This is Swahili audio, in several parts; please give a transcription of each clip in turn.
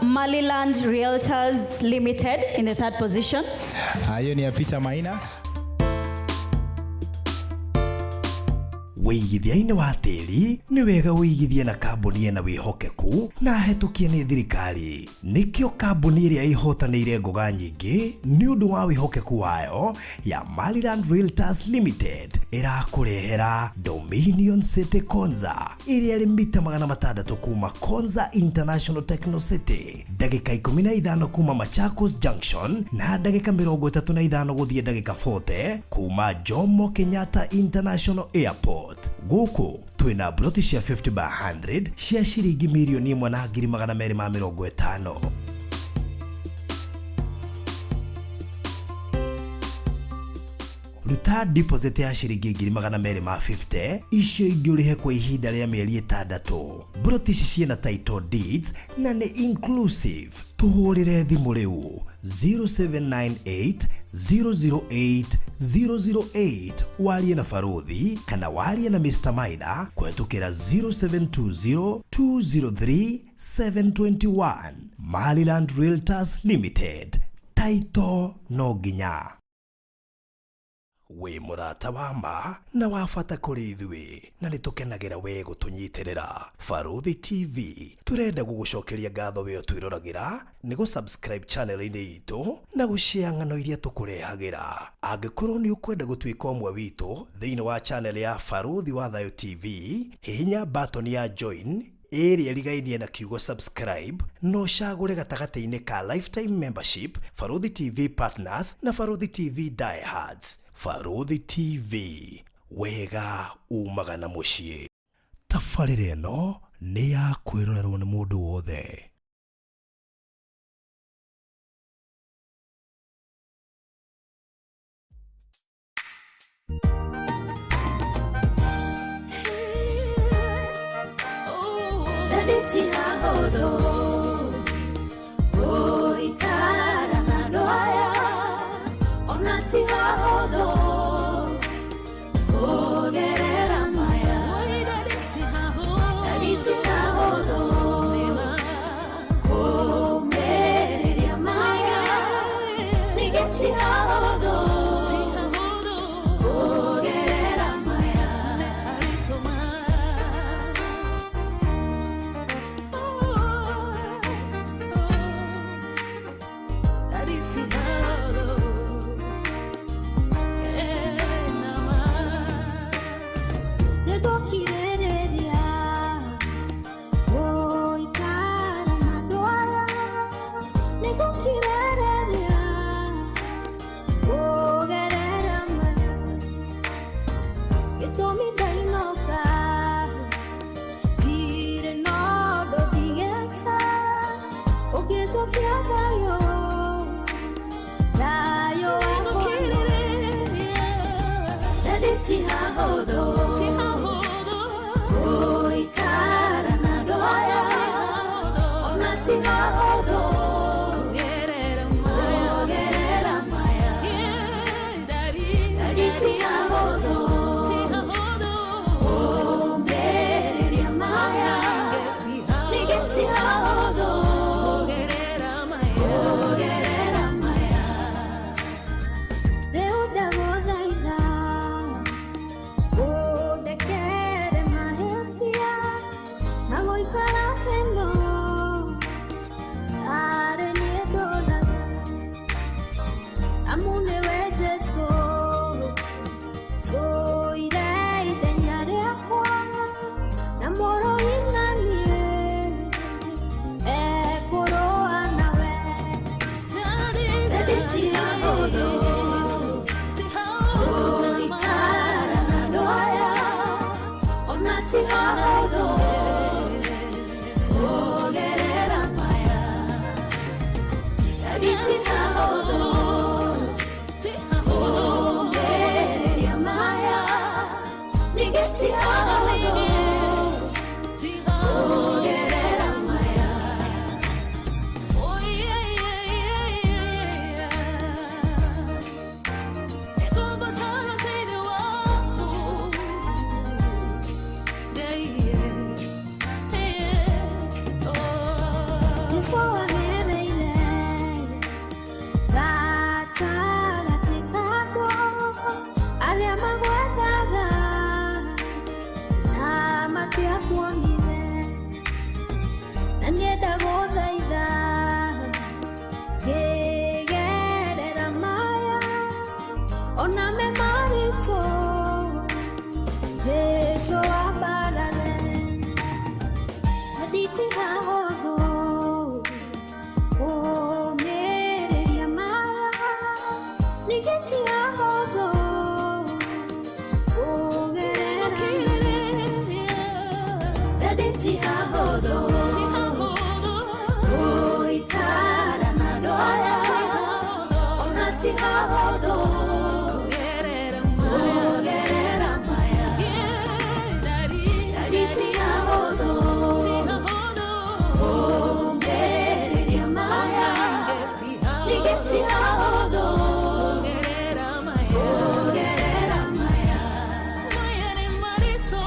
Maliland Realtors Limited in the third position. Hiyo ni ya Peter Maina. Wĩigithia-inĩ wa tĩri nĩ wega wĩigithie na kambuni ĩna wĩhokeku na hetũkie nĩ thirikari. Nikio kambuni ĩrĩa ihotanĩire ngoga nyingĩ nĩ ũndũ wa wĩhokeku wayo ya Maliland Realtors Limited ĩrakũrehera Dominion City Konza ĩrĩa ĩrĩ mita 600 kuma Konza International Techno City, ndagĩka 15 kuma Machakos Junction na ndagĩka 35 gũthiĩ ndagĩka 40 kuma Jomo Kenyatta International Airport. Gũkũ twĩna broti cia 50/100 cia ciringi mirioni 1,250. Ruta deposit ya ciringi 250 icio ingĩũrĩhe kwa ihinda rĩa mĩeri 6. Broti ici ciĩna title deeds na nĩ inclusive. Tuhũrĩre thimũ rĩu 0798 008 008 warie na Faruthi kana warie na Mr. Maina kwetukira 0720 203 721. Maliland Realtors Limited, title no nginya. We murata wa ma na wafata kuri ithuĩ na nĩtũkenagĩra we gũtũnyitĩrĩra. Faruthi TV turenda gũgũcokeria ngatho we twĩroragĩra nĩ gũ-subscribe channel-inĩ itũ na gũshare ng'ano iria tũkũrehagĩra. Angĩkorwo nĩ ũkwenda gũtuĩka ũmwe witũ thĩinĩ wa channel ya Faruthi wa Thayo TV, hihinya button ya join ĩrĩa ĩrigainie na kiugo subscribe no cagũre gatagatĩ-inĩ ka lifetime membership, Faruthi TV Partners na Faruthi TV Diehards. Faruthi TV, wega umaga na mũciĩ. Tabarĩra ĩno nĩ ya kwĩrorerwo nĩ mũndũ wothe. Ndendete hahodo ikara na ndoya onati hahodo ogerera maya ndendete hahodo komereria maya nigeti hahodo ogerera maya ti hahotho ikara na ndoya ona ti hahotho kugerera maya dari ti hahotho mbereria maya nigeti hahotho kugerera maya maya ni marito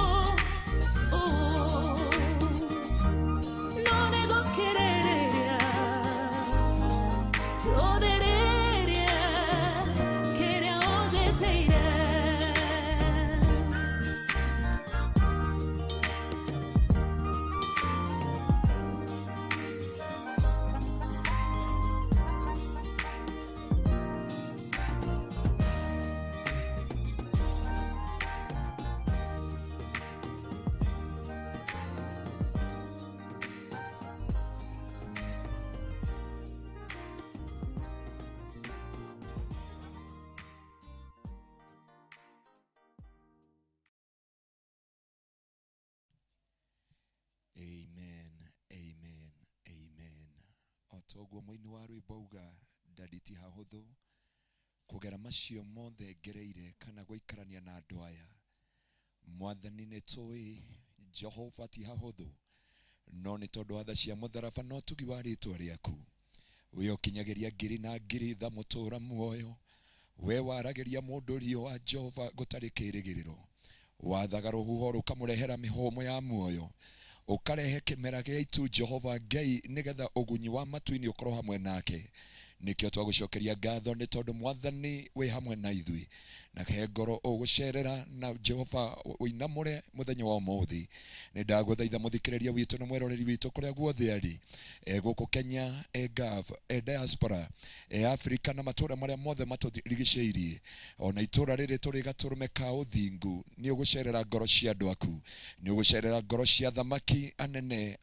no nego quereria todereria queria odeteira Amen. Otogwo mwini wa rwibauga ndaditi hahotho kugera macio mothe ngereire kana gwikarania na andu aya mwathani ni tui Jehova ti hahotho no ni tondu wa tha cia mutharaba no tugi wa ritwa riaku we ukinyagiria ngiri na ngiri tha mutura muoyo we waragiria mundu rio wa Jehova gutari kirigiriro wathaga ruhuho rukamurehera mihomo ya muoyo ukarehe kimera gia itu Jehova Ngai nigetha ugunyi wa matuini ukorwo hamwe nake nikio twagucokeria ngatho ni tondu mwathani we hamwe na ithui na ke ngoro ugucerera na Jehova uinamure muthenya wa umuthi ni ndaguthaitha muthikiriria witu na mweroreri witu kuria guothe ari guku Kenya gav diaspora Africa na matura maria mothe maturigiceirie ona itura riri turi gaturume ka uthingu ni ugucerera ngoro cia andu aku ni ugucerera ngoro cia thamaki anene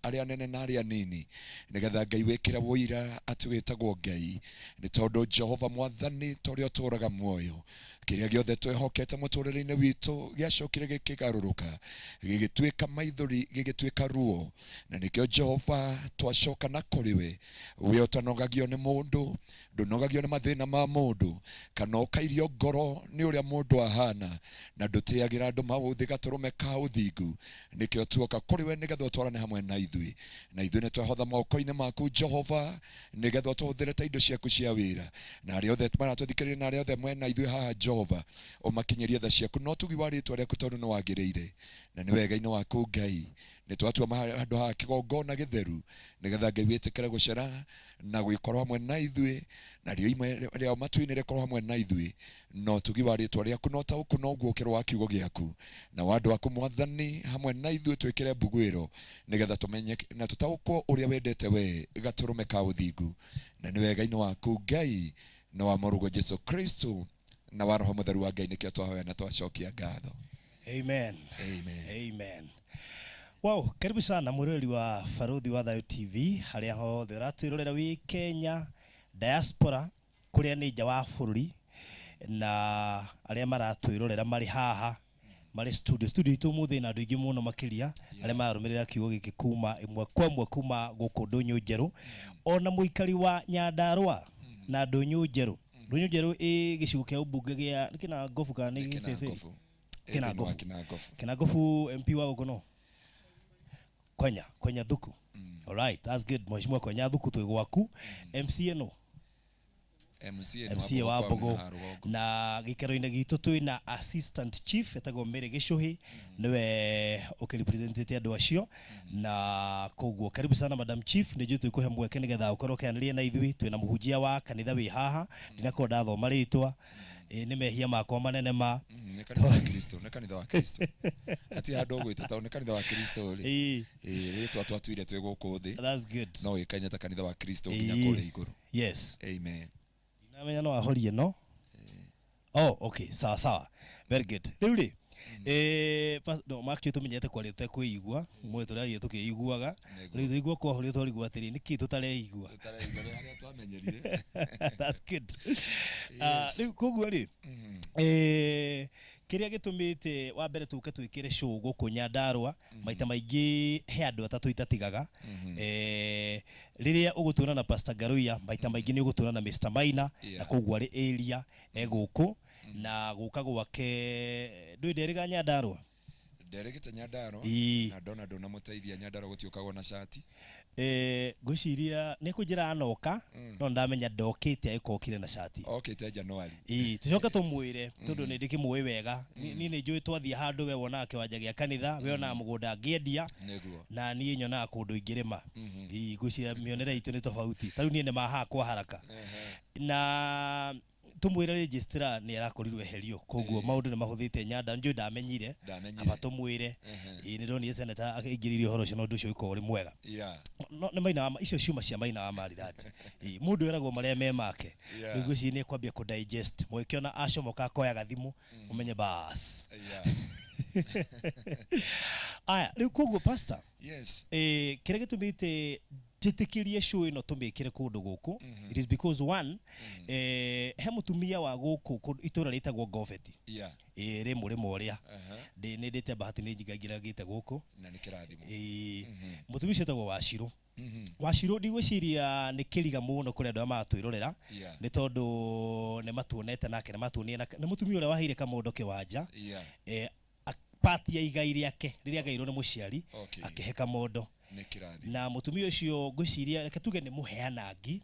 na aria nini nigetha Ngai wikira woira ati witagwo Ngai ni tondu Jehova mwathani torio turaga muoyo kiria giothe twehokete muturire-ini witu giacokire gikigaruruka gigituika maithori gigituika ruo na nikio Jehova twacoka na kuriwe we utanogagio ni mundu ndunogagio ni mathina ma mundu kana ukairio ngoro ni uria mundu ahana na ndutiagira andu mawuthi gaturume ka uthingu nikio tuoka kuriwe nigetha twarane hamwe na ithui ni twahotha moko-ini maku Jehova nigetha tuhuthire ta indo ciaku cia wira na aria othe maratuthikiriria na aria othe mwena ithui haha Jehova umakinyerie tha ciaku no tugi wa ritwa riaku tondu ni wagiriire na ni wega-ini waku Ngai ni twatua handu ha kigongona githeru nigetha Ngai witikire gucera na gwikorwo hamwe na ithui na rio imwe ria matuini rikorwo hamwe na ithui no tugi wa ritwa riaku no ta uku no guokirwo wa kiugo giaku na wandu aku mwathani hamwe na ithui twikire mbugwiro nigetha tumenye na tutaukwo uria wendete we gaturume ka uthingu na ni wega-ini waku Ngai na wa murugo Jesu Kristo na wa roho mutheru wa Ngai nikio twahoya na twacokia ngatho. Amen. Amen. Amen. Wow, karibu sana murori wa Faruthi wa Thayo TV haria hothe uratwirorera wi Kenya diaspora kuria ni nja wa bururi na aria maratwirorera mari haha mari studio itu muthi na andu ingi muno makiria aria marumirira kiugo giki kuma imwe kwa imwe kuma guku ndunyu njeru ona muikari wa Nyandarua na ndunyu njeru gicigo kia ubunge gia kina ngofu kana ni kina ngofu MP wa ukono Kwenya Thuku. All right, that's good. Mheshimiwa Kwenya Thuku twi gwaku. MCA no MCA wa Bogo na gikero-ini gitu twi na assistant chief etagwo Mere Gicuhi niwe ukirepresentete andu acio na koguo karibu sana madam chief ni jutu ikuhe mweke nigetha ukorwo kianirie na ithui twi na muhunjia wa kanitha wi haha ndinakonda thoma ritwa ni mehia makwa manene ma ni kanitha wa Kristo ati andu gwita ni kanitha wa Kristo ri ritwa twatuire twi guku thi. That's good. No ikanya ta kanitha wa Kristo nginya kule iguru. Yes. Amen. Namenya no ahorie no. Oh, okay, sawa. Very good. Riu ri no makyo tumenyete kwa ri tukwigua mwe turarie tukiiguaga ri tuigua kwa hori twarigua atiri niki tutareigua haria twamenyerire. That's good. Riu kugua ri kiria gitumite wa mbere tuke twikire show guku Nyandarua maita maingi he andu atatu itatigaga riria ugutura na Pastor Ngaruiya maita maingi ni ugutura na Mr. Maina na kugwa ri area eguku na guka gwake ndwenderiga Nyandarua nderegete Nyandarua na ndona muteithia Nyandarua gutiukagwo na shati gwiciria ni kujira anoka no ndamenya ndokite aikokire na shati okite January tucoka tumwire tondu ni ndikimwe wega ni njui twathia handu we wona kiwanja gia kanitha we ona mugunda ngiendia na ni nyona kundu ingirima gwiciria mionera itu ni tofauti tariu ni maha kwa haraka na tumwira registrar ni arakorirwe herio koguo maundu ni mahuthite Nyanda njui ndamenyire aba tumwire ni ndoni senator akingiririe horo cio no ndu cio iko uri mwega no ni Maina icio ciuma cia Maina wa Mariradi mundu eragwo maria me make niguo ci ni kwambia ku digest mwekiona acomoka koya gathimu umenye bas aya riu koguo pastor kire gitumite jitikirie show ino tumikire kundu guku it is because one he mutumia wa guku itura ritagwo Goveti ri murimo uria ndi ndite bahati ni njigagira gite guku na ni kirathimo mutumia cetagwo Wachiro Wachiro ndigwiciria ni kiriga muno kuri andu amatwirorera ni tondu ni matuonete nake ni matuonie ni mutumia uria wahire kamondo kiwanja pati ya igai riake riria gairwo ni muciari akihe kamondo na mutumia ucio gwiciria reke tuge ni muheanangi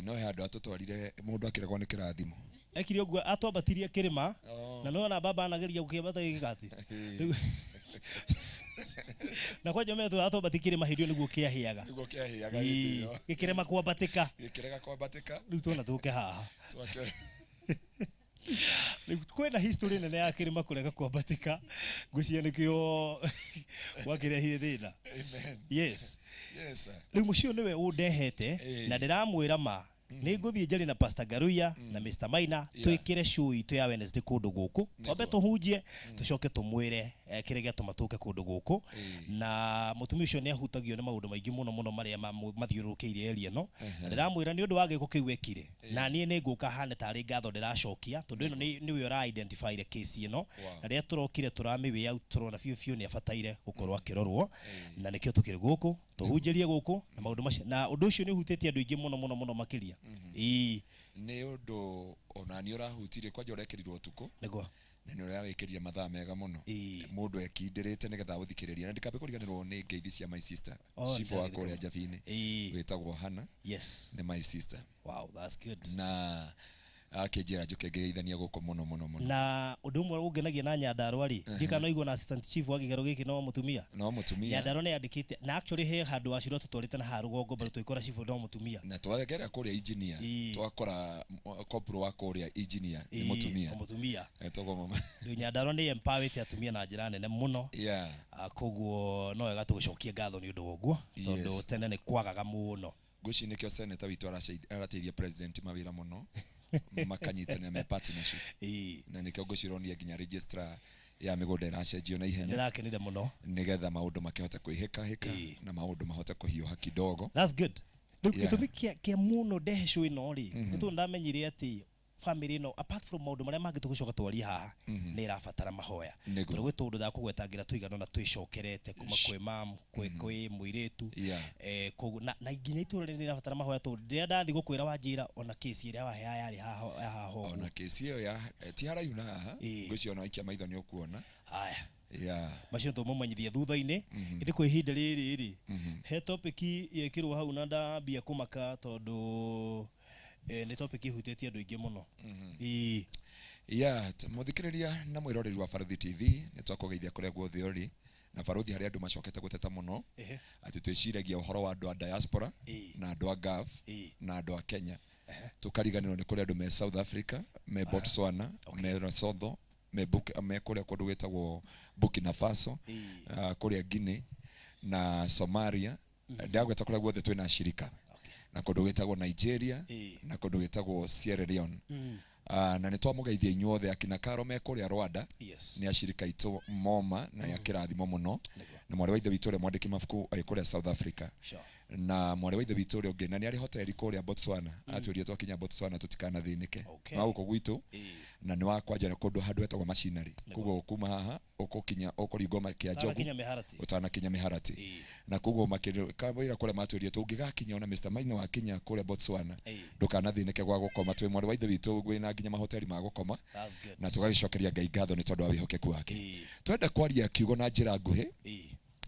no he andu atutwarire mundu akiragwo ni kirathimo ekire ogwo atwambatirie kirima na no na baba anageria gukibata gigati na kwa jamii tu atwambatirie kirima hirio niguo kiahiaga gikirema kwambatika riu tuna tuke haha kwena history nene ya kirima kurega kwambatika gucia nikio wakire thina yes riu mucio niwe undehete na ndiramwira ma ni nguthie njari na Pastor Ngaruiya na Mr. Maina twikire show itu ya Wednesday kundu guku tobe tuhunjie tucoke tumwire kirege tumatuke kundu guku na mutumia ucio ni ahutagio ni maundu maingi muno maria mathiurukiire area no ndiramwira ni undu wage kukiwekire na nie ni nguka hane tari ngatho ndiracokia tondu ino ni we ora identify the case ino na ria turokire turamiwe out turona fiu ni abataire gukorwa kirorwo na nikio tukire guku tuhunjirie guku na maundu macio na undu ucio ni hutete andu ingi muno makiria ni undu ona ni urahutirie kwa jorekerirwo tuko niguo na ni urawekeria mathaa mega muno mundu ekindirite nigetha uthikiriria na ndikabe kuriganirwo ni ngeithi cia my sister shifo wa kuria Javini wetagwo Hana ni my sister wow that's good na akejera njuke ngeithania guko muno na undu umwe ungenagia na Nyandarua ri ndikano igwo na assistant chief wa gigero giki no mutumia Nyandarua ni andikite na actually he handu Wachiro tutwarite na harugongo bari twikora chief no mutumia na twagera kuria engineer twakora kopro wa kuria engineer ni mutumia togo mama riu Nyandarua ni empowered atumia na njira nene muno koguo no wega tugucokie ngatho ni undu woguo tondu tene ni kwagaga muno guci nikio senator witu arateithia president mawira muno makanyitana me partnership na nikio gucironia nginya registrar ya migunda iracenjio na ihenya ndirakenire muno nigetha maundu makihota kwihika na maundu mahota kuhiuha kidogo that's good gitumi kia muno ndehe show ino ri nitu ndamenyire ati family no apart from maundu maria mangi tugucoka twaria haha ni irabatara mahoya turi gwitundu da kugwetangira tuigana na twicokerete kuma kwi mam kwi muiretu na nginya itura ni irabatara mahoya tu ndia ndathi gukwira wanjira ona case iria wahe yari haha ona case iyo ya ti harayuna haha gucio na ikia maitho ni ukuona haya macio tumumanyithia thutha-ini ndi kwa ihinda riri he topic yekirwo hau na ndambia kumaka tondu ni topic ihutetie andu ingi muno muthikiriria na mwiroreri wa Faruthi TV ni twakugeithia kuria guothe uri na Faruthi hari andu macokete guteta muno ati twiciragia uhoro wa andu a diaspora na andu a Gulf na andu a Kenya tukariganirwo ni kuria andu me South Africa me Botswana me Lesotho me kuria kundu gwetagwo Burkina Faso kuria Guinea na Somalia ndagweta kuria guothe twina shirika na kundu gwetagwo Nigeria na kundu gwetagwo Sierra Leone na nitwamugeithia inyuothe akina Karo me kuria Rwanda ni ashirika itu moma na ya kirathimo muno na mwari wa ithe witũ ũrĩa mwandĩki mabuku kũrĩa South Africa Sure. na mwari wa ithe witũ ũrĩa ũngĩ na nĩ arĩ hoteli kũrĩa Botswana atũria twakinya Botswana tũtikanathĩnĩke Okay. na gũkũ gwitũ na nĩ wakwanjĩra kũndũ handũ hetagwo macinari koguo kuma haha ũkũkinya ũkũringwo kĩa njogu ũtanakinya mĩharatĩ na koguo makĩwĩra kũrĩa matũria tũngĩgakinya ona Mr. Maina wakinya kũrĩa Botswana ndũkanathĩnĩke gwa gũkoma twĩ mwari wa ithe witũ gwĩna nginya mahoteli ma gũkoma na tũgagĩcokeria Ngai ngatho nĩ tondũ wa wĩhokeku wake twenda kwaria kiugo na njĩra nguhĩ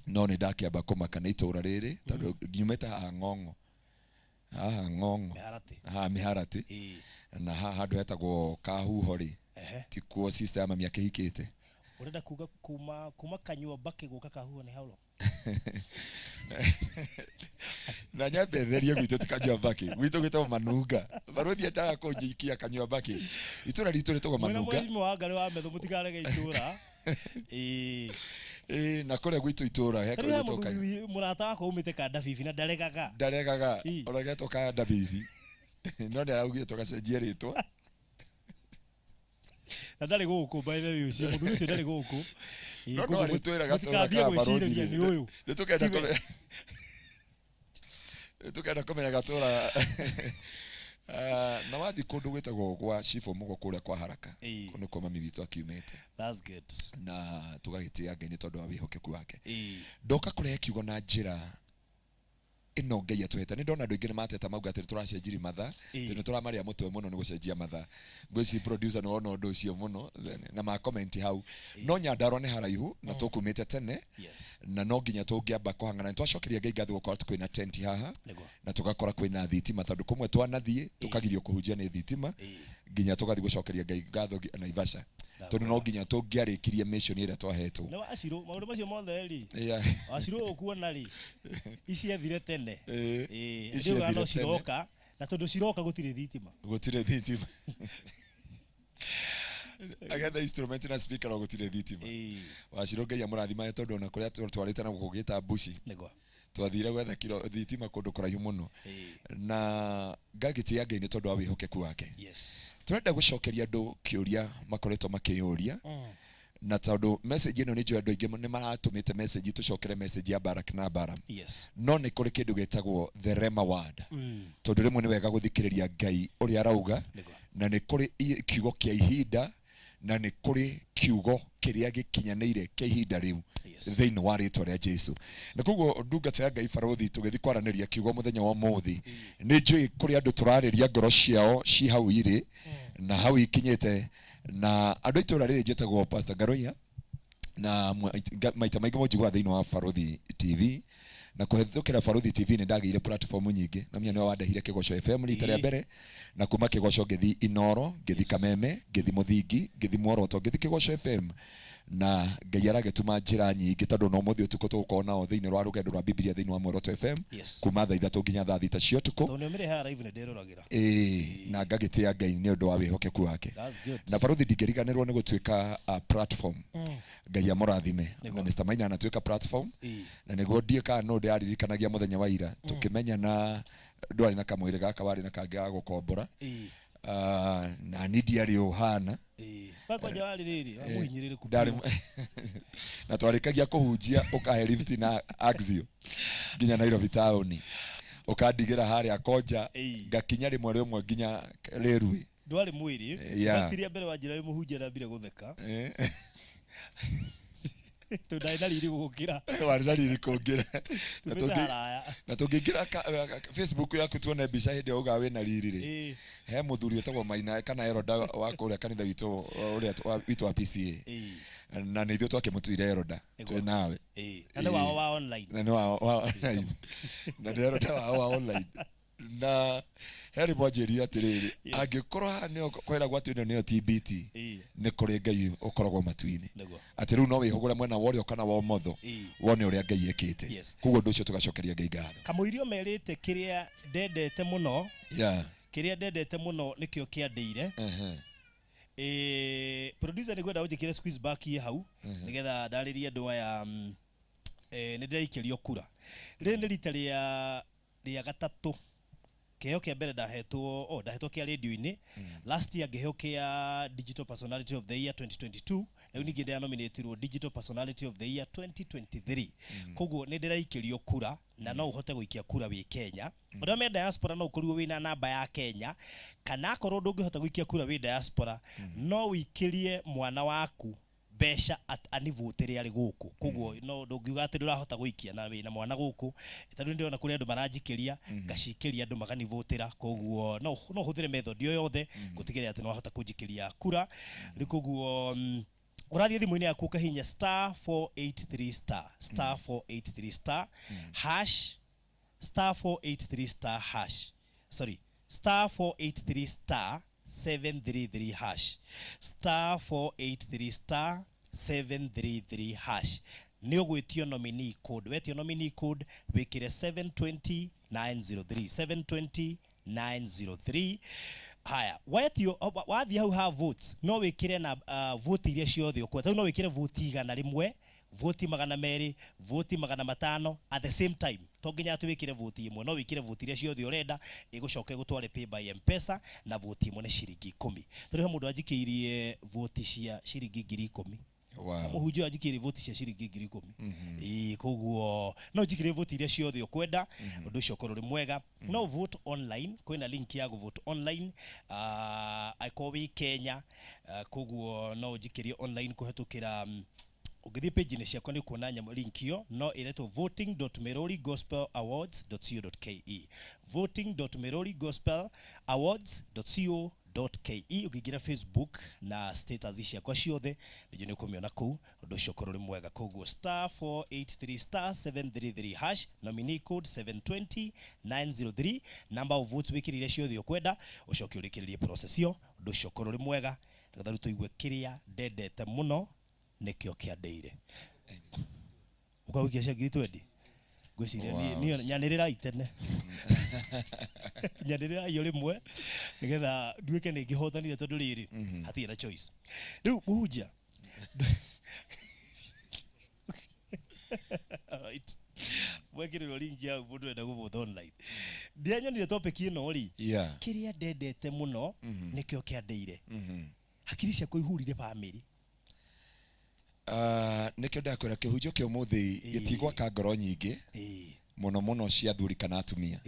no nĩ ndakĩamba kũmaka nĩ itũra rĩrĩ tondũ nyumĩte haha ng'ong'o mĩharatĩ na haha handũ hetagwo Kahuho rĩ tikuo sister mami akĩhikĩte urenda kuga kuma kanyua baki guka Kahuho ni haulo na nyabetherie gwitũ tikanyua baki gwitũ gwĩtagwo Manunga barothi ndaga kũnjikia kanyua baki itũra ritũ rĩtagwo Manunga mwezi wa ngari wa metho mutikarege itũra na kũrĩa gwitũ itũra heko gũtoka murata wako umite kanda bibi na ndaregaga ũregetwo kanda bibi no nĩ araugire tũgacenjia rĩtwa na ndari gũkũ by the way ucio mũthuri ucio ndari gũkũ no arĩ twĩra gatũra ka barothi ni uyu tukenda kũmenya gatũra na wathi kũndũ gwĩtagwo gwa Shifo Mũgo kũrĩa kwa Haraka kũndũ kwa mami witũ akiumĩte. That's good. Na tũgagĩtĩa Ngai nĩ tondũ wa wĩhokeku wake ndoka kũrehe kiugo na njĩra ino Ngai atweta nĩ ndona andũ aingĩ nĩ mateta mauga atĩ tũracenjiri mathaa nĩ tũramaria mũtwe mũno nĩ gũcenjia mathaa ngwĩci producer nĩ wona ũndũ ũcio mũno na ma comment hau no Nyandarua nĩ haraihu na tũkumĩte tene na no nginya tũngĩamba kũhangana nĩ twacokeria Ngai ngatho gũkorwo kwĩna tent haha na tũgakora kwĩna thitima tondũ kumwe twanathiĩ tũkagirio kũhunjia nĩ thitima nginya tũgathiĩ gũcokeria Ngai ngatho na Ivasha tondũ no nginya tũngĩarĩkirie mission ĩrĩa twahetwo no aciro maũndũ macio mothe ri aciro ũkuona ri ici athire tene ici no ciroka na tondũ ciroka gũtirĩ thitima agetha instrument na speaker no gũtirĩ thitima waciro Ngai amũrathima tondũ na kũrĩa twarĩte na gũkũgĩta bushi twathire gwetha kiro thitima kũndũ kũraihu mũno na ngagĩtĩa Ngai nĩ tondũ wa wĩhokeku wake turenda gũcokeria andũ kĩũria makoretwo makĩyũria na tondũ message ĩno nĩ njũĩ andũ aingĩ nĩ maratũmĩte message tũcokere message ya Barak na Baram no nĩ kũrĩ kĩndũ gĩtagwo the Rema word tondũ rĩmwe nĩ wega gũthikĩrĩria Ngai ũrĩa arauga na nĩ kũrĩ kiugo kĩa ihinda na nĩ kũrĩ kiugo kĩrĩa gĩkinyanĩire kĩa ihinda rĩu thĩinĩ wa rĩtwa rĩa Jesu na koguo ndungata ya Ngai barothi tũgĩthiĩ kwaranĩria kiugo mũthenya wa ũmũthĩ nĩ njũĩ kũrĩ andũ tũrarĩria ngoro ciao ci hau irĩ na hau ikinyĩte na andũ itũra rĩrĩ njĩtagwo Pastor Ngaruiya na maita maingĩ mũnjiguaga thĩinĩ wa Barothi TV na kũhĩtũkĩra Barothi TV nĩ ndagĩire platform nyingĩ na menya nĩ wandehire Kĩgoco FM rita rĩa mbere na kuma Kĩgoco ngĩthi Inoro ngĩthi Kameme ngĩthi Mũthingi ngĩthi Muoroto ngĩthi Kĩgoco FM na Ngai aragĩtuma njĩra nyingĩ tondũ no mũthĩ ũtukũ tũgũkorwo nao thĩinĩ wa rũgendo rwa Biblia thĩinĩ wa Muoroto FM kuma thaa 3 nginya thaa 6 cia ũtukũ tondũ nĩ ha live nĩ ndĩroragĩra na ngagĩtĩa Ngai nĩ ũndũ wa wĩhokeku wake na Barothi ndingĩriganĩrwo nĩ gũtuĩka platform Ngai amũrathime na Mr. Maina anatuĩka platform na nĩguo ndiĩka no ndĩaririkanagia mũthenya wa ira tũkĩmenya na ndwarĩ na kamwĩrĩ gaka warĩ na kangĩ ga gũkombora na ndiarĩ ũhana bakwa jawari riri amuhinyirire na twarĩkagia kũhunjia ũkahe lift na Axio nginya Nairobi town ũkandigĩra harĩa Koja ngakinya rĩmwe nginya Railway ndwarĩ mwĩrĩ ngatiria mbere wa njĩra mũhunjia na mbire gũtheka tũndai riri gũkĩra warĩ riri kũngĩra na tũngĩingĩra Facebook yaku tuone mbica hĩndĩ ya ũgawe na riri rĩ he mũthuri ũtagwo Maina kana Eroda wa kũrĩa kanitha witũ ũrĩa witũ wa PCA na nĩ ithuĩ twakĩmũtuire Eroda twĩ nawe na nĩ wao wa online na nĩ wao wa online na nĩ Eroda wao wa online na heri mwanjĩria atĩrĩrĩ angĩkorwo nĩyo kwĩragwo atĩ ĩno nĩyo TBT nĩ kũrĩ Ngai ũkoragwo matu-inĩ atĩ rĩu no wĩhũgũre mwena wa ũrĩo kana wa ũmotho wone ũrĩa Ngai ekĩte koguo ũndũ ũcio tũgacokeria Ngai ngatho kamũirio merĩte kĩrĩa ndendete mũno nĩkĩo Kiandiire producer nĩgwenda ũnjĩkĩre squeeze back ye hau nĩgetha ndarĩrie andũ aya nĩ ndĩraikĩrio kura rĩrĩ nĩ rita rĩa gatatũ kĩheo kĩa mbere ndahetwo kĩa radio-inĩ last year ngĩheo kĩa digital personality of the year 2022 Riu ningi ndia nominatirwo Digital Personality of the Year 2023 koguo ni ndiraikĩrio kura na no uhote gũikia kura wi Kenya ũrĩa me diaspora no ũkorirwo wĩna namba ya Kenya kana akorwo ndũngĩhota gũikia kura wi diaspora no wĩkĩrie mwana waku besha anivotire ari guku koguo no ndungiuga ati ndurahota guikia na wina mwana guku tondũ ndiona kuri andu maranjikĩria ngacikĩria andu maganivotira koguo no huthire method yo yothe gutigĩrĩra ati no hota kunjikĩria kura ni koguo urathie thimu-inĩ yaku kahinya *483* hash *483# sorry *483* 733 hash *483* 733 ni ugwitio nominee code wetio nominee code wikire 720-903 haya wetio wathi hau ha votes no wikire na vote iria ciothe ukwenda no wikire vote igana rimwe vote 200 vote 500 at the same time to nginya atuwikire vote imwe no wikire vote iria ciothe urenda igucoke gutware pay by M-Pesa na vote imwe ni ciringi 10 turiho mundu ajikirie vote cia ciringi 10,000 wow muhunjio ajikirie vote cia ciringi 10,000 koguo no jikirie vote iria ciothe ukwenda undu ucio korori mwega no vote online kwina link ya vote online ikowi Kenya koguo no jikirie online kuhetukira ugithi page ni ciakwa ni kuona nyamo link yo no ireto voting.merorigospelawards.co.ke voting.merorigospelawards.co.ke ukigira Facebook na status ciakwa ciothe ndio ni kumiona ku undu ucio korori mwega koguo *483*733 hash nominee code 720-903 number of votes wikirire ciothe ukwenda ucoke urikiririe process yo undu ucio korori mwega ngatharu tuigue kiria ndendete muno Nikio Kiandiire ukawikia cia ngiri 20 gwiciria ni nyanirira itene nyanirira iyo rimwe nigetha nduike ni ngihotanire tondu riri hatirĩ na choice riu muhunjia right mwekiriro link ya mundu enda guvutha online ndianyonire topic ino ri kiria ndendete muno Nikio Kiandiire hakiri ciakwa ihurire family nikio ndakwira kihunjio kio muthi gitigwa ka ngoro nyingi muno cia thuri kana atumia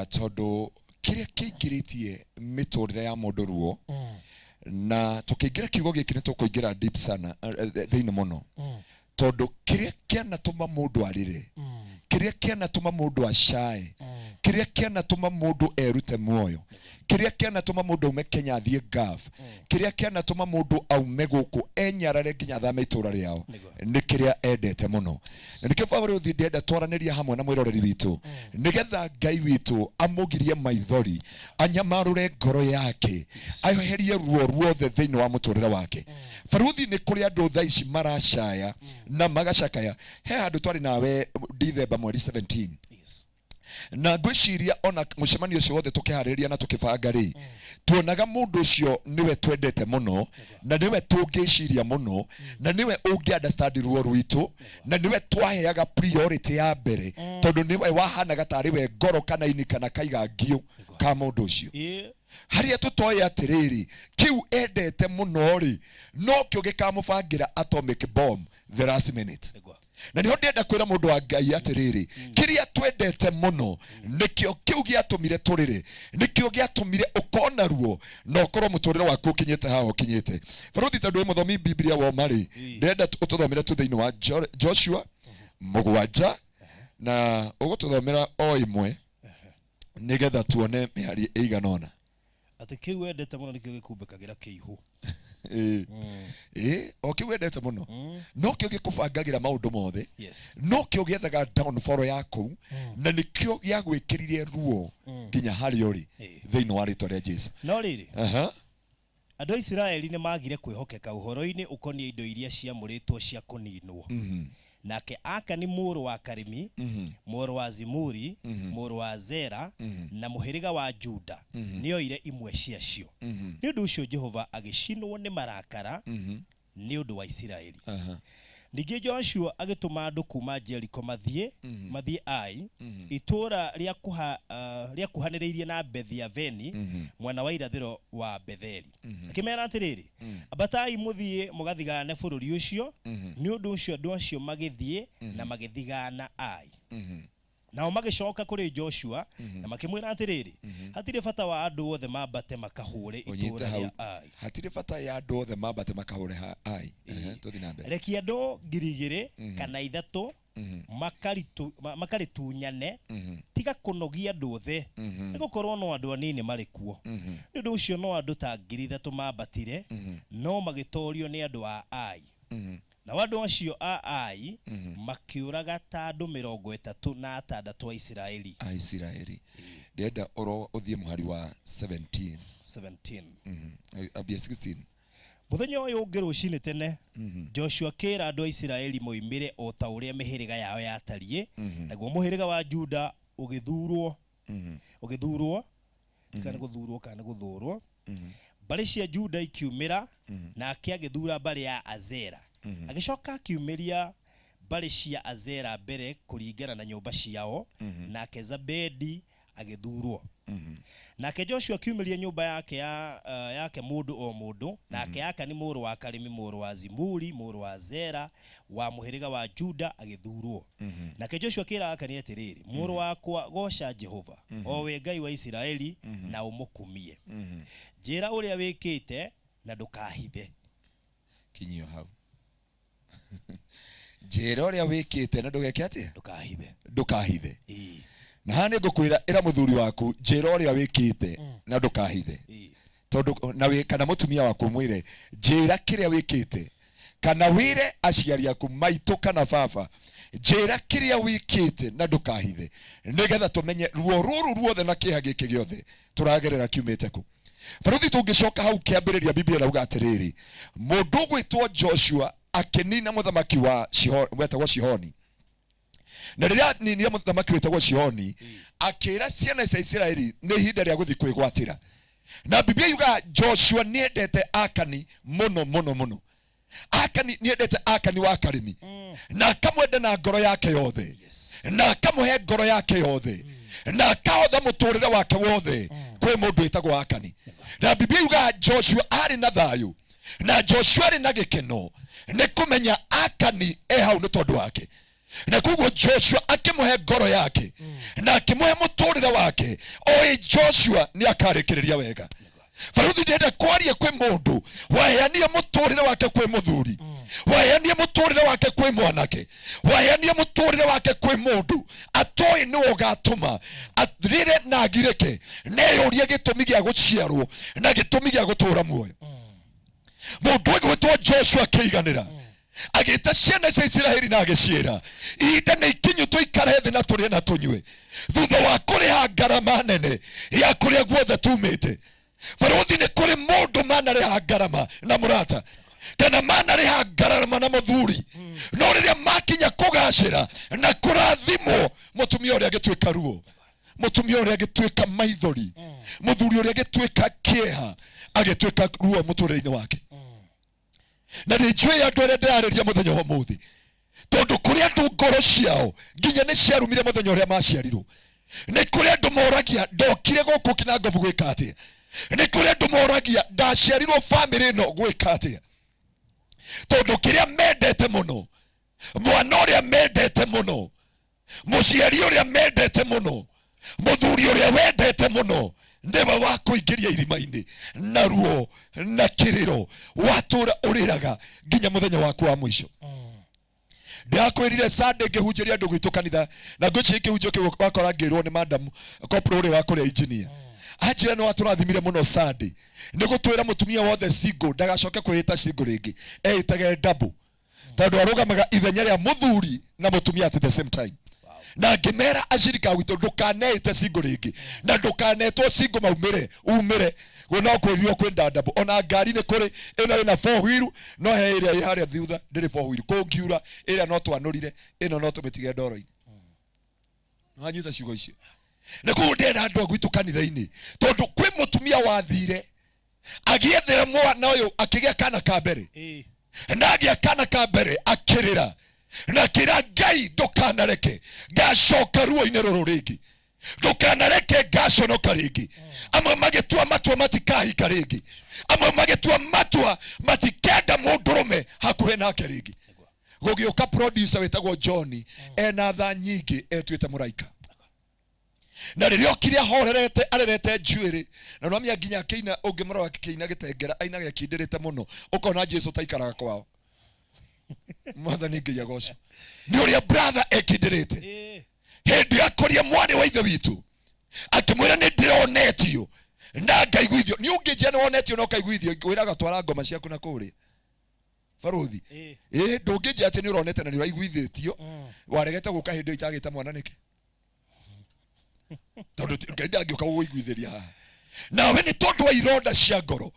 tondu kiria kiingiritie miturire ya mundu ruo na tukiingira kiugo giki ni tukuingira deep sana thiini muno tondu kiria kianatuma mundu arire kiria kianatuma mundu ashae kiria kianatuma mundu erute muoyo kiria kianatuma mundu aume Kenya athie gaf kiria kianatuma mundu aume guku enyarare nginya thame itura riao ni kiria endete muno nikio favori uthi ndenda twaraniria hamwe na mwiroreri witu nigetha Ngai witu amugirie maithori anyamarure ngoro yake ayoherie ruo ruothe thiini wa muturire wake faruthi ni kuri andu thaici marashaya na magacakaya he handu twari nawe December mweri 17 na ngwiciria ona mucemanio cio wothe tukihariria na tukibanga ri tuonaga mundu ucio niwe twendete muno na niwe tungiciria muno na niwe ungi understand ruo rwitu na niwe twaheaga priority ya mbere tondu niwe wahanaga tari we ngoro kana ini kana kaiga ngio ka mundu ucio haria tutoye atiriri kiu endete muno ri no kio gikamubangira atomic bomb the last minute na niho ndenda kwira mundu wa Ngai atiriri kiria twendete muno nikio kiu giatumire turire nikio giatumire ukona ruo no ukorwo muturire waku kinyete haho kinyete faruthi tondu muthomi Biblia wa mari ndenda ututhomire tu thiini wa Joshua 7 na ugututhomera o imwe nigetha tuone mihari iganona ati kiu wendete muno nikio gikumbikagira kiihu okay wendete muno no kio gikubangagira maundu mothe no kio giethaga downfall yaku na nikio giagwikiririe ruo nginya hari uri thiini wa ritwa ria Jesu no riri andu a Israeli ni magire kwihokeka uhoro-ini ukonie indo iria ciamuritwo cia kuninwo nake aka ni muru wa Karimi muru wa Zimuri muru wa Zera na muhiriga wa Juda niyo ire imwe ciacio ni undu ucio Jehova agicinwo ni marakara ni undu wa Israeli Ningĩ Joshua agĩtũma andũ kuma Jericho mathiĩ Ai itũũra rĩa kuhanĩrĩirie na Bethiaveni mwena wa irathĩro wa Betheli. Akĩmera atĩrĩrĩ, ambatai mũthiĩ mũgathigane bũrũri ũcio. Nĩ ũndũ ũcio andũ acio magĩthiĩ na magĩthigana Ai. Nao magĩcoka kũrĩ Joshua na makĩmwĩra atĩrĩrĩ, hatirĩ bata wa andũ othe mambate makahũre itũũra rĩa Ai. Hatirĩ bata ya andũ othe mambate makahũre Ai. Tũthiĩ na mbere. Reki andũ 2,000 kana 3 makarĩtunyane, tiga kũnogia andũ othe, nĩ gũkorwo no andũ anini marĩ kuo. Nĩ ũndũ ũcio no andũ ta 3,000 mambatire, no magĩtorio nĩ andũ a Ai. Na wadu acio a Ai makĩũraga ta andũ 36 a Isiraeli. A Isiraeli. Ndenda oro ũthiĩ mũhari wa 17. Abia 16. Mũthenya ũyũ ũngĩ rũcinĩ tene, Joshua akĩra andũ a Isiraeli moimĩre o ta ũrĩa mĩhĩrĩga yao yatariĩ, naguo mũhĩrĩga wa Juda ũgĩthurwo. Kana gũthurwo. Mbarĩ cia Juda ikiumĩra, nake agĩthura mbarĩ ya Azera. Agĩcoka akiumĩria mbarĩ cia Azera mbere kũringana na nyũmba ciao, nake Zabedi agĩthurwo. Nake Joshua akiumĩria nyũmba yake mũndũ o mũndũ, nake Akani mũrũ wa Karimi mũrũ wa Zimuri mũrũ wa Zera wa mũhĩrĩga wa Juda agĩthurwo. Nake Joshua akĩra Akani atĩrĩrĩ, mũrũ wakwa goca Jehova, o we Ngai wa Isiraeli, na ũmũkumie. Njĩra ũrĩa wĩkĩte na ndũkahithe. Kinyio hau. Njĩra ũrĩa wĩkĩte na ndũgeke atĩa? Ndũkahithe. Na hane ngũkwĩra ĩra mũthuri waku njĩra ũrĩa wĩkĩte na ndũkahithe. Tondũ na kana mũtumia waku mwĩre njĩra kĩrĩa wĩkĩte, kana wĩre aciari aku maitũ kana baba njĩra kĩrĩa wĩkĩte na ndũkahithe, nĩgetha tũmenye ruo rũrũ ruothe na kĩeha gĩkĩ gĩothe tũragerera kiumĩte ku. Baruthi tũngĩcoka hau kĩambĩrĩria Biblia rauga atĩrĩrĩ, mũndũ gwĩtwo Joshua akĩnina mũthamaki wetagwo Sihoni. Na rĩrĩa ninire mũthamaki wetagwo Sihoni, akĩra ciana cia Isiraeli nĩ ihinda rĩa gũthiĩ kwĩgwatĩra. Na Biblia yuga Joshua nĩendete Akani mũno. Akani nĩendete Akani wa Karimi, na akamwenda na ngoro yake yothe, na akamũhe ngoro yake yothe, na akahotha mũtũrĩre wake wothe kwĩ mũndũ wĩtagwo Akani. Na Biblia yuga Joshua arĩ na thayũ, na Joshua arĩ na gĩkeno nĩ kũmenya Akani hau nĩ tondũ wake. Na kuguo Joshua akĩmũhe ngoro yake na akĩmũhe mũtũrĩre wake, oĩ Joshua nĩ akarĩkĩrĩria wega. Baruthi ndĩrenda kwaria kwĩ mũndũ waheania mũtũrĩre wake kwĩ mũthuri, waheania mũtũrĩre wake kwĩ mwanake, waheania mũtũrĩre wake kwĩ mũndũ atoĩ nĩ ũgatũma athirĩre na agirĩke, neyũrie gĩtũmi gĩa gũciarwo na gĩtũmi gĩa gũtũra muoyo. Mũndũ gwĩtwo Joshua akĩiganĩra, agĩta ciana cia Isiraeli na agĩciĩra, ihinda nĩ ikinyu tũikare thĩ na tũrĩe na tũnyue, thutha wa kũrĩha ngarama nene ya kũrĩa guothe tumĩte. Baruthi nĩ kũrĩ mũndũ manarĩha ngarama na mũrata, kana manarĩha ngarama na mũthuri, no rĩrĩa makinya kũgacĩra na kũrathimwo, mũtumia ũrĩa agĩtuĩka ruo, mũtumia ũrĩa agĩtuĩka maithori, mũthuri ũrĩa agĩtuĩka kĩeha, agĩtuĩka ruo mũtũrĩre-inĩ wake. Na nĩ njũĩ andũ arĩa ndĩrarĩria mũthenya wa ũmũthĩ, tondũ kũrĩ andũ ngoro ciao nginya nĩ ciarumire mũthenya ũrĩa maciarirwo. Nĩ kũrĩ andũ moragia ndokire gũkũ Kinangovu gwĩka atĩa, nĩ kũrĩ andũ moragia ndaciarirwo famĩlĩ ĩno gwĩka atĩa, tondũ kĩrĩa mendete mũno, mwana ũrĩa mendete mũno, mũciari ũrĩa mendete mũno, mũthuri ũrĩa wendete mũno, nĩwe wa kũingĩria irima-inĩ na ruo na kĩrĩro, watũra ũrĩraga nginya mũthenya waku wa mũico. Ndakwĩrire Sunday ngĩhunjĩria andũ gwitũ kanitha, na ngwĩciria kĩhunjio kĩu wakora ngĩrwo nĩ madam corporal ũrĩa wa kũrĩa engineer. Anjĩra nĩ watũrathimire mũno Sunday, nĩ gũtwĩra mũtumia wothe single ndagacoke kwĩĩta single rĩngĩ, eĩtage double, tondũ arũgamaga ithenya rĩa mũthuri na mũtumia at the same time. Na ngĩmera acirika gwitũ ndũkaneĩte single rĩngĩ, na ndũkanetwo single umĩre no kwĩrio kwenda double. Ona ngari nĩ kũrĩ ĩno ĩna 4 wheel, no he ĩrĩa ĩ harĩa thutha ndĩrĩ 4 wheel, kũngiura ĩrĩa no twanũrire, ĩno no tũmĩtige ndoro-inĩ. Nĩwanyita ciugo icio. Nĩ kũndĩra andũ gwitũ kanitha-inĩ, tondũ kwĩ mũtumia wathire agĩethera mwana ũyũ akĩgĩa kana ka mbere, Nagia kana ka mbere akirira na kira Ngai ndukanareke ngacoka ruo-inĩ rũrũ rĩngĩ, ndukanareke ngaconoka rĩngĩ. Amwe magĩtua matua matikahika rĩngĩ, amwe magĩtua matua matikenda mũndũrũme hakuhĩ nake rĩngĩ. Gũgĩũka producer wĩtagwo John ena tha nyingĩ etuĩte mũraika, na rĩrĩa okire ahorerete arerete njuĩrĩ, na nomia nginya kĩina ũngĩmũrora kĩina gĩtengera aina gĩkindĩrĩte mũno, ũkona Jesu taikaraga kwao. Mwathani Ngai agocwo nĩ ũrĩa brother ekindĩrĩte. Hĩndĩ akoria mwarĩ wa ithe witũ akĩmwĩra nĩ ndĩronetio na ngaiguithio. Nĩ ũngĩnjia nĩ wonetio na ũkaiguithio, ngwĩraga twara ngoma ciaku na kũrĩa baruthi. Ndũngĩnjia atĩ nĩ ũronete na nĩ ũraiguithĩtio, waregete gũka hĩndĩ itagĩta mwana nĩkĩ? Tondũ Ngai ndangĩũka gũiguithĩria haha. Nawe nĩ tondũ wa ironda cia ngoro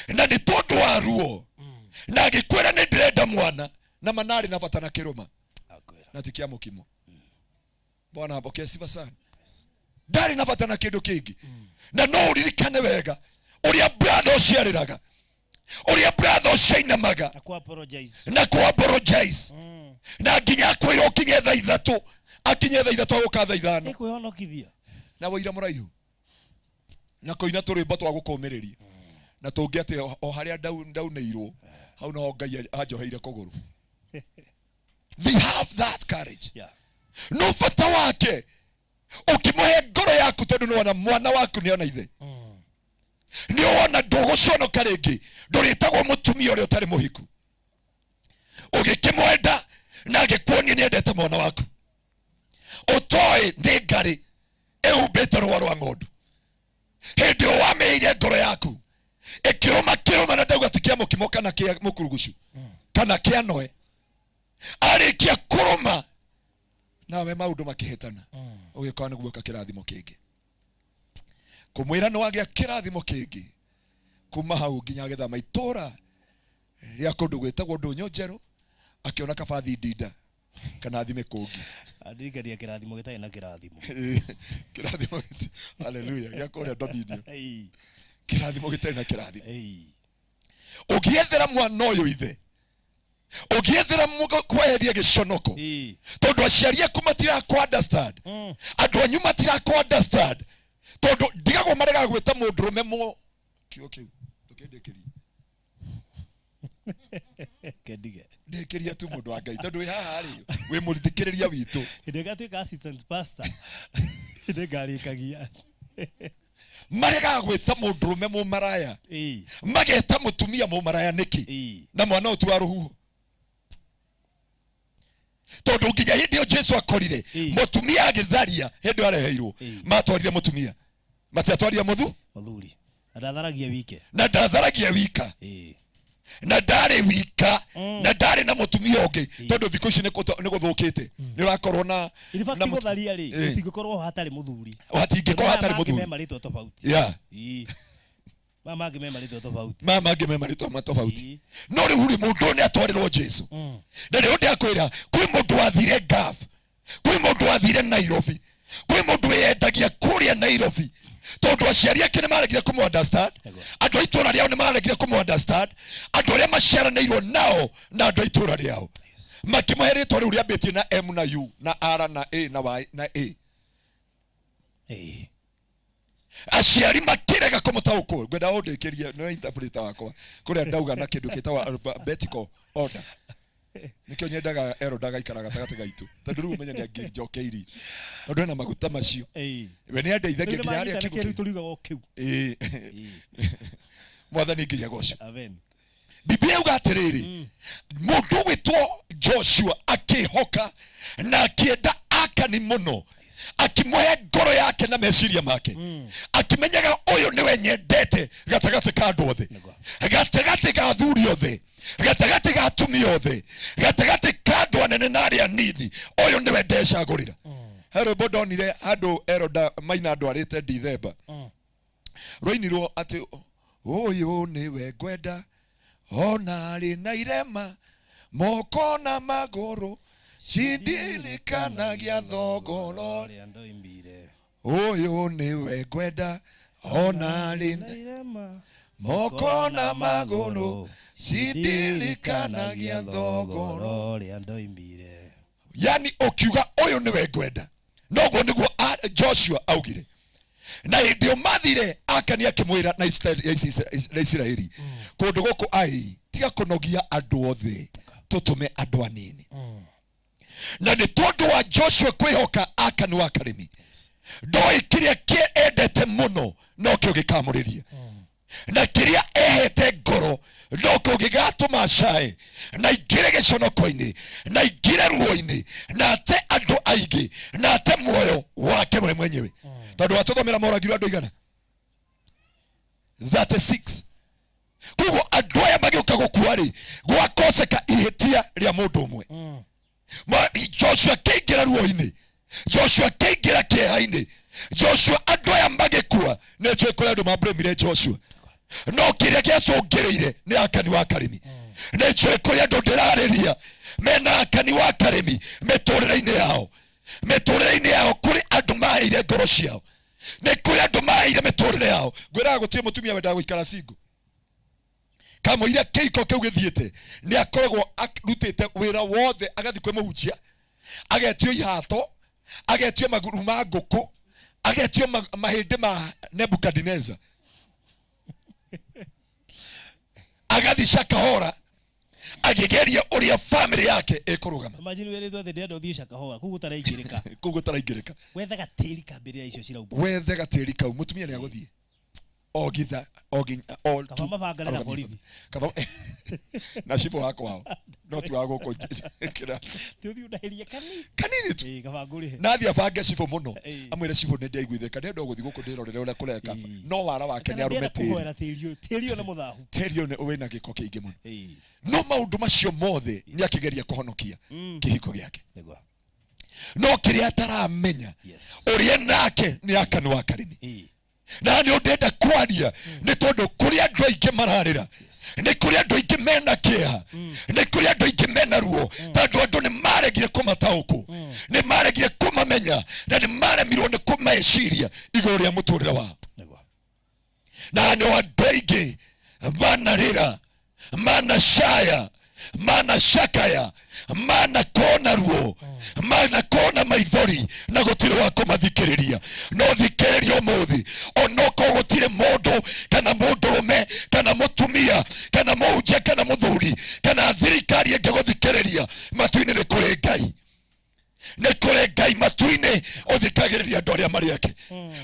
na nĩ tondũ wa ruo, na agĩkwĩra nĩ ndĩrenda mwana, na manarĩ na bata na kĩrũma na ti kĩa mũkimo. Bwana apokee sifa sana. Ndari na bata na kĩndũ kĩngĩ, na no ũririkane wega ũrĩa brother ũcio arĩraga, ũrĩa brother ũcio ainamaga na ku-apologize, na nginya akwĩra ũkinye thaa ithatũ, akinye thaa ithatũ agũka thaa ithano kwĩhonokithia na wĩira mũraihu na kũina tũrĩmbo twa gũkũmĩrĩria, na tũngĩ atĩ o harĩa ndaunĩirwo hau no Ngai anjoheire kũgũrũ. They have that courage. No bata wake ukimũhe ngoro yaku, tondũ nĩ wona mwana waku nĩ ona ithe, nĩ wona ndũgũconoka rĩngĩ, ndũrĩtagwo mũtumia ũrĩa ũtarĩ mũhiku. Ũgĩkĩmwenda na agĩkuonia nĩ endete mwana waku, ũtoĩ nĩ ngarĩ ehumbĩte rũa rwa ng'ondu. Hĩndĩ wamĩire ngoro yaku ĩkĩrũma na ndauga ti kĩa mũkimo kana kĩa mũkurugucu kana kĩa noe, arĩkia kũrũma nawe maũndũ makĩhĩtana, ũgĩkorwo nĩ guoka kĩrathimo kĩngĩ, kũmwĩra nĩ wagĩa kĩrathimo kĩngĩ. Kuma hau nginya agĩthama itũra rĩa kũndũ gwĩtagwo Ndũnyũ Njerũ, akĩona kabathi ndinda kana thime kũngĩ. Ndirikania kĩrathimo gĩtarĩ na kĩrathimo. Kĩrathimo, haleluya, gĩa kũrĩa Dominion. Kĩrathimo gĩtarĩ na kĩrathimo. Ũgĩethera mwana ũyũ ithe, ũgĩethera kweheria gĩconoko, tondũ aciari aku matirakũ understand, andũ anyu matirakũ understand, tondũ ndigagwo marega gwĩta mũndũrũme mo kiugo kĩu ndũkĩndĩkĩria kendige ndĩkĩria tu mũndũ wa Ngai, tondũ wĩ haha rĩ wĩ mũrithikĩrĩria witũ. Ndĩgatuĩka assistant pastor ndĩngarĩkagia. Marega gwĩta mũndũrũme mũmaraya, mageta mũtumia mũmaraya nĩkĩ? Na mwana ũtu wa rũhuho, tondũ nginya hĩndĩ ĩyo Jesu akorire mũtumia agĩtharia, hĩndĩ ĩyo areheirwo matwarire mũtumia, matiatwarire mũthuri, na ndatharagia wika, na ndarĩ wika, na ndarĩ na mũtumia ũngĩ, tondũ thikũ ici nĩ gũthũkĩte. Nĩ ũrakorwo na gũtharia rĩ, gũtingĩkorwo hatarĩ mũthuri, hatingĩkorwo hatarĩ mũthuri. Memarĩtwo tofauti. Mama angĩ memarĩtwo tofauti. No rĩu rĩ mũndũ nĩ atwarĩrwo Jesu, na rĩu ndakwĩra kwĩ mũndũ wathire Gaf, kwĩ mũndũ wathire Nairobi, kwĩ mũndũ wendagia kũrĩa Nairobi, tondũ aciari ake nĩ maregire kũmũ understand, andũ a itũra rĩao nĩ maregire kũmũ understand, andũ arĩa maciaranĩirwo nao na andũ a itũra rĩao makĩmũhe rĩtwa rĩu rĩambĩtie na M na U na R na A na Y na A. Aciari makĩrega kũmũtaũkwo. Ngwenda ũndĩkĩrie nĩ interpreter wakwa kũrĩa ndauga na kĩndũ gĩtagwo alphabetical order. Nikio nyendaga ero ndagaikara gatagatĩ gaitũ, tondũ rĩu umenya nĩ angĩnjokeirie, tondũ ena maguta macio. We nĩ andeithagia nginya harĩa kĩu. Mwathani Ngai agocwo. Amen. Biblia yuga atĩrĩrĩ, mũndũ gwĩtwo Joshua akĩhoka na akĩenda Akani mũno, akimũhe ngoro yake na meciria make, akimenyaga ũyũ nĩwe nyendete gatagatĩ ka andũ othe, gatagatĩ ga athuri othe, gatagatĩ ga atumia othe, gatagatĩ ka andũ anene na arĩa anini, ũyũ nĩwe ndecagũrĩra. Rwĩmbo ndonire andũ eroda maina ndwarĩte Dithemba, rũinirwo atĩ ũyũ nĩwe ngwenda ona arĩ na irema, moko na magũrũ cindirikanagia thogoro, ũyũ nĩwe ngwenda ona arĩ na irema, moko na magũrũ cindirikanagia thogoro ria ndoimire. yani ukiuga uyu niwe ngwenda noguo niguo Joshua augire na ndio mathire akania kimwira na Israeli kundu guku ai tiga kunogia andu othe tutume andu anini na ni tondu wa Joshua kwihoka akani wa karimi ndoi kiria kiendete muno no kio gikamuriria na kiria ehete ngoro no kio gigatuma cae na ingire giconokoini na ingire ruo-ini na ate andu aingi na ate muoyo wake we mwenyewe tondu watuthomera moragirwo andu igana 36 kugo andu aya magiuka gukua ri gwakoseka ihitia ria mundu umwe Joshua keingira ruo-ini Joshua keingira kieha-ini Joshua andu aya magikua necho ikoya andu mabremire Joshua no kiria giacungireire ni akani wa karimi necho ikoya andu ndirariria mena akani wa karimi miturire-ini yao kuri andu maire ngoro ciao ni kuri andu maire miturire yao ngwiraga gutire mutumia wendaga guikara single kamuira keiko keu githiete ni akoragwo arutite wira wothe agathi kwe muhunjia agetio ihato agetio maguru ma nguku agetio mahindi ma Nebukadneza agathi Shakahora agigeria uria family yake ikurugama. Imagine wele thothe ndio thie Shakahora kugutaraingirika wethe gatiri kambirira icio ciraumbwo wethe gatiri kau mutumia ni aguthie ogitha all to mabanga na bolithi na shifu wako wao not wago ko kira tuthi udahiria kanini tu kabangure nathi afange shifu muno amwire shifu ne ndaiguitheka ndio guthi guku ndirorere ule kureka no wara wake ni arume tirio na muthahu tirio ne we na giko kingi muno no maundu macio mothe ni akigeria kuhonokia kihiko giake no kiria ataramenya uria nake ni akani wa karimi na ni ndenda kwaria ni tondu kuri andu aingi mararira ni kuri andu aingi mena kia ni kuri andu aingi mena ruo tondu andu ni maregire kumatauku ni maregire kumamenya na ni maremirwo ni kumaeciria iguru ria muturire wao na ni andu aingi manarira mana shaya mana shakaya mana kona ruo mana kona maithori na gutire wa kumathikiriria no thikiriria umuthi onoko gutire mundu kana mundurume kana mutumia kana muhunjia kana muthuri kana thirikari ingeguthikiriria matu-ini ni kuri Ngai matu-ini uthikagiriria andu aria mari ake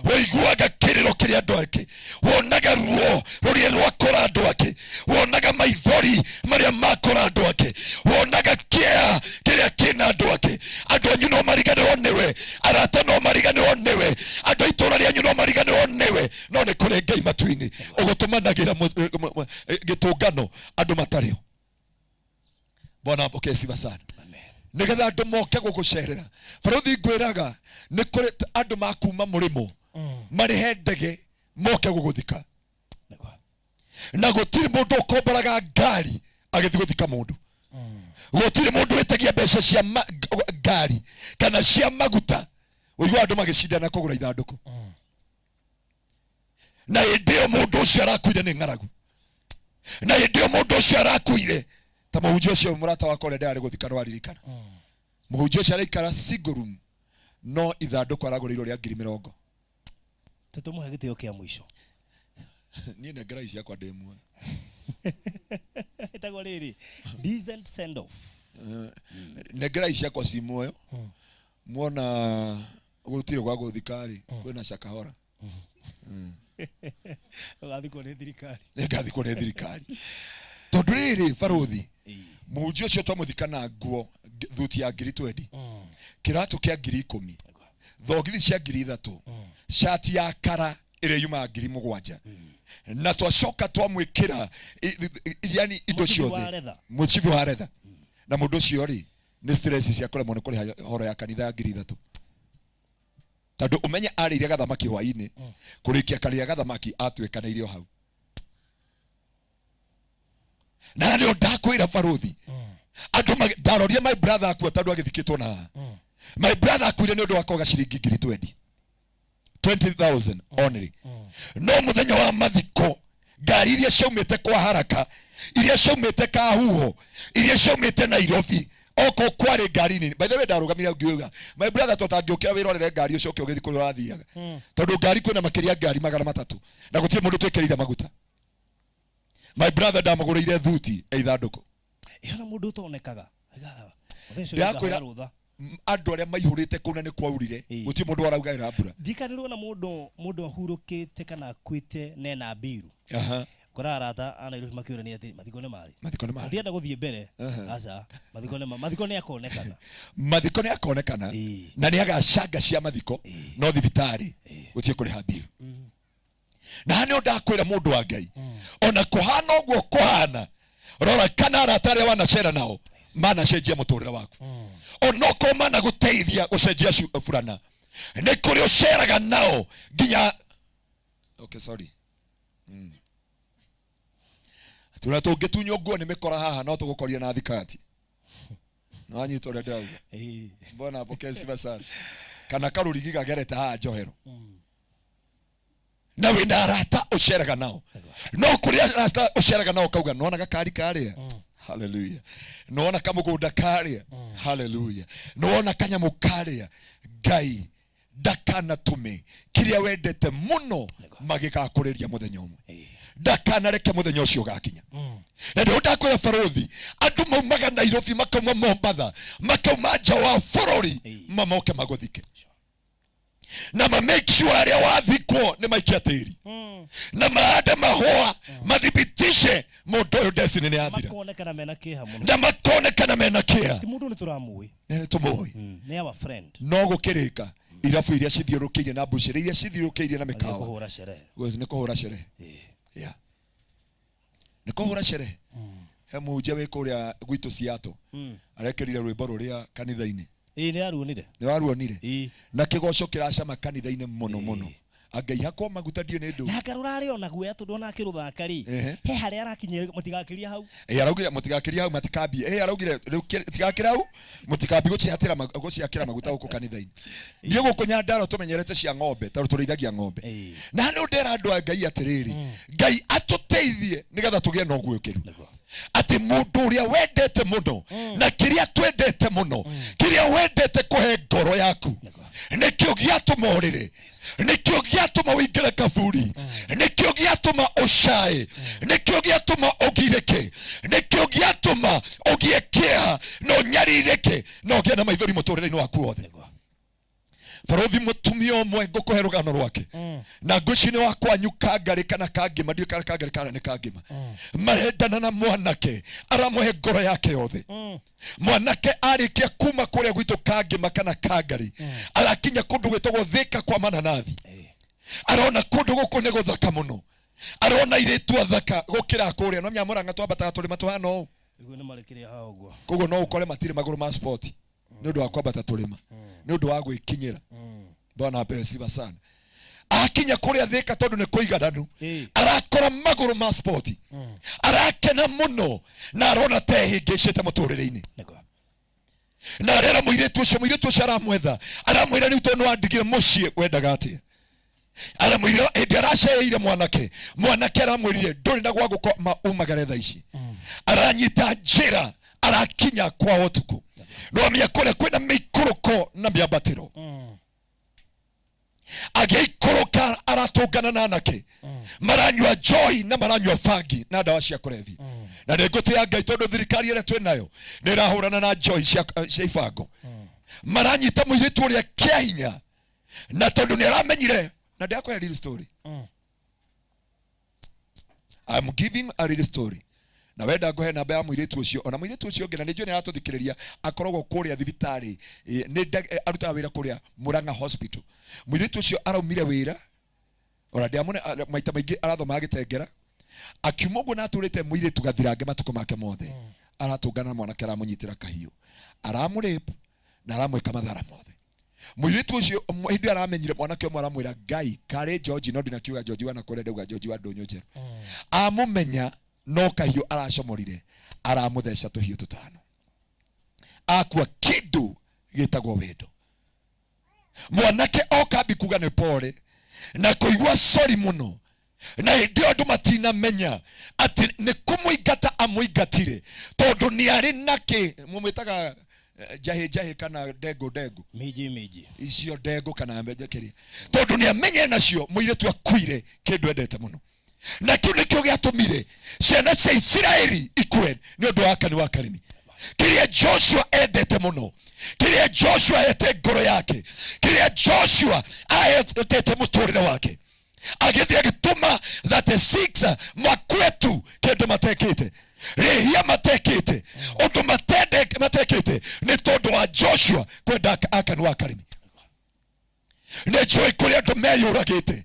woiguaga kiriro kiria andu ake wonaga ruo ruria rwakora andu ake wonaga maithori maria makora andu ake wonaga kia kiria kina andu ake andu anyu no mariganirwo niwe arata no mariganirwo niwe andu itura rianyu no mariganirwo niwe no ni kuri Ngai matu-ini ugutumanagira gitungano andu matario bona mpokesi basana nigetha andu moke gugucerera baruthi ngwiraga ni kuri andu makuma murimo mari hendege moke guguthika na gutiri mundu ukombaraga ngari agithi guthika mundu gutiri mundu witagia mbeca cia ngari kana cia maguta uigwa andu magicindana kugura ithanduku na ndio mundu ucio arakuire ni ngaragu na ndio mundu ucio arakuire ta muhunjia ucio murata wako ule ndari guthika rwaririkana muhunjia ucio araikara single room no ithanduku aragurirwo ria 20,000 tutumuhe gitio kia mwisho nie na grace yakwa ndemwe etagwo riri decent send off ne grace yakwa si moyo muona gutire gwa guthikari kwina Shakahora gathiko ne thirikari gathiko ne thirikari tondu riri baruthi muhunjia ucio twamuthikana nguo thuti ya 2020 kiratu kia 10,000 thogithi cia 3,000 shati ya kara ire yuma 7,000 na twacoka twamwikira yani indo ciothe muchifu haretha na mundu ucio ri ni stress cia kora muno kuri horo ya kanitha ya 3,000 tondu umenya arire gathamaki hwaini kurikia karia gathamaki atwekana irio hau na ndio ndakwira baruthi andu daroria my brother akua tondu agithikitwo na my brother akuire ni undu wakoga ciringi 20,000 only no muthenya wa mathiko ngari iria ciaumite kwa haraka, iria ciaumite Kahuho, iria ciaumite Nairobi, oko kwari ngari nini. By the way, ndarugamira ngiuga my brother totangĩũkĩra wĩrorere ngari ũcio ũgĩthi kũrĩa ũrathiaga, tondũ ngari kwĩna makĩria ngari 300 na gũtirĩ mũndũ twĩkĩrĩire maguta. My brother ndamũgũrĩire thuti ithandũkũ. Ihana mũndũ ũtonekaga. Ndakwĩra andũ arĩa maihũrĩte kuna nĩ kwaurire, gũtirĩ mũndũ araugaĩra mbura. Ndikanĩrwo na mũndũ ahurũkĩte kana akuĩte nena mbiru. Kora arata ana iru makiurania ati mathiko nĩ mari. Ndienda gũthiĩ mbere. Aca mathiko nĩ akonekana. Mathiko nĩ akonekana. Na nĩ agacanga cia mathiko no thibitari gũtirĩ kũrĩha mbiru. Na nĩ ndakwĩra mũndũ wa Ngai, ona kũhana ũguo kũhana, rora kana arata arĩa wanacera nao manacenjia mũtũrĩre waku. Ona ko mana gũteithia gũcenjia burana, nĩ kũrĩ ũceraga nao nginya tuna tũngĩtunywo nguo nĩ mĩkora haha no tũgũkoria na thikati. No anyitwo ũrĩa ndauga. Mbona hapo kesi basara kana karũrigi gagerete haha njohero. Na wĩna arata ũceraga nao, no kũrĩ arata ũceraga nao kauga nona gakari karĩa. Hallelujah. Nona kamũgũnda karĩa. Hallelujah. Nona kanyamũ karĩa. Ngai ndakanatume kĩrĩa wendete mũno magĩgakũrĩria mũthenya ũmwe. Ndakanareke mũthenya ũcio gakinya. Na ndio ndakwĩra barothi, andũ maumaga Nairobi makauma Mombasa, makauma nja wa bũrũri mamoke magũthike. Na make sure arĩa wathikwo nĩ maikia tĩri. Na maande mahũa mathibitishe mũndũ ũyũ destiny nĩ yathira. Makonekana mena kĩeha mũno. Na makonekana mena kĩeha. Ti mũndũ nĩ tũramũĩ. Nĩ tũmũĩ. Nĩ our friend. No gũkĩrĩka irabu iria cithiũrũkĩirie na mbucĩrĩ iria cithiũrũkĩirie na mĩkawa. Nĩ kũhũra sherehe. Yeah. Nĩ kũhũra sherehe. He mũhunjia wĩ kũrĩa gwitũ Seattle arekĩrire rwĩmbo rũrĩa kanitha-inĩ. Nĩ aruonire. Nĩ waruonire. Na kĩgoco kĩracama kanitha-inĩ mũno mũno. Angai hakwa maguta ndio nĩ ndũ. Na karũrarĩ ona guoya tondũ ona akĩrũthaka ri. He harĩa arakinyire mũtigakĩria hau. Araugire mũtigakĩria hau matikambie. Araugire tigakĩra hau mũtikambi gũciakĩra maguta gũkũ kanitha-inĩ. Niĩ gũkũ Nyandarua tũmenyerete cia ng'ombe tondũ tũrĩithagia ng'ombe. Na nĩ ndera andũ a Ngai atĩrĩrĩ, Ngai atũteithie nĩgetha tũgĩe na ũguũkĩru. Ati mũndũ ũrĩa wendete mũno na kĩrĩa twendete mũno, kĩrĩa wendete kũhe ngoro yaku, nĩkĩo gĩatũma ũrĩre, nĩkĩo gĩatũma ũingĩre kaburi, nĩkĩo gĩatũma ũcae, nĩkĩo gĩatũma ũgirĩke, nĩkĩo gĩatũma ũgĩe kĩeha na ũnyarirĩke na ũgĩe na maithori mũtũrĩre-inĩ waku wothe. Barothi mũtumia ũmwe ngũkũhe rũgano rwake, na ngwĩciria nĩ wakwanyu Kangari kana Kangima, ndiũ kana Kangari kana nĩ Kangima, marendana na mwanake aramũhe ngoro yake yothe. Mwanake arĩkia kuma kũrĩa gwitũ Kangima kana Kangari, arakinya kũndũ gwĩtagwo Thika kwa mananathi. Arona kũndũ gũkũ nĩ gũthaka mũno, arona irĩtu athaka gũkĩra kũrĩa. No Nyamũranga twambataga tũrĩma tũhana ũũ, koguo no ũkore matirĩ magũrũ ma sport nĩ ũndũ wa kwambata tũrĩma, nĩ ũndũ wa gwĩkinyĩra. Bwana apewe sifa sana. Akinya kũrĩa Thika tondũ nĩ kũigananu, arakora magũrũ ma sport, arakena mũno na arona ta ehĩngĩcĩte mũtũrĩre-inĩ. Na arera mũirĩtu ũcio aramwetha, aramwĩra rĩu tondũ nĩwandigire mũciĩ wendaga atĩa. Aramwĩra hĩndĩ aracereire mwanake aramwĩrire ndũrĩ na gwa gũkoma umagare thaa ici. Aranyita njĩra arakinya kwa ũtukũ. No amenya kũrĩa kwĩna mĩikũrũko na mĩambatĩro. Agĩikũrũka aratũngana na anake, maranyua joy na maranyua fangi na ndawa cia kũrebia. Na nĩ ngũtĩĩa Ngai tondũ thirikari ĩrĩa twĩ nayo nĩ ĩrahũrana na joy cia ibango. Maranyita mũirĩtu ũrĩa kĩa hinya, na tondũ nĩ aramenyire. Na ndakũhe real story. I'm giving a real story. Na wenda ngũhe namba ya mũirĩtu ũcio, ona mũirĩtu ũcio ũngĩ na nĩ njũĩ nĩ aratũthikĩrĩria, akoragwo kũrĩa thibitarĩ, nĩ arutaga wĩra kũrĩa Murang'a Hospital. Mũirĩtu ũcio araumire wĩra, ona ndiamone maita maingĩ arathomaga Gĩtengera, akiuma ũguo na atũrĩte mũirĩtu gathirange matukũ make mothe. Aratũngana na mwanake aramũnyitĩra kahiũ, aramũrĩpu na aramwĩka mathara mothe. Mũirĩtu ũcio hĩndĩ aramenyire mwanake ũmwe aramwĩra Ngai karĩ George, no ndinakiuga George wa nakũrĩa ndauga George wa ndũnyũ njerũ. Amũmenya no kahiũ aracomorire, aramũtheca tũhiũ tũtano. Akua kĩndũ gĩtagwo wendo. Mwanake okambi kuga nĩ pole na kũigua sorry mũno, na ndio andu matina menya ati ni kumuingata amuingatire tondu ni ari nake mumwitaga jahe kana dego miji icio dego kana mbeje Kiria tondu ni amenye nacio muiretu akuire kindu endete muno na kiu nikio giatumire ciana cia Israeli ikue ni undu wa akani wa karimi Kiria Joshua endete muno Kiria Joshua ete ngoro yake Kiria Joshua aetete muturire wake agithia gituma 36 makwetu kindu matekete rehia matekete undu matekete ni tondu wa Joshua kwenda akani wa karimi ne joy kuria andu meyuragite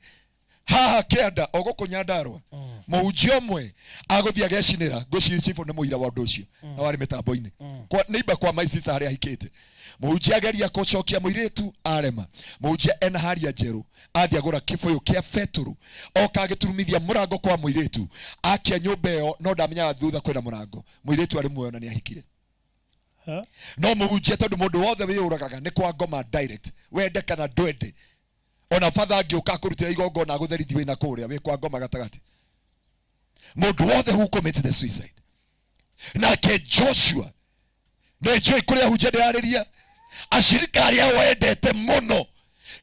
haha kenda ogukunyandarwa muujio mwe aguthia gecinira ngwicifo ni muira wa undu ucio na wari mitambo-ini kwa neiba kwa my sister haria hikite muujia geria kucokia muiretu arema muujia ena haria njeru athia gura kiboyo kia feturu oka giturumithia murango kwa muiretu akia nyumba iyo no ndamenya thutha kwina murango muiretu ari muoyo na ni ahikire no muujia tondu mundu wothe wiyuragaga ni kwa ngoma direct wende kana ndwende ona father angioka kurutira igongo na gutherithi wina kuria we kwa ngoma gatagati mundu wothe who commits the suicide na ke Joshua ne joy kuria hujende ariria ashirika aria wendete muno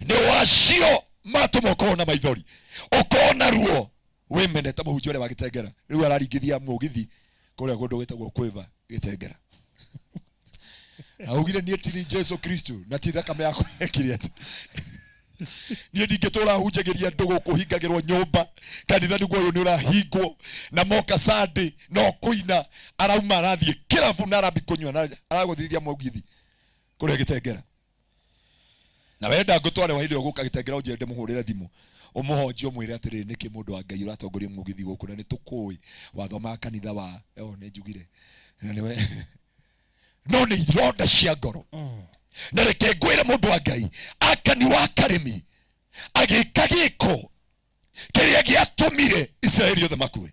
ni wacio matumoko na maithori ukona ruo wimenete muhunjia uria wagitengera riu araringithia mugithi kuria gundu wetagwo kwiva gitengera augire ni tiri Jesu Kristo na ti thakame yako Kiria ni ndingetura hunjagiria ndugu kuhingagirwo nyumba kanitha niguo uyu ni urahingwo na moka Sunday no kuina arauma arathie kirabu na arabi kunywa na araguthithia mugithi kuria gitengera na wenda ngutware wa ile guka gitengera ujende muhurire thimu umuhonjio mwire atiri niki mundu wa Ngai uratongoria mugithi guku na ni tukui wathoma kanitha wa ne njugire na niwe no ni ironda cia ngoro na reke ngwire mundu wa Ngai akani wa karimi agika giko kiria giatumire Israeli othe makue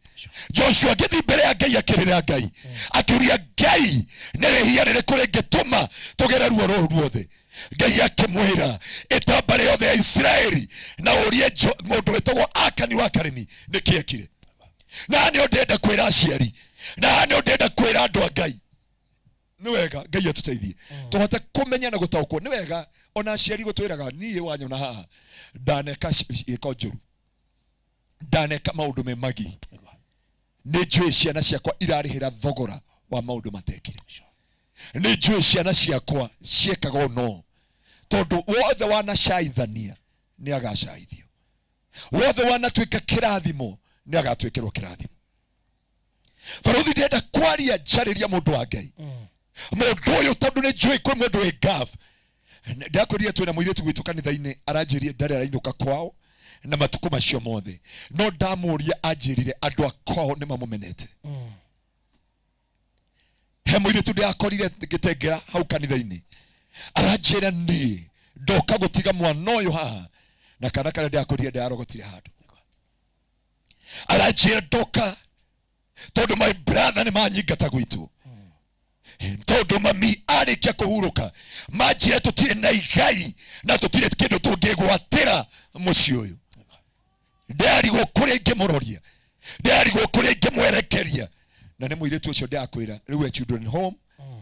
Joshua githi mbere ya Ngai akirira Ngai akiuria Ngai nerehia ririku ringituma tugere ruo ruothe Ngai akimwira itambare yothe ya Israeli na urie mundu wetagwo akani wa karimi nikiekire na ni ndenda kwira aciari na ni ndenda kwira andu a Ngai ni wega Ngai atuteithie tuhote kumenya na gutaukwo ni wega ona aciari gutwiraga nie wanyona haha ndaneka ikonjuru ndaneka maundu me magi ni njui ciana ciakwa irarihira thogora wa maundu matekire ni njui ciana ciakwa ciekaga no tondu wothe wanacaithania ni agacaithio wothe wanatuika kirathimo ni agatwikirwo kirathimo Faruthi ndenda kwaria njariria mundu wa Ngai mundu uyu tondu ni njui kwi mundu wi gaf ndakuria twina muiretu gwitu kanitha-ini aranjirie ndari arainuka kwao na matuko macio mothe no ndamuria anjirire andu akwao ni mamumenete he muiretu ndiakorire gitengera hau kanitha-ini aranjira ni ndoka gutiga mwana uyu haha na kana kana ndiakorire ndiarogotire handu aranjira ndoka tondu my brother ni manyingata gwitu tondu mami arikia kuhuruka majire tutire na igai na tutire kindu tungigwatira muci uyu ndari gukuria ingimuroria ndari gukuria ingimwerekeria na ni muiretu ucio ndiakwira riu we children home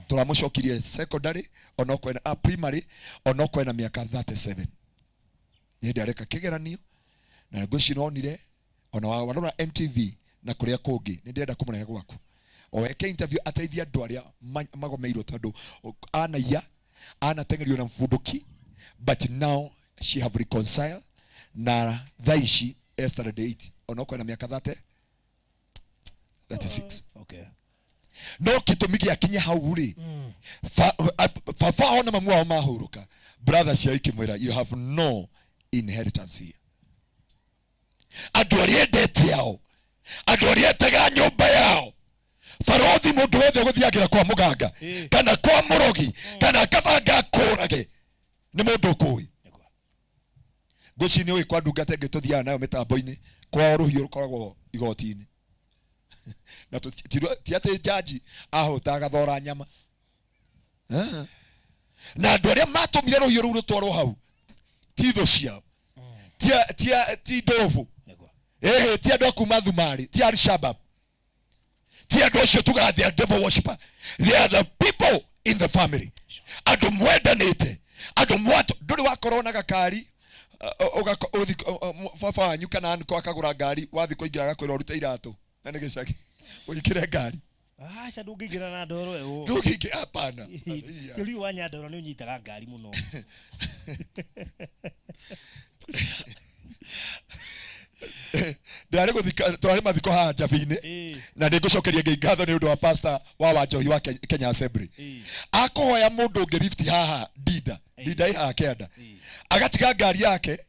turamucokirie secondary ono kwena primary ono kwena miaka 37 ye ndareka kigeranio na ngwicironire ona warora MTV na kuria kungi ni ndenda kumurehe gwaku oweke interview ataithia andu aria magomeirwo tondu anatengerio na mfunduki but now she have reconciled na thaishi yesterday 8 onoko na miaka 36 okay no kitumigi akinya hauri fa ona mamu wa mahuruka brothers ya ikimwira you have no inheritance here adorie dete yao adorie tega nyumba yao Faruthi mundu wothe guthiagira kwa muganga kana kwa murogi kana kabanga kurage ni mundu kui guci ni oi kwa ndungate ngituthia nayo mitambo-ini kwa ruhiu rukoragwo igoti-ini na ti ati jaji ahuta gathora nyama na andu aria matumire ruhiu rutwarwo hau ti tho ciao ti ndovu ti andũ akuma Thumari, ti Al-Shabab, ti andũ acio tugaga they are devil worshiper. They are the people in the family. Andũ mwendanĩte, andũ mwato. Ndũrĩ wakorwo na gakari baba wanyu kana anko akagũra ngari, wathi kũingĩra agakwĩra ũrute iratũ na nĩ gĩcagi ũikĩre ngari. Aca ndũngĩingĩra na ndoro ĩyo. Ndũngĩingĩra hapana. Tĩri wa Nyandoro nĩ ũnyitaga ngari mũno. Ndarĩ gũthika twarĩ mathiko haha Njabi-inĩ na ndĩngũcokeria Ngai ngatho nĩ ũndũ wa pastor wa Wanjohi wa Kenya Assembly. Akũhoya mũndũ ũngĩ lift haha Ndinda haha kĩanda, agatiga ngari yake,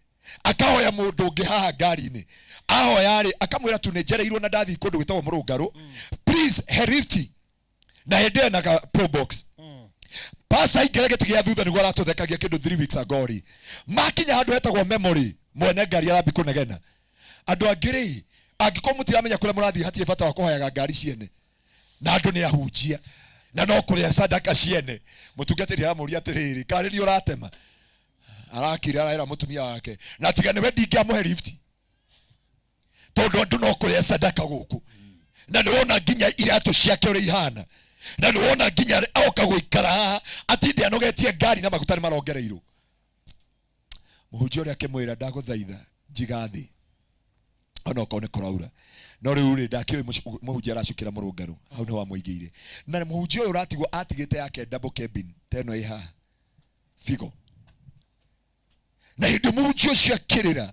akahoya mũndũ ũngĩ haha ngari-inĩ, ahoya rĩ akamwĩra tu nĩ njereirwo na ndathi kũndũ gwĩtagwo Mũrũngarũ, please he lift na hĩndĩ na ka pro box. Pastor ingĩre gĩtĩ gĩa thutha nĩguo aratũthekagia kĩndũ 3 weeks ago rĩ, makinya handũ hetagwo memory, mwene ngari arambi kũnegena. Andũ angĩ angĩkorwo mũtiramenya kũrĩa mũrathiĩ hatirĩ bata wa kũhoyaga ngari ciene, na andũ nĩ ahunjia na no kũrĩa sadaka ciene. Mũtungatĩri aramũria atĩrĩrĩ, karĩ nĩ ũratema? Arakira araĩra mũtumia wake, na tiga nĩwe ndingĩamũhe lift tondũ andũ no kũrĩa sadaka gũkũ, na nĩwona nginya iratũ ciake ũrĩa ihana, na nĩwona nginya oka gũikara haha atinde anogetie ngari na maguta nĩ marongereirwo. Mũhunjia ũrĩa akĩmwĩra, ndagũthaitha njiga thĩ ona okorwo nĩ kũraura. No rĩu rĩ ndakĩoĩ mũhunjia aracukĩra Mũrũngarũ, hau nĩ wamũigĩire. Na mũhunjia ũyũ ũratigwo atigĩte yake double cabin teno ĩ haha Figo. Na hĩndĩ mũhunjia ũcio akĩrĩra,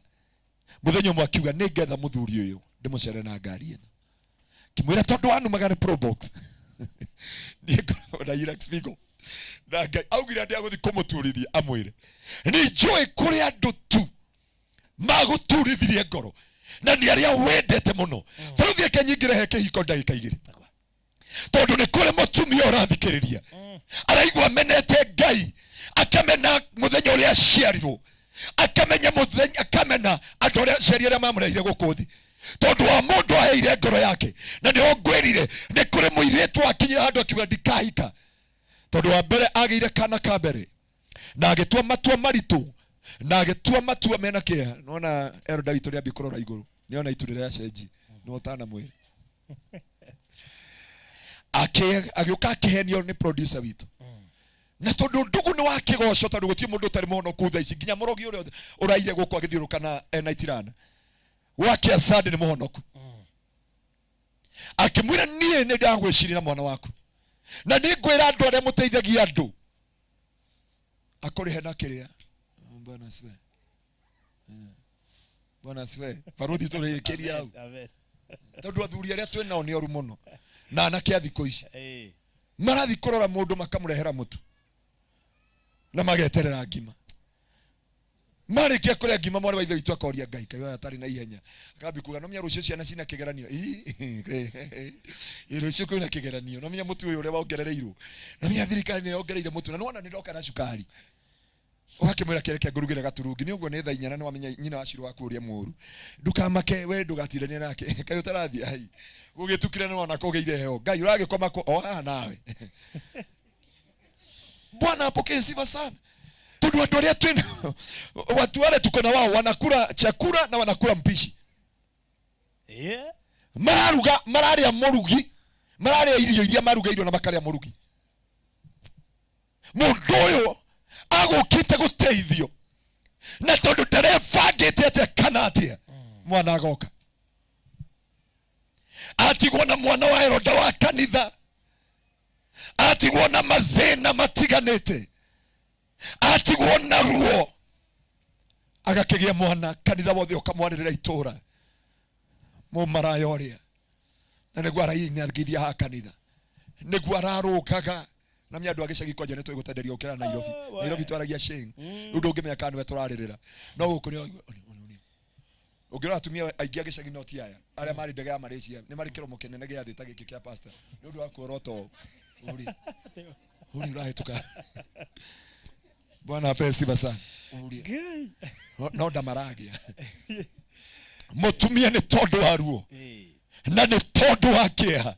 mũthenya ũmwe akiuga nĩ ngetha mũthuri ũyũ ndĩmũcere na ngari ĩno, kimwĩra tondũ wanumaga nĩ pro box niĩ ngoragwo na Ilex Figo. Na Ngai augire ndĩagũthiĩ kũmũturithia amwĩre nĩ njũĩ kũrĩ andũ tu magũturithirie ngoro na nĩ arĩa wendete mũno. Bũrũthi ake nyingĩre he kĩhiko ndagĩka 2 tondũ nĩ kũrĩ mũtumia ũrathikĩrĩria araigua menete Ngai, akamena mũthenya ũrĩa aciarirwo, akamenya mũthenya, akamena andũ arĩa aciari arĩa mamũreire gũkũ thĩ tondũ wa mũndũ aheire ngoro yake. Na nĩho ngwĩrire nĩ kũrĩ mũirĩtu akinyira handũ akiuga ndikahika tondũ wa mbere agĩire kana ka mbere na agĩtua matua maritũ na agĩtua matua mena kĩeha. Nona Eroda witũ nĩ ambi kũrora igũrũ, nĩona itu rĩrĩa cenji no tana mwĩrĩ agĩũka akĩhenio nĩ producer witũ. Na tondũ ndugu nĩ wa kĩgoco, tondũ gũtirĩ mũndũ ũtarĩ mũhonoku thaa ici, nginya mũrogi ũrĩa ũraire gũkũ agĩthiũrũka na Naitirana wake Asade nĩ mũhonoku. Akĩmwĩra niĩ nĩ ndagwĩciria na mwana waku na nĩ ngwĩra andũ arĩa mũteithagia andũ akũrĩhe na kĩrĩa. Bwana asifiwe. Bwana asifiwe. Baruthi tũrĩ Kiria hau. Tondũ athuri arĩa twĩ nao nĩ oru mũno na anake a thikũ ici marathi kũrora mũndũ makamũrehera mũtu na mageterera ngima. Marĩkia kũrĩa ngima mwarĩ wa ithe witũ akoria Ngai, Ngai atarĩ na ihenya akambi kuga no menya rũciũ ciana cina kĩgeranio. Rũciũ kwĩna kĩgeranio, no menya mũtu ũyũ ũrĩa wongerereirwo, no menya thirikari nĩ yongereire mũtu na nĩwona nĩndoka na cukari. Ũgakĩmwĩra kĩreke ngurugĩre gaturungi, nĩ ũguo nĩ thaa 4 na nĩwamenya nyina wa Shiro wakuria mũru. Ndukamake we ndũgatirania nake, Ngai ũtarathiĩ ai gũgĩtukire nĩwona kũgĩire heo. Ngai ũragĩkoma o haha nawe. Bwana apokee sifa sana. Tondũ andũ arĩa twĩna watu wale tuko na wao wanakula chakula na wanakula mpishi. Mararuga, mararĩa mũrugi, mararĩa irio iria marugairwo na makarĩa mũrugi. Mũndũ ũyũ agũkĩte gũteithio na tondũ ndarebangĩte atĩa kana atĩa mwana agoka atigwo na mwana wa Eroda wa kanitha, atigwo na mathĩna matiganĩte, atigwo na ruo, agakĩgĩa mwana. Kanitha wothe ũkamwarĩrĩra itũra mũmaraya ũrĩa na nĩguo arainagithia ha kanitha, nĩguo ararũkaga na mĩandũ agĩcagi kwa nja nĩtũgũtenderia ũkĩra Nairobi. Nairobi twaragia sheng rĩu ndũngĩmenya kana nĩwe tũrarĩrĩra, no gũkũ nĩ ũngĩrora atumia aingĩ agĩcagi no ti aya arĩa marĩ ndege ya Malaysia nĩ marĩ kĩromo kĩnene gĩa thĩ ta gĩkĩ kĩa pastor nĩ ũndũ wa kuorota ũri ũrahĩtũka. Bwana ape sifa sana. No ndamaragia mũtumia nĩ tondũ wa ruo na nĩ tondũ wa kĩeha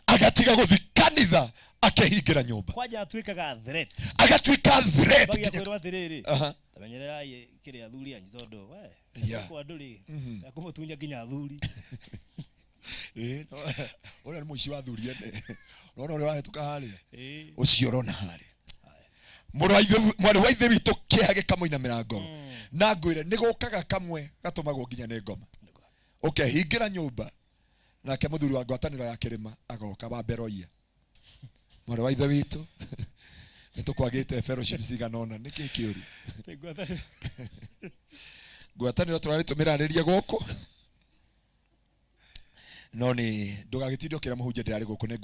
agatiga gũthiĩ kanitha akĩhingĩra nyũmba. Kwanja atuĩkaga threat. Agatuĩka threat. Bagia kwĩrwo atĩrĩrĩ tamenyerera Kiria thuri anyi tondu we Yeah. kwa nduri akumutunya nginya thuri Ora ni muici wa thuri ene no no wahetuka hari ucio rona hari mwari wa ithe witu kiage kamuina mirango na ngwire nigukaga kamwe gatumagwo nginya ni ngoma okay hingira nyumba nake muthuri wa ngwataniro ya kirima agoka wa Beroia mwari wa ithe witu nitukwagite fellowship ciganona niki kiuru ngwataniro turaritumiraaniria guku no ni ndugagitindo kira muhunje ndirari guku ni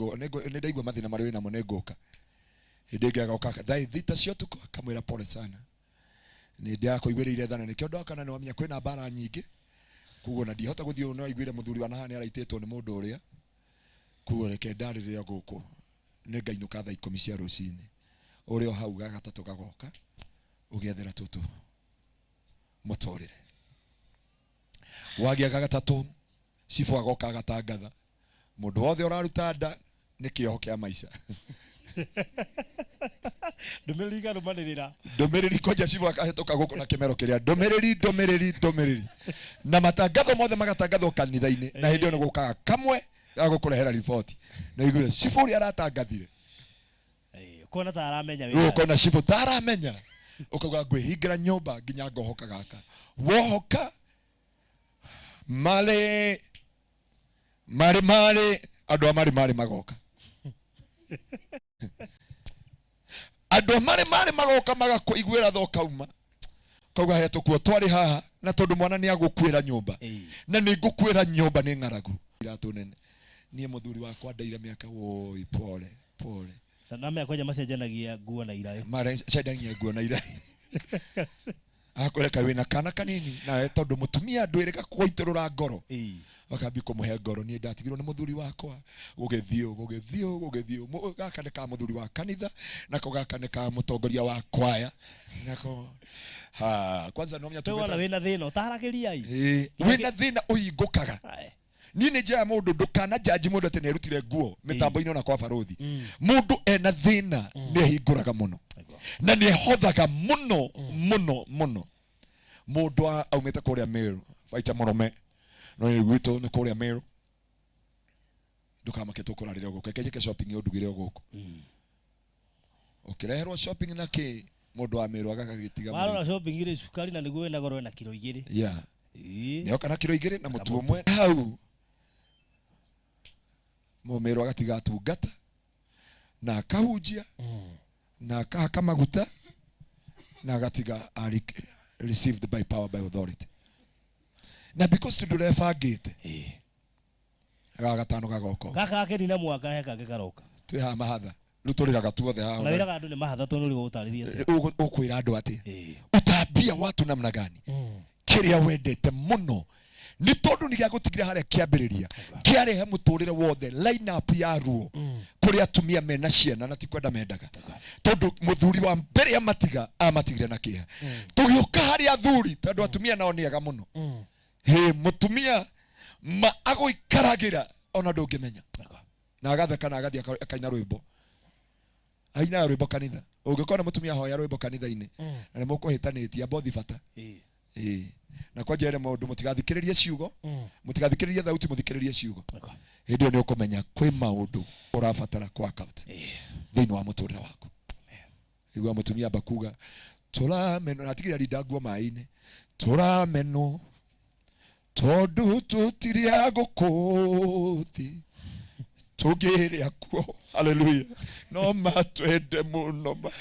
ndaigua mathina mari wina mo nenguka ndingi agoka thai thita cio tuko kamwira pole sana ni ndia kuigwirire thana nikio ndokana ni wamia kwina bara nyingi kugo na ndihota guthio no igwire muthuri wa nahani araititwo ni mundu uria kugo reke ndarire guku ni ngainuka thaa 10 cia rucini uri o hau gagatatu gagoka ugiethera tutu mutorire wagia gagatatu cifu agoka agatangatha mundu wothe uraruta nda ni kioho kia maisha ndumiriri garumanirira ndumiriri koja cifu akahetoka guku na kimero kiria ndumiriri na matangatho mothe magatangathwo kanitha-ini na hindi ono gukaga kamwe gagukurehera riboti na igure cifu uri aratangathire ukona ta aramenya wega ukona cifu ta aramenya ukauga ngwihingira nyumba nginya ngohoka gaka wohoka male andu amari magoka andu amari magoka magakuigwira tho kauma kauga hetukuo twari haha na tondu mwana ni agukwira nyumba na ni ngukwira nyumba ni ngaragu iratu nene nie muthuri wakwa ndaira miaka woi pole na miaka kwa macenjanagia nguo na irayo mare cendagia nguo na irayo akoreka wina kana kanini na tondu mutumia ndwirika kuiturura ngoro wakabi kumuhe ngoro ni ndatigirwo ni muthuri wakwa gugithio gaka ni ka muthuri wa kanitha nako gaka ni ka mutongoria wa kwaya nako kwanza no mnya tumeta wina thina utarakiria wina thina uhingukaga ni njira mundu ndukana jaji mundu ati nerutire nguo mitambo-ini ona kwa baruthi mundu ena thina ni hinguraga muno na ni hothaga muno mundu aumite kuria Meru faicha morome no igwito ni kuria Meru ndukama kitu kurarire guku keje shopping udugire guku ukireherwo shopping na ki mundu wa Meru agagitiga wala shopping ile sukari na niguo na goro na kilo 2 yeah ni okana kilo 2 na mutu umwe hau Meru agatiga tungata na akahunjia na akahaka maguta na agatiga received by power by authority na because tudurefangite gagatano gagoko gaka ke nina mwaka heka gekaroka twi ha mahatha ruturiraga tuothe ha na wiraga andu ni mahatha to nuri gutariria ukwira andu ati utambia watu namna gani kiria wendete muno ni tondu ni gagutigira haria kiambiriria kiarehe muturire wothe line up ya ruo kuri atumia mena ciana na tikwenda mendaga tondu muthuri wa mbere amatigire na kiha tugiuka haria thuri tondu atumia nao ni aga muno mutumia aguikaragira ona ndungimenya na agatheka na agathia akaina rwimbo aina rwimbo kanitha ungikona mutumia hoya rwimbo kanitha-ini na ni mukuhitanitie bothi bata na kwa jere maundu mutigathikiririe ciugo mutigathikiririe thauti muthikiririe ciugo hindi ni ukumenya kwi maundu urabatara kwa account thini wa muturire waku igwa mutumia bakuga turameno natigira rinda nguo mai-ini turameno tondu tutiria gukuthi tugiria kuo haleluya no matwende muno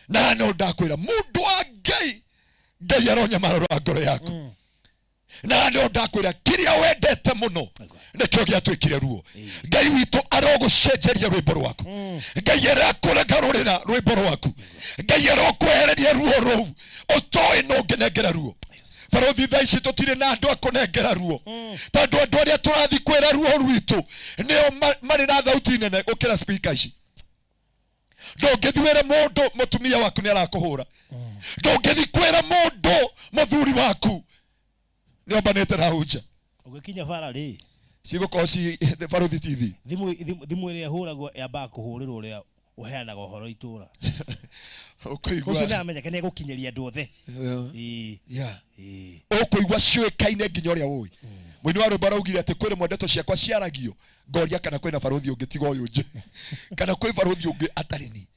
na no ndakwira mundu wa Ngai aronya maroro ngoro yaku na no ndakwira kiria wendete muno nikio giatwikire ruo Ngai witu arogucenjeria rwimbo rwaku Ngai arakurengarurira rwimbo rwaku Ngai arokwehereria ruo rou utoi no ngenengera ruo barothi thaa ici tutire na andu akunengera ruo tondu andu aria turathi kwira ruo rwitu nio mari na thauti nene gukira speaker ici ndũngĩthiĩra mũndũ mũtumia waku nĩ arakuhũra ndũngĩthi kwĩra mũndũ mũthuri waku nĩ ombanĩte na hunja ũgĩkinya bara rĩ cigũkorwo ci Baruthi TV thimũ ĩrĩa hũragwo yambaga kũhũrĩrwo ũrĩa ũheanaga ũhoro itũra ũkũigua ũcio nĩamenyeke nĩ egũkinyĩria andũ othe ũkũigua ciũĩkaine nginya ũrĩa ũĩ mũini wa rwĩmbo araugire atĩ kwĩrĩ mwendeto ciakwa ciaragio ngoria kana kwĩna Baruthi ũngĩ tiga ũyũ nje kana kwĩ Baruthi ũngĩ atarĩ ni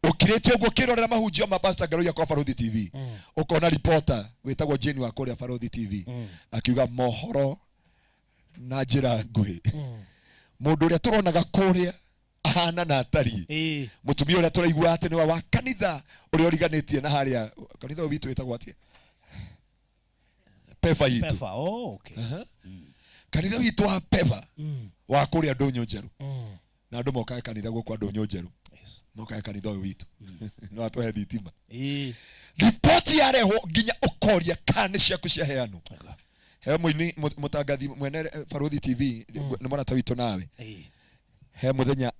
ukirĩte ũguo kĩrorera mahunjio ma Pastor Ngaruiya kwa Baruthi TV ukona reporter wĩtagwo Jane wa kũrĩa Baruthi TV akiuga mohoro na njĩra nguhĩ mũndũ ũrĩa tũronaga kũrĩa ahana na atari mũtumia ũrĩa tũraigua atĩ nĩwe wa kanitha ũrĩa ũriganĩtie na harĩa kanitha ũyũ witũ wĩtagwo atĩa Peva itu kanitha witũ wa Peva wa kũrĩa Ndũnyũ Njerũ na andũ mokaga kanitha gũkũ Ndũnyũ Njerũ mokaga kanitha ũyũ witũ no atũhe thitima ripoti yarehwo nginya ũkoria kana ciaku ciaheanwo he mũini mũtangathi mwene Baruthi TV nĩ mwana ta witũ nawe he mũthenya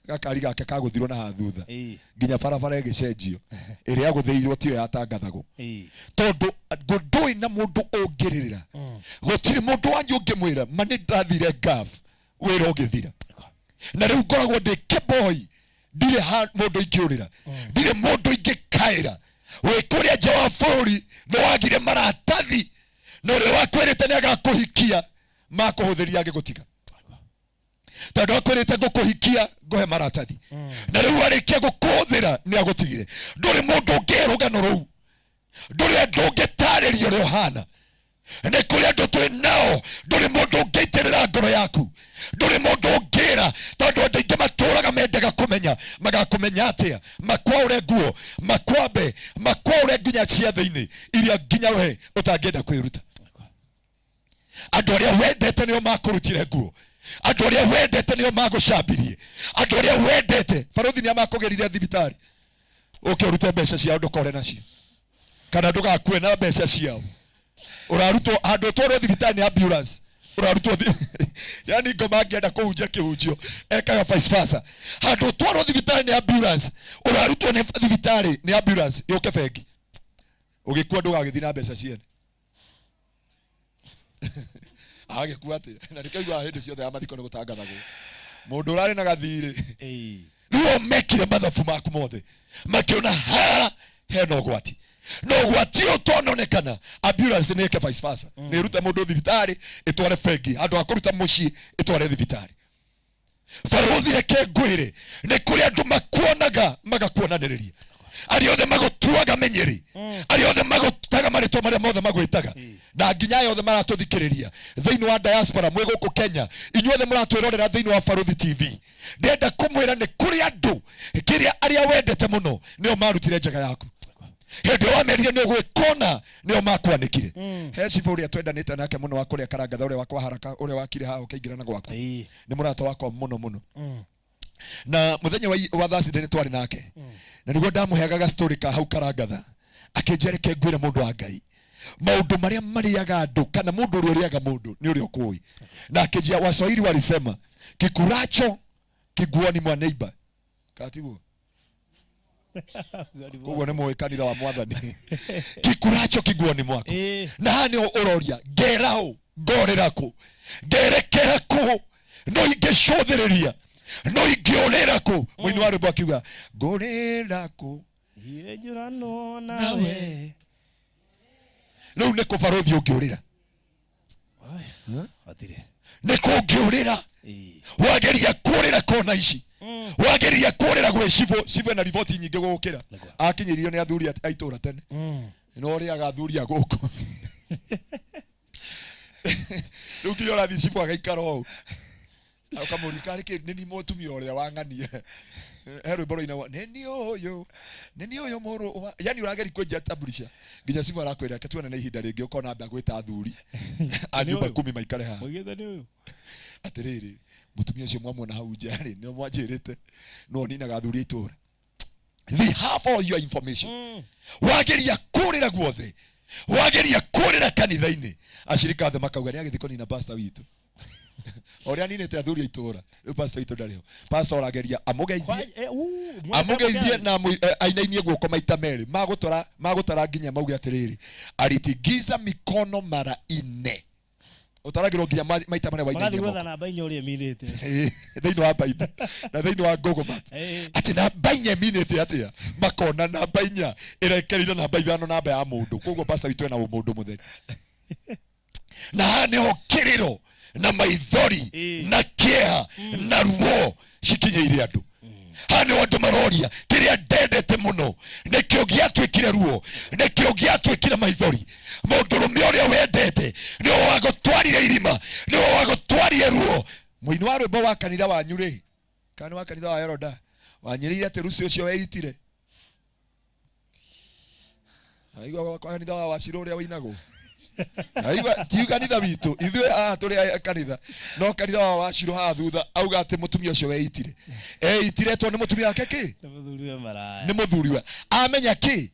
gakari gake kagũthirwo na hathutha nginya barabara ĩgĩcenjio ĩrĩa yagũthĩirwo tiyo yatangathagwo tondũ ndũĩ na mũndũ ũngĩrĩrĩra gũtirĩ mũndũ wanyu ũngĩmwĩra ma nĩ ndathire gaf wĩra ũgĩthira na rĩu ngoragwo ndĩ kĩboy ndirĩ mũndũ ingĩũrĩra ndirĩ mũndũ ingĩkaĩra wĩ kũrĩa nja wa bũrũri nĩ wagire maratathi na ũrĩa wakwĩrĩte nĩ agakũhikia makũhũthĩria agĩgũtiga tondũ akwĩrĩte ngũkũhikia ngũhe maratathi na rĩu arĩkia gũkũhũthĩra nĩ agũtigire ndũrĩ mũndũ ũngĩhe rũgano rũu ndũrĩ andũ ũngĩtarĩria ũrĩa ũhana nĩ kũrĩ andũ twĩ nao ndũrĩ mũndũ ũngĩitĩrĩra ngoro yaku ndũrĩ mũndũ ũngĩra tondũ andũ aingĩ matũraga mendaga kũmenya magakũmenya atĩa makwaũre nguo makwambe makwaũre nginya ciathĩ-inĩ iria nginya we ũtangĩenda kwĩruta andũ arĩa wendete nĩo makũrutire nguo andũ arĩa wendete nĩo magũcambirie andũ arĩa wendete Baruthi nĩ amakũgerire thibitarĩ ũkĩrute mbeca ciao ndũkore nacio kana ndũgakue na mbeca ciao ũrarutwo andũ twarwo thibitarĩ nĩ ambulance ũrarutwo yani ngoma angĩenda kũhunjia kĩhunjio ekaga vice versa handũ twarwo thibitarĩ nĩ ambulance ũrarutwo nĩ thibitarĩ nĩ ambulance yũke bengi ũgĩkua ndũgagĩthiĩ na mbeca ciene agĩkua atĩ na nĩkaigua hĩndĩ ciothe ya mathiko nĩ gũtangathagwo mũndũ ũrarĩ na gathirĩ nĩo mekire mathabu maku mothe makĩona hena ũgwati no ũgwati ũtononekana ambulance nĩ ĩke vice versa nĩ ĩrute mũndũ thibitarĩ ĩtware bengi andũ akũruta mũciĩ ĩtware thibitarĩ Baruthi reke ngwĩre nĩ kũrĩ andũ makuonaga magakuonanĩrĩria arĩa othe magũtuaga menyeri arĩa othe magũtaga marĩtwa marĩa mothe magwĩtaga na nginya aya othe maratũthikĩrĩria thĩinĩ wa diaspora mwĩ gũkũ Kenya inyuothe mũratwĩrorera thĩinĩ wa Baruthi TV ndenda kũmwĩra nĩ kũrĩ andũ kĩrĩa arĩa wendete mũno nĩo marutire njega yaku hĩndĩ wamerire nĩ ũgwĩkona nĩo makwanĩkire he cibũ ũrĩa twendanĩte nake mũno wa kũrĩa karangatha ũrĩa wakwa haraka ũrĩa wakire haha ũkĩingĩrana gwaku nĩ mũrata wakwa mũno mũno na mũthenya wa Thursday nĩ twarĩ nake na nĩguo ndamũheaga story ka hau karangatha akĩnjereke ngwĩre mũndũ wa Ngai maũndũ marĩa marĩaga andũ kana mũndũ ũrĩa ũrĩaga mũndũ nĩ ũrĩa ũkũĩ na akĩnjia Waswahili walisema kikuracho kiguoni mwa neighbor katiguo koguo nĩ mũĩ kanitha wa Mwathani kikuracho kiguoni mwako na hani ũroria ngerao ngorerako ngerekera kũ no ingĩcũthĩrĩria no ingĩũrĩra kũ mũini wa rwĩmbo akiuga ngũrĩra kũ njũrano nawe rĩu nĩ kũ Baruthi ũngĩũrĩra nĩ kũ ũngĩũrĩra wageria kũrĩra kona ici wageria kũrĩra gwĩ cibũ na riboti nyingĩ gũgũkĩra akinyĩrio nĩ athuri a itũra tene no ũrĩaga athuri a gũkũ rĩu kinya ũrathiĩ cibũ agaikara ũũ akamũrika nĩ ni mũtumia ũrĩa wang'ania he rwĩmbo rũinagwo nĩ ni ũyũ mũrũ yani ũrageri kwenja taburisha nginya cibũ arakwĩra reke tuone na ihinda rĩngĩ ũkona amba gwĩta athuri a nyumba 10 maikare haha atĩrĩrĩ mũtumia ũcio mwamwona hau nja rĩ nĩ mwanjĩrĩte no ninaga athuri itũra they have all your information wageria kũrĩra guothe wageria kũrĩra kanitha-inĩ ashirika othe makauga nĩ agĩthiko nina pastor witũ oria ninete athuri itura riu pastor itu ndareo pastor orageria amugeithie na ainainie guoko maita meri magutara nginya mauge atiriri aritingiza mikono mara 4 utaragirwo nginya maita mara wainaini magathigwa namba 4 uri minite thiini wa Bible na thiini wa Google Map ati namba 4 minite atia makona namba 4 irekerire namba 5 namba ya mundu koguo pastor itu na mundu mutheri na haneho kiriro na maithori na kieha na ruo cikinyeire andu hane wandu maroria kiria ndendete muno nikio giatwikire ruo nikio giatwikire maithori mundurume uria wendete ni wagutwarire irima ni wagutwarire ruo muini wa rwimbo wa kanitha wanyu ri kana wa kanitha wa Eroda wanyirire ati rucio ucio weitire aigwa kwa kanitha wa Waciro uria winago aiwa ti kanitha witu ithuĩ tũrĩ kanitha no kanitha wa Waciro ha thutha auga ati mutumia ucio weitire eitiretwo nĩ mutumia wake ki nĩ muthuriwe amenya ki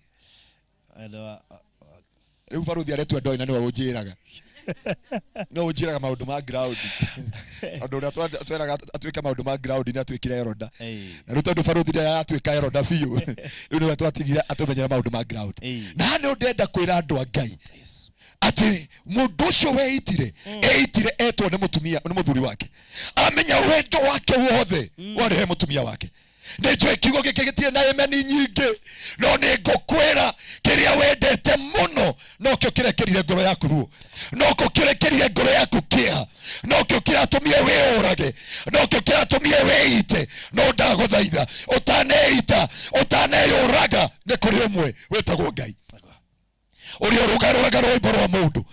rĩu baruthi aretwa ndoi na nĩwe ũnjĩraga no ũnjĩraga maũndũ ma ground andũ ũrĩa tweraga atuĩke maũndũ ma ground nĩ atuĩkire Eroda na rĩu tondũ baruthi nĩ atuĩka Eroda biũ rĩu nĩwe twatigire atũmenyere maũndũ ma ground na nĩ ndenda kwĩra andũ a Ngai ati mundu ucio weitire eitire etwo ni mutumia ni muthuri wake amenya wendo wake wothe wari he mutumia wake nĩnjũĩ kiugo gĩkĩ gĩtirĩ na emeni nyingĩ no nĩ ngũkwĩra kĩrĩa wendete mũno no kĩo kĩrekerire ngoro yaku ruo no kĩo kĩrekerire ngoro yaku kĩeha no kĩo kĩratũmire wĩũrage no kĩo kĩratũmire wĩite no ndagũthaitha ũtaneita ũtaneyũraga nĩ kũrĩ ũmwe wĩtagwo Ngai uria urugaruraga rwimbo rwa mundu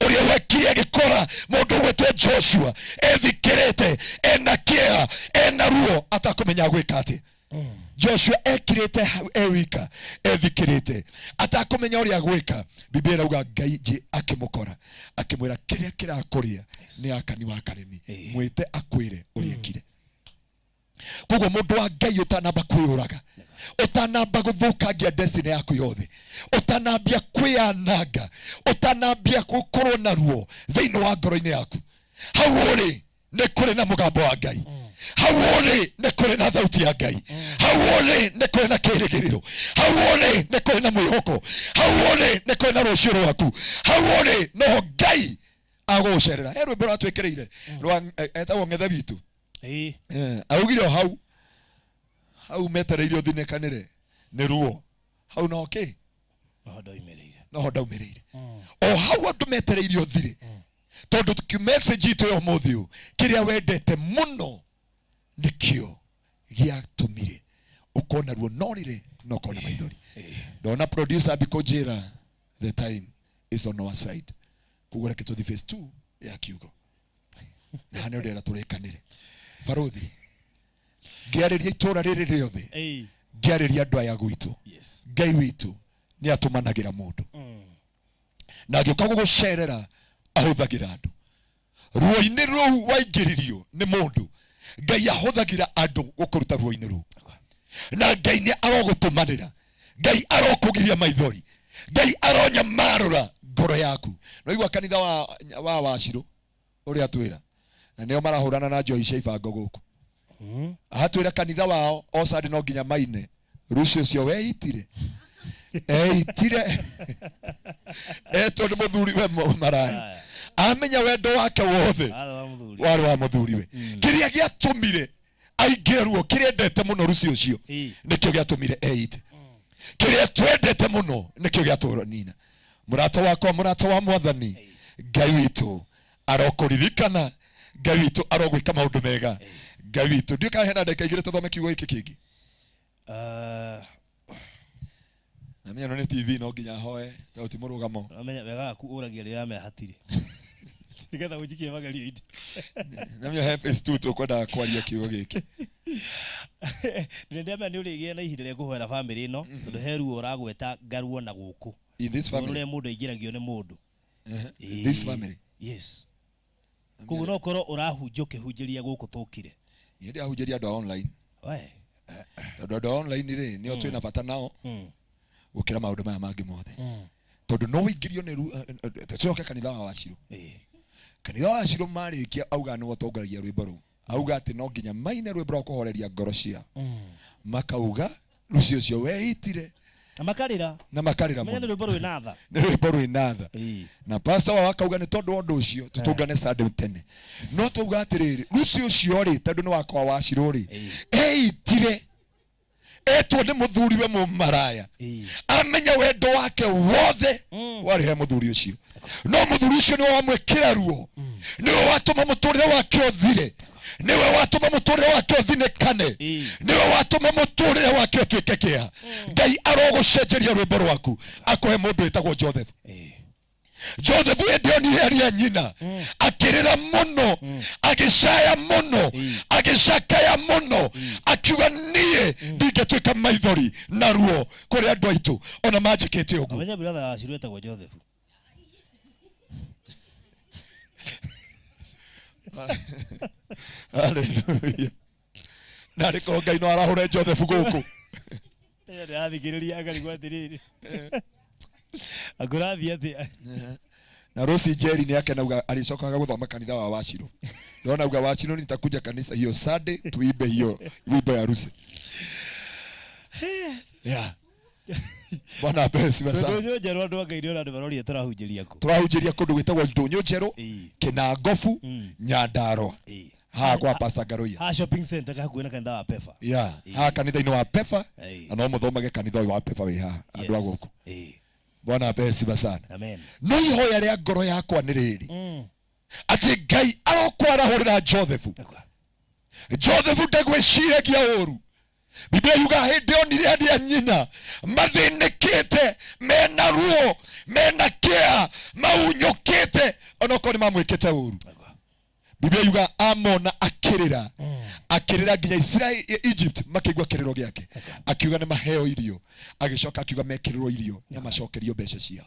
uria wekire gikora mundu gwetwo Joshua ethikirite ena kieha ena ruo atakumenya gwika ati Joshua ekirite ewika ethikirite atakumenya uria gwika Biblia irauga Ngai je akimukora akimwira kiria kirakuria ni akani wa karimi mwite akwire uria kire koguo mundu wa Ngai utanamba kwiyuraga utanamba guthukangia destiny yaku yothe utanambia kwianaga utanambia gukorwo na ruo thiini wa ngoro-ini yaku hau uri ni kuri na mugambo wa Ngai hau uri ni kuri na thauti ya Ngai hau uri ni kuri na kirigiriro hau uri ni kuri na mwihoko hau uri ni kuri na rucio rwaku hau uri no Ngai agucerera he rwimbo ratwikiriire rwa etagwo ng'ethe witu augire hau metereirio thinekanire ni ruo hau no ki no ndaumireire o hau andu metereirio thire tondu message itu yo muthiu kiria wendete muno nikio giatumire ukona ruo norire no kona maithori ndona producer bikojera the time is on our side kugura kituthi phase 2 ya kiugo na hane ndera turekanire baruthi ngiarĩria itura rĩrĩ rĩothe ngiarĩria andũ aya gwitũ Ngai witũ nĩ atũmanagĩra mũndũ na agĩũka gũgũcerera ahũthagĩra andũ ruo-inĩ rũu waingĩririo nĩ mũndũ Ngai ahũthagĩra andũ gũkũruta ruo-inĩ rũu na Ngai nĩ arogũtũmanĩra Ngai arokũgiria maithori Ngai aronyamarũra ngoro yaku no igua kanitha wa Waciro ũrĩa twĩra na nĩo marahũrana na njoi cia ibango gũkũ ahatwira kanitha wao osadi no nginya maine rucio cio weitire eitire eto ni muthuri we maraya amenya wendo wake wothe wari wa muthuri we kiria giatumire aingire ruo kiria ndete muno rucio cio nikio giatumire eite kiria twendete muno nikio giatũranina murata wakwa murata wa mwathani Ngai witu arokuririkana Ngai witu arogwika maundu mega Ngai witu ndio ka hena ndeka igire tuthome kiugo iki kingi na mimi no TV no nginya hoe tauti murugamo amenya wega ku uragia rĩa me hatiri tigetha ujikie magario indi na mimi phase 2 tukwenda kwaria kiugo giki ndendema ni urigie na ihinda rĩa kuhwera family ino tondu heru uragweta ngaruo na guku in this family ule mundu aingiragio ni mundu this family yes kugu no koro urahunjio kihunjiria guku tukire ni ndia hunjiria andu online we andu online ri ni otwe na bata nao gukira maundu maya mangi mothe tondu no wingirio ni coke kanitha wa Waciro kanitha wa Shiro marikia auga no watongoragia rwimbo ru auga ati no nginya maine rwimbo rwa kuhoreria ngoro cia makauga rucio cio weitire na makarira muno ni rwimbo rwinatha ni rwimbo rwinatha na pastor wa wakauga ni tondu undu ucio tutungane Sunday tene no tuga atiriri rucio cio ri tondu ni wakwa wa Shiro ri eitire etwo ni muthuriwe mu maraya amenya wendo wake wothe wari he muthuri ucio no muthuri ucio ni wamwikira ruo ni watuma muturire wake uthire niwe watuma muturire wake uthinekane niwe watuma muturire wake utuike kia Ngai arogucenjeria rwimbo rwaku akohe mundu etagwo Joseph Joseph endionire aria nyina akirira muno agicaya muno agicakaya muno akiuga nie ndingetuika maithori na ruo kuri andu aitu ona manjikite ugu amenya brother Ashiro etagwo Joseph haleluya nari ko Ngai no arahure Joseph guku ya athikiriria agarigwa atiriri agurathi ati na Rosi Jerry ni yake nauga alisokaga guthoma kanitha wa Washiro ndona uga Washiro nitakuja kanisa hiyo Sunday tuibe hiyo wimbo ya harusi yeah bwana pesi basa ndonyo njero andu angairio na andu barori turahunjiria kundu gwitagwo ndonyo njero Kinangofu Nyandarua ha kwa pastor Ngaruiya ha shopping center kahakuhe na kanitha wa Pefa yeah ha kanitha-ini wa Pefa na no muthomage kanitha wa Pefa wi ha andu aguku bwana pesi basana amen no ihoya ria ngoro yakwa ni riri ati Ngai arokwara hurira Joseph ndagwiciria uru Biblia yuga hindi onire adia nyina mathinikite mena ruo mena kia maunyukite onoko ni mamwikite uru Biblia yuga amona akirira nginya Israel Egypt makigwa kiriro giake akiuga ni maheo irio agicoka akiuga mekiriro irio na macokerio mbeca ciao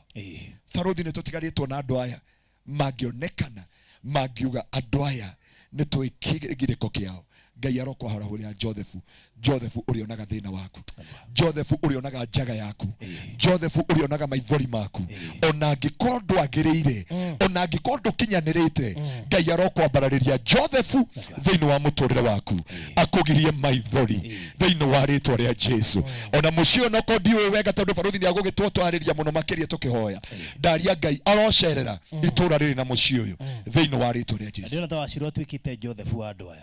Farothi ni tutigaritwo na andu aya mangionekana mangiuga andu aya ni twikigiriko kiao Ngai arokwahora huria Joseph urionaga thina waku Joseph urionaga njaga yaku Joseph urionaga maithori maku ona ngikorwo ndwagiriire ona ngikorwo ndukinyanirite Ngai arokwambarariria Joseph thiini wa muturire waku akugirie maithori thiini wa ritwa ria Jesu ona mucio noko ndiwe wega tondu Farothi ni agugitwatwariria muno makiria tukihoya ndaria Ngai arocerera itura riri na mucio uyu thiini wa ritwa ria Jesu ndio tawa Shiro twikite Joseph wa andu aya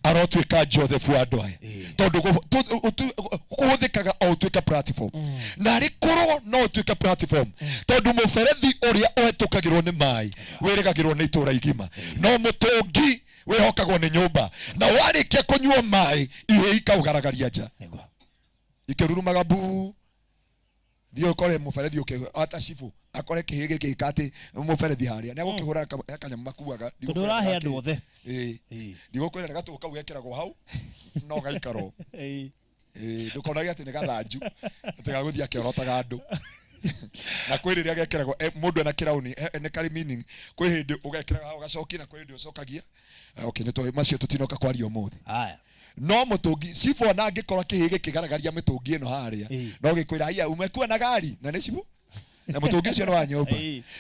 arotwika Joseph wa andu aya tondu kuhuthikaga o twika platform na rikorwo no twika platform tondu muberethi uria ohetukagirwo ni mai wirigagirwo ni itura igima no mutungi wihokagwo ni nyumba na warikia kunyua mai ihe ikaugaragaria nja ikirurumaga bu dio kore muberethi ata shifu akore kihige kikati muberethi haria ni agukihura akanyama makuaga ndurahe andu othe ndigukwira gatuka ugekiragwo hau no gaikaro ndukonagia ati ni gathanju ati gaguthia kiorotaga andu na kwiriria gekiragwo mundu ena kirauni ene kari meaning kwi hindi ugekiraga hau gacoki na kwi hindi ucokagia okay nito macio tutinoka kwaria umuthi haya no mutungi sifu ona angikora kihige kigaragaria mitungi ino haria no gikwira haya umekuwa na gari na ni sifu na mutungi cio no wa nyumba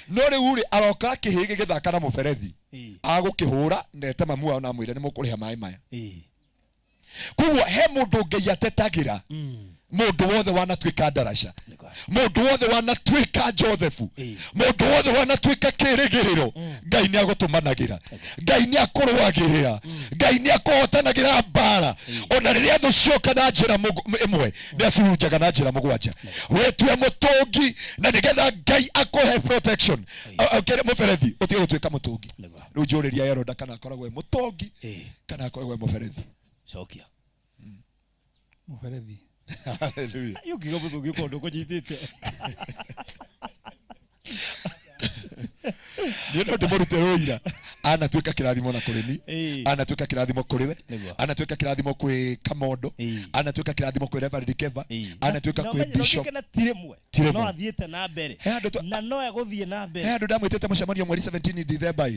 no riu ri aroka kihige githaka na muberethi agukihura ndete mamu wao na mwire ni mukuriha mai maya kuwa he mundu Ngai atetagira mundu wothe wanatwika ndarasha mundu wothe wanatwika Joseph mundu wothe wanatwika kirigiriro Ngai ni agutumanagira Ngai ni akurwagirira Ngai ni akuhotanagira mbara ona riria thucoka na njira imwe ni acihunjaga na njira mugwanja wetue mutungi na nigetha Ngai akuhe protection muberethi utige gutwika mutungi riu njuriria Yeroda kana akoragwo mutungi kana akoragwo muberethi cokia muberethi haleluya yukiga muthungi kondu kunyitite ni no ndimurute ruira anatwika kirathimo na kureni anatwika kirathimo kuriwe anatwika kirathimo kwi Kamondo anatwika kirathimo kwi Reverend Keva anatwika kwi Bishop no athiete na mbere na no eguthie na mbere he andu ndamwitete mucemanio mweri 17 December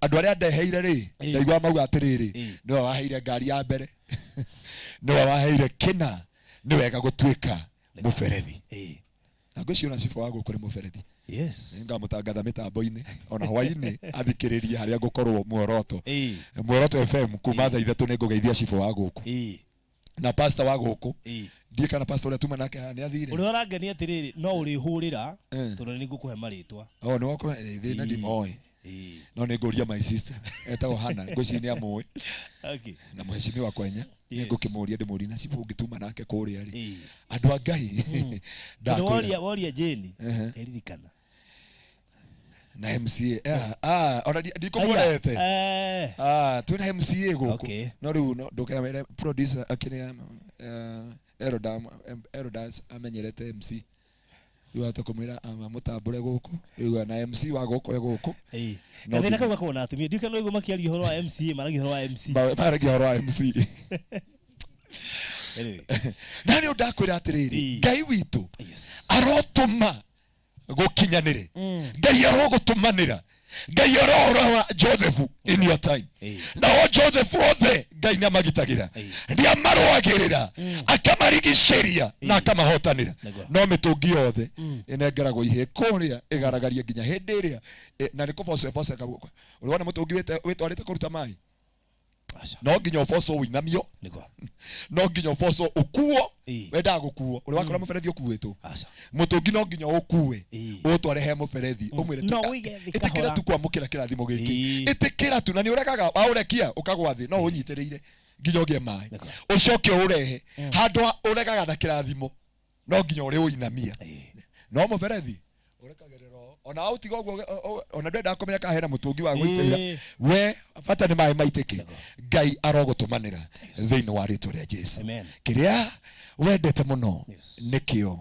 andu aria ndeheire ri ndaigua mauga atiriri niwe waheire ngari ya mbere niwe waheire kina ni wega gutwika muberethi na ngwiciona cibũ wa gũkũ nĩ mũberethi. Yes. Ngamutangatha mitambo-ini ona hwaini athikiriria haria ngukorwo Muoroto. Muoroto FM kuma thaa 3 nigugeithia cibũ wa gũkũ. Na pastor wa gũkũ. Ndiĩ kana pastor ũrĩa tuma nake nĩ athire. Ũrĩa ũrangenia atĩrĩrĩ no ũrĩhũrĩra tondũ nĩ ngũkũhe marĩtwa. No wako thĩna ndimoĩ. No nĩ ngũria my sister etagwo Hana ngwĩciria amũĩ. Okay. Na mheshimiwa Kwenya ngũkĩmũria ndĩmũria na cibũ ũngĩtuma nake kũrĩa rĩ. Andũ a Ngai. Ndakwĩra woria Jane eririkana. Na MCA ona ndikumurete twina MCA guku no riu ndukamere producer akire Erodas amenyerete MC riu atakumwira amutambure guku riu na MC wa guku e guku na thina kau gakona atumia ndika no igua makiaria horo wa MCA maragi horo wa MC maragi horo wa MC na riu ndakwira atiriri Ngai witu arotuma gukinyanire Ngai arogutumanira Ngai arora Joseph in your time na Joseph othe Ngai nĩ amagitagira nĩ amarwagĩrĩra akamarigicĩria na akamahotanĩra no mĩtũngi yothe ĩnengeragwo ihe kũrĩa ĩgaragarie nginya hĩndĩ ĩrĩa na nĩ kũboce kaguo ũrĩona mũtũngi wĩtwarĩte kũruta maĩ no nginya ũboco wĩinamio no nginya ũboco ũkuo wendaga gũkuo ũrĩ wakora mũberethi ũkuĩtwo mũtũngi no nginya ũkuwe ũtware he mũberethi ũmwĩre ĩtĩkĩra tu kwamũkĩra kĩrathimo gĩkĩ ĩtĩkĩra tu na nĩ ũregaga waũrekia ũkagwa thĩ no ũnyitĩrĩire nginya ũgĩe maĩ ũcoke ũrehe handũ ũregaga na kĩrathimo no nginya ũrĩ ũinamia no mũberethi ona autiga ũguo ona ndenda kũmenya kana hena mũtũngi wa gũitĩrĩra we bata nĩ maĩ maitĩke Ngai arogutumanĩra thĩinĩ wa rĩtwa rĩa Jesũ kĩrĩa wendete mũno nĩkĩo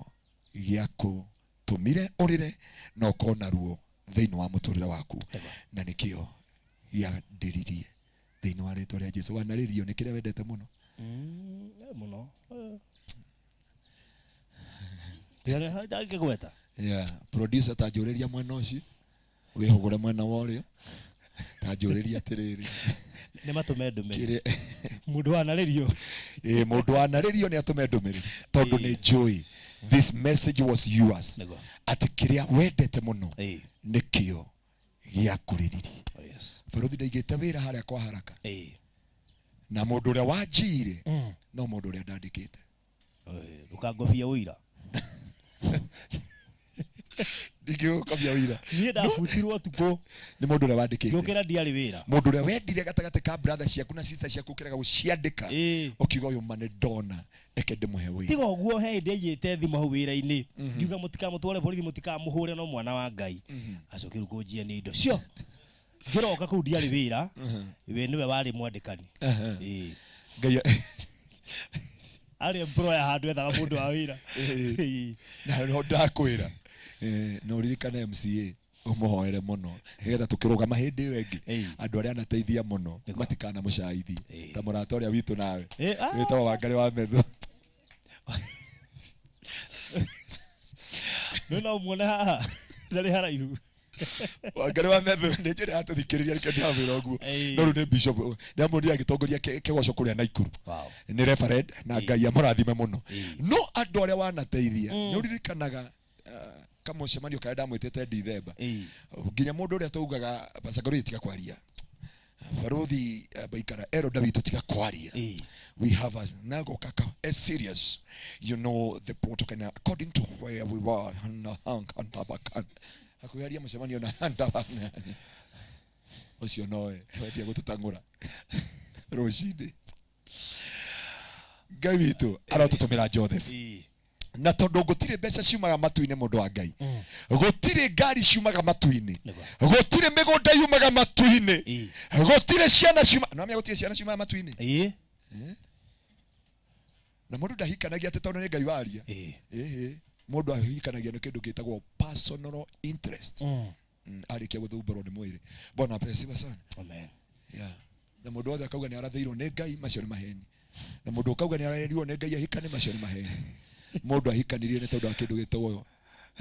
gĩakũtũmire ũrĩre na ũkona ruo thĩinĩ wa mũtũrĩre waku na nĩkĩo gĩandĩririe thĩinĩ wa rĩtwa rĩa Jesũ wanarĩrio nĩ kĩrĩa wendete mũno mũno ndagĩgweta producer tanjũrĩria mwena ũcio wĩhũgũre mwena wa ũrĩo tanjũrĩria atĩrĩrĩ nĩ matũme ndũmĩrĩri mũndũ wanarĩrio mũndũ wanarĩrio nĩ atũme ndũmĩrĩri tondũ nĩ njũĩ this message was yours atĩ kĩrĩa wendete mũno nĩkĩo gĩakũrĩririe Baruthi ndaigĩte wĩra harĩa kwa haraka na mũndũ ũrĩa wanjire no mũndũ ũrĩa ndandĩkĩte ndũkangobia ũira Nikio kabia wira niĩ ndabutirwo tukũ nĩ mũndũ ũrĩa wandĩkĩte ngĩũkĩra ndiarĩ wĩra mũndũ ũrĩa wendire gatagatĩ ka brother ciaku na sister ciaku ũkĩrega gũciandĩka ũkiuga ũyũ mane ndona eke ndĩmũhe wĩra tiga ũguo he hĩndĩ aigĩte thimũ hau wĩra-inĩ ngiuga mũtikamũtware borithi mũtikamũhũre no mwana wa Ngai acoke rĩu kũnjia nĩ indo cio ngĩroka kũu ndiarĩ wĩra we nĩwe warĩ mwandĩkani Ngai arĩ employer handũ ethaga mũndũ wa wĩra na no ndakwĩra no ririkane MCA umuhoere mũno nigetha tukĩrũgama hĩndĩ ĩyo ĩngĩ andũ arĩa anateithia mũno matikana mũcaithie ta mũrata ũrĩa witũ nawe wĩtagwo Wangari wa Metho no muone haha ndarĩ haraihu Wangari wa Metho nĩ njĩra atũthikĩrĩria rĩkĩ ndĩramwĩra ũguo no rĩu nĩ bishop nĩ amũria agĩtongoria kĩgoco kũrĩa Naikuru nĩ reverend na Ngai amũrathime mũno no andũ arĩa wanateithia nĩ ũririkanaga kamucemanio karia ndamwĩtĩte December nginya mũndũ ũrĩa taugaga Pastor tiga kwaria Baruthi baikara Eroda witũ tiga kwaria we have a nago kaka as serious you know the protocol according to where we were and tabakan akuyaria mucemanio na handabana ucio noe wendia gũtũtangũra rũcinĩ Ngai witũ arotũtũmĩra Joseph na tondu gutire mbeca ciumaga matu-inĩ mũndũ wa Ngai gutire ngari ciumaga matu-inĩ gutire mĩgũnda yumaga matu-inĩ gutire ciana ciumaga no gutire ciana ciumaga matu-inĩ na mũndũ ndahikanagia atĩ tondũ nĩ Ngai waria mũndũ ahikanagia nĩ kĩndũ gĩtagwo personal interest arĩkia gũthumbarwo nĩ mwĩrĩ Bwana apesiwe sana amen na mũndũ wothe akauga nĩ arathĩirwo nĩ Ngai macio nĩ maheni na mũndũ akauga nĩ arathĩirwo nĩ Ngai ahikane macio nĩ maheni mũndũ ahikanirie nĩ tondũ wa kĩndũ gĩtagwo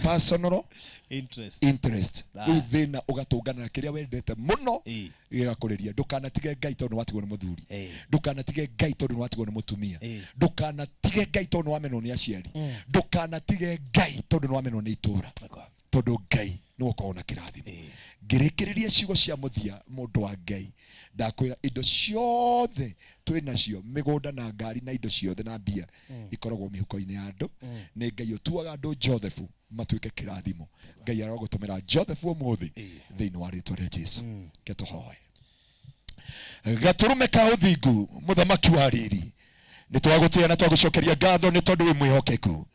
personal interest thina ugatungana na kiria wendete muno igakuriria ndukanatige Ngai tondu watigwo ni muthuri ndukanatige Ngai tondu watigwo ni mutumia ndukanatige Ngai tondu wamenwo ni aciari ndukanatige Ngai tondu wamenwo ni itura tondu Ngai no ukona kirathimo ngirikiriria ciugo cia muthia mundu wa Ngai ndakwira indo ciothe twinacio migunda na ngari na indo ciothe na mbia ikoragwo mihuko-ini ya andu ni Ngai utuaga andu Joseph matuike kirathimo Ngai arogutumira Joseph umuthi thiini wa ritwa ria Jesu ketuhoe gaturume ka uthingu muthamaki wa riri ni twagutia na twagucokeria ngatho ni tondu wi mwihokeku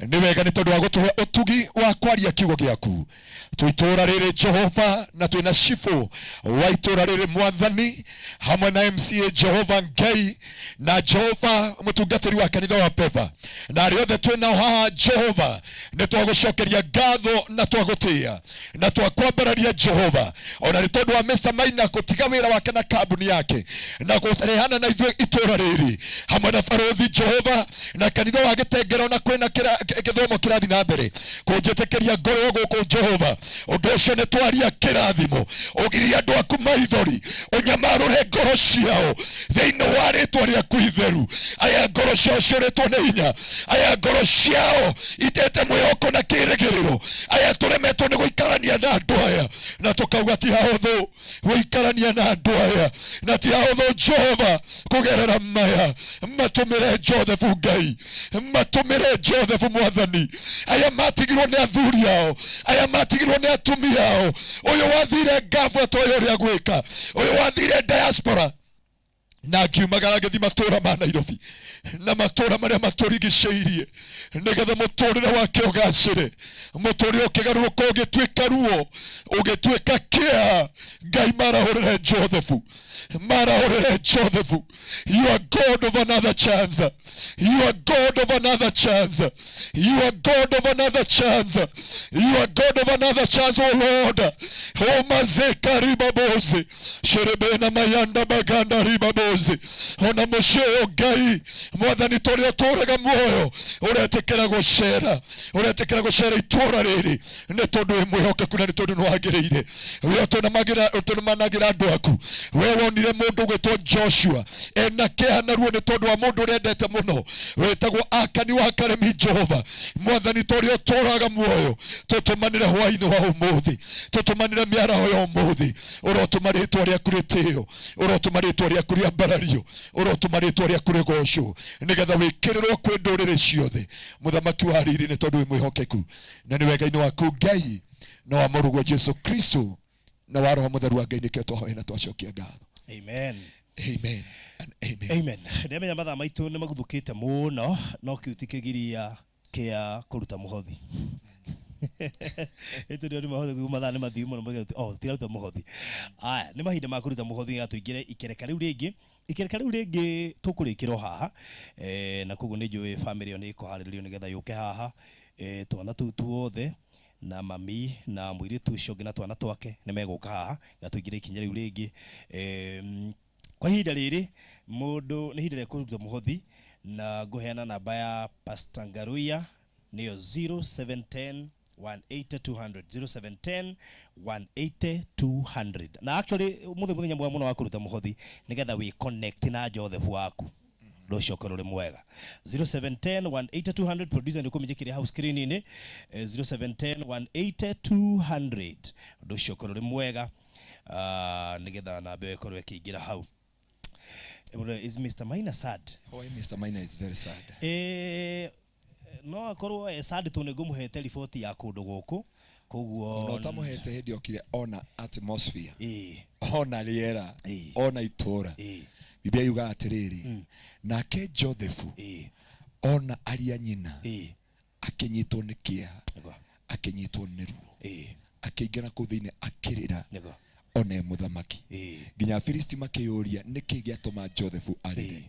ni wega ni tondu wa gutuhe utugi wa kwaria kiugo giaku tuitura riri Jehova na twina shifu wa itura riri mwathani hamwe na MCA Jehova Ngai na Jehova mutungatiri wa kanitha wa Peva na ariothe twina haha Jehova ni twagucokeria ngatho na twagutia na twakwambararia Jehova ona ni tondu wa Mesa Maina kutiga wira wake na kambuni yake na kutarehana na ithuĩ itura riri hamwe na barothi Jehova na kanitha wa Gĩtengero na kwina githomo kirathi na mbere kunjetekeria ngoro guku Jehova undu ucio ni twaria kirathimo ugiria andu aku maithori unyamarure ngoro ciao thiini wa ritwa riaku itheru aya ngoro ciao ciuritwo ni hinya aya ngoro ciao itete mwihoko na kirigiriro aya turemetwo ni guikarania na andu aya na tukauga ti hahuthu guikarania na andu aya na ti hahuthu Jehova kugerera maya matumire Joseph Ngai matumire Joseph mwathani aya matigirwo ni athuri ao aya matigirwo ni atumia ao uyu wathire ngafu atoyo uria gwika uyu wathire diaspora na kiumagara githi matura ma Nairobi na matura maria maturigiceirie nigetha muturire wake ugacire muturire ukigaruruka ugituika ruo ugituika kia Ngai marahurire Joseph marahurire Joseph you are God of another chance you are God of another chance you are God of another chance you are God of another chance oh Lord oh mazeka ribabozi sherebena mayanda baganda ribabozi ona musheo Ngai mwathani torio turaga muoyo uretekera gucera itura riri ni tondu mwihokeku na ni tondu nwagiriire we tunamanagira andu aku we wonire mundu gwitwo Joshua ena kehana ruo ni tondu wa mundu urendete muno wetagwo Akani wa Karemi Jehova mwathani torio turaga muoyo tutumanire hwaini wa umuthi tutumanire miaraho ya umuthi urotumaritwo ria kuritio urotumaritwo ria kuria mbarario urotumaritwo ria kurigocwo nigetha wikirirwo kwi nduriri ciothe muthamaki wa riri ni tondu wi mwihokeku na ni wega-ini waku Ngai na wa murugo Jesu Kristo na wa roho mutheru wa Ngai nikio twahoya na twacokia ngatho amen amen and amen amen ndemenya mathaa maitu ni maguthukite muno no kiutikigiria kia kuruta muhothi ito ndio ni muhothi mathaa ni mathiu muno tiraruta muhothi aya ni mahinda ma kuruta muhothi gatuingire ikereka riu ringi tukurikirwo haha na koguo ni njui family yo ni ikuhariririo nigetha yuke haha twana tu tuothe na mami na mwiritu ucio ngina twana twake ni meguka haha gatuingire ikinya riu ringi kwa ihinda riri mundu ni ihinda ria kuruta muhothi na nguheana namba ya Pastor Ngaruiya niyo 0710 180 200 0710 180 200 na actually muthenya mwega muno wa kuruta muhothi nigetha we connect na Joseph waku rucio ruri mwega 0710 180 200 producer ndiko mijikiria house screen ini 0710 180 200 rucio ruri mwega nigetha na be korwe kigira hau is Mr. Maina sad? Oh, Mr. Maina is very sad. No akorwo sad tu nigumuhete riboti ya kundu guku koguo no tamuhete hindi okire ona atmosphere ona riera ona itura Biblia yuga atiriri nake Joseph ona aria nyina akinyitwo ni kieha akinyitwo ni ruo akingana ku thiini akirira one muthamaki nginya Filisti makiyuria niki giatuma Joseph arire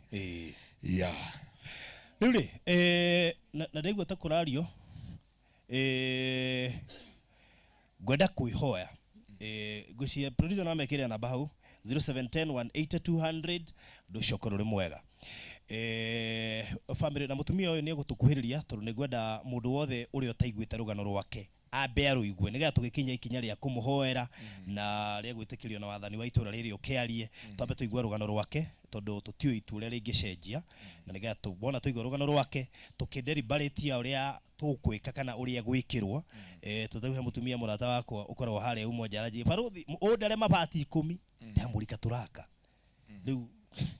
Rĩu na ndaigua ta kũrario ngwenda kwĩhoya ngũcia producer no mekĩre namba hau 0710 180 200 ndũcoko rũrĩ mwega family na mutumia uyu ni gutukuhiriria tondu ni gwenda mundu wothe uri otaiguite rugano rwake ambe aruigue nigetha tugikinya ikinya ria kumuhoera na ria gwitikirio na wathani wa itura riri ukiarie twambe tuigue rugano rwake tondu tutio itura ringicenjia na nigetha tubona tuigue rugano rwake tukideliberate uria tukwika kana uria gwikirwo tutauhe mutumia murata wakwa ukorwo hali umwe jaraji baruthi udare mabati 10 ndamurika turaka riu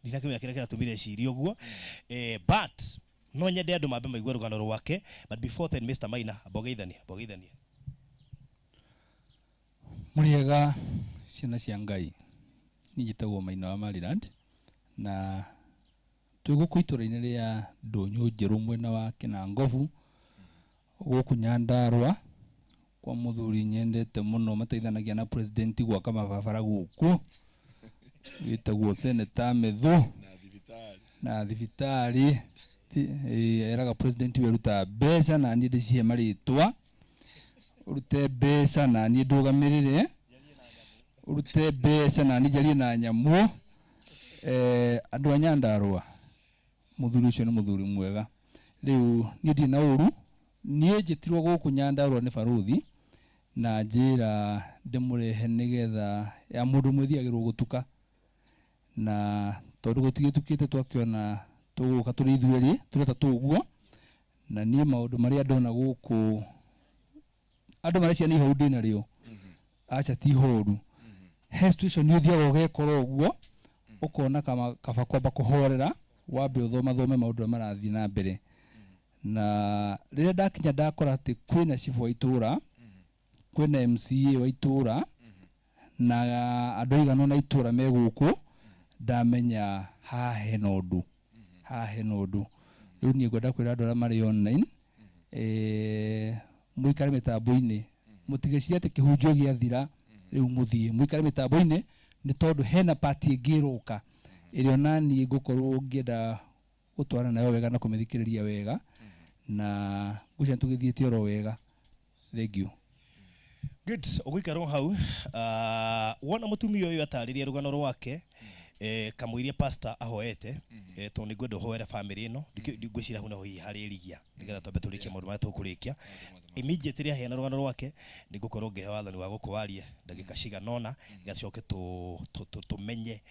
ndinakimya kira tumire cirio guo but no nyende andu mambe maigwe rugano rwake but before then Mr. Maina bogeithania muriega ciana cia Ngai nijitagwo Maina wa Maryland na twiguku itura-ini ria ndonyo njeru mwena wa Kinangovu guku Nyandarua kwa muthuri Ndendete muno mateithanagia na president gwaka mababara guku witagwo Senator Methu na thibitari eraga president weruta mbeca na ni ndicihe maritwa urute mbeca na ni ndugamirire urute mbeca na ni jarie na nyamu andu a Nyandarua muthuri ucio ni muthuri mwega riu ni ndi na uru ni njitirwo guku Nyandarua ni baruthi na njira ndimurehe nigetha ya mundu mwithiagirwo gutuka na tondu gutigitukite twakiona tuguka turi ithueri tureta tuguo na ni maundu maria ndona guku andu maria ciana iho ndina rio acha ti horu situation ni thia gugekoro guo ukona kama kaba kwamba kuhorera wambe uthoma maundu marathi na mbere na riria ndakinya ndakora ati kwina chifu wa itura kwina MCA wa itura na andu igano na itura me guku ndamenya hahe nondu riu ni ngwenda kwira andu aria mari online muikare mitambo-ini mutigecirie ati kihunjio giathira riu muthie muikare mitambo-ini ni tondu hena party ingiruka irio nani ngukorwo ngienda gutwara nayo wega na kumithikiriria wega na gucia tugithiete oro wega. Thank you. Good. Ogwikaro hau wona mutumia uyu atariria rugano rwake kamwiria pastor ahoete to ni gwendo hoera family ino ngwicira huna hoi haririgia nigetha twambe turikie maundu maria tukurikia immediately ahena rugano rwake ni gukorwo ngehe wathani wa gukwaria ndagika ciganona gacoke tumenye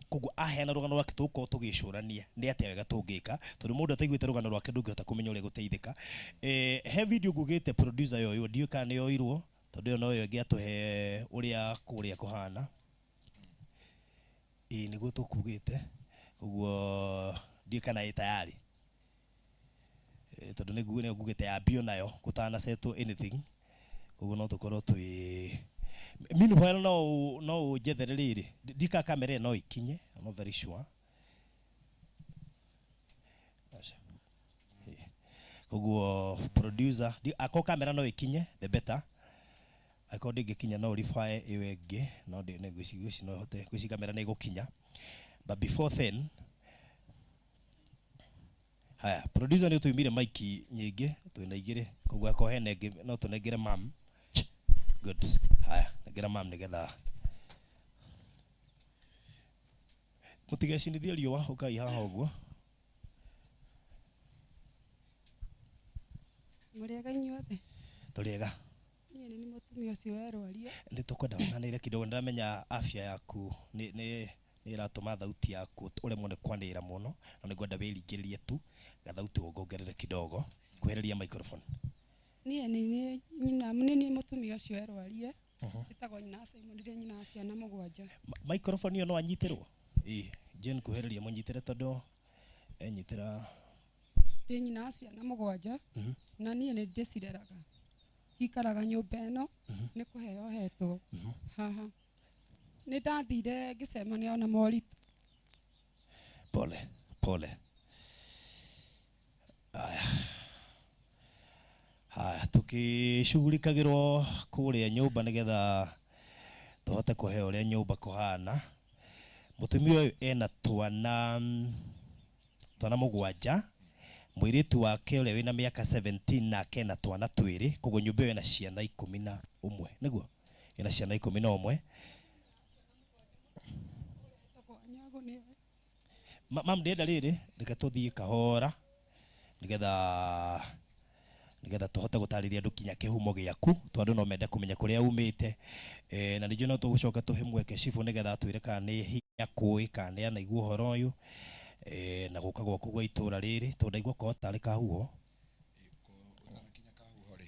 kugu ahena rugano rwake tuko tugicurania ni atia wega tungika tondu mundu ataiguite rugano rwake ndungihota kumenya uria guteithika he video ngugite producer yoyo ndio kana yoirwo tondu no yo ngiatuhe uria kuria kuhana niguo tukugite koguo ndio kana tayari tondu niguo ne ngugite ya bio nayo gutana settle anything koguo no tukorwo twi meanwhile no jethererire dika kamera no ikinye I'm not very sure koguo producer ako kamera no ikinye the better according gikinya no refer iwege no ndi negwicigoci no hote gwici kamera ni gukinya but before then haya producer ni tuimire maiki nyingi twina igire koguo ako hene no tunegere mam good haya negera mam nigetha mutigecinithia riwa ukai haha uguo muriega inyuothe turiega ni mutumia ucio werwaria ni tukwenda onanire kidogo ndamenya afya yaku ni iratuma thauti yaku uremwo ni kwanira muno na ni gwenda wiringiririe tu gathauti ugongerere kidogo kwehereria microphone ni nyina munini mutumia ucio werwaria itagwo nyina Simon nyina ciana mugwanja microphone yo no anyitirwo Jen kuhereria munyitire tondu enyitira nyina ciana mugwanja na nie ni ndicireraga ikaraga nyumba eno ni kuheo hetwo haha ni ndathire ngicemania na moritu pole haya tukishughurikagirwo kuria nyumba nigetha tuhote kuheo ria nyumba kuhana mutumia uyu ena twana mugwanja mwiritu wake ule wina miaka 17 na kena twana twiri koguo nyumba ina ciana 11 niguo ina ciana 11 mam ndenda riri reke tuthie kahora nigetha tuhote gutariria andu kinya kihumo giaku tondu no mende kumenya kuria umite na nijo no tugucoka tuhe mweke cibu nigetha twire kana ni hinya kui kana na igua horo uyu na guka gwaku gwa itura riri tundaigua ko tari kahuho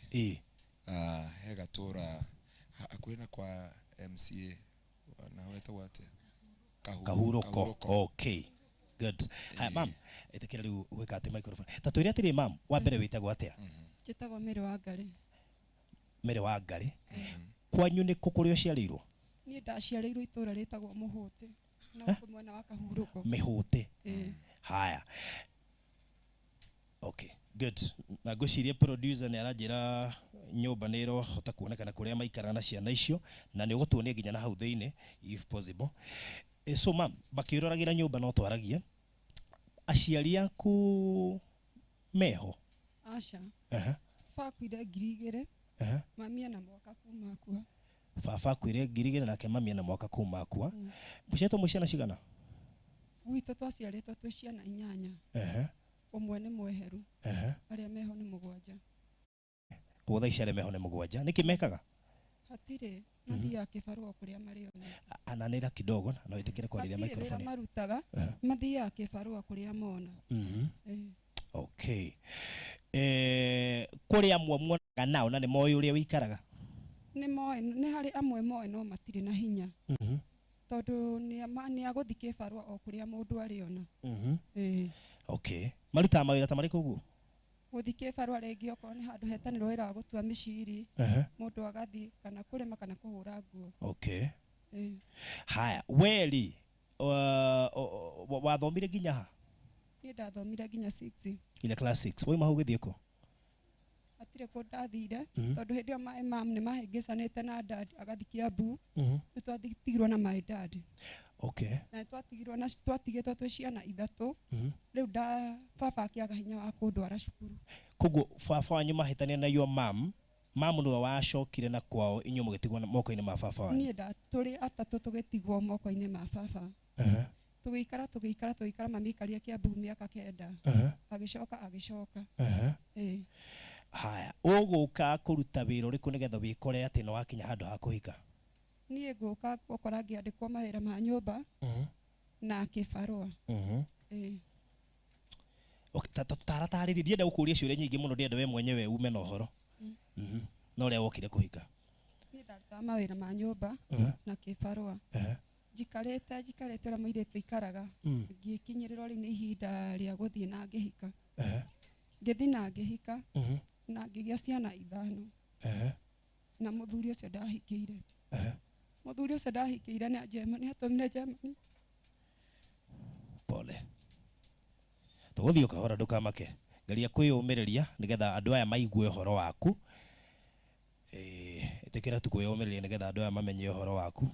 he gatura akwina kwa MCA na wetu wate Kahuroko. Okay, good. Hi mam, etekera riu weka ati microphone tatwire atiri mam wa mbere witagwo atia? Njĩtagwo Mĩrĩ wa Ngarĩ. Mĩrĩ wa Ngarĩ. Kwanyu nĩ kũ kũrĩa ũciarĩirwo? Niĩ ndaciarĩirwo itũũra rĩtagwo Mũhũtĩ na gũkũ mwena wa Kahurũko. Mĩhũtĩ. Haya. Okay, good. Na ngwĩciria producer nĩ aranjĩra nyũmba nĩ ĩrohota kuonekana kũrĩa maikaraga na ciana icio na nĩ ũgũtuonia nginya na hau thĩinĩ if possible. So mam, bakĩũroragĩra nyũmba no twaragie. Aciari aku meho? Aca. Baba akuire 2000. Mami ena mwaka kuma akua. Baba akuire 2000 nake mami ena mwaka kuma akua. Mũciarĩtwo mwĩ ciana cigana? Gwitũ twaciarĩtwo twĩ ciana 8. Ũmwe nĩ mweheru. Arĩa meho nĩ 7. Kwa thaa ici arĩa meho nĩ 7. Nĩkĩ mekaga? Hatirĩ mathiaga kĩbarũa kũrĩa marĩ ona. Ananĩra kidogo na wĩtĩkĩre kwarĩria microphone. Hatirĩ wĩra marutaga mathiaga kĩbarũa kũrĩa mona. Okay. Kũrĩ amwe muonaga nao na nĩ moĩ ũrĩa wĩikaraga? Nĩ moĩ, nĩ harĩ amwe moĩ no matirĩ na hinya. Tondũ nĩ agũthi kĩbarũa o kũrĩa mũndũ arĩ ona. Okay. Marutaga mawĩra ta marĩkũ ũguo? Gũthi kĩbarũa rĩngĩ okorwo nĩ handũ hetanĩrwo wĩra wa gũtua mĩciri, mũndũ agathiĩ kana kũrĩma kana kũhũra nguo. Okay. Haya, weri wathomire nginya ha? Niĩ ndathomire nginya 6. Nginya class 6. Wauma hau gĩthiĩ kũ? Hatirĩ kũ ndathire tondũ hĩndĩ ĩyo my mom nĩ mahĩngĩcanĩte na dad agathi Kiambu. Nĩ twatigirwo na my dad. Okay. Na twatigĩtwo twĩ ciana 3. Rĩu baba akĩaga hinya wa kũndwara cukuru. Koguo baba wanyu mahĩtania na your mom nĩwe wacokire na kwao inyuĩ mũgĩtigwo moko-inĩ ma baba wanyu? Niĩ tũrĩ atatũ tũgĩtigwo moko-inĩ ma baba. Tũgĩikara mami aikaria Kiambu mĩaka 9. Agĩcoka. Haya, ũgũka kũruta wĩra ũrĩkũ nĩgetha wĩkore atĩ nĩ wakinya handũ ha kũhika? Niĩ ngũka gũkora ngĩandĩkwo mawĩra ma nyũmba na kĩbarũa. Taratarĩria, ndienda gũkũria ciũria nyingĩ mũno, ndienda we mwenyewe ume na ũhoro. No ũrĩa wokire kũhika? Niĩ ndarutaga mawĩra ma nyũmba na kĩbarũa. Njikarĩte ũrĩa mũirĩtu aikaraga. Ngĩkinyĩrĩrwo rĩu nĩ ihinda rĩa gũthiĩ na ngĩhika. Ngĩthiĩ na ngĩhika na ngĩgĩa ciana 5. Na mũthuri ũcio ndahikĩire. Mũthuri ũcio ndahikĩire nĩ atũmire Germany. Pole. Tũgũthiĩ kahora ndũkamake. Geria kwĩyũmĩrĩria nĩgetha andũ aya maigue ũhoro waku. Ĩtĩkĩra tu kwĩyũmĩrĩria nĩgetha andũ aya mamenye ũhoro waku.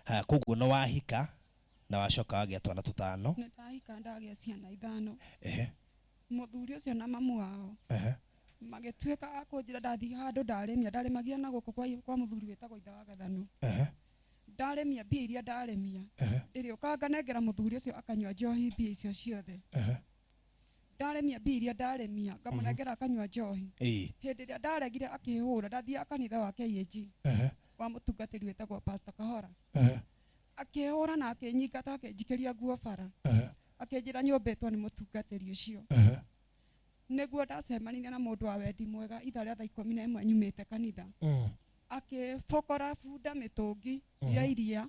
Haya, koguo no wahika na wacoka wagĩa twana 5. Nĩ ndahika ndagĩa ciana 5. Mũthuri ũcio na mamu wao magĩtuĩka a kũnjĩra ndathiĩ handũ ndarĩmagia na gũkũ kwa mũthuri wĩtagwo ithe wa Gathano. Ndarĩmia mbia iria ndarĩmia ĩrĩũka nganengera mũthuri ũcio akanyua njohi mbia icio ciothe. Ndarĩmia mbia iria ndarĩmia ngamũnengera akanyua njohi. Hĩndĩ ĩrĩa ndaregire akĩhũra ndathiaga kanitha wa KAG wa mũtungatĩri wĩtagwo Pastor Kahora. Akĩhũra na akĩnyingata akĩnjikĩria nguo bara. Akĩnjĩra nyũmbĩtwo nĩ mũtungatĩri ũcio. Nĩguo ndacemanirie na mũndũ wa wendi mwega ithaa rĩa thaa 11 nyumĩte kanitha. Akĩbokora bunda mĩtũngi ya iria.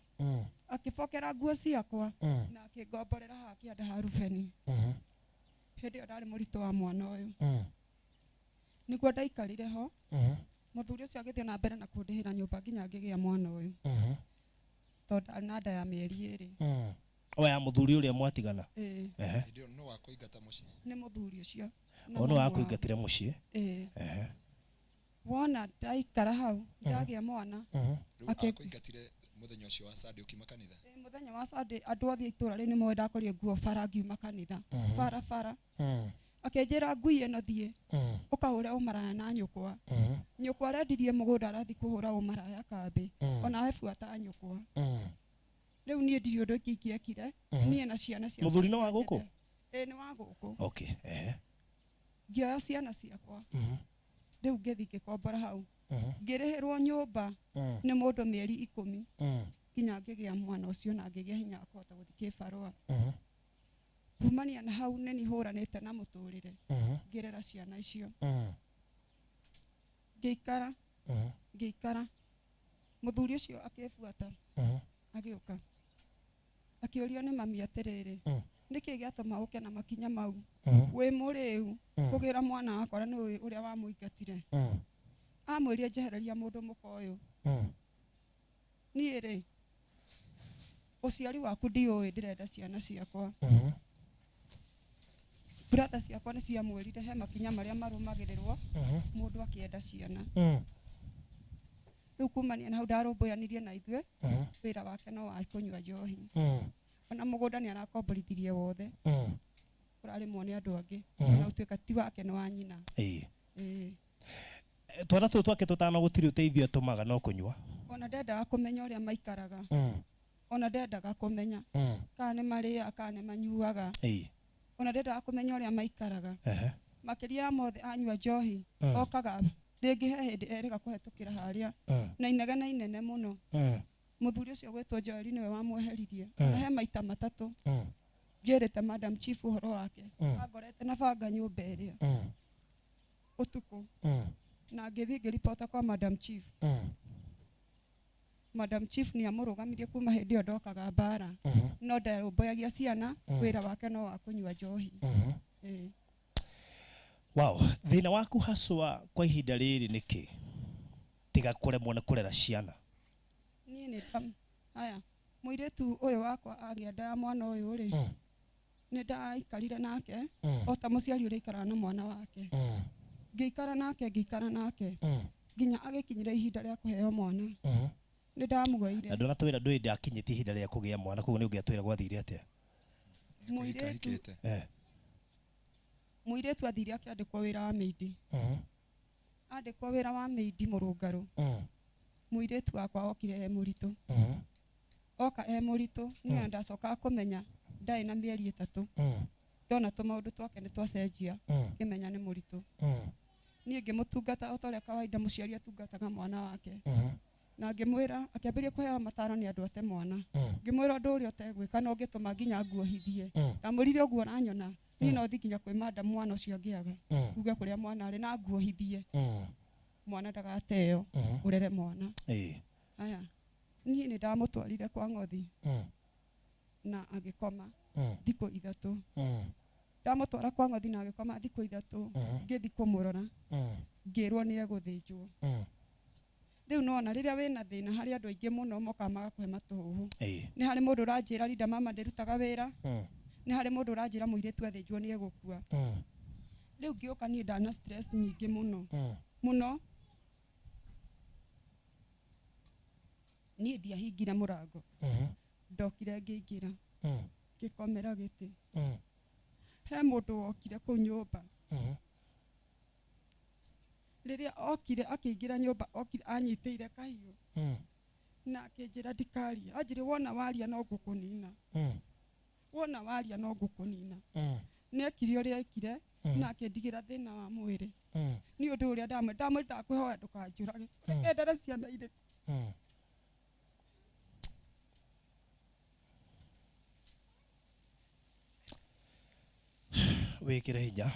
Akĩbokera nguo ciakwa na akĩngomborera haha kĩanda ha Rubeni. Hĩndĩ ĩyo ndarĩ mũritũ wa mwana ũyũ. Nĩguo ndaikarire ho. Mũthuri ũcio agĩthiĩ na mbere na kũndĩhĩra nyũmba nginya ngĩgĩa mwana ũyũ. Tondũ na nda ya mĩeri 2. Oya mũthuri ũrĩa mwatigana? Ndio no wakũingata mũciĩ? Nĩ mũthuri ũcio. Ono wakũingatire mũciĩ? Wona ndaikara hau ndagĩa mwana. Akũingatire mũthenya ũcio wa Sunday ũkiuma kanitha? Mũthenya wa Sunday andũ othe itũũra rĩu nĩmoĩ ndakorire nguo bara ngiuma kanitha. Bara. Akĩnjĩra ngui ĩno thiĩ ukahura umaraya na nyukwa nyukwa arendirie mugunda arathi kuhura umaraya kambi ona ebuata nyukwa riu nie ndiri undu ingĩekire nie na ciana ciakwa muthuri no wa guku ni wa guku okay ngĩoya ciana ciakwa riu ngĩthi ngĩkombora hau ngĩrĩhĩrwo nyũmba nĩ mũndũ mĩeri 10 kinya ngĩgĩa mwana ũcio na ngĩgĩa hinya akahota gũthiĩ kĩbarũa kumania na hau nĩ hũranĩte na mũtũrĩre ngĩrera ciana icio ngĩikara mũthuri ũcio akĩbuata agĩũka akĩũrio nĩ mami atĩrĩrĩ nĩkĩ gĩatũma ũke na makinya mau wĩ mũrĩu kũgĩra mwana wakwa nĩ ũrĩa wamũingatire amwĩrie njehereria mũndũ mũka ũyũ niĩ rĩ ũciari waku ndiũĩ ndĩrenda ciana ciakwa brata ciakwa nĩ ciamwĩrire he makinya marĩa marũmagĩrĩrwo mũndũ akĩenda ciana rĩu kumania na hau ndarũmbũyanirie na ithuĩ wĩra wake no wa kũnyua njohi ona mũgũnda nĩ arakomborithirie wothe ũrarĩmwo nĩ andũ angĩ na ũtuĩka ti wake nĩ wa nyina twana tũtũ twake tũtana gũtirĩ ũteithio atũmaga no kũnyua ona ndendaga kũmenya ũrĩa maikaraga ona ndendaga kũmenya kana nĩ marĩaga kana nĩ manyuaga ona ndendaga kũmenya ũrĩa maikaraga makĩria ya mothe anyua njohi okaga rĩngĩ he hĩndĩ erĩga kũhetũkĩra harĩa na inegena inene mũno mũthuri ũcio gwĩtwo Joeli nĩwe wamweheririe na he maita matatũ njĩrĩte Madam Chief ũhoro wake angorete na banga nyũmba ĩrĩa ũtukũ na ngĩthiĩ ngĩripota kwa Madam Chief Madam Chief nĩ amũrũgamirie kuma hĩndĩ ĩyo ndokaga mbara no ndarũmbũyagia ciana wĩra wake no wa kũnyua njohi wow thĩna waku haswa kwa ihinda rĩrĩ nĩkĩ tiga kũremwo nĩ kũrera ciana niĩ nĩ haya mũirĩtu ũyũ wakwa agĩa nda ya mwana ũyũ rĩ nĩ ndaikarire nake o ta mũciari ũrĩa aikaraga na mwana wake ngĩikara nake nginya agĩkinyire ihinda rĩa kũheo mwana nĩ ndamũgeire andũ natwĩra ndũĩ ndakinyĩtie ihinda rĩa kũgĩa mwana koguo nĩ ũngĩatwĩra gwathire atĩa mũirĩtu athire akĩandĩkwo wĩra wa meidi andĩkwo wĩra wa meidi mũrũngarũ mũirĩtu wakwa okire mũritũ oka mũritũ niĩ ndacoka kũmenya ndarĩ na mĩeri 3 ndona tũmaũndũ twake nĩ twacenjia ngĩmenya nĩ mũritũ niĩ ngĩmũtungata o ta ũrĩa kawaida mũciari atungataga mwana wake na ngĩmwĩra akĩambĩrĩria kũheo mataro nĩ andũ ate mwana ngĩmwĩra ũndũ ũrĩa ũtegwĩka no ngĩtũma nginya nguohithie ndamwĩrire ũguo nanyona niĩ no thiĩ nginya kwĩ Madam mwana ũcio angĩaga uge kũrĩa mwana arĩ na nguohithie mwana ndagateo ũrere mwana aya niĩ nĩ ndamũtwarire kwa ng'othi na agĩkoma thikũ 3 ndamũtwara kwa ng'othi na agĩkoma thikũ 3 ngĩthi kũmũrora ngĩrwo nĩ egũthĩnjwo rĩu nona rĩrĩa wĩna thĩna harĩ andũ aingĩ mũno moka magakũhe matũhũhũ nĩ harĩ mũndũ ũranjĩra Linda mama ndĩrutaga wĩra nĩ harĩ mũndũ ũranjĩra mũirĩtu athĩnjwo nĩ egũkua rĩu ngĩũka niĩ ndana stress nyingĩ mũno niĩ ndiahingire mũrango ndokire ngĩingĩra ngĩkomera gĩtĩ he mũndũ wokire kũu nyũmba rĩrĩa okire akĩingĩra nyũmba okire anyitĩire kahiũ na akĩnjĩra ndikaria anjĩrĩ wona waria no ngũkũnina nĩekire ũrĩa ekire na akĩndigĩra thĩna wa mwĩrĩ nĩ ũndũ ũrĩa ndamwĩra kwĩhoya ndũkanjũrage endere ciana irĩ wĩkĩre hinya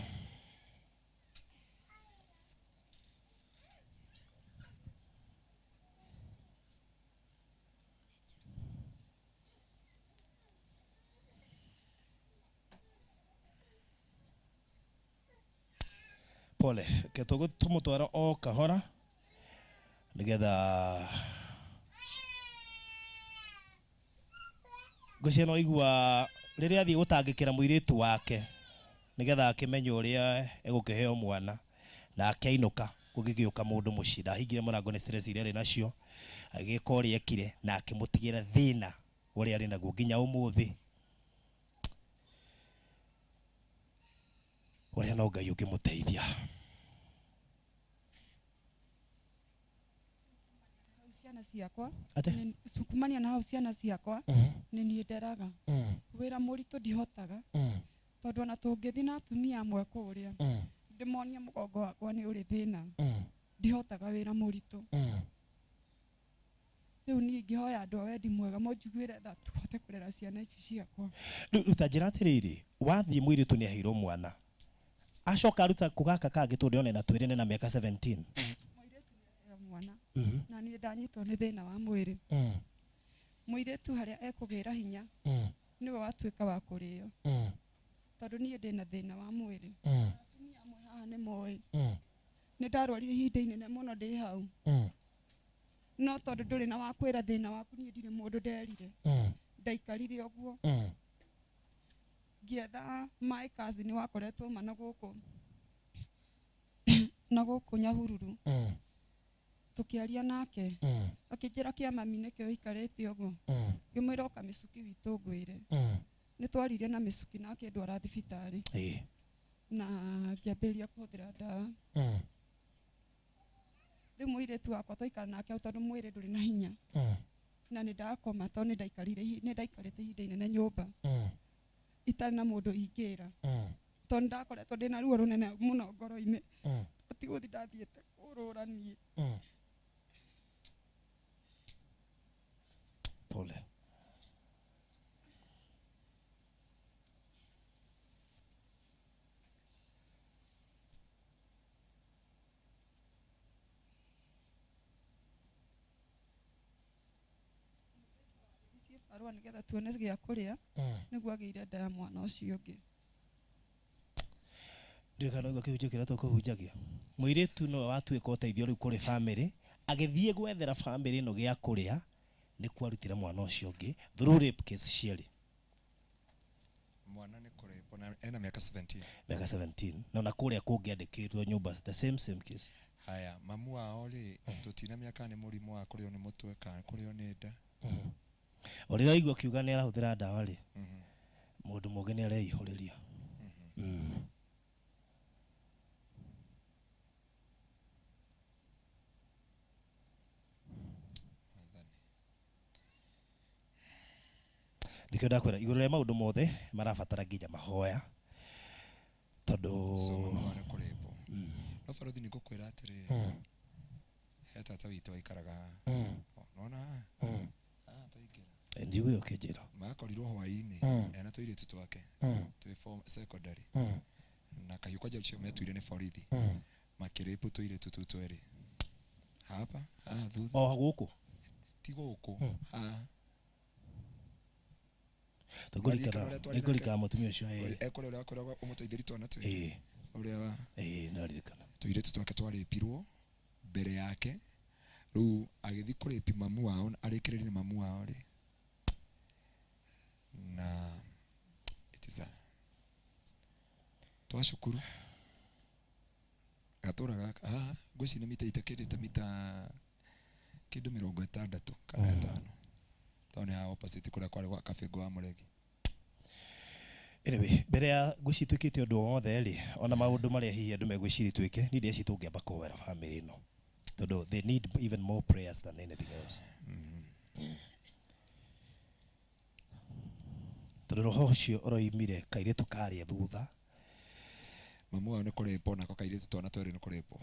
pole ke tũmũtwara o kahora nĩgetha ngũcia no igua rĩrĩa athiĩ gũtangĩkĩra mũirĩtu wake nĩgetha akĩmenya ũrĩa egũkĩheo mwana na akĩinũka gũgĩgĩũka mũndũ mũciĩ ndahingire mũrango nĩ stress iria arĩ nacio agĩka ũrĩa ekire na akĩmũtigĩra thĩna ũrĩa arĩ naguo nginya ũmũthĩ ũrĩa no Ngai ũngĩmũteithia ciakwa Ate? kumania na hau ciana ciakwa nĩ niĩ nderaga wĩra mũritũ ndihotaga tondũ ona tũngĩthiĩ na atumia amwe kũrĩa ndĩmonie mũgongo wakwa nĩ ũrĩ thĩna ndihotaga wĩra mũritũ rĩu niĩ ingĩhoya andũ a wendi mwega mũnjiguĩre tha tũhote kũrera ciana ici ciakwa. Rĩu ta njĩra atĩrĩrĩ, wathiĩ mũirĩtu nĩ aheirwo mwana acoka aruta kũgaka kangĩ tondũ one na twĩrĩ nĩ na mĩaka 17 mũirĩtu nĩ aheo mwana na niĩ ndanyitwo nĩ thĩna wa mwĩrĩ mũirĩtu harĩa ekũgĩra hinya nĩwe watuĩka wa kũrĩo tondũ niĩ ndĩna thĩna wa mwĩrĩ atumia amwe haha nĩ moĩ nĩ ndarwarire ihinda inene mũno ndĩ hau no tondũ ndũrĩ na wakwĩra thĩna waku niĩ ndirĩ mũndũ nderire ndaikarire ũguo ngĩetha my cousin wakoretwo ma na gũkũ Nyahururu tukiaria nake akĩnjĩra kĩa mami nĩkĩo ikarĩte ũguo ngĩmwĩra oka mĩcuki witũ ngwĩre nĩ twaririe na mĩcuki na akĩndwara thibitarĩ na ngĩambĩrĩria kũhũthĩra ndawa rĩu mũirĩtu wakwa twaikara nake hau tondũ mwĩrĩ ndũrĩ na hinya na nĩ ndakoma tondũ nĩ ndaikarĩte ihinda inene nyũmba itarĩ na mũndũ ingĩra tondũ ndakoretwo ndĩna ruo rũnene mũno ngoro-inĩ atigũthi ndathiĩte kũrũra niĩ. Pole. Arua nĩgetha tuone gĩa kũrĩa nĩguo agĩire nda ya mwana ũcio ũngĩ. Ndirikana ũguo kĩhunjio kĩrĩa tũkũhunjagia mũirĩtu no watuĩka ũteithio rĩu kũrĩ bamĩrĩ agĩthiĩ gwethera bamĩrĩ ĩno gĩa kũrĩa nĩ kwarutĩra mwana ũcio ũngĩ through rape case ciarĩ mwana nĩ kũrĩpwo na ena mĩaka 17 na ona kũrĩa kũngĩandĩkĩtwo nyũmba the same case. Haya mamu wao rĩ tũtina mĩaka nĩ mũrimũ wa kũrĩo nĩ mũtwe kana kũrĩo nĩ nda Orĩra aigua kiuga nĩ arahũthĩra ndawa rĩ mũndũ mũngĩ nĩ areihũrĩria. Nikio ndakwĩra igũrũ rĩa maũndũ mothe marabatara nginya mahoya tondũ nĩ kũrĩpwo no barothi nĩ ngũkwĩra atĩrĩ he tata witũ aikaraga nona ndigũire ũkĩnjĩra makorirwo hwaĩ-inĩ ena tũirĩtu twake twĩ secondary na kahiũ kwa jarucio metuire nĩ borithi makĩrĩpwo tũirĩtu tũu twĩrĩ hapa thutha gũkũ ti gũkũ tũkũrikaga mũtumia ũcio ekũrĩa ũrĩa wakoragwo ũmũteithĩri twana twĩrĩ ũrĩa ndaririkana tũirĩtu twake twarĩpirwo mbere yake rĩu agĩthiĩ kũrĩpi mamu wao arĩkĩrĩrie mamu wao rĩ na itiza twacukuru gatũra gaka ngwĩci nĩ mita itakĩrĩte mita kĩndũ 60 kana 5 tondũ nĩ ha opposite kũrĩa kwarĩ gwa kabĩngũ wa mũregi. Anyway, mbere ya ngwĩci twĩkĩte ũndũ wothe rĩ ona maũndũ marĩa hihi andũ megwĩciria twĩke nĩ iria ci tũngĩamba kũhoera bamĩrĩ ĩno tondũ they need even more prayers than anything else. Tondũ roho ũcio ũroimire kairĩtu karĩa thutha mamu wao nĩ kũrĩpwo nako kairĩtu twana twĩrĩ nĩ kũrĩpwo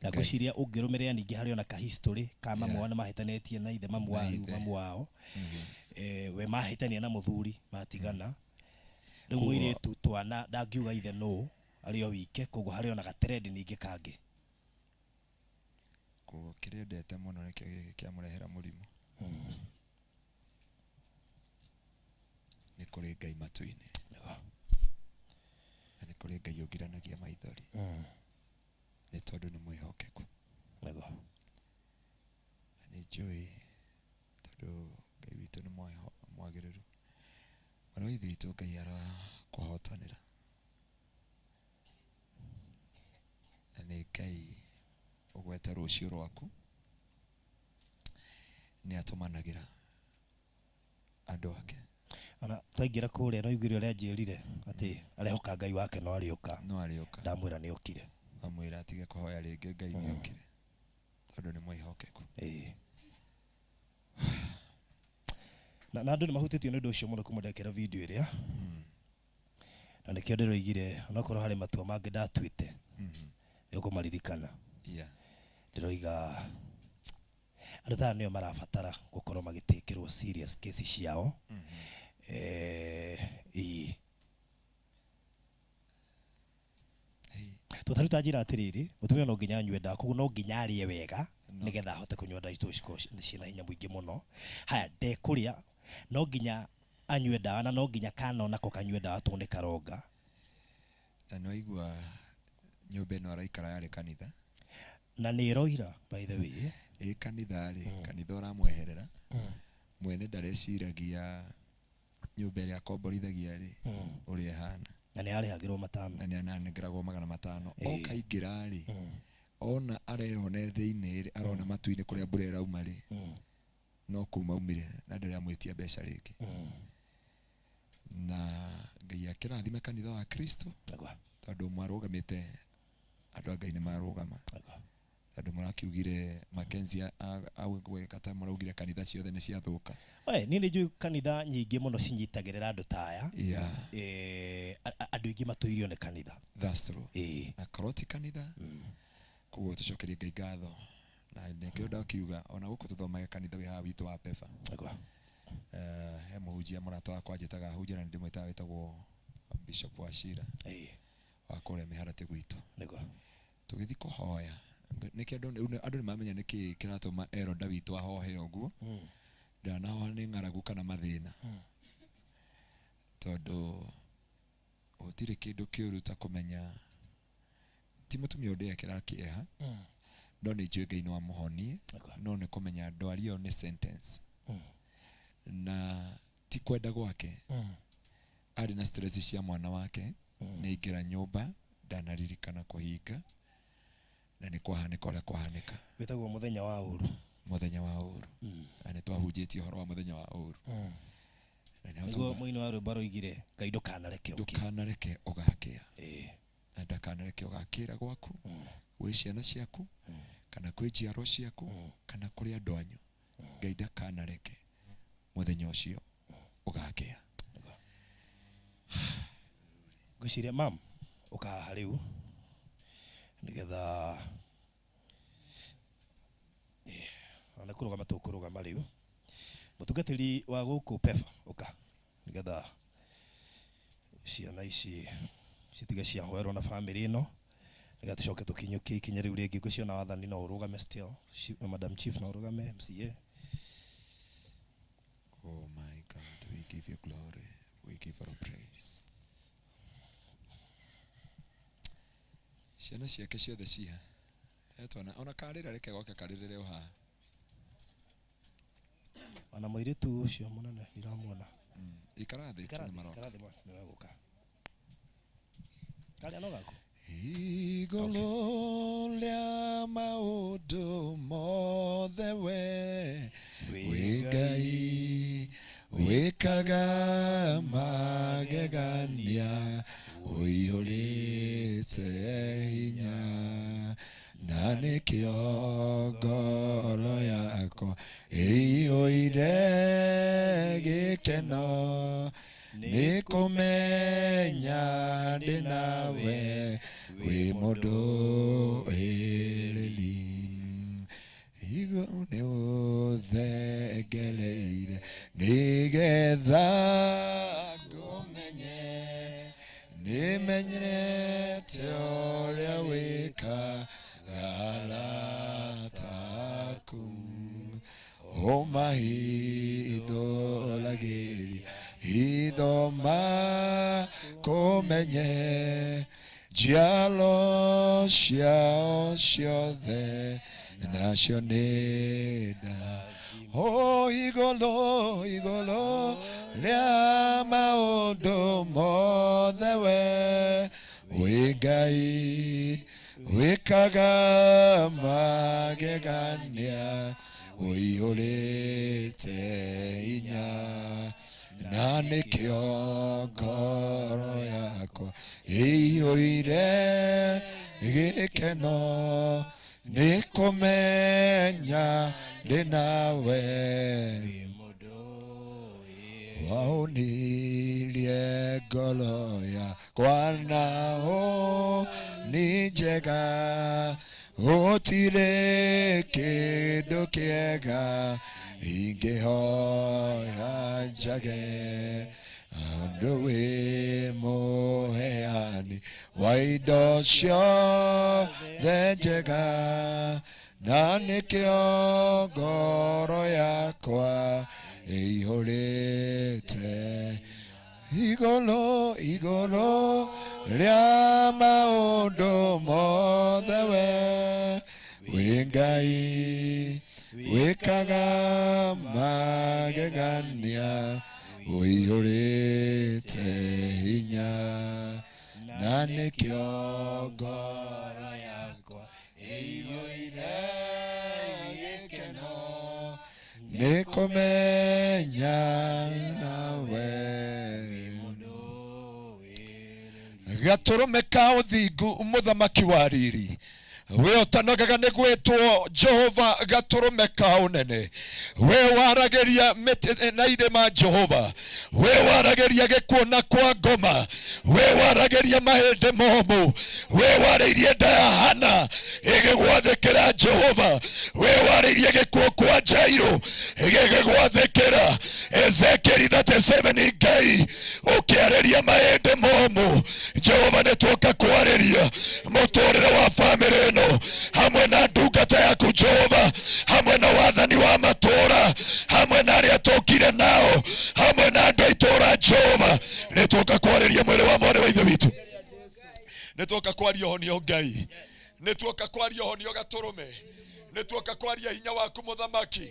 na ngwĩciria ũngĩrũmĩrĩra ningĩ harĩ ona ka history ka mamu wao nĩ mahĩtanĩtie na ithe mamu wao we mahĩtania na mũthuri matigana rĩu mũirĩtu twana ndangiuga ithe no arĩ o wike koguo harĩ ona gatrend ningĩ kangĩ koguo kĩrĩa ndete mũno nĩkĩo kĩamũrehera mũrimũ nĩ kũrĩ Ngai matu-inĩ na nĩ kũrĩ Ngai ũngiranagia maithori nĩ tondũ nĩ mwĩhokeku na nĩ njũĩ tondũ Ngai witũ nĩ mwagĩrĩru mwana wa ithe witũ Ngai arakũhotanĩra na nĩ Ngai ũgweta rũciũ rwaku nĩ atũmanagĩra andũ ake ona twaingĩra kũrĩa no igũrũ rĩa njĩrire atĩ arehoka Ngai wake no arĩũka ndamwĩra nĩ okire amwĩra atige kũhoya rĩngĩ Ngai nĩ okire tondu ni mwihokeku na andu ni mahutitio ni undu ucio muno kumundekera video iria na nikio ndiroigire onakorwo hari matua mangi ndatuite nikumaririkana ndiroiga andu thaa nio marabatara gukorwo magitikirwo serious cases ciao tutaruta njira atiriri mutumia no nginya anyue ndawa koguo no nginya arie wega nigetha ahote kunyua ndawa icio ciina hinya muingi muno haya ndekuria no nginya anyue ndawa na no nginya kana onako kanyue ndawa tone karonga na no igua nyumba ino araikara yari kanitha na ni roira by the way kanitha ri kanitha uramweherera mwene ndareciragia nyumba iria akomborithagia ri uri ehana na ni arihagirwo matano na ni ananengeragwo 500 okaingira ri ona areyone thiini ri arona matuini kuria mbura irauma ri no kuma umire na ndari amwitia mbeca ringi na ngai akirathime kanitha wa Kristo tondu mwarugamite andu ngai ni marugama tondu murakiugire Mackenzie awegwe kata muraugire kanitha ciothe ni ciathuka ni njui kanitha nyingi muno cinyitagirira andu taya andu ingi matuirio ni kanitha that's true akoroti kanitha kugo tucokerie ngai ngatho na nikio ndakiuga ona guku tuthomage kanitha wi ha witu wa pefa he muhunjia murata wakwa njitaga hunjia na ndimwita witagwo Bishop Washira wa kure miharati gwitu tugithi kuhoya nikio andu ni mamenya niki kiratuma eroda witu ahohe oguo ndanahoa ni ng'aragu kana mathina tondu gutire kindu kiuru ta kumenya ti mutumia undu ekira kieha no ni njui ngai no amuhonie no ni kumenya ndwari yo ni sentence na ti kwenda gwake ari na stress cia mwana wake ni ingira nyumba ndanaririkana kuhinga na ni kwahanika uria kwahanika witagwo muthenya wa uru ane twahunjitie horo wa muthenya wa uru niguo muino wa rwimbo igire ngai ndukanareke ugakia na ndakanareke ugakira gwaku wi ciana ciaku kana kwi njiaro ciaku kana kuri andu anyu ngai ndakanareke muthenya ucio ugakia gwiciria mam ukaha riu nigetha ana kurugama tukurugama riu mutungatiri wa guku pefa uka nigetha ciana ici citiga cia hwerwo na family ino nigetha tucoke tukinyukie ikinya riu ringi gwiciona wathani no urugame still madam chief no urugame MCA. Oh my God, we give you glory, we give you praise. Ciana ciake ciothe ciha etwana ona karira reke goke karirire uha ana muiritu ucio munene ndiramuona ikarathi tumaroka ikarathi niguka kali anogako igolo lia maundu mothe we Ngai wikaga magegania uihurite hinya na nikio ngoro yako iyuire gikeno nikumenya ndi nawe wi mundu wiriri igo ni uthegereire nigetha ngumenye nimenyerete uria wika galataku omahitholagiria ithoma kumenye njiaro ciao ciothe nacio nĩ ndathimo igũrũ rĩa maũndũ mothe we wĩ Ngai wĩkaga magegania ũihũrĩte hinya na nĩkĩo ngoro yakwa ĩiyũire gĩkeno nikumenya ndinawe waunirie ngoro yakwa nao ni njega gũtirĩ kĩndũ kĩega ingĩhoya njage andũ wĩ mũheani wa indo ciothe njega na nĩkĩo ngoro yakwa ĩihũrĩte igũrũ rĩa maũndũ mothe wĩ Ngai wĩkaga magegania ũihũrĩte hinya na nĩkĩo ngoro yakwa ĩihũire gĩkeno nĩkũmenya nawe gatũrũme ka ũthingu mũthamaki wa riri we otanogaga nĩ gwĩtwo Jehova gatũrũme ka ũnene we warageria na irĩma Jehova we warageria gĩkuũ na kwa ngoma we warageria mahĩndĩ momũ we warĩirie nda ya Hana ĩgĩgwathĩkĩra Jehova we warĩirie gĩkuũ kwa Jairo ĩgĩgwathĩkĩra Ezekiel 37 Ngai ũkĩarĩria mahĩndĩ momũ Jehova nĩtwoka kwarĩria mũtũrĩre wa bamĩrĩ ĩno hamwe na ndungata yaku Jehova hamwe na wathani wa matũra hamwe na arĩa tũkire nao hamwe na andũ a itũra Jehova nĩtwoka kwarĩria mwĩrĩ wa mwarĩ wa ithe witũ nĩtwoka kwaria ũhonio Ngai nĩtwoka kwaria ũhonio gatũrũme nĩtwoka kwaria hinya waku mũthamaki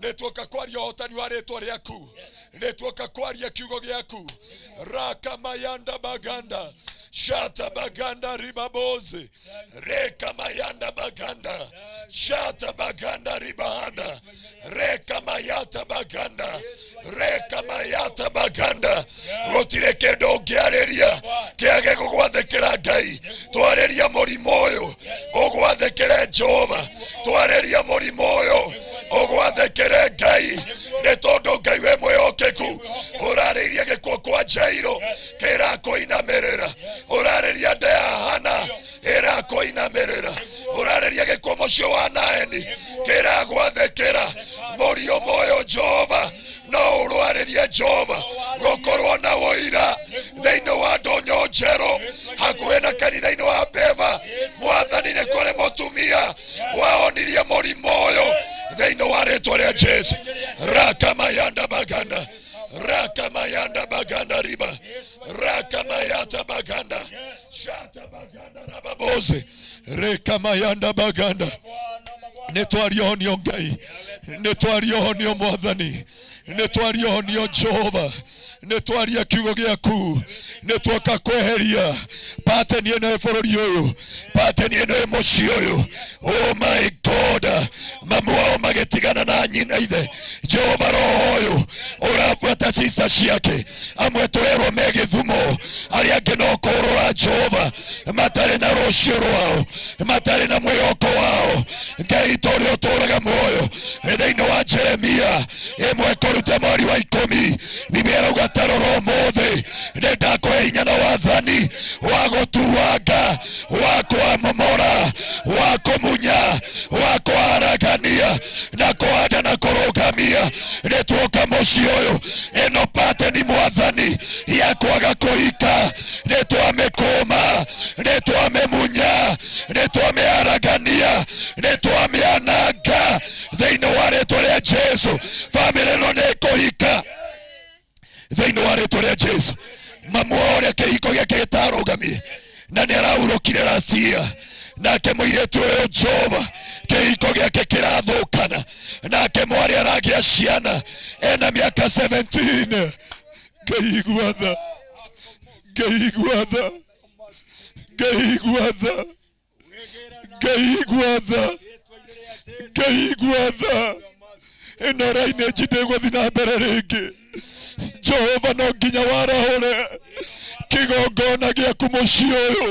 nĩtwoka kwaria ũhotani wa rĩtwa rĩaku nĩtwoka kwaria kiugo gĩaku raka mayanda baganda shata baganda ribaboze reka mayanda baganda shata baganda ribahanda reka mayata baganda reka mayata baganda gũtirĩ kĩndũ ũngĩarĩria kĩage gũgwathĩkĩra Ngai twarĩria mũrimũ ũyũ ũgwathĩkĩre Jehova twarĩria mũrimũ ũyũ ũgwathĩkĩre Ngai nĩ tondũ Ngai we mwĩhokeku ũrarĩirie gĩkuũ kwa Jairo kĩrakũinamĩrĩra ũrarĩria nda ya Hana ĩrakũinamĩrĩra ũrarĩria gĩkuũ mũcio wa Naeni kĩragwathĩkĩra mũriũ ũyũ Jehova no ũrwarĩrie Jehova gũkorwo na ũira thĩinĩ wa ndonyo njerũ hakuhĩ na kanitha-inĩ wa Beva mwathani nĩ kũrĩ mũtumia wahonirie mũrimũ ũyũ thĩinĩ wa rĩtwa rĩa Jesu raka mayanda baganda riba raka mayata baganda shata baganda rababoze reka mayanda baganda nĩtwaria ũhonio Ngai nĩtwaria ũhonio mwathani nĩtwaria ũhonio Jehova nĩtwaria kiugo gĩaku nĩtwoka kweheria pateni ĩno bũrũri ũyũ pateni ĩno mũciĩ ũyũ oh my God mamu wao magĩtigana na nyina ithe Jehova roho ũyũ ũrabuata sister ciake amwe twerwo me Gĩthumo arĩa angĩ no kũrũra Jehova matarĩ na rũciũ rwao matarĩ na mwĩhoko wao Ngai tũrĩa ũtũũraga muoyo thĩinĩ wa Jeremia 1:10 Biblia ĩrauga tarora ũmũthĩ nĩndakũhe hinya na wathani wa gũtuanga wa kwamomora wa kũmunya wa kwaragania na kũhanda na kũrũgamia nĩtwoka mũciĩ ũyũ ĩno pateni mwathani ya kwaga kũhika nĩtwamĩkũma nĩtwamĩmunya nĩtwamĩaragania nĩtwamĩananga thĩinĩ wa rĩtwa rĩa Jesu bamĩrĩ ĩno nĩkũhika thĩinĩ wa rĩtwa rĩa Jesu mamu ũrĩa kĩhiko gĩake gĩtarũgamire na nĩaraurũkire racia nake mũirĩtu ũyũ Jehova kĩhiko gĩake kĩrathũkana nake mwarĩ aragĩa ciana ena mĩaka 17 Ngeiguatha ĩno rainĩ njindĩgũthi na mbere rĩngĩ Jehova no nginya warahũre kĩgongona gĩaku mũciĩ ũyũ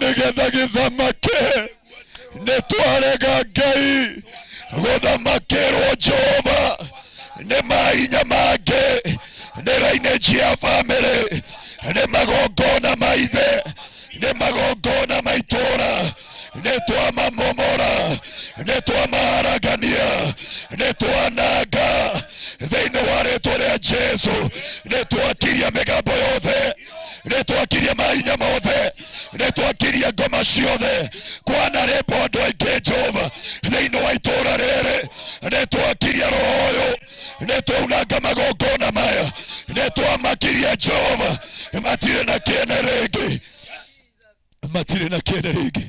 nĩgetha gĩthamake nitwarega Ngai guthamakirwo Jehova nĩ mainya mangĩ nĩ rainage ya family nĩ magongona maithe nĩ magongona maitũra nĩ twamamomora nĩ twamaragania nĩ twananga thĩinĩ wa rĩtwa rĩa Jesu nĩ twakiria mĩgambo yothe nĩ twakiria mainya mothe nĩ twakiria ngoma ciothe kwana rĩmbo andũ aingĩ Jehova thĩinĩ wa itũra rĩrĩ nĩ twakiria roho ũyũ nĩ twaunanga magongona maya nĩ twamakiria Jehova matirĩ na kĩene rĩngĩ matirĩ na kĩene rĩngĩ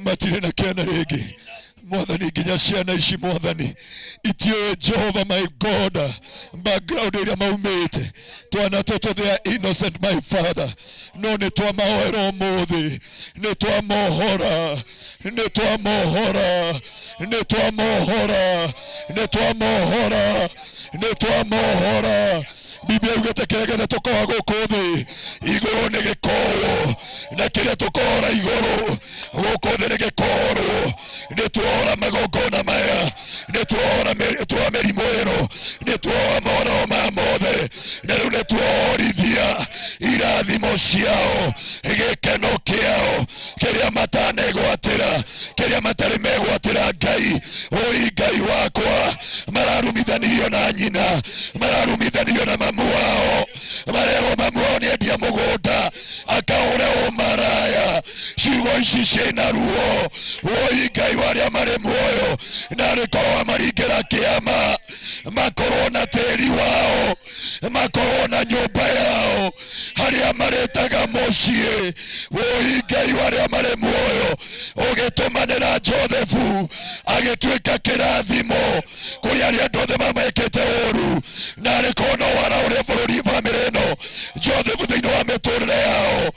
matirĩ na kĩene rĩngĩ Mwathani nginya ciana ici Mwathani itioe Jehova my God background ĩrĩa maumĩte twana tũtũ they are innocent my Father no nĩ twamahoera ũmũthĩ nĩ twamohora nĩ twamohora nĩ twamohora nĩ twamohora nĩ twamohora Biblia yugete kĩrĩa tũkoa gũkũ thĩ igũrũ nĩ gĩkorwo na kĩrĩa tũkora igũrũ gũkũ thĩ nĩ gĩkorwo nĩ tuora magongona maya nĩ tuora mĩrimũ ĩno nĩ tuora mohoro ma mothe na rĩu nĩ tuorithia irathimo ciao gĩkeno kĩao kĩrĩa matanegwatĩra kĩrĩa matarĩ megwatĩra Ngai oi Ngai wakwa mararumithanirio na nyina mararumithanirio na mamu wao marerwo mamu wao nĩ endia mũgũnda akaũre ũmaraya ciugo ici ciĩna ruo oi Ngai warĩa marĩ muoyo na rĩkorwo maringĩra kĩama makorwo na tĩri wao makorwo na nyũmba yao harĩa marĩtaga mũciĩ oi Ngai warĩa marĩ muoyo ũgĩtũmanĩra Josephu agĩtuĩka kĩrathimo kũrĩ arĩa andũ othe mamekĩte ũru na rĩkorwo no waraũrĩa bũrũri bamĩrĩ ĩno Josephu thĩinĩ wa mĩtũrĩre yao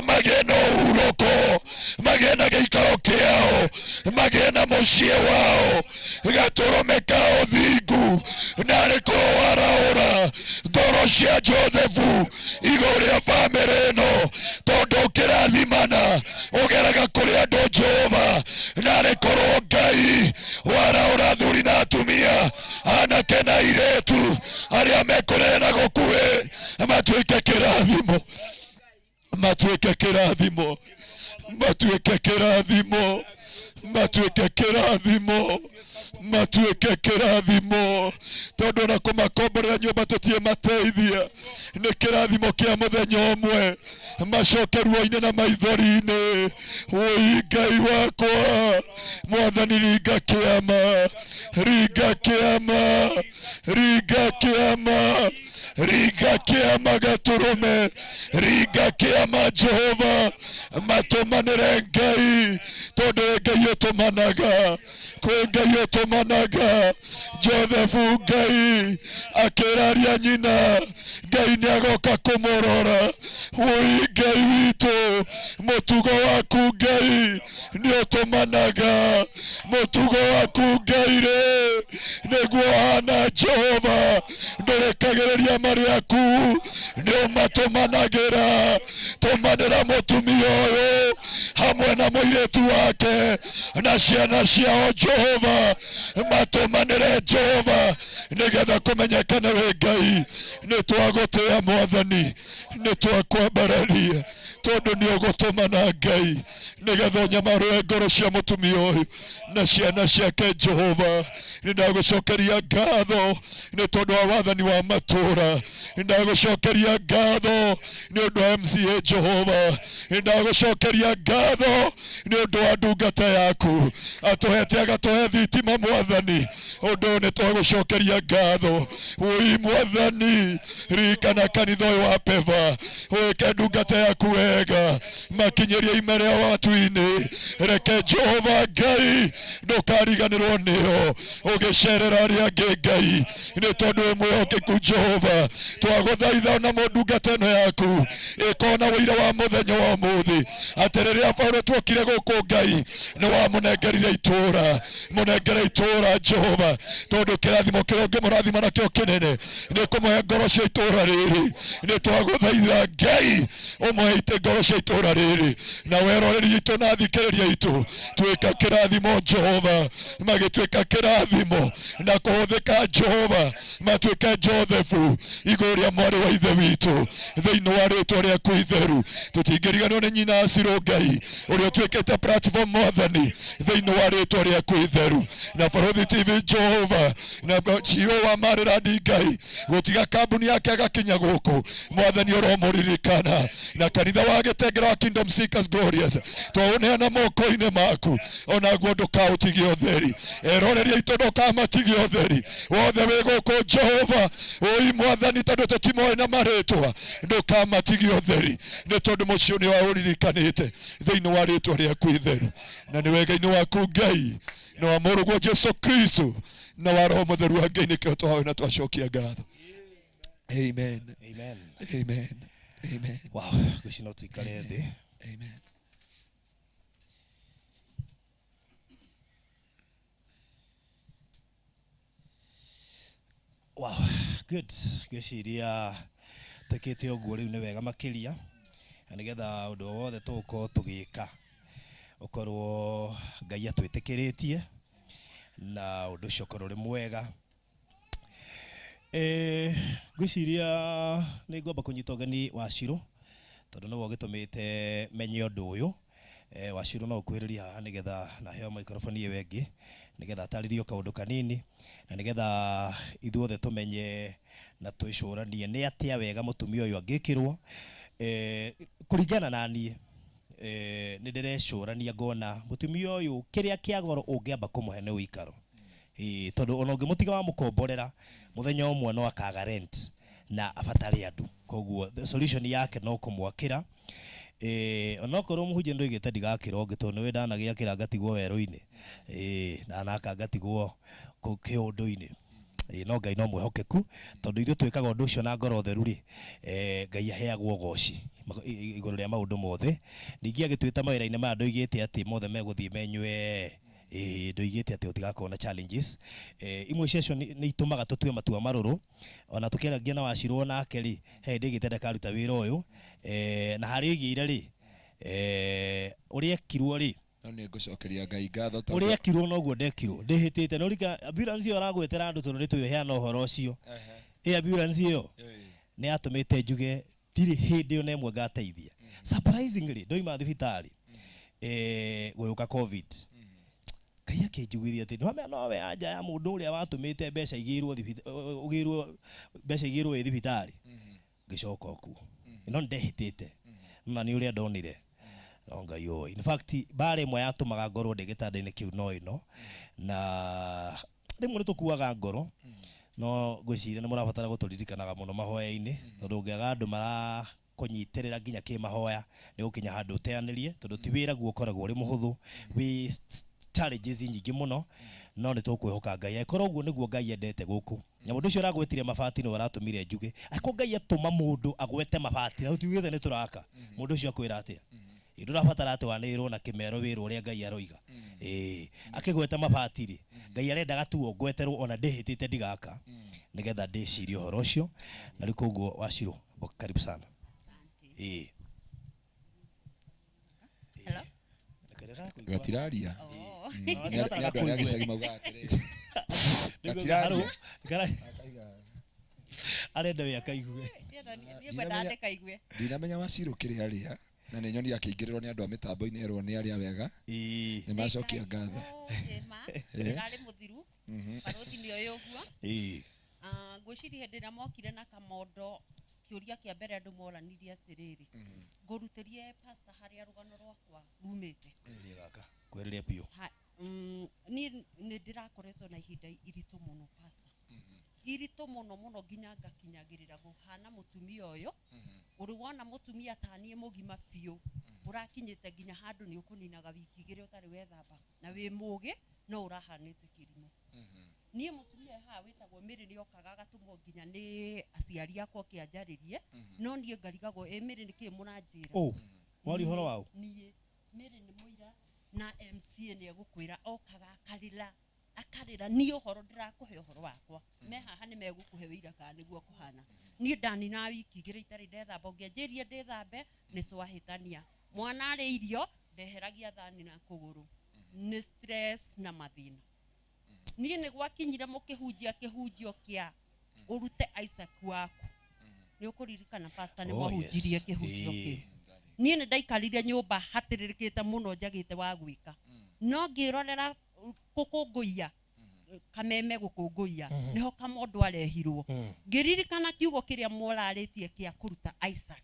magĩe na ũhurũko magĩe na gĩikaro kĩao magĩe na mũciĩ wao gatũrũme kao thingu na rĩkorwo waraũra ngoro cia Josephu igũrũ rĩa bamĩrĩ ĩno tondũ ũkĩrathimana ũgeraga kũrĩ andũ Jehova na rĩkorwo Ngai waraũra athuri na atumia anake na airĩtu arĩa mekũrere na gũkuhĩ matuĩke kĩrathimo matuĩke kĩrathimo matuĩke kĩrathimo matuĩke kĩrathimo matuĩke kĩrathimo tondũ na kũmakomborera nyũmba tũtiĩ mateithia nĩ kĩrathimo kĩa mũthenya ũmwe macoke ruo-inĩ na maithori-inĩ oi Ngai wakwa Mwathani ringa kĩama ringa kĩama ringa kĩama ringa kĩama gatũrũme ringa kĩama Jehova matũmanĩre Ngai tondũ Ngai ũtũmanaga kwĩ Ngai ũtũmanaga Josephu Ngai akĩraria nyina Ngai nĩagoka kũmũrora oi Ngai witũ mũtugo waku Ngai nĩ ũtũmanaga mũtugo waku Ngai rĩ nĩguo hana Jehova ndũrĩkagĩrĩria marĩaku nĩ ũmatũmanagĩra tũmanĩra mũtumia ũyũ hamwe na mũirĩtu wake na ciana ciao Jehova matũmanĩre Jehova nĩgetha kũmenyekana wĩ Ngai nĩ twagũtĩĩa Mwathani nĩ twakwambararia tondũ nĩ ũgũtũmana Ngai nĩgetha ũnyamarũe ngoro cia mũtumia ũyũ na ciana ciake Jehova nĩ ndagũcokeria ngatho nĩ tondũ wa wathani wa matũra nĩ ndagũcokeria ngatho nĩ ũndũ wa MCA Jehova nĩ ndagũcokeria ngatho nĩ ũndũ wa ndungata yaku atũhete agatũhe thitima Mwathani ũndũ nĩ twagũcokeria ngatho oi Mwathani ririkana kanitha ũyũ wa Peva wĩke ndungata yaku wega makinyĩrie ime rĩa watu-inĩ reke Jehova Ngai ndũkariganĩrwo nĩo ũgĩcerera arĩa angĩ Ngai nĩ tondũ wĩ mwĩhokeku Jehova twagũthaitha na mũndungata ĩno yaku ĩkorwo na wĩira wa mũthenya wa ũmũthĩ atĩ rĩrĩa Paulo tuokire gũkũ Ngai nĩ wamũnengerire itũra mũnengere itũra Jehova tondũ kĩrathimo kĩrĩa ũngĩmũrathima nakĩo kĩnene nĩ kũmũhe ngoro cia itũra rĩrĩ nĩ twagũthaitha Ngai ũmũhe ngoro cia itura riri na weroreri itu na thikiriria itu twika kirathimo Jehova magitwika kirathimo na kuhuthika Jehova matwike Josefu igoria mwari wa ithe witu thiini wa ritwa riaku itheru tutingiriganwo ni nyina aciro Ngai uria twikite platform mwathani thiini wa ritwa riaku itheru na Faruthi TV Jehova na CEO wa Mariradi Ngai gutiga kambuni yake agakinya guku mwathani uromuririkana na kanitha wa Gitengera wa Kingdom Seekers Glorious twaoneana moko-ini maku ona guo ndukautige utheri eroreria itu ndukamatige utheri wothe wi guku Jehova oi mwathani tondu tutimoe na maritwa ndukamatige utheri ni tondu mucio ni wauririkanite thiini wa ritwa riaku itheru na ni wega-ini waku Ngai na wa Mũrũguo Jesu Kristo na wa Roho Mũtheru wa Ngai nikio twawe na twacokia ngatho. Amen. Amen. Amen. Amen. Wow, gwicina tuikare thi. Amen. Wow, good. Gwiciria tukite uguo riu ni wega makiria nigetha undu wothe tuko tugika ukorwo Ngai atwitikiritie na undu ucio ukorwo ri mwega. Gwiciria ni ngomba kunyita ugeni wa Ciro tondu no gitumite menye undu uyu wa Ciro no kwiriria haha nigetha na heo microphone ye wengi nigetha ataririo kaundu kanini na nigetha ithuothe tumenye na twicuranie ni atia wega mutumia uyu angikirwo kuringana na nie ni ndirecurania ngona mutumia uyu kiria kia goro ungiamba kumuhe ni uikaro tondu ona ungimutiga wa mukomborera muthenya umwe no akaga rent na abatari andu koguo the solution yake no kumwakira ona korwo muhunjia ndoigite ndigakira ongi tondu niwe ndanagiakira ngatigwo weru-ini na naka ngatigwo kiundu-ini no Ngai no mwehokeku tondu ithuĩ twikaga undu ucio na ngoro theru ri Ngai aheagwo goci iguru ria maundu mothe ningi agitwita mawira-ini ma andu igite ati mothe meguthii menywe ndoigite ati utigakorwo na challenges imwe cio ni itumaga tutue matua maruru ona tukiragia na Wacirwo nake ri ndigite ndakaruta wira uyu na hari igire ri uria kirwo ri no ni ngucokeria Ngai ngatho tondu uria kirwo noguo ndekirwo ndihitite no rika ambulance iyo aragwetera andu tondu nitwe heana uhoro ucio ambulance iyo ni atumite njuge ndiri hindi ona imwe ngateithia surprisingly ndoima thibitari guyuka covid Ngai akinjugithia ati nowe anja ya mundu uria watumite mbeca igirwo mbeca igirwo thibitari ngicoka okuo no ndehitite na ni uria ndonire Ngai yo in fact bare mwe yatumaga ngorwo ndigitanda-ini kiu no ino na rimwe nitukuaga ngoro no gwiciria ni murabatara guturirikanaga muno mahoya-ini tondu ungiaga andu mara kunyitirira nginya kimahoya ni gukinya handu uteanirie tondu ti wira guo koragwo uri muhuthu wi challenges nyingi muno no ni tukwihoka Ngai ekoro guo niguo Ngai endete guku na mundu ucio aragwetire mabati no aratumire njuge ako Ngai atuma mundu agwete mabati na utiugithe ni turaka mundu ucio akwira atia ndurabatara ati wanirwo na kimero wira uria Ngai aroiga akigweta mabati ri Ngai arenda gatuo ngweterwo ona ndihitite ndigaka nigetha ndicirie uhoro ucio na riku guo Wacirwo karibu sana. Hello. gatiraria ni andu aria gicagi mauga atiriri gatiraria arenda we akaigue ndinamenya Wacirwo kiria aria na ni nyoni akiingiriro ni andu a mitambo-ini erwo ni aria wega ni macokia ngatho ndari muthiru Faruthi ni uyu guo ngwiciria hindi ria mokire na kamondo kiuria kia mbere andu moranirie atiriri ngurutirie pastor haria rugano rwakwa rumite gaka kweriria pio ni ndirakoretwo na ihinda iritu muno pastor iritu muno nginya ngakinyagirira guhana mutumia uyu uri wona mutumia tanie mugima pio urakinyite nginya handu ni ukuninaga wiki igiri utari wethamba na wi mugi no urahanite kirimo nie mutumia ha witagwo miri ni okaga gatumwo nginya ni aciari akwa kianjaririe no nie ngarigagwo miri ni kimuranjira wari horo wao nie miri ni muira na MCA ni egukwira okaga akarira akarira ni uhoro ndirakuhe uhoro wakwa me haha ni megukuhe wira kana niguo kuhana ni ndani na wiki igiri itari ndethamba ungenjerie ndethambe ni twahitania mwana ari irio ndeheragia thani na kuguru ni stress na mathina ni gwakinyire mukihunjia kihunjio kia urute Isaac waku ni ukuririkana pastor ni mwahunjirie kihunjio ki ni ndaikarire nyumba hatiririkite muno njagite wa gwika no ngirorera gukunguia kameme gukunguia niho kamondu arehirwo ngiririkana kiugo kiria moraritie kia kuruta Isaac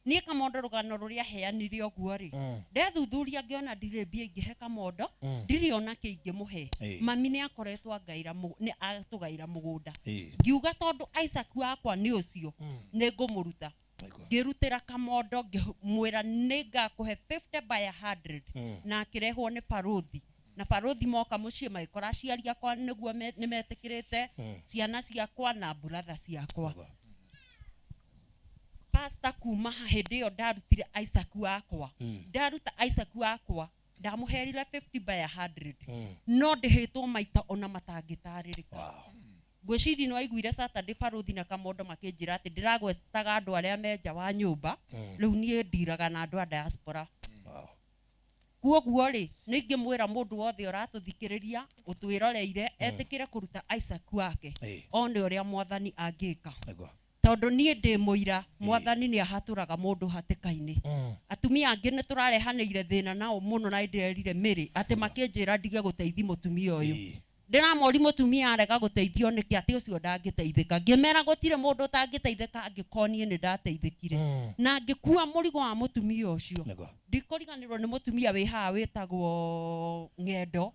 ni kamondo rugano ruria heanire oguo ri ndethuthuria ngiona ndire mbia ingihe kamondo ndiriona kiingi muhe mami ni akoretwo ngaira ni atugaira mugunda ngiuga tondu Isaac wakwa ni ucio ni ngumuruta ngirutira kamondo ngimwira ni ngakuhe 50 by 100 na akirehwo ni parothi na parothi moka mucie maikora ciaria kwa niguo nimetikirite ciana ciakwa na brother ciakwa pastor kuma hindi yo ndarutire Isaac wakwa ndaruta Isaac wakwa ndamuherire 50 by 100 no ndihitwo maita ona matangitarĩrĩka gwiciri no aiguire Saturday parothi na kamondo makinjira ati ndiragwetaga andu aria menja wa nyumba riu nie ndiraga na andu a diaspora kuoguo ri ningimwira mundu wothe uratuthikiriria utwiroreire etikire kuruta Isaac wake one uria mwathani angika tondu nie ndi muira mwathani ni ahaturaga mundu hatikaini atumia angi ni turarehaneire thina nao muno na ndirerire miri ati makinjira ndige guteithia mutumia uyu ndiramori mutumia arega guteithio niki ati ucio ndangiteithika ngimera gutire mundu tangiteithika angikonie ni ndateithikire na ngikua murigo wa mutumia ucio ndikoriganirwo ni mutumia wi ha witagwo Ngendo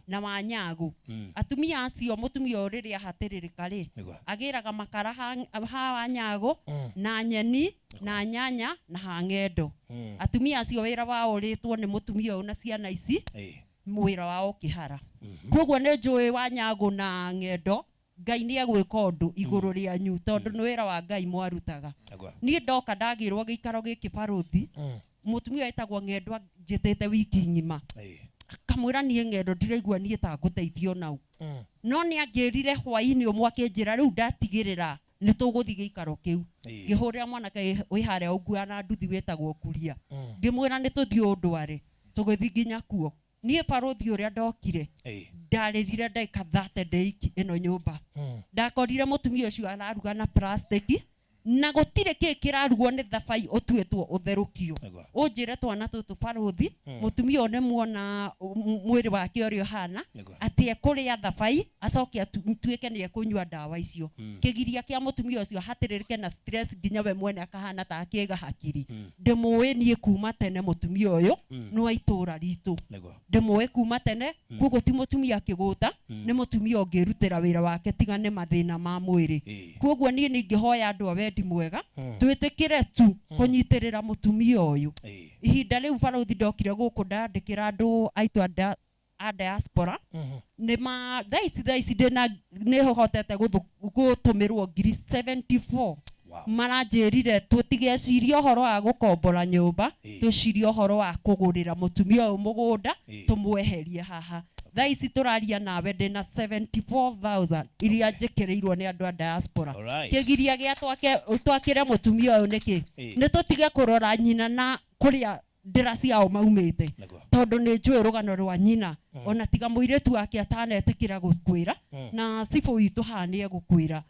na Wanyagu atumia acio mutumia uriri ahatiririka ri agiraga makara ha Wanyagu na nyeni na nyanya na ha Ngendo atumia acio wira wao uritwo ni mutumia una ciana ici mwira wao kihara koguo ni njui Wanyagu na Ngendo Ngai ni agwika undu iguru ria nyu tondu ni wira wa Ngai mwarutaga ni ndoka ndagirwo gikaro giki parothi mutumia etagwo Ngendo njitete wiki ngima akamwira nie Ngendo ndiraigua nie ta nguteithio nau no ni angirire hwaini umwe akinjira riu ndatigirira ni tuguthi gikaro kiu ngihurira mwanake wi haria ugua na nduthi wetagwo Kiria ngimwira ni tuthii undware tugithi nginya kuo nie parothi uria ndokire ndaririre ndaika 30 daiki eno nyumba ndakorire mutumia ucio araruga na plastic na gutire kirarugo ni thabai utuetwo utherukio unjire twana tutu parothi mutumia one muona mwiri wake urio hana ati ekuria thabai acoke tuike ni ekunywa dawa icio kigiria kia mutumia ucio hatiririke na stress ginya we mwene akahana ta akiga hakiri ndimuwe nie kuma tene mutumia uyu no aitura ritu ndimuwe kuma tene kugo ti mutumia kiguta ni mutumia ongirutira wira wake tigane mathina ma mwiri kugo nie ningihoya andu awendi mwega twitikire tu kunyitirira mutumia uyu ihinda riu parothi ndokire guku ndandikira andu aitu a diaspora ni ma thaisi ndina ni hotete gutumirwo ngiri 74 maranjirire tutigecirie uhoro wa gukombora nyumba tucirie uhoro wa kugurira mutumia uyu mugunda tumweherie haha thaisi turaria nawe ndina 74,000 iria njikirirwo ni andu a diaspora kigiria gia twakire mutumia uyu niki ni tutige kurora nyina na kuria ndira ciao maumite tondu ni njui rugano rwa nyina ona tiga muiretu wake atanetikira gukwira na sifu witu hanie gukwira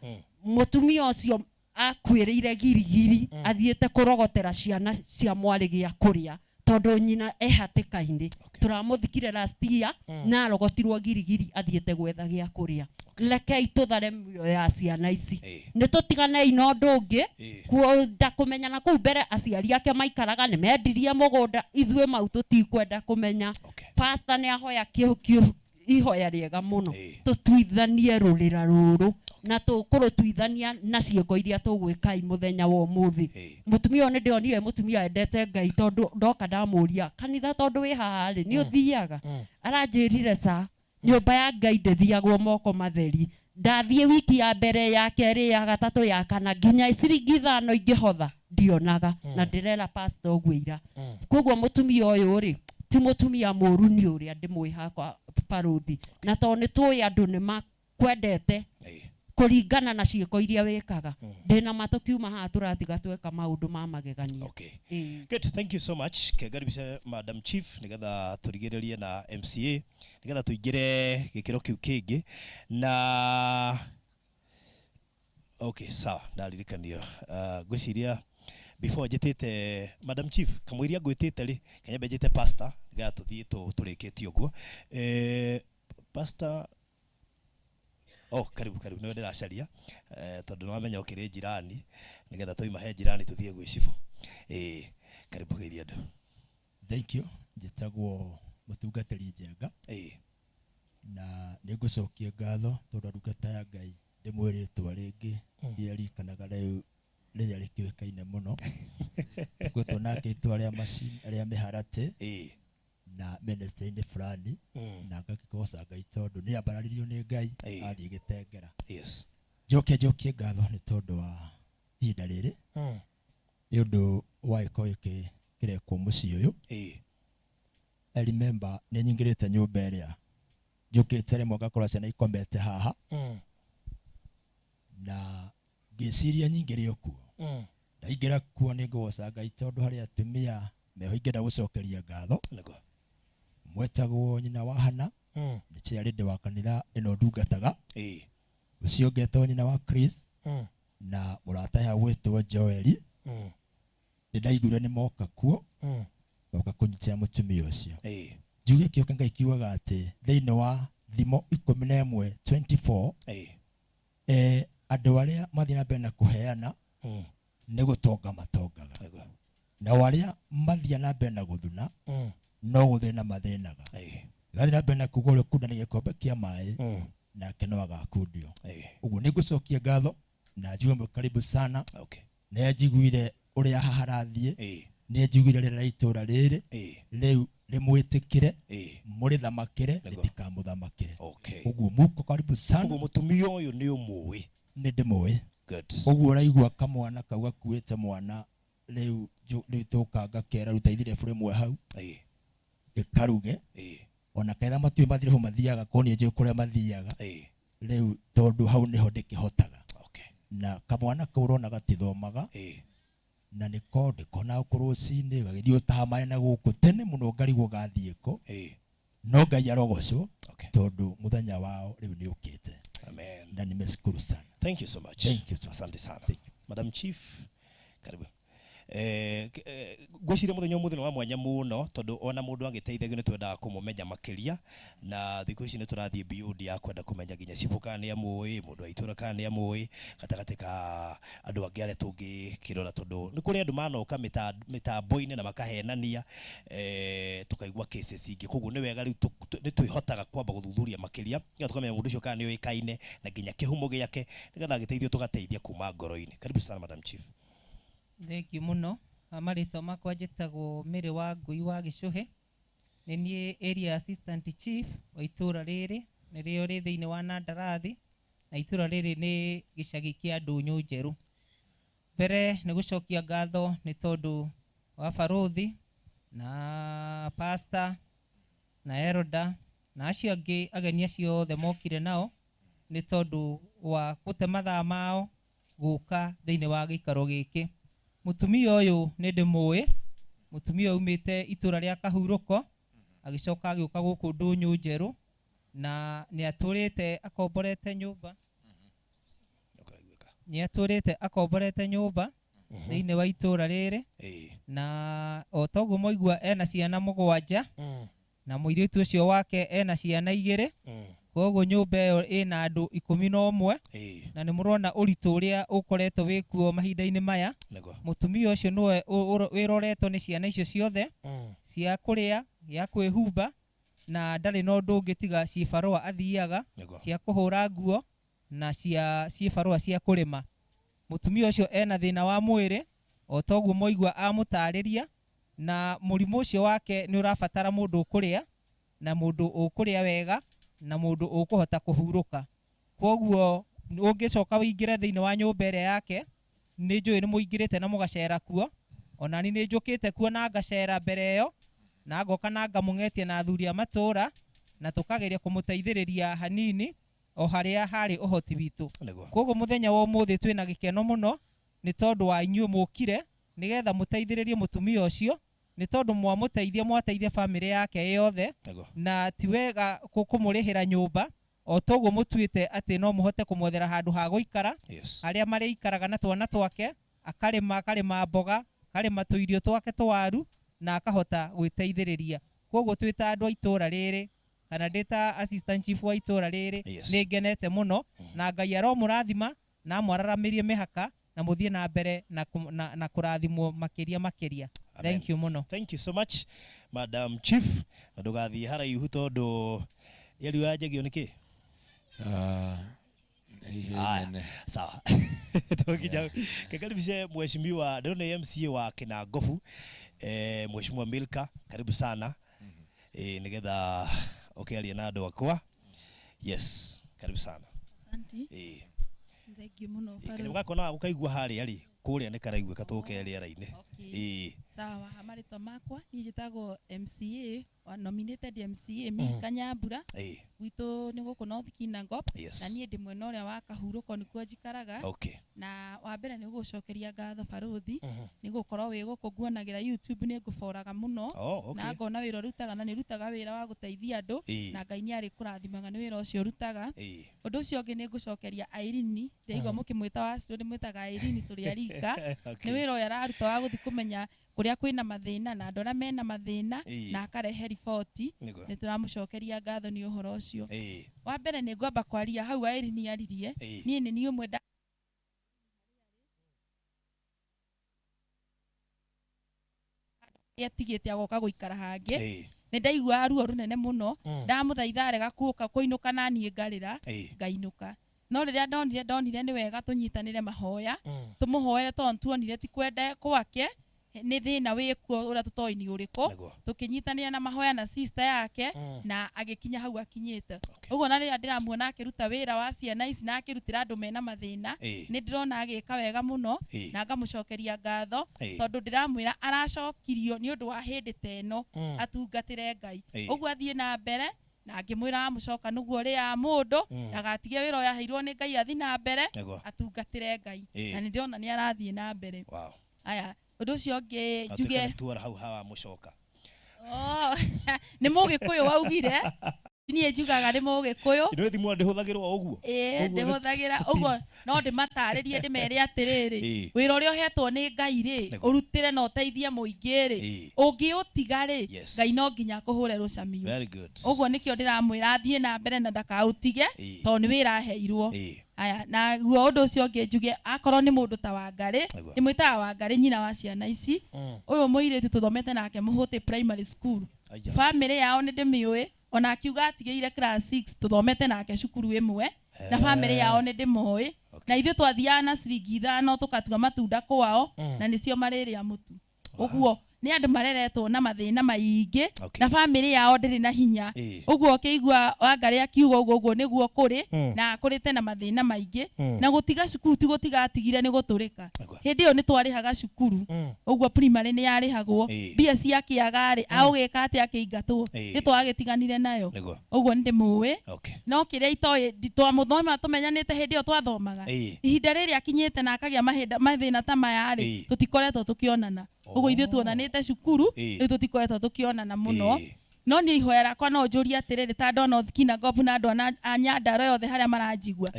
mutumia ucio akwirire girigiri athiete kurogotera ciana cia mwari gia kuria tondu nyina ehatikaini turamuthikire last year na arogotirwo girigiri athiete gwetha gia kuria lekei tuthare mioyo ya ciana ici ni tutiganei no ndungi kuenda kumenyana ku mbere aciari ake maikaraga ni mendirie mugunda ithwe mau tutikwenda kumenya pastor ni ahoya kio ihoya riega muno tutuithanie rurira ruru na tukurutwithania na cieko iria tugwika muthenya wa umuthi mutumia ni ndionire mutumia endete Ngai tondu ndoka ndamuria kanitha tondu wi haha ri ni uthiaga aranjirire sa nyumba ya Ngai ndithiagwo moko matheri ndathie wiki ya mbere ya keri ya gatatu ya kana nginya ciringi 5 ingihotha ndionaga na ndirera pastor gwira koguo mutumia uyu ri ti mutumia mũru nĩ ũrĩa ndĩmwĩha kwa baruthi na to nĩ tũĩ andũ nĩ makwendete kuringana na ciĩko iria wĩkaga ndĩna matũ kiuma haha tũratiga tweka maũndũ ma magegania. Okay. Good, thank you so much. Kegaribisha Madam Chief nigetha turigĩrĩrie na MCA nigetha tuingĩre gĩkĩro kĩu kĩngĩ na okay sawa ndaririkanio ngwĩciria before njĩtĩte Madam Chief kamũiria ngwĩtĩte rĩ kanyambe njĩte pastor nigetha tũthiĩ tũrĩkĩtie ũguo pastor. Oh, karibu niwe ndĩracaria tondũ nĩwamenya ũkĩrĩ jirani nigetha tũima he jirani tũthiĩ gwĩcibũ. Karibu geithia andũ. Thank you. Njĩtagwo mũtungatĩri njenga na nĩngũcokia ngatho tondũ ndungata ya Ngai ndĩmwĩrĩtwo rĩngĩ ndirikanaga rĩu rĩrĩa rĩkĩũĩkaine mũno gwĩtwo nake itwa rĩa macini arĩa mĩharatĩ na ministry-inĩ fulani na ngakĩgoca Ngai tondũ nĩ ambararirio nĩ Ngai athiĩ gĩtengera. Njokie ngatho nĩ tondũ wa ihinda rĩrĩ nĩ ũndũ wa gĩkorwo gĩkĩrekwo mũciĩ ũyũ. I remember nĩ nyingĩrĩte nyũmba ĩrĩa njũkĩte rĩmwe ngakora ciana ikomete haha na ngĩciria nyingĩre okuo ndaingĩra kuo nĩ ngũgoca Ngai tondũ harĩ atumia meho ingĩenda gũcokeria ngatho. Mwetagwo nyina wa Hana nĩ ciarĩ ndĩ wa kanitha ĩno ndungataga ũcio ũngetwo nyina wa Chris na mũrata ya gwĩtwo Joeli ndaiguire nĩ moka kuo moka kũnyitĩra mũtumia ũcio. Njuge kĩoka Ngai kiugaga atĩ thĩinĩ wa thimo 11:24 andũ arĩa mathiĩ na mbere na kũheana nĩ gũtonga matongaga na arĩa mathiĩ na mbere na gũthuna no gũthĩna mathĩnaga. Gathiĩ na mbere na kugũrwo kunda nĩ gĩkombe kĩa maĩ nake no agakundio. Ũguo nĩ ngũcokia ngatho na njuge mwĩ karibu sana. Nĩ njiguire ũrĩa haha harathiĩ nĩ njiguire rĩrĩa itũũra rĩrĩ rĩu rĩmwĩtĩkĩre mũrĩthamakĩre rĩtikamũthamakĩre. Ũguo mũko karibu sana. Ũguo mũtumia ũyũ nĩ ũmũĩ? Nĩ ndĩmũĩ. Ũguo ũraigua kamwana kau gakuĩte mwana rĩu tũkanga kera ruta ithire bũrĩmwe hau gĩkaruge ona kaitha matuĩ mathire ho mathiaga kũniĩ njĩũ kũrĩa mathiaga rĩu tondũ hau nĩho ndĩkĩhotaga na kamwana kau ũrona gatithomaga na nĩko ndĩkona kũrũcinĩ gagĩthiĩ ũtaha maĩ na gũkũ tene mũno ngarigwo gathiĩko no Ngai arogocwo tondũ mũthenya wao rĩu nĩ ũkĩte. Na nimeshukuru sana. Thank you so much. Thank you so asante sana. Madam Chief karibu. Gwĩciria mũthenya wa mwanya mũno tondũ ona mũndũ angĩteithagio nĩ twendaga kũmũmenya makĩria na thikũ ici nĩ tũrathiĩ beyond ya kwenda kũmenya nginya cibũ kana nĩ amũĩ mũndũ wa itũũra kana nĩ amũĩ gatagatĩ ka andũ angĩ arĩa tũngĩkĩrora tondũ nĩ kũrĩ andũ manoka mĩtambo-inĩ na makahenania tũkaigua cases ingĩ koguo nĩ wega rĩu nĩ twĩhotaga kwamba gũthuthuria makĩria nĩgetha tũkamenya mũndũ ũcio kana nĩ oĩkaine na nginya kĩhumo gĩake nĩgetha agĩteithio tũgateithia kuma ngoro-inĩ. Karibu sana Madam Chief. Thank you muno. Amarĩtwa makwa njĩtagwo Mĩrĩ wa Ngui wa Gĩcũhĩ. Nĩ niĩ area assistant chief wa itũũra rĩrĩ nĩrĩo rĩ thĩinĩ wa Ndendete na itũũra rĩrĩ nĩ gĩcagi kĩa Ndũnyũ Njerũ. Mbere nĩ gũcokia ngatho nĩ tondũ wa barothi na pastor na elder na acio angĩ ageni acio othe mokire nao nĩ tondũ wa gũte mathaa mao gũka thĩinĩ wa gĩikaro gĩkĩ. Mũtumia ũyũ nĩ ndĩmũĩ, mũtumia umĩte itũũra rĩa Kahurũko agĩcoka agĩũka gũkũ Ndũnyũ Njerũ na nĩ atũrĩte akomborete nyũmba thĩinĩ wa itũũra rĩrĩ na o toguo moigua ena ciana 7 na mũirĩtu ũcio wake ena ciana 2 koguo nyũmba ĩyo ĩna andũ 11 na nĩ mũrona ũritũ ũrĩa ũkoretwo wĩkuo mahinda-inĩ maya. Mũtumia ũcio nĩwe wĩroretwo nĩ ciana icio ciothe cia kũrĩa ya kwĩhumba na ndarĩ na ũndũ ũngĩ tiga cibarũa athiaga cia kũhũra nguo na cibarũa cia kũrĩma. Mũtumia ũcio ena thĩna wa mwĩrĩ o toguo moigua amũtarĩria na mũrimũ ũcio wake nĩ ũrabatara mũndũ ũkũrĩa na mũndũ ũkũrĩa wega na mũndũ ũkũhota kũhurũka. Koguo ũngĩcoka wĩingĩre thĩinĩ wa nyũmba ĩrĩa yake nĩ njũĩ nĩ mũingĩrĩte na mũgacera kuo, ona ni nĩ njũkĩte kuo na ngacera mbere ĩyo na ngoka na ngamũng'etie na athuri a matũra na tukageria kũmũteithĩrĩria hanini o harĩa harĩ ũhoti witũ. Koguo mũthenya wa ũmũthĩ twĩna gĩkeno mũno nĩ tondũ wa inyuĩ mũkire nigetha mũteithĩrĩrie mũtumia ũcio nĩ tondũ mwamũteithia mwateithia famĩlĩ yake yothe na ti wega kũmũrĩhĩra nyũmba o toguo mũtuĩte atĩ no mũhote kũmwethera handũ ha gũikara harĩa marĩikaraga na twana twake akarĩma mboga akarĩma tũirio twake twaru na akahota gwĩteithĩrĩria. Koguo twĩta andũ a itũra rĩrĩ kana ndĩta assistant chief wa itũra rĩrĩ nĩ ngenete mũno na Ngai aromũrathima na mwararamĩrie mĩhaka na mũthiĩ na mbere na kũrathimwo makĩria. Thank you mũno. Thank you so much Madam Chief. Na ndũgathiĩ haraihu tondũ yari wajagio nĩkĩ? Sawa. Tukija kakaribishe mheshimiwa ndone MCA wa Kinangofu mheshimiwa Milka, karibu sana. Nigetha ukiaria na andũ akwa. Yes, karibu sana. Asante. Thank you muno. Ukakona ukaigua harĩa rĩ kũrĩa nĩ karaigua katoke rĩera-inĩ. Sawa, amarĩtwa makwa niĩ njĩtagwo MCA wa nominated MCA Milka Nyambura. Gwitũ nĩ gũkũ North Kinangop na niĩ ndĩ mwena ũrĩa wa Kahurũko nĩkuo njikaraga. Na wa mbere nĩ gũgũcokeria ngatho baruthi nĩ gũkorwo wĩ gũkũ nguonagĩra YouTube nĩ ngũboraga mũno na ngona wĩra ũrutaga na nĩ rutaga wĩra wa gũteithia andũ na Ngai nĩ arĩ kũrathimaga nĩ wĩra ũcio ũrutaga. Ũndũ ũcio ũngĩ nĩ ngũcokeria Irene ndĩigua mũkĩmwĩta wa ciro ndĩmwĩtaga Irene tũrĩ arika nĩ wĩra ũyũ araruta wa gũthiĩ kũmenya kũrĩa kwĩna mathĩna na andũ arĩa mena mathĩna na akarehe riboti nĩ tũramũcokeria ngatho nĩ ũhoro ũcio. Wa mbere nĩ ngwamba kwaria hau Irene aririe niĩ nĩ niĩ ũmwe atigĩte agoka gũikara hangĩ nĩ ndaigua ruo rũnene mũno ndamũthaitha arega kũũka kũinũka na niĩ ngarĩra ngainũka no rĩrĩa ndonire nĩ wega tũnyitanĩre mahoya tũmũhoere tondũ tuonire ti kwenda kwake nĩ thĩna wĩkuo ũrĩa tũtoĩ nĩ ũrĩkũ tũkĩnyitanĩra na mahoya na sister yake na agĩkinya hau akinyĩte. Ũguo na rĩrĩa ndĩramuona akĩruta wĩra wa ciana ici na akĩrutĩra andũ mena mathĩna nĩ ndĩrona agĩka wega mũno na ngamũcokeria ngatho tondũ ndĩramwĩra aracokirio nĩ ũndũ wa hĩndĩ ta ĩno atungatĩre Ngai. Ũguo athiĩ na mbere na ngĩmwĩra amũcoka nĩguo ũrĩa mũndũ ndagatige wĩra ũyũ aheirwo nĩ Ngai athiĩ na mbere atungatĩre Ngai na nĩ ndĩrona nĩ arathiĩ na mbere. Aya ũndũ ũcio ũngĩ njuge tuara hau hawa mũcoka nĩ mũgĩkũyũ waugire niĩ njugaga nĩ mũgĩkũyũ nĩ thimũ ndĩhũthagĩrwo ũguo ndĩhũthagĩra ũguo no ndĩmatarĩrie ndĩmere atĩrĩrĩ wĩra ũrĩa ũhetwo nĩ Ngai rĩ ũrutĩre na ũteithie mũingĩ rĩ ũngĩũtiga rĩ Ngai no nginya akũhũre rũcamio. Ũguo nĩkĩo ndĩramwĩra athiĩ na mbere na ndakaũtige tondũ nĩ wĩra aheirwo. Aya na guo ũndũ ũcio ũngĩ njuge akorwo nĩ mũndũ ta Wangarĩ ndĩmwĩtaga Wangarĩ nyina wa ciana ici ũyũ mũirĩtu tũthomete nake Mũhũtĩ primary school famĩlĩ yao nĩ ndĩmĩũĩ ona akiuga atigĩire class 6 tũthomete nake cukuru ĩmwe na famĩlĩ yao nĩ ndĩmũĩ na ithuĩ twathiaga na ciringi 5 tũkatua matunda kwao na nĩcio marĩrĩa mũtu. Ũguo nĩ andũ mareretwo na mathĩna maingĩ na famĩlĩ yao ndĩrĩ na hinya. Ũguo ũkĩigua Wangarĩ akiuga ũguo nĩguo kũrĩ na kũrĩte na mathĩna maingĩ na gũtiga cukuru ti gũtigatigire nĩ gũtũrĩka. Hĩndĩ ĩyo nĩ twarĩhaga cukuru ũguo primary nĩ yarĩhagwo mbia cia kĩaga-rĩ aũgĩka atĩ akĩingatwo nĩ twagĩtiganire nayo. Ũguo nĩ ndĩmũĩ no kĩrĩa itoĩ twamũthoma tũmenyanĩte hĩndĩ ĩyo twathomaga ihinda rĩrĩ akinyĩte na akagĩa mathĩna ta maya-rĩ tũtikoretwo tũkĩonana. Ũguo ithuĩ tuonanĩte cukuru rĩu tũtikoretwo tũkĩonana mũno no niĩ ihoya rĩakwa no njũrie atĩrĩrĩ ta andũ a North Kinangop na andũ a Nyandarua yothe harĩa maranjigua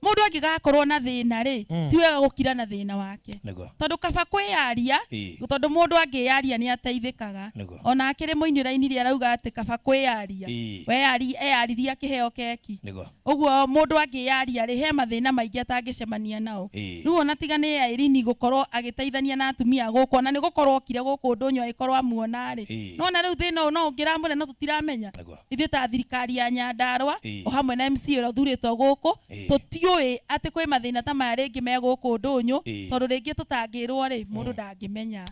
mũndũ angĩgakorwo na thĩna rĩ ti wega gũkira na thĩna wake tondũ kaba kwĩyaria tondũ mũndũ angĩyaria nĩ ateithĩkaga. Ona akĩrĩ mũini raini arauga atĩ kaba kwĩyaria eyaririe akĩheo keki. Ũguo mũndũ angĩyaria rĩ he mathĩna maingĩ atangĩcemania nao. Rĩu ona tiga nĩ Irene gũkorwo agĩteithania na atumia gũkũ ona nĩ gũkorwo okire gũkũ ndũnyũ agĩkorwo amuona rĩ no na rĩu thĩna ũyũ no ũngĩramũre no tũtiramenya ithuĩ ta thirikari ya Nyandarua o hamwe na MCA ũrĩa ũthurĩtwo gũkũ tũtiũĩ atĩ kwĩ mathĩna ta maya rĩngĩ me gũkũ ndũnyũ tondũ rĩngĩ tũtangĩrwo rĩ mũndũ ndangĩmenya.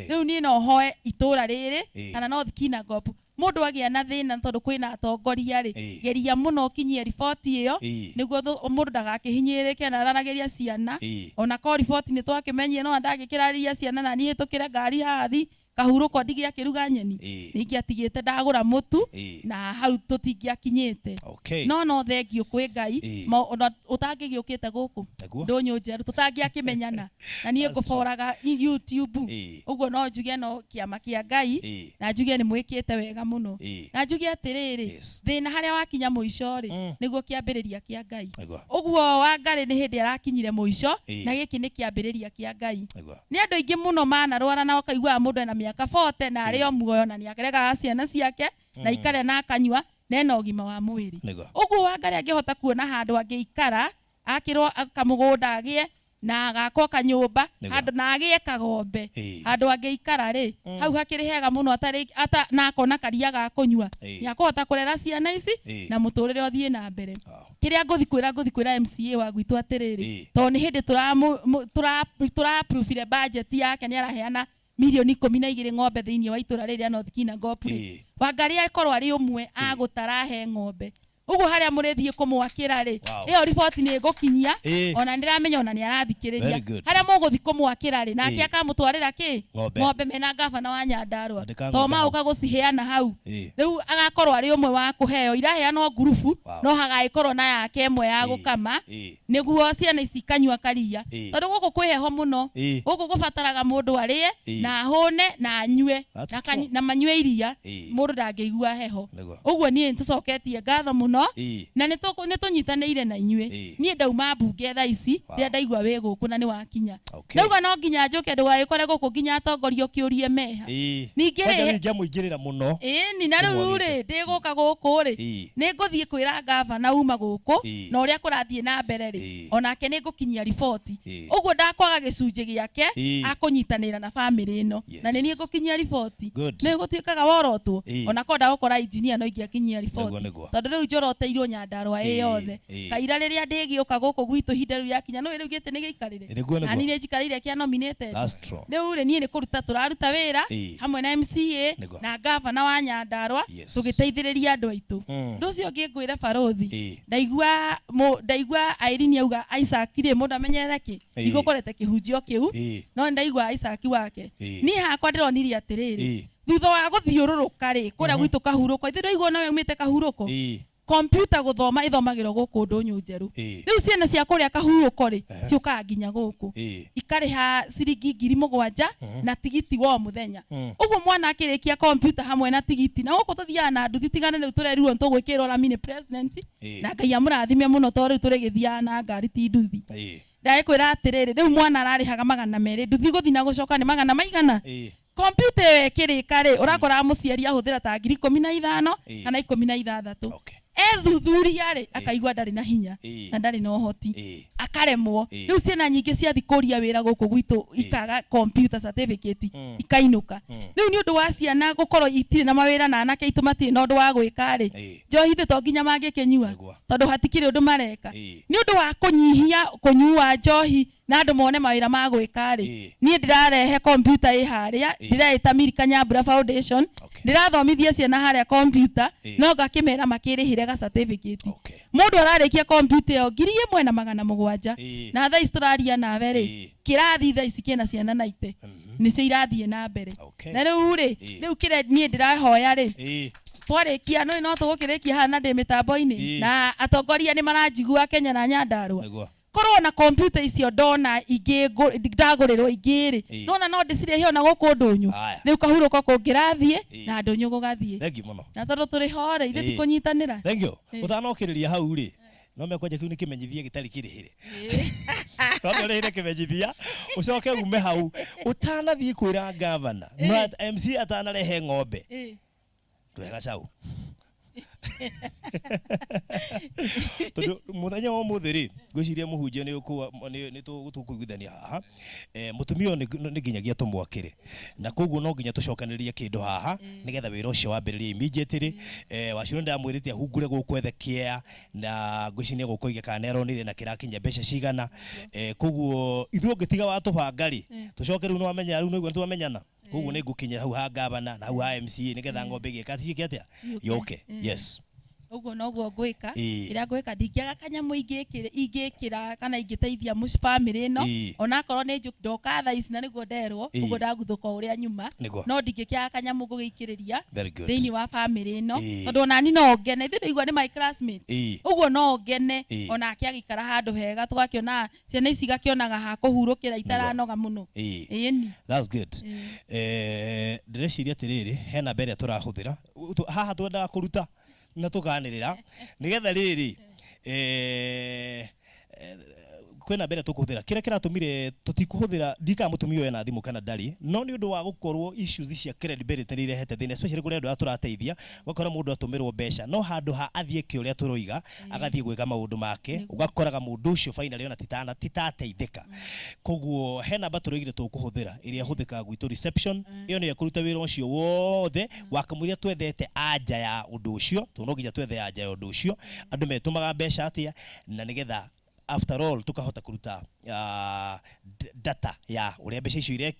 Rĩu niĩ no hoe itũra rĩrĩ kana North Kinangop mũndũ agĩa na thĩna tondũ kwĩna atongoria rĩ geria mũno kinyie riboti ĩyo nĩguo mũndũ ndagakĩhinyĩrĩke na araragĩria ciana ona ko riboti nĩ twakĩmenyire no ndagĩkĩrarĩria ciana na niĩ hĩtũkĩre ngari hathi kahurũko ndigĩakĩruga nyeni nĩingĩatigĩte ndagũra mũtu na hau tũtingĩakinyĩte no thengio kwĩ Ngai ũtangĩgĩũkĩte gũkũ ndũnyũ njerũ tũtangĩakĩmenyana na niĩ ngũboraga YouTube ũguo no njuge no kĩama kĩa Ngai na njuge nĩ mwĩkĩte wega mũno na njuge atĩrĩrĩ thĩna harĩa wakinya mũico rĩ nĩguo kĩambĩrĩria kĩa Ngai ũguo Wangarĩ nĩ hĩndĩ arakinyire mũico na gĩkĩ nĩ kĩambĩrĩria kĩa Ngai nĩ andũ aingĩ mũno manarwara na ũkaigua mũndũ ena mĩaka 40 na arĩ o muoyo na nĩakeregaga ciana ciake na ikarĩa na akanyua na ena ũgima wa mwĩrĩ ũguo Wangarĩ angĩhota kuona handũ angĩikara akĩrwo kamũgũnda agĩe na agakwo kanyũmba handũ na agĩe kagombe handũ angĩikara rĩ hau hakĩrĩ hega mũno atarĩ na akona karia ga kũnyua nĩakũhota kũrera ciana ici na mũtũrĩre ũthiĩ na mbere kĩrĩa ngũthi kwĩra MCA wa gwitũ atĩrĩrĩ tondũ nĩ hĩndĩ tũra-approve budget yake nĩ araheana milioni 12 ng'ombe thĩinĩ wa itũra rĩrĩa North Kinangop Wangarĩ akorwo arĩ ũmwe agũtarahe ng'ombe ũguo harĩa mũrĩthiĩ kũmwakĩra rĩ ĩyo riboti nĩ ĩgũkinyia ona nĩramenya ona nĩarathikĩrĩria harĩa mũgũthi kũmwakĩra rĩ nake akamũtwarĩra kĩ ng'ombe mena ngavana wa Nyandarua to maũka gũciheana hau rĩu agakorwo arĩ ũmwe wa kũheo iraheanwo ngurubu no hagagĩkorwo na yake ĩmwe ya gũkama nĩguo ciana ici ikanyua karia tondũ gũkũ kwĩ heho mũno gũkũ gũbataraga mũndũ arĩe na ahũne na anyue na manyue iria mũndũ ndangĩigua heho ũguo niĩ nĩtũcoketie ngatho mũno na nĩtũnyitanĩire na inyuĩ niĩ ndauma mbunge thaa ici rĩrĩa ndaigua wĩ gũkũ na nĩ wakinya ndauga no nginya njoke ndũgagĩkore gũkũ nginya atongoria ũkĩũrie meha ningĩ mũingĩrĩra mũno ni na rĩu rĩ ndĩgũka gũkũ rĩ nĩngũthiĩ kwĩra ngavana uma gũkũ na ũrĩa kũrathiĩ na mbere rĩ onake nĩngũkinyia riboti ũguo ndakwaga gĩcunjĩ gĩake akũnyitanĩra na bamĩrĩ ĩno na nĩ niĩ ngũkinyia riboti nĩgũtuĩkaga worotwo ona korwo ndagũkora injinia no ingĩakinyia riboti tondũ rĩu njoroteirwo Nyandarua yothe kaira rĩrĩa ndĩgĩũka gũkũ gwitũ ihinda rĩu yakinya no rĩu gĩtĩ nĩgĩikarĩre na niĩ nĩnjikarĩire kĩa nominated rĩu rĩ niĩ nĩ kũruta tũraruta wĩra hamwe na MCA na gavana wa Nyandarua tũgĩteithĩrĩria andũ aitũ ũndũ ũcio ũngĩ ngwĩre barothi ndaigua Irene auga Isaac rĩ mũndũ amenyere kĩ igũkorete kĩhunjio kĩu no ndaigua Isaac wake niĩ hakwa ndĩronirie atĩrĩrĩ thutha wa gũthiũrũrũka rĩ kũrĩa gwitũ kahurũko ithuĩ ndaigua no yaumĩte kahurũko kompyuta gũthoma ithomagĩrwo gũkũ ndũnyũ njerũ rĩu ciana cia kũrĩa kahurũko rĩ ciũkaga nginya gũkũ ikarĩha ciringi 7,000 na tigiti wa mũthenya ũguo mwana akĩrĩkia kompyuta hamwe na tigiti na gũkũ tũthiaga na nduthi tigane rĩu tũrerirwo nĩtũgwĩkĩrwo Lamini president na Ngai amũrathime mũno tondũ rĩu tũrĩgĩthiaga na ngari ti nduthi ndagĩkwĩra atĩrĩrĩ rĩu mwana ararĩhaga 200 nduthi gũthi na gũcoka nĩ 100 maigana kompyuta ĩyo ĩkĩrĩka rĩ ũrakora mũciari ahũthĩra ta 15,000 kana 16 ethuthuria rĩ akaigua ndarĩ na hinya na ndarĩ na ũhoti akaremwo rĩu ciana nyingĩ ciathi kũria wĩra gũkũ gwitũ ikaga computer certificate ikainũka rĩu nĩ ũndũ wa ciana gũkorwo itirĩ na mawĩra na anake aitũ matirĩ na ũndũ wa gwĩka rĩ njohi to nginya mangĩkĩnyua tondũ hatikĩrĩ ũndũ mareka nĩ ũndũ wa kũnyihia kũnyua njohi na andũ mone mawĩra ma gwĩka rĩ niĩ ndĩrarehe computer ĩ harĩa ndĩraĩta Milika Nyambura Foundation ndĩrathomithia ciana harĩa computer no ngakĩmera makĩrĩhire ga certificate mũndũ ararĩkia computer ĩyo 1,700 na thaa ici tũraria nawe rĩ kĩrathi thaa ici kĩna ciana 90 nĩcio irathiĩ na mbere na rĩu rĩ rĩu kĩrĩa niĩ ndĩrahoya rĩ twarĩkia no tũgũkĩrĩkia haha na ndĩ mĩtambo-inĩ na atongoria nĩ maranjigua Kenya na Nyandarua korwo na computer icio ndona ingĩ ndagũrĩrwo ingĩ rĩ nona no ndĩcirĩhe ona gũkũ ndũnyũ rĩu kahurũko kũngĩrathiĩ na ndũnyũ gũgathiĩ na tondũ tũrĩ ho rĩ ithe ti kũnyitanĩra ũtanokĩrĩria hau rĩ no mekwenja kĩu nĩ kĩmenyithia gĩtarĩ kĩrĩhĩre no ũrĩhĩre kĩmenyithia ũcoke ume hau ũtanathiĩ kwĩra gavana no MC atanarehe ng'ombe tũhe gacaũ tondu muthenya wa muthi ri ngwiciria muhunjia ni tũkũiguithania haha mutumia nĩ nginyagia tũmwakĩre na koguo no nginya tũcokanĩrĩrie kĩndũ haha nĩgetha wĩra ũcio wambĩrĩrie immediately Wachira ndamwĩrĩte ahungure gũkũ ethe na ngwiciria gũkũ kana neronire na kĩrakinya mbeca cigana koguo ithuĩ ũngĩtiga watũbanga ri tũcoke rĩu nĩ wamenya rĩu nĩguo twamenyana koguo nĩ ngũkinyira hau ha gavana na hau ha MCA nĩgetha ng'ombe ĩgĩka atĩa yoke yes Uguo noguo ngwika ira ngwika ndingiaga kanyamu ingikira kana ingiteithia mu family no onakorwo ni ndoka tha ici na niguo nderwo uguo ndaguthuka uria nyuma no ndingikiaga kanyamu ngugikiriria thiini wa family no tondu onani no ngene ithu igua ni my classmate uguo no ngene onake agikara handu hega tugakiona ciana ici gakionaga ha kuhurukira itaranoga muno ĩni that's good ndireciria atiriri hena mbere turahuthira haha twendaga kuruta na tukanirira nigetha riri kwena mbere tukuhuthira kira kiratumire tutikuhuthira ndika mutumio ena thimu kana ndari no ni undu wa gukorwo issues cia credibility irehete thina especially kuri andu aturateithia gukora mundu atumirwo besha no handu ha athie ki uria turoiga agathie gwika maundu make ugakoraga mundu ucio finally ona titateithika koguo hena baturoigire tukuhuthira iria huthika gwitu reception iyo ni yakuruta wira ucio wothe wakamuria twethete anja ya undu ucio tunoginya twethe anja ya undu ucio andu metumaga besha atia na nigetha after all tukahota kuruta data ya uria mbeca icio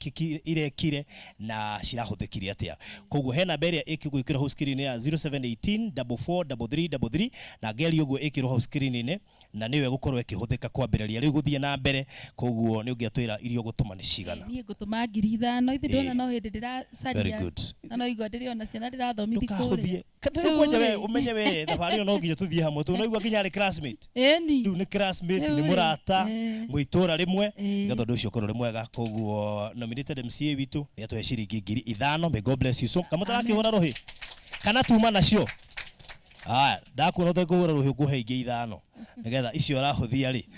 irekire na cirahuthikire atia koguo hena beria ikigwikira ho screen ya 0718 443333 na ngeli uguo ikiro ho screen ine na niwe gukorwo ikihuthika kwambiriria riu guthie na mbere koguo ni ungiatwira irio gutuma ni cigana ni gutuma 5,000 ithi ndona no hindi ndiracaria na no igwa ndiri ona ciana ndirathomithi kuri katari kwanja we umenye we thabari no nginya tuthie hamwe tu no igwa nginya ari classmate riu ni classmate ni murata muitura rimwe ngatho nducio korwo ri mwega koguo nominated MCA witu ni atwe ciringi 5,000 may God bless you so kama tarakihura rohi kana tuma nacio ndakuona utakugura rohi ukuhe ingi 5 nigetha icio arahuthia ri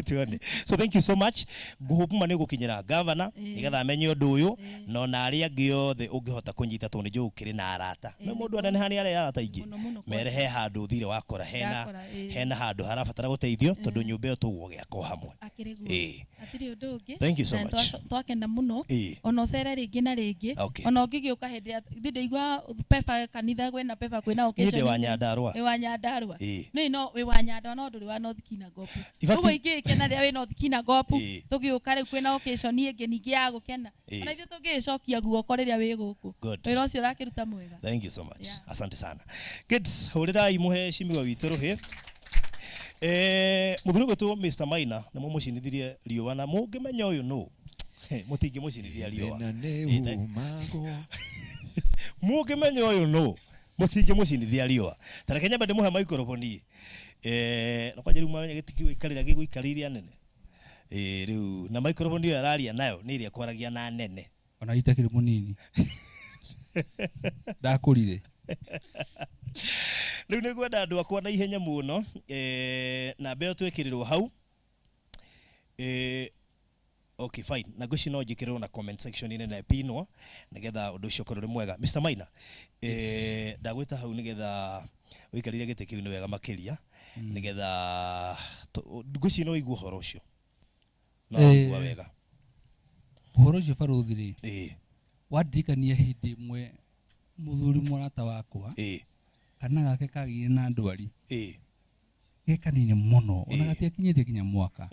tuone so thank you so much guhupuma ni gukinyira governor nigetha amenye undu uyu no na ari angi othe ungihota kunyita tondu nju ukiri na arata me mundu anene hani ari arata ingi merehe handu thire wakora hena handu harabatara guteithio tondu nyumba iyo tuguo giako hamwe atiri undu ungi thank you so much twakenda muno ona ucere ringi na ringi ona ungigiuka hindi thinde igwa pepa kanitha gwena pepa kwina occasion ni wa Nyandarua ni no we wa Nyandarua no nduri wa North Kinagopu ugo ingi kena ria we North Kinagopu tugiuka ri kwina occasion ingi ningi ya gukena ona ithu tungicokia guoko riria wi guku wira ucio rakiruta mwega thank you so much asante sana good hurira imuhe shimiwa witu ruhi muthuri gwitu Mr Maina ni mumucinithirie riuwa na mungimenya uyu no mutingi mucinithia riuwa mungimenya uyu no mutingi mucinithia riuwa tarekenya bade muhe microphone no kwaje riu mamenye gitiki ikarira giguikariria nene riu na microphone iyo araria nayo ni iria kwaragia na nene ona itakiri munini ndakurire riu ni gwenda andu akwa na ihenya muno na mbeo twekirirwo hau okay fine na guci no njikirwo na comment section ine na pinwa nigetha undu ucio korwo ri mwega Mr Maina ndagwita hau nigetha wikarire gite kiu ni wega makiria nigetha guci no igwo horo ucio no igwa wega horo ucio baruthiri wadirikania hindi imwe muthuri murata wakwa kana gake kagire na ndwari gekanine muno ona gatiakinyite kinya mwaka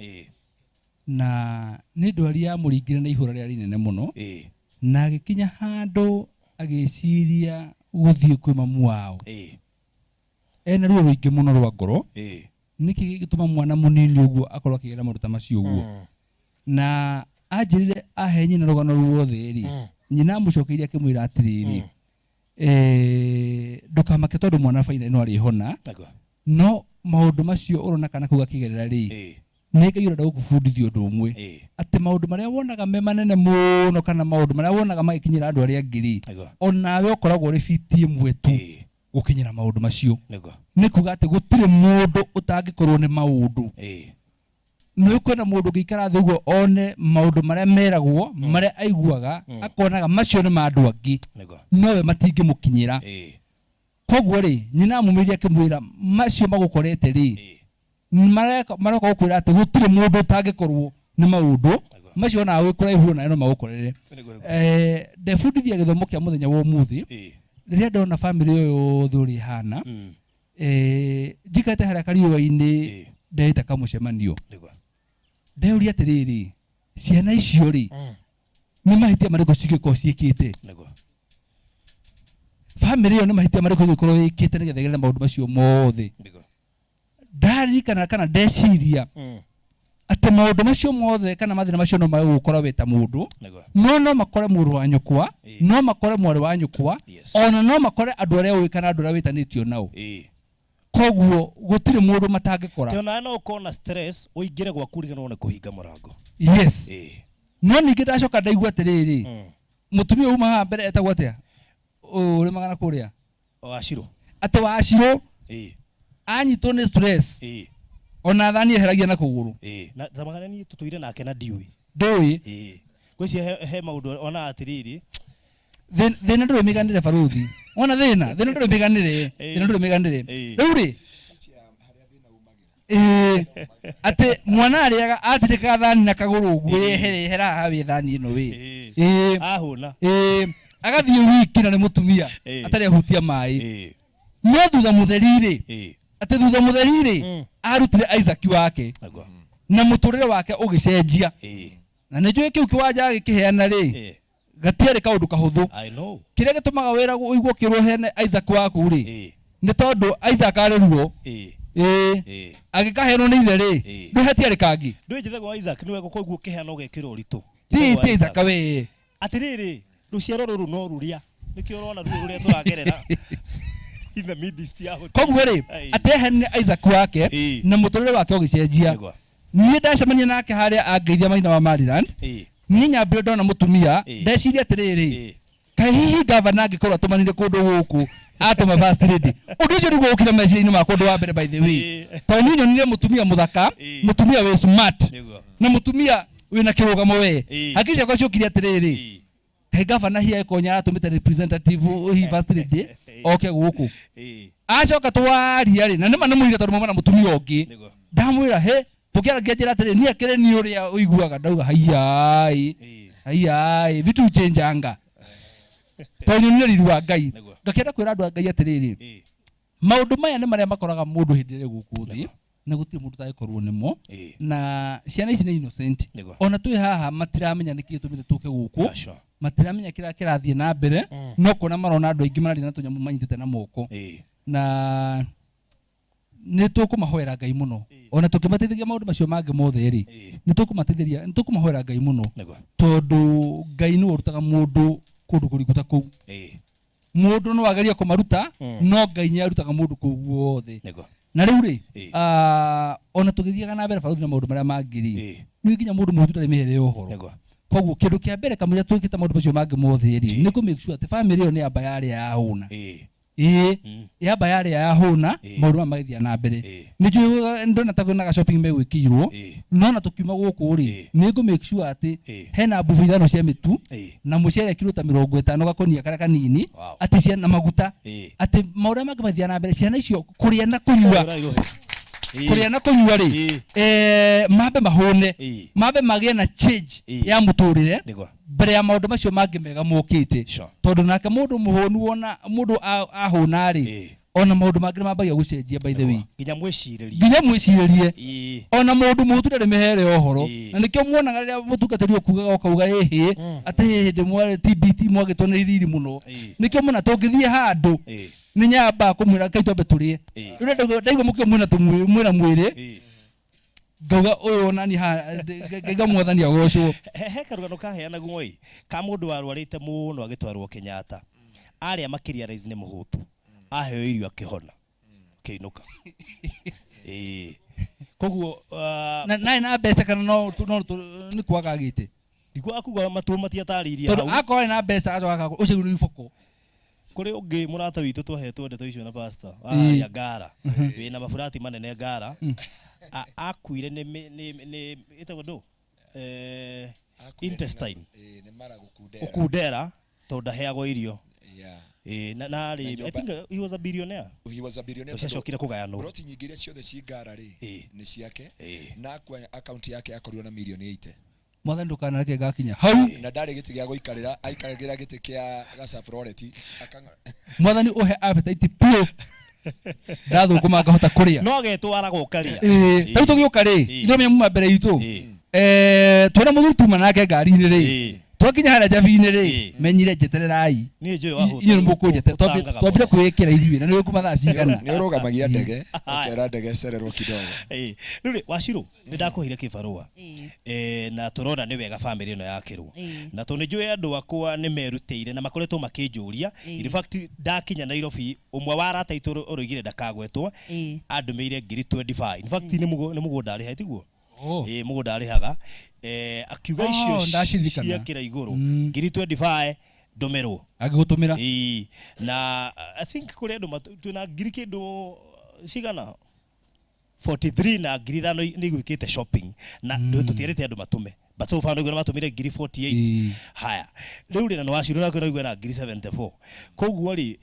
na ni ndwari ya muringire na ihura ria rinene muno na agikinya handu agiciria guthie kwi mamu wao ena ruo ruingi muno rwa ngoro niki gituma mwana munini uguo akorwo akigira maruta macio uguo na anjirire ahe nyina rugano ruothe ri nyina mucokeria akimwira atiriri ndukamake tondu mwana faina no ari hona no maundu macio urona kana kuga kigerera ri nike yura ndagukubundithio undu umwe ati maundu maria wonaga me manene muno kana maundu maria wonaga magikinyira andu aria ngiri onawe ukoragwo ri fiti imwe tu gukinyira maundu macio ni kuga ati gutire mundu utangikorwo ni maundu no kwena mundu ngikara thi uguo one maundu maria meragwo maria aiguaga akonaga macio ni mandu angi nowe matingimukinyira koguo ri nyina mumiria akimwira macio magukorete ri maraka gukwira ati gutire mundu utangikorwo ni maundu macio na gwikura ihuru na no magukorere ndebundithia githomo kia muthenya wa umuthi riria ndona family yo thuri hana njikate haria kariuwa-ini ndehita kamucemanio ndeuria atiriri ciana icio ri ni mahitia mariko cigiko ciikite family yo nĩ mahĩtia marĩkũ gĩkorwo ĩkĩte nĩgetha ĩgerere maũndũ macio mothe ndarikana kana ndeciria atĩ maũndũ macio mothe kana mathĩna macio no magũkora weta mũndũ no makore mũrũ wa nyũkwa no makore mwarĩ wa nyũkwa ona no makore andũ arĩa ũĩ kana andũ arĩa wĩtanĩtio nao koguo gũtirĩ mũndũ matangĩkora tena no ũkona stress ũingĩre gwaku riganĩrwo nĩ kũhinga mũrango yes no ningĩ ndacoka ndaigua atĩrĩrĩ mũtumia uma haha mbere etagwo atĩa ũrĩ magana kũrĩa Wacirũ atĩ Wacirũ anyitwo nĩ stress ona thani eheragia na kũgũrũ na tamagana niĩ tũtũire nake na ndiũĩ ndũĩ gwĩcia he maũndũ ona atĩrĩrĩ thĩna ndũrĩ mĩganĩre baruthi ona thĩna ndũrĩ mĩganĩre rĩu rĩ atĩ mwana arĩaga atirĩkaga thani na kagũrũ ũguo yehera haha wĩ thani ĩno wĩ ahũna agathiĩ wiki na nĩ mũtumia atarĩ ahutia maĩ no thutha mũtheri-rĩ atĩ thutha mũtheri-rĩ arutire Isaac wake na mũtũrĩre wake ũgĩcenjia na nĩ njũĩ kĩu kĩwanja gĩkĩheana-rĩ gatiarĩ kaũndũ kahũthũ kĩrĩa gĩtũmaga wĩra ũigwo kĩrũhene Isaac waku-rĩ nĩ tondũ Isaac arĩruo agĩkaheanwo nĩ ithe-rĩ ndũhetiarĩ kangi ndwĩnjithagwo Isaac nĩ wega koguo kĩheano gĩkĩrwo ũritũ ti Isaac we atĩrĩrĩ rũciaro rũrũ no rũrĩa nĩkĩo ũrona ruo rũrĩa tũragerera in the midst ya koguo rĩ atehene Isaac wake na mũtũrĩre wake ũgĩcenjia niĩ ndacemania nake harĩa angeithia Maina wa Maryland niĩ nyambire ndona mũtumia ndeciria atĩrĩrĩ kaĩ hihi gavana angĩkorwo atũmanire kũndũ gũkũ atũma first lady ũndũ ũcio nĩguo ũkire meciria-inĩ makwa ũndũ wa mbere by the way tondũ niĩ nyonire mũtumia mũthaka mũtumia wĩ smart na mũtumia wĩna kĩrũgamo we hakiri ciakwa ciũkire atĩrĩrĩ kaĩ gavana hihi angĩkorwo atũmĩte representative hihi first lady oke gũkũ acoka twaria-rĩ na nĩma nĩ mũire tondũ mauma na mũtumia ũngĩ ndamwĩra he tũkĩaragia njĩra atĩrĩ niĩ akĩrĩ niĩ ũrĩa ũiguaga ndauga haiyai vitu chenjanga tondũ nĩ riri wa Ngai ngakĩenda kwĩra andũ a Ngai atĩrĩrĩ maũndũ maya nĩ marĩa makoraga mũndũ hĩndĩ ĩrĩa gũkũ thĩ na gũtirĩ mũndũ ũtangĩkorwo nĩmo na ciana ici nĩ innocent ona twĩ haha matiramenya nĩkĩ tũmĩte tũke gũkũ matiramenya kĩrĩa kĩrathiĩ na mbere no kuona marona andũ aingĩ mararia na tũnyamũ manyitĩte na moko na nĩ tũkũmahoera Ngai mũno ona tũkĩmateithagia maũndũ macio mangĩ mothe-rĩ nĩ tũkũmahoera Ngai mũno tondũ Ngai nĩ ũrutaga mũndũ kũndũ kũriku ta kũu mũndũ no ageria kũmaruta no Ngai nĩ arutaga mũndũ kũu guothe na rĩu-rĩ ona tũgĩthiaga na mbere baruthi na maũndũ marĩa mangĩ-rĩ nĩ nginya mũndũ mũhũtu ndarĩ mĩhere ya ũhoro koguo kĩndũ kĩa mbere kamũira twĩkĩte maũndũ macio mangĩ mothe-rĩ nĩ kũ make sure atĩ family ĩyo nĩ yamba yarĩa yahũna yamba yarĩa yahũna maũndũ maya magĩthiĩ na mbere nĩ njũĩ ndona ta kwĩna shopping megwĩkĩirwo no na tũkiuma gũkũ-rĩ nĩ ngũ make sure atĩ hena mbubu ithano cia mĩtu na mũcere kilo ta 50 gakonia karĩa kanini atĩ ciana maguta atĩ maũndũ mangĩ mathiĩ na mbere ciana icio kũrĩa na kũnyua-rĩ mambe mahũne mambe magĩe na change ya mũtũrĩre mbere ya maũndũ macio mangĩ mega mokĩte tondũ nake mũndũ mũhũnu ona mũndũ ahũna-rĩ ona maũndũ mangĩ mambagia gũcenjia by the way nginya mwĩcirĩrie ona mũndũ mũhũtu ndarĩ mĩhere ya ũhoro na nĩkĩo muonaga rĩrĩa mũtungatĩri ũkugaga ũkauga ĩhĩ atĩ hĩndĩ mwa TBT mwagĩtwo nĩ riri mũno nĩkĩo mũna tũngĩthiĩ handũ nĩ nyamba kũmwĩra kaĩ twambe tũrĩe rĩu ndaigua mũkĩo mwĩna mwĩrĩ ngauga ũyũ nani ngaiga mwathani agocwo he karũgano kaheanagwo ka mũndũ warwarĩte mũno agĩtwarwo Kenyatta arĩa makĩria rais nĩ mũhũtu aheo irio akĩhona kĩinũka koguo naĩ na mbeca kana no nĩ kwaga gĩte ndikwaga kuga matũ matiatarĩirie hau tondũ akorwo na mbeca acoka ũcio nĩ iboko kũrĩ ũngĩ mũrata witũ twahetwo ndeto icio na pastor ya Ngara wĩna maburati manene Ngara akuire nĩ ĩtagwo ndũ intestine gũkundera tondũ ndaheagwo irio I think he was a billionaire. Ucacokire kugayanwo. Broti nyingĩ iria ciothe ci Ngara rĩ nĩ ciake na akwa account yake akorirwo na milioni 80. Mwathani ndukanareke gakinya hau na ndarĩ gĩtĩ gĩa gũikarĩra aikaragĩra gĩtĩ kĩa gacafroreti Mwathani uhe appetite pio ndathũkũma ngahota kũrĩa no getwara gũkaria tũu tũgĩũka rĩ ithuĩ muma mbere itũ twĩna mũthuri tuma nake ngari-inĩ rĩ twakinya hara jabi-inĩ rĩ menyire njetererai niĩ njũĩ wahũta inyuĩ nĩ mũkũnjete twambire kwĩĩkĩra ithuĩ na nĩ kuma thaa cigana nĩ ũrũgamagia ndege ũkera ndege cererwo kidogo rĩu rĩ Wachirũ nĩ ndakũheire kĩbarũa na tũrona nĩ wega famĩlĩ ĩno yakĩrwo na tondũ nĩ njũĩ andũ akwa nĩ merutĩire na makoretwo makĩnjũria in fact ndakinya Nairobi ũmwe wa arata aitũ ũroigire ndakagwetwo andũmĩire 25 in fact nĩ mũgũnda arĩha tiguo mũgũnda arĩhaga akiuga icio ciakĩra igũrũ 25 ndũmĩrwo agĩgũtũmĩra na I think kũrĩ andũ twĩna ngiri kĩndũ cigana 43 na ngiri ithano nĩ igwĩkĩte shopping na tũtiarĩte andũ matũme but so far nĩguo matũmire ngiri 48 haya rĩu rĩ na Wachirũ na kwĩna na ngiri 74 koguo rĩ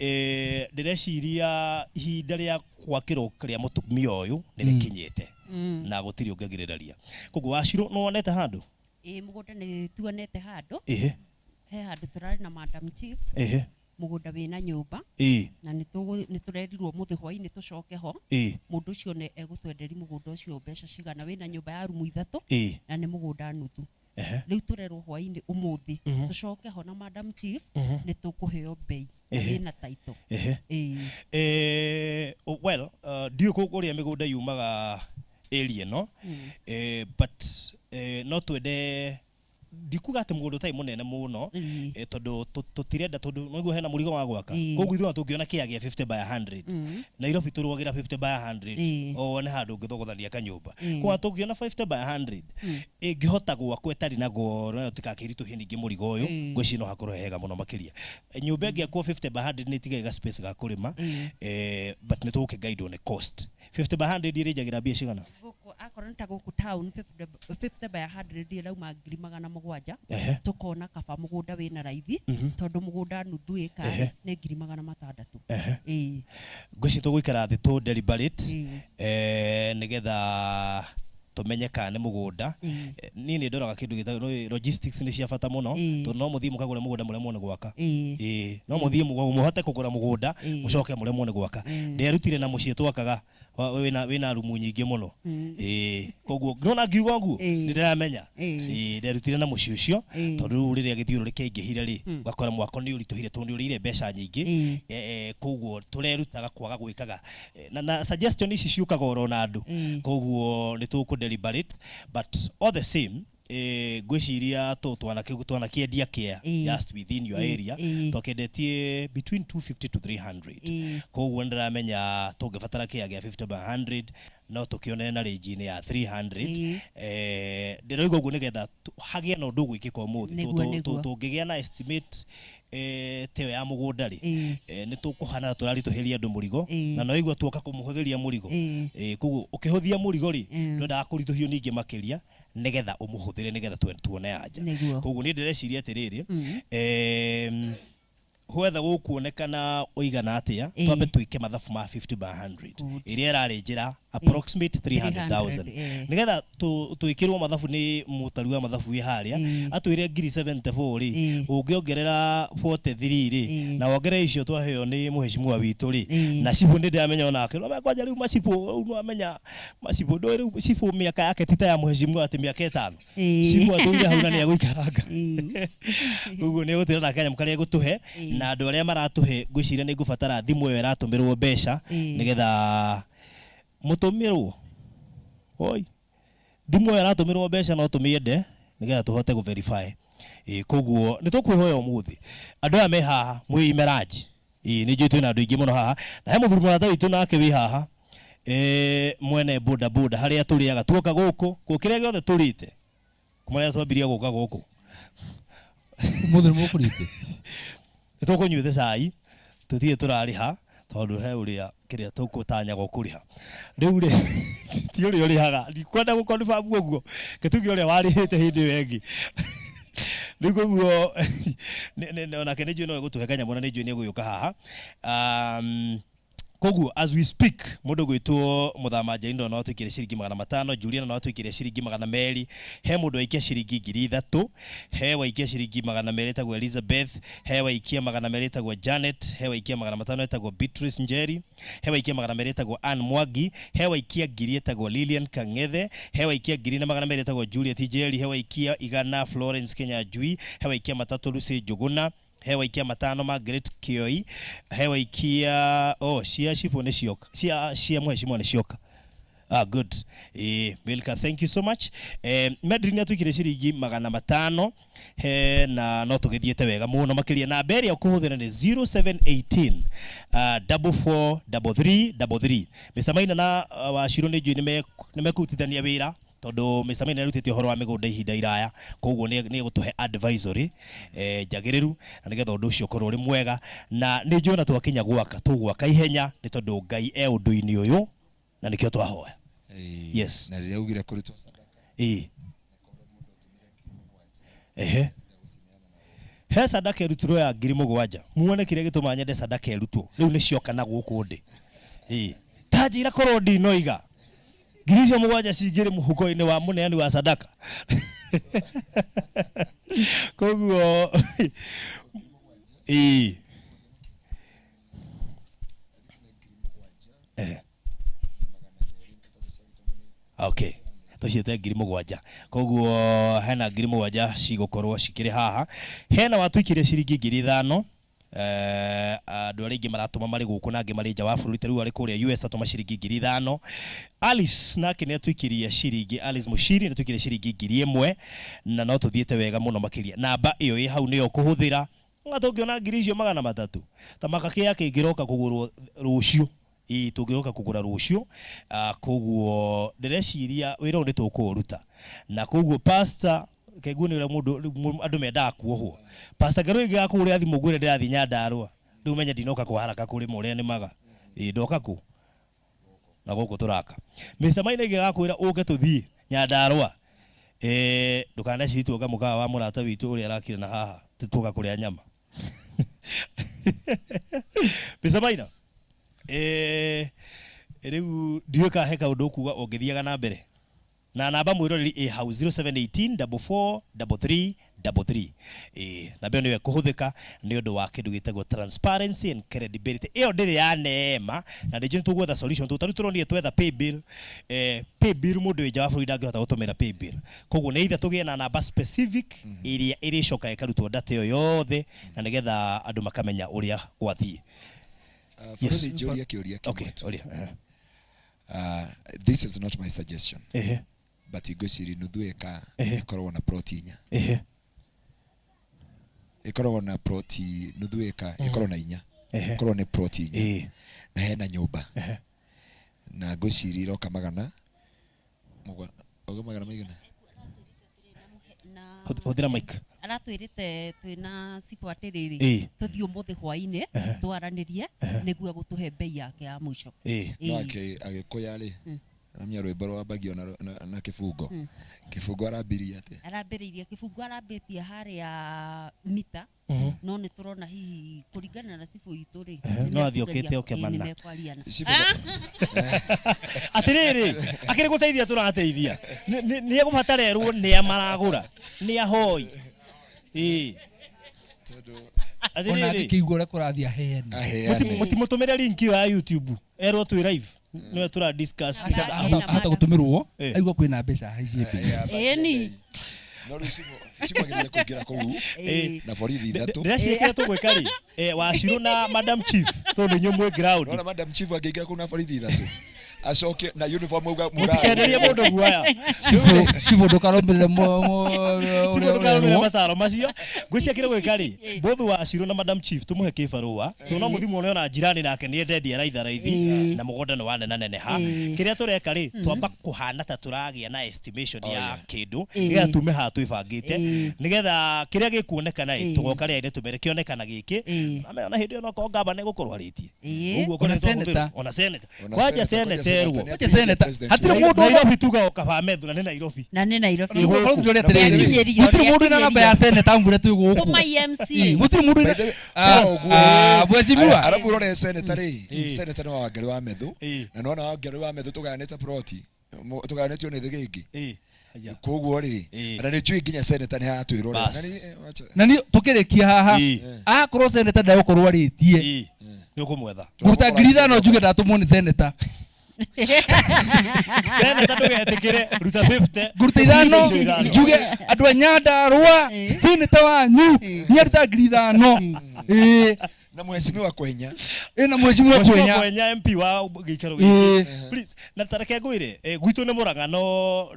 ndĩreciria ihinda rĩa gwakĩrwo rĩa mũtumia ũyũ nĩ rĩkinyĩte na gũtirĩ ũngĩagĩrĩraria koguo Wachirũ no wonete handũ mũgũnda nĩ tuonete handũ he handũ tũrarĩ na Madam Chief mũgũnda wĩna nyũmba na nĩ tũrerirwo mũthĩ hwainĩ tũcoke ho mũndũ ũcio nĩ egũtwenderi mũgũnda ũcio mbeca cigana wĩna nyũmba ya rumu 3 na nĩ mũgũnda nuthu rĩu tũrerwo hwainĩ ũmũthĩ tũcoke ho na Madam Chief nĩ tũkũheo bei na title well ndiũ kũrĩa mĩgũnda yumaga area no but no twende ndikuga atĩ mũgũnda ũtarĩ mũnene mũno tondũ tũtirenda tondũ noiguo hena mũrigo wa gwaka koguo ithuĩ tũngĩona kĩya gĩa 50 by 100 Nairobi tũrũagĩra 50 by 100 o wone handũ ũngĩthogothania kanyũmba kwa tũngĩona 50 by 100 ĩngĩhota gwakwo ĩtarĩ na goro nayo tikakiritũhie ningĩ mũrigo ũyũ ngwĩciria no hakorwo hega mũno makĩria nyũmba ĩngĩakwo 50 by 100 nĩ ĩtigaga space ga kũrĩma but nĩ tũgũkĩguidwo nĩ cost 50 by 100 ĩrĩnjagĩra mbia cigana akorwo nĩ ta gũkũ town 50 by 100 ĩrauma 7,000 tũkona kaba mũgũnda wĩna raithi tondũ mũgũnda nuthu ĩka nĩ 600,000 ngwĩciria tũgũikara thĩ tũ deliberate nĩgetha tumenye kana nĩ mũgũnda niĩ nĩ ndoraga kĩndũ gĩtagwo logistics nĩ cia bata mũno tondũ no mũthiĩ mũkagũra mũgũnda mũremwo nĩ gwaka no mũthiĩ mũhote kũgũra mũgũnda mũcoke mũremwo nĩ gwaka nderutire na mũciĩ twakaga wĩna rumu nyingĩ mũno koguo nona ngiuga ũguo nĩ ndĩramenya nderutire na mũciĩ ũcio tondũ rĩrĩa gĩthiũrũrĩ kĩaingĩhire rĩ gakora mwako nĩ ũritũhire tondũ nĩ ũrĩire mbeca nyingĩ koguo tũrerutaga kwaga gwĩkaga na suggestion ici ciũkaga oro na andũ koguo nĩ tũkũ deliberate but all the same ngwĩciria twanakĩendia kĩa just within your area twakendetie between 250 to 300 koguo ndĩramenya tũngĩbatara kĩa gĩa 50 by 100 no tũkĩone na range-inĩ ya 300 ndĩroiga ũguo nĩgetha hagĩe na ũndũ gwĩkĩka ũmũthĩ tũngĩgĩa na estimate teo ya mũgũnda rĩ nĩ tũkũhana tũraritũhĩria andũ mũrigo na no igua tuoka kũmũhũthĩria mũrigo koguo ũkĩhũthia mũrigo rĩ ndwendaga kũritũhio ningĩ makĩria nĩgetha ũmũhũthĩre nĩgetha tuone anja koguo nĩ ndĩreciria atĩrĩrĩ whether gũkuonekana ũigana atĩa twambe twĩke mathabu ma 50 by 100 ĩrĩa ĩrarĩ njĩra approximate 300,000 nĩgetha twĩkĩrwo mathabu nĩ mũtari wa mathabu wĩ harĩa atwĩre ngiri 74 rĩ ũngĩongerera 43 rĩ na wongere icio twaheo nĩ mũheshimiwa witũ rĩ na cibu nĩ ndĩramenya onake no mekwanja rĩu macibu no amenya macibu ndũ rĩu cibu mĩaka yake ti ta ya mũheshimiwa atĩ mĩaka 5 cibu atũire hau na nĩ agũikaranga ũguo nĩ egũtwĩra na kanyamũ karĩa egũtũhe na andũ arĩa maratũhe ngwĩciria nĩ ngũbatara thimũ ĩyo ĩratũmĩrwo mbeca nĩgetha mũtũmĩrwo oi thimũ ĩyo ĩratũmĩrwo mbeca no tũmĩende nĩgetha tũhote gũverify koguo nĩ tũkwĩhoya ũmũthĩ andũ aya me haha mwĩime ranji nĩ njũĩ twĩna andũ aingĩ mũno haha na he mũthuri mũrata witũ nake wĩ haha mwene boda boda harĩa tũrĩaga tuoka gũkũ kĩrĩa gĩothe tũrĩte kuma rĩrĩa twambirie gũka gũkũ mũthuri mũkũrĩte nĩ tũkũnyuĩte cai tũthiĩ tũrarĩha tondũ he ũrĩa kĩrĩa tũkũtanyaga kũrĩha rĩu rĩ ti ũrĩa ũrĩhaga ndikwenda gũkonfirm ũguo gĩtugi ũrĩa warĩhĩte hĩndĩ ĩyo ĩngĩ rĩu koguo onake nĩ njũĩ no egũtũhe kanyamũ na nĩ njũĩ nĩ egũgĩũka haha koguo as we speak mundu gwitwo muthama Jaindo no twikire ciringi 500, Juliana no twikire ciringi 200, he mundu aikia ciringi 3000, he waikia ciringi 200 tagwo Elizabeth, he waikia 200 tagwo Janet, he waikia 500 tagwo Beatrice Njeri, he waikia 200 tagwo Ann Mwagi, he waikia 1000 tagwo Lilian Kangethe, he waikia 200 tagwo Juliet Jeri, he waikia 100 Florence Kenya Jui, he waikia 3 Lucy Juguna, hewa ikia 5 Margaret Kioi, hewa ikia shia shipo ne shioka, shia mheshimiwa ne shioka. Good. Milka, thank you so much. Medrini atukire ciringi 500 na no tugithiete wega muno makiria na mbere ya kuhuthira ni 0718 443333. Mr. Maina na Wachiro ni juu nimekutithania wira tondu Mr. Maina arutite horo wa migunda ihinda iraya koguo ni gutuhe advisory jagiriru na nigetha undu ucio korwo ri mwega na ni njona twakinya gwaka tugwaka ihenya ni tondu Ngai undu-ini uyu na nikio twahoya. Yes. Na rĩrĩa ugire kũrutwo sadaka. He sadaka erutirwo ya 7,000. Muone kire gituma nyende sadaka erutwo. Riu ni cioka na guku ndi. Tajira korwo ndinoiga. 7,000 cingire muhuko-ini wa muneani wa sadaka. Koguo okay. Tuciete 7,000. Koguo hena 7,000 cigokorwo cikire haha. Hena watu ikire ciringi 5,000. Andu aringi maratuma mari guku nangi mari nja wa bururi riu ari kuria US atuma ciringi 5,000. Alice nake ni atwikiria ciringi Alice Mushiri ni atwikire ciringi 1,000 na no tuthiete wega muno makiria. Namba iyo i hau niyo kuhuthira. Ngatongiona 300 ta makaki yake igiroka kugurwo rucio. Tugiroka kugura rucio koguo ndireciria wira undi tukuruta na koguo pastor keguni ura mundu andu mendaga kuohwo pastor Ngaruiya gakuria thimu gwire ndirathi Nyandarua riu menye ndinoka kwa haraka kuri muria ni maga ndoka ku na guku turaka Mr. Maina gakwira uke tuthie Nyandarua ndukane citu ngamuka wa murata witu uri arakire na haha tutuka kuria nyama Mr. Maina riu ndiuka heka undu kuga ongithiaga na mbere na namba mwiroreri hau 0718 443333 na beno niwe kuhuthika ni undu wa kindu gitagwo transparency and credibility iyo ndiri ya neema na ndijo tugwetha solution tutaru turonie twetha pay bill mundu nja wa bururi ndangihota gutumira pay bill koguo ni itha tugie na namba specific iria iricoka ikarutwo data iyo yothe na nigetha andu makamenya uria gwathie. Yes. Okay. This is not my suggestion. But igociri nuthueka ikorwo na protein. Ikorwo na protein nuthueka ikorwo na inya. Ikorwo na protein. Na hena nyumba. Na gociri iroka magana. Magana maigana. Huthira mic. Aratwirite twina sipo atiriri tuthio muthe hwaine twaranirie niguo gutuhe bei yake ya mwisho nake agikuya ri amia rwimbo rwa bagio na kifungo kifungo arambiririe kifungo arambitie haria mita no ni turona hihi kuringana na sipo itu ri no athiokete okemana atiriri akiri guteithia turateithia ni egũbatarerwo ni amaragura ni ahoi ona ngikigura kurathia heni mutimutumire link ya YouTube erwo twi live no tura discuss hata gutumirwo aigua kwina mbeca haicie ni no simagirire kuingira kuu na borithi ithatu ndiraciikira tugwika ri Wachiro na Madam Chief tondu nyumwe ground no na Madam Chief angiingira kuu na borithi ithatu acoke na uniform uga murakenderia mundu guaya cibo ndukaromberere cibo mataro macio ngwiciakire gwika ri bothu Wachiro na Madam Chief tumuhe kibarua tuna muthimu ono na jirani nake ni endedia raithi na mugunda ni wanena neneha kiria tureka ri twamba kuhana ta turagia na estimation ya kindu iga tume ha twibangite nigetha kiria gikuonekana tugoka ri ine tumere kionekana giki ame ona hindi ono ko ngaba ne gukorwo haritie uguo ona senator kwaja senator acerwo Oche senator hatire mundu Nairobi tuga okabamethu na ni Nairobi na ni Nairobi mutiri mundu na namba ya senator ngure tu guku tuma MCA mutiri mundu mheshimiwa arabu rore senator senator no wangere wa methu na no na wangere wa methu tuganete proti tuganetio ni thigingi koguo ri na ni chui nginya senator ni hatwirora na ni tukirikia haha akorwo senator ndagukorwo aritie ni ukumwetha kuruta ngiri no njuge ndatumwo ni senator senator ndugetikire ruta 50 nguruta ithano njuge andu a Nyandarua senator wanyu nyaruta ngiri ithano na mheshimiwa Kwenya na mheshimiwa Kwenya MP wa gikaro giki please na tareke ngwire gwitu ni Murangano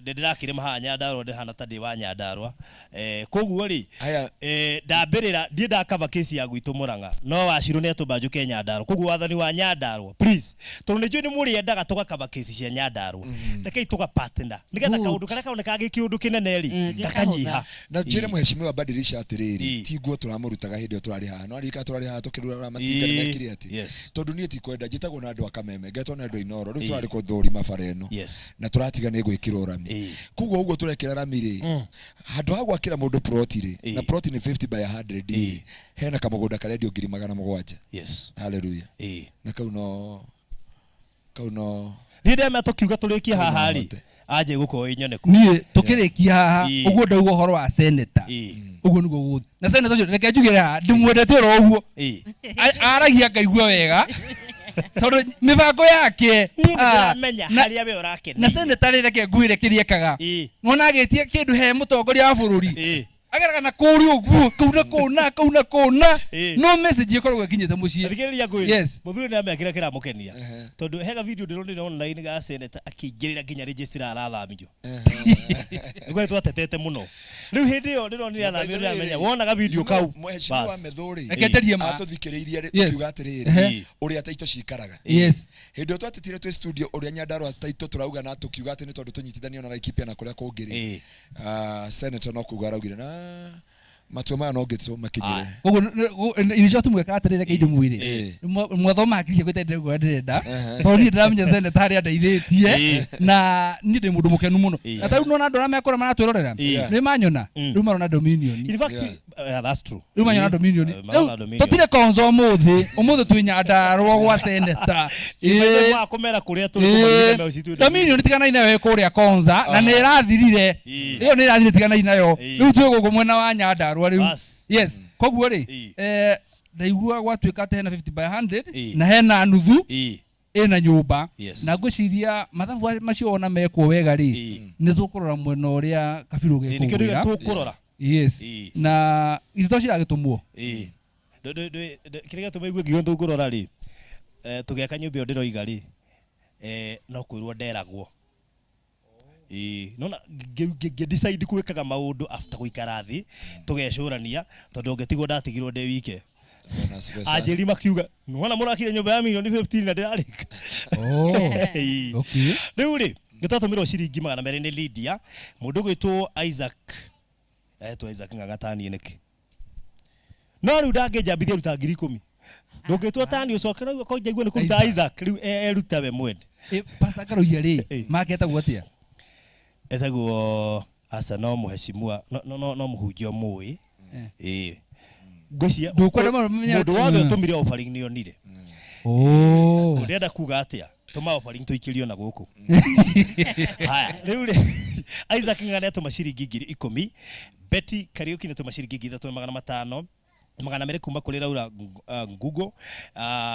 ndirakire maha Nyandarua ndihana ta ndi wa Nyandarua koguo ri ndambirira ndi ndakava case ya gwitu Muranga no wacirwo ni atumbanjuke Nyandarua koguo wathani wa Nyandarua please tondu ni njui ni muri endaga tugakava case cia Nyandarua ndekei tuga partner nigetha kaundu karia kaoneka gi kiundu kinene ri gakanyiha na njire mheshimiwa badilisha atiriri tiguo turamurutaga hindi turari haha no arika turari haha tukirura matinga ni mekire ati tondu ni eti kwenda njitagwo na andu akameme ngetwo na andu inoro riu turari kuthuri mafareno na turatiga ni gwikira urami kuguo uguo turekira rami ri handu ha gwakira mundu proti ri na proti ni 50 by 100 hena kamugunda karendio 700 haleluya na kau no ni ndema tukiuga turikia haha ri aje guko inyoneku nie tukirikia haha uguo ndaugo horo wa senator uguo niguo guthi na senator ucio reke njugire ha ndimwendete ro uguo aragia ngaigua wega tondu mibango yake menya haria we urakena na senator reke ngwire kiriekaga ngona agitie kindu he mutongoria wa bururi ageraga na kuri uguo kauna kona no message ikorwo ikinyete mucie thigiriria ngwire muthuri na mekira kira mukenia tondu hega video ndironi na ini ga senator akingirira nginya register arathamio ngwe twatetete muno riu hindi yo ndironi athamio ndiramenya wonaga video kau mheshimiwa Methuri eketerie ma atuthikiriirie tukiuga atiriri uria taito cikaraga hindi twatetire twi studio uria Nyandarua taito turauga na tukiuga ati ni tondu tunyitithanio na Laikipia na kuria kungiri senator no kuga araugire na matuma no ngitwo makinyire uguo inisho tumweka atirire ke ndimwire mwathoma akirije kwete ndego ndirenda tondu ndiramenya senator haria ndeithitie na ni ndi mundu mukenu muno na tau no na ndora mekora maratwirorera ni manyona riu marona Dominion in fact that's true riu manyona Dominion tutire konzo umuthi twi Nyandarua gwa senator wa kumera kuria turi kumenya meucitu Dominion tigana inayo kuria konza na ni irathirire iyo ni irathirire tigana inayo riu twi gugu mwena wa Nyandarua riu koguo ri ndaigua gwatuika ate hena 50 by 100 na hena nuthu ina nyumba na ngwiciria mathabu macio ona mekwo wega ri ni tukurora mwena uria kabiru gekugira ni kindu tukurora na irito ciragitumwo kiriga tumaigue ngio tukurora ri tugeka nyumba ndiroiga ri no kwirwo nderagwo nona decide kuwekaga maundu after guikara thi tugecurania tondu ngetigwo ndatigirwo ndi wike ajeri makiuga nona murakire nyumba ya milioni 15 na ndirarika okay riu ri ngitatumira ciringi 200 ni Lydia mundu gwitwo Isaac ngagatani niki no riu ndangejambithia ruta 10,000 ndungitwo tani ucokera ko njaigua ni kuruta Isaac riu eruta we mwende pastor Ngaruiya ri maketa gwatia etagwo asa no muheshimiwa no muhunjio mui ngwiciria mundu wothe utumire offering ni onire ndenda kuga atia tuma offering tuikirio na guku haya riu ri Isaac ngane tuma ciringi 10,000 Betty Kariuki ne tuma ciringi 3,500 magana mere kuma kuri Laura Ngugo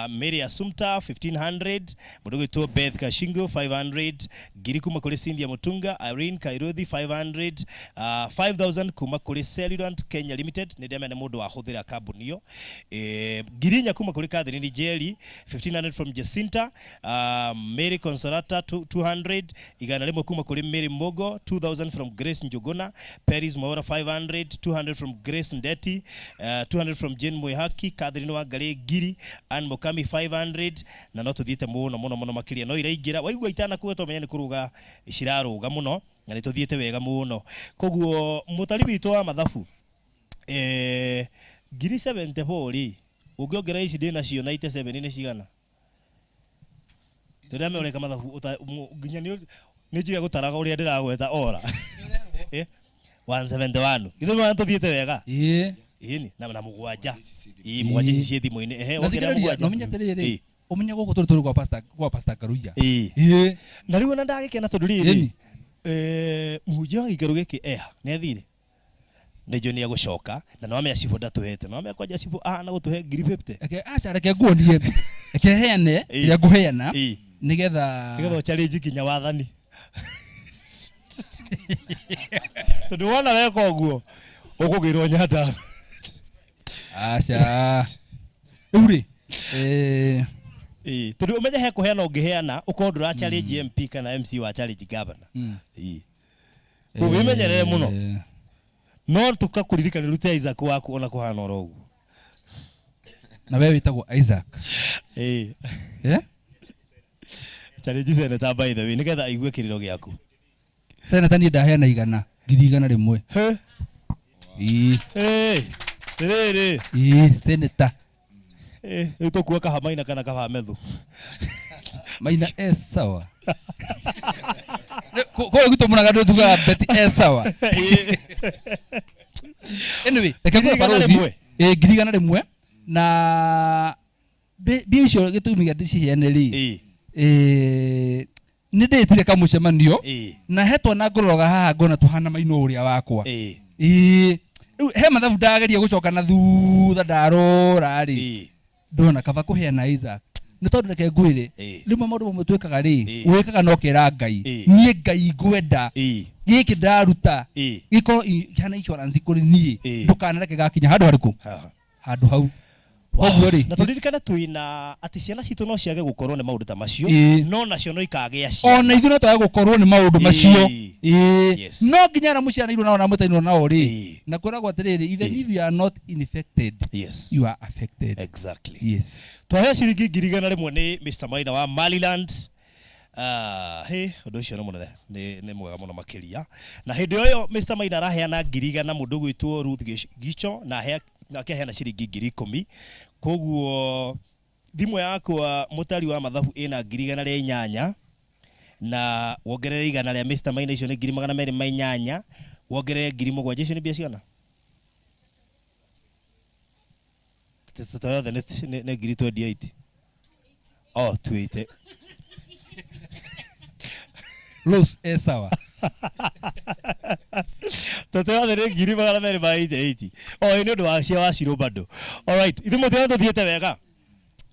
Mary Asumta 1,500 mudogo to Beth Kashingo 500 giri kuma kuri Cynthia Mutunga Irene Kairodhi 500 5,000 kuma kuri Cellulant Kenya Limited ni ndema ne mundu wa huthira kambunio girinya kuma kuri Catherine Jerry 1,500 from Jacinta Mary Consolata 200 igana limwe kuma kuri Mary Mogo 2,000 from Grace Njuguna Paris Mawara 500 200 from Grace Ndeti 200 from Jane Moihaki Catherine Wangari Giri and Mokami 500 na no tuthiete muno makiria no iraingira waigua itana kuweto menya ni kuruga iciraruga muno na nituthiete wega muno koguo mutari witu wa mathabu giri 74 ri ungiongera ici ndina cio 97 ni cigana Ndĩrame ũreka mathabu nginya nĩ njũĩ gũtaraga ũrĩa ndĩragweta ora. 171. Ithuĩ mana tũthiĩte wega. Ĩni na mũgwanja. Mũgwanja ici thimũ-inĩ. Ehe wongerera mũgwanja. No menya atĩrĩrĩ. Ũmenye gũkũ tũrĩ kwa pastor Ngaruiya. Na rĩu ona ndagĩkena tondũ rĩrĩ. Mũhunjia wa gĩikaro gĩkĩ nĩ athire. Nĩnjũ nĩ agũcoka na no amenya cibo ndatũhete. No amenya kwanja cibo na gũtũhe ngiri 50. Aca reke nguonie. Reke heane rĩa ngũheana nĩgetha challenge kinya wathani. Tondũ wona weka ũguo ũkũgĩrwo nyanda. Aca. Rĩu tondũ ũmenye he kũheana ũngĩheana ũkorwo ndũra challenge MP kana MC wa challenge governor. Ũmenyerere mũno. No tukakũririkana rute Isaac waku ona kũhana oro ũguo. Na wewe wĩtagwo Isaac. Challenge senator by the way nĩgetha aigue kĩrĩro gĩaku. Senator niĩ ndaheana 100 100 rĩmwe. Senator. Rĩu tũkuo kahamaina kana kahamethu. Maina sawa. Kwa guto munaga ndo tuga beti sawa. Anyway, reke kwa parothi. Ngirigana rimwe na bi icio gitumi gĩa ndiciheane ri. Nĩ ndĩtire kamucemanio na hetwo na ngoroga haha ngona tuhana maino ũrĩa wakwa. Rĩu he mathabu ndageria gũcoka na thutha ndarora ri. Ndona kaba kuheana Isaac. Nĩ tondũ reke ngwĩre rĩmwe maũndũ mamwe twĩkaga rĩ wĩkaga no kĩra Ngai. Niĩ Ngai ngwenda gĩkĩ ndaruta gĩkorwo kĩhana insurance kũrĩ niĩ ndũkanareke gakinya handũ harĩkũ handũ hau. Na tũririkane twĩna atĩ ciana citũ no ciage gũkorwo nĩ maũndũ ta macio no nacio no ikagĩa ciana. Ona ithuĩ no twage gũkorwo nĩ maũndũ macio. No nginya na mũcianairwo nao na mũtainwo nao rĩ na kwĩragwo atĩrĩrĩ even if you are not infected you are affected. Exactly. Yes. Twaheo ciringi 100 nĩ Mr. Maina wa Maryland. Ũndũ ũcio nĩ mũnene nĩ mwega mũno makĩria. Na hĩndĩ ĩyo Mr. Maina araheana 100 na mũndũ gwĩtwo Ruth Gicho na akeheana ciringi 10,000. Koguo thimũ yakwa mũtari wa mathabu ĩna 108 na wongerere 100 rĩa Mr. Maina icio nĩ 208 wongerere 7,000 icio nĩ mbia ciana. Tũtayothe nĩ 28. 28. Rose sawa. Tũtayothe nĩ 228. Nĩ ũndũ wa cia wacirũ bado. Alright, ithuĩ mũtwe tũthiĩte wega.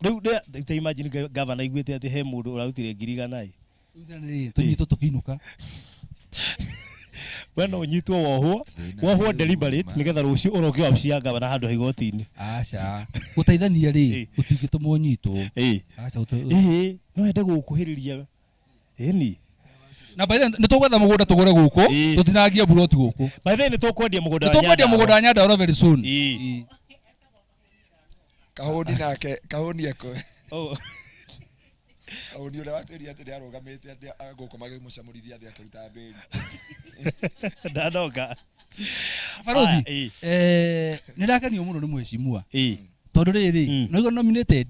Rĩu ta imagine governor aiguĩte atĩ he mũndũ ũrarutire 100. Tũnyitwo tũkĩinũka. Wena ũnyitwo wohwo deliberate nĩgetha rũciũ ũroke wabici ya governor handũ ha igoti-inĩ. Aca. Gũteithania rĩ ũtingĩtũmwo nyitwo. Aca no wende gũkuhĩrĩria. Ĩni. Na by the way nĩ tũgwetha mũgũnda tũgũre gũkũ tũtinangie buroti gũkũ. By the way nĩ tũkwendia mũgũnda wa Nyanda. Tũkwendia mũgũnda wa Nyanda very soon. Kahũni nake kahũni eko. Kahũni ũrĩa watwĩria atĩ nĩarũgamĩte atĩ gũkũ magĩmũcamũrithia atĩ akĩruta mbĩri. Ndanoka. Barothi nĩ ndakenio mũno nĩ mheshimiwa. Tondũ rĩrĩ no nominated.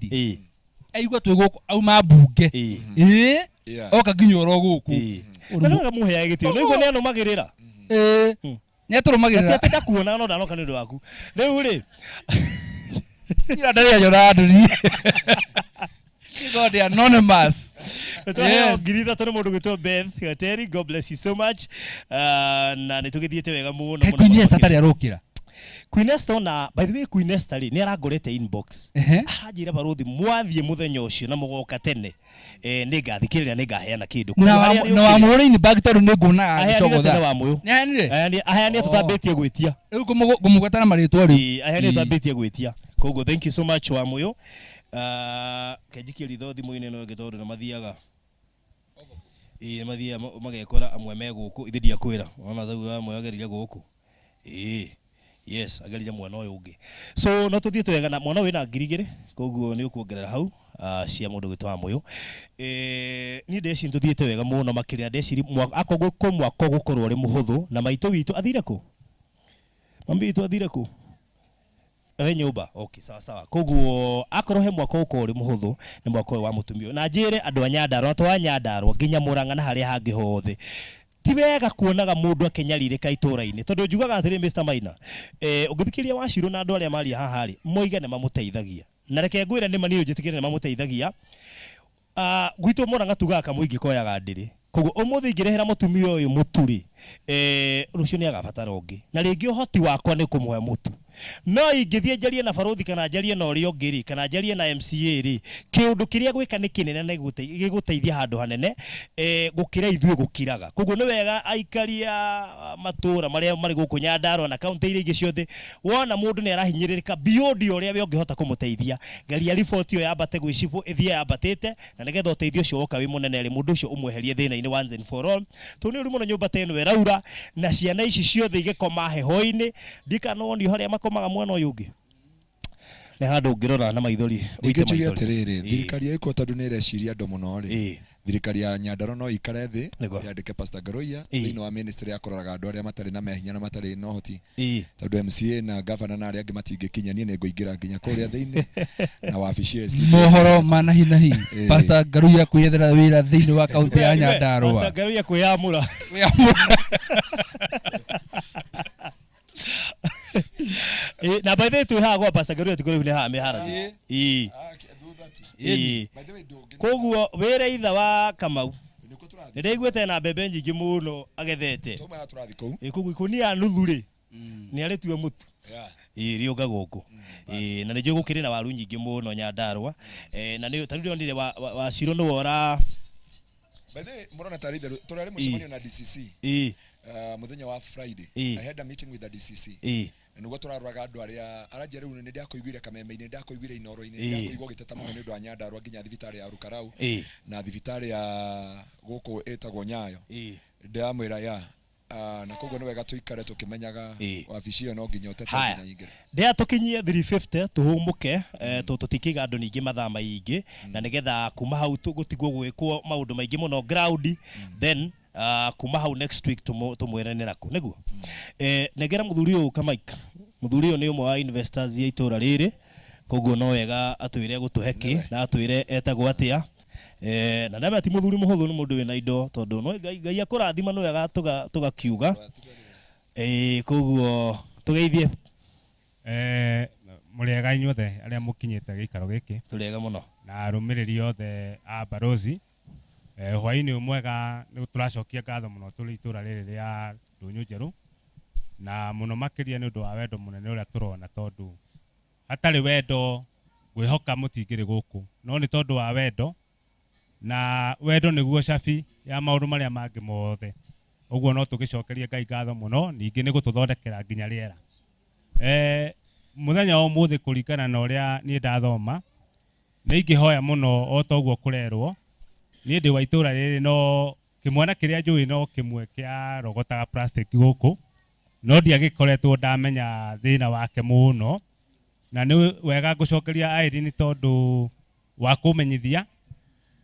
Aigua twĩ gũkũ auma mbunge. Oka nginya oro gũkũ. Nĩ mũheaga gĩtĩo. Nĩguo nĩ anũmagĩrĩra. Nĩ atũrũmagĩrĩra. Atĩ ndakuona no ndanoka nĩ ũndũ waku. Rĩu rĩ ira ndari ajora nduri. God anonymous. Ngiri tatu nĩ mũndũ gwĩtwo Beth Gateri. God bless you so much. Na nĩ tũgĩthiĩte wega mũno mũno. Queen Esther tarĩ arũkĩra. Queen Esther na by the way Queen Esther nĩ arangorete inbox. Aranjĩra barothi mwathiĩ mũthenya ũcio na mũgoka tene. Nĩ ngathikĩrĩria nĩ ngaheana kĩndũ. Na wa mũrĩini bag tondũ nĩ nguona agĩcogotha. Nĩ aheanire. Aheania tũtambĩtie gwĩtia. Rĩu ngũmũgweta na marĩtwa rĩu. Aheania tũtambĩtie gwĩtia. Koguo thank you so much wa mũyo. Kajikia ritho thimũ-inĩ no gĩtondũ nĩ mathiaga. Mathiaga magekora amwe me gũkũ ithe ndiakwĩra. Ona thau amwe agerire gũkũ. Yes, agerire mwana ũyũ ũngĩ. So no tũthiĩte wega na mwana wĩna 2,000 koguo nĩ ũkuongerera hau cia mũndũ gwĩtwo wa mũyo. Niĩ ndeci tũthiĩte wega mũno makĩria ndeci akogũkũ mwako gũkorwo ũrĩ mũhũthũ na maitũ witũ athire kũ? Mambi witũ athire kũ? nyumba okay sawa koguo akorwo he mwako uko uri muhuthu ni mwako wa mutumio na njire andu anyandaro to anyandaro nginya Murang'a na haria hangi hothe ti wega kuonaga mundu akenyaririka itura-ini tondu njugaga atiri Mr Maina ungithikiria Wachiro na andu aria mari haha ri moige ne mamuteithagia na reke ngwira ni mani unjitikire ne mamuteithagia gwitu Murang'a tugaga muingi koyaga ndiri koguo umuthi ingirehera mutumia uyu muturi rucio ni agabatara ungi na ringi uhoti wakwa ni kumuhe mutu no ingithie njarie na baruthi kana njarie na urio ngiri kana njarie na MCA ri kiundu kiria gwika ni kinene na giguteithia handu hanene gukira ithuĩ gukiraga koguo ni wega aikaria matura maria mari guku Nyandarua na county iria ingi ciothe wona mundu ni arahinyiririka beyond uria we ungihota kumuteithia ngaria report yo yambate gwicibu ithie yambatite na nigetha uteithio ucio woka wi munene ri mundu ucio umweherie thina-ini once and for all to ni uri muno nyumba teno weraura na ciana ici ciothe igikoma heho-ini ndikanoni haria makomaga mwena uyu ungi ne handu ngirora na maithori uike atiriri thirikari ya iko tondu ni ireciria andu muno ri thirikari ya Nyandarua no ikare thi yandike Pastor Ngaruiya thini wa ministry akoraga andu aria matari na mehinya na matari no hoti tondu MCA na governor na aria angi matingikinyania ni nguingira nginya kuria thini na wabici eci mohoro mana hinahi Pastor Ngaruiya kwiyethera wira thini wa kaunti ya Nyandarua Pastor Ngaruiya kwiyamura na by the way tu hago Pastor Ngaruiya tukuri ne ha mehara koguo wira itha wa Kamau ndiriguite na mbembe nyingi muno agethete koguo ikunia nuthu ri ni aritue mutu riuga guku na ni njugukiri na waru nyingi muno Nyandarua na ni tarire ndire Wachiro no wora by the way murona tarire turari mucemanio na DCC muthenya wa Friday I had a meeting with the DCC nugo turarwaga andu aria arajia riu ni ndiakuiguire kameme-ini ndiakuiguire inoro-ini ndiakuigwa giteta muno ni undu wa Nyandarua nginya thibitari ya Rukarau na thibitari ya guku etagwo Nyayo ndiamwira ya na koguo ni wega tuikare tukimenyaga wabici iyo no nginya utete nginya ingire ndia tukinyie 350 tuhumuke tutikiga andu ningi mathaa maingi na nigetha kuma hau gutigwo gwikwo maundu maingi muno ground then kuma hau next week tumwirane nako niguo negera muthuri uyu Kamaika muthuri uyu ni umwe wa investors ya itura riri koguo no wega atwire gutuheki na atwire etagwo atia na ndaba ati muthuri muhuthu ni mundu wina indo tondu no Ngai akurathima no wega tugakiuga koguo tugeithie muriega inyuothe aria mukinyite gikaro giki turiega muno na arumiriri othe a barozi hwaini umwega ni turacokia ngatho muno turi itura riri ria Ndunyu Njeru na muno makiria ni undu wa wendo munene uria turona tondu hatari wendo gwihoka mutingiri guku no ni tondu wa wendo na wendo niguo cabi ya maundu maria mangi mothe uguo no tugicokerie Ngai ngatho muno ningi ni gututhondekera nginya riera muthenya wa umuthi kuringana na uria ni ndathoma ni ingihoya muno o toguo kurerwo ni ndi wa itura riri no kimwana kiria njui no kimwe kia rogotaga plastic guku no ndiagikoretwo ndamenya thina wake muno na ni wega ngucokeria Irene tondu wa kumenyithia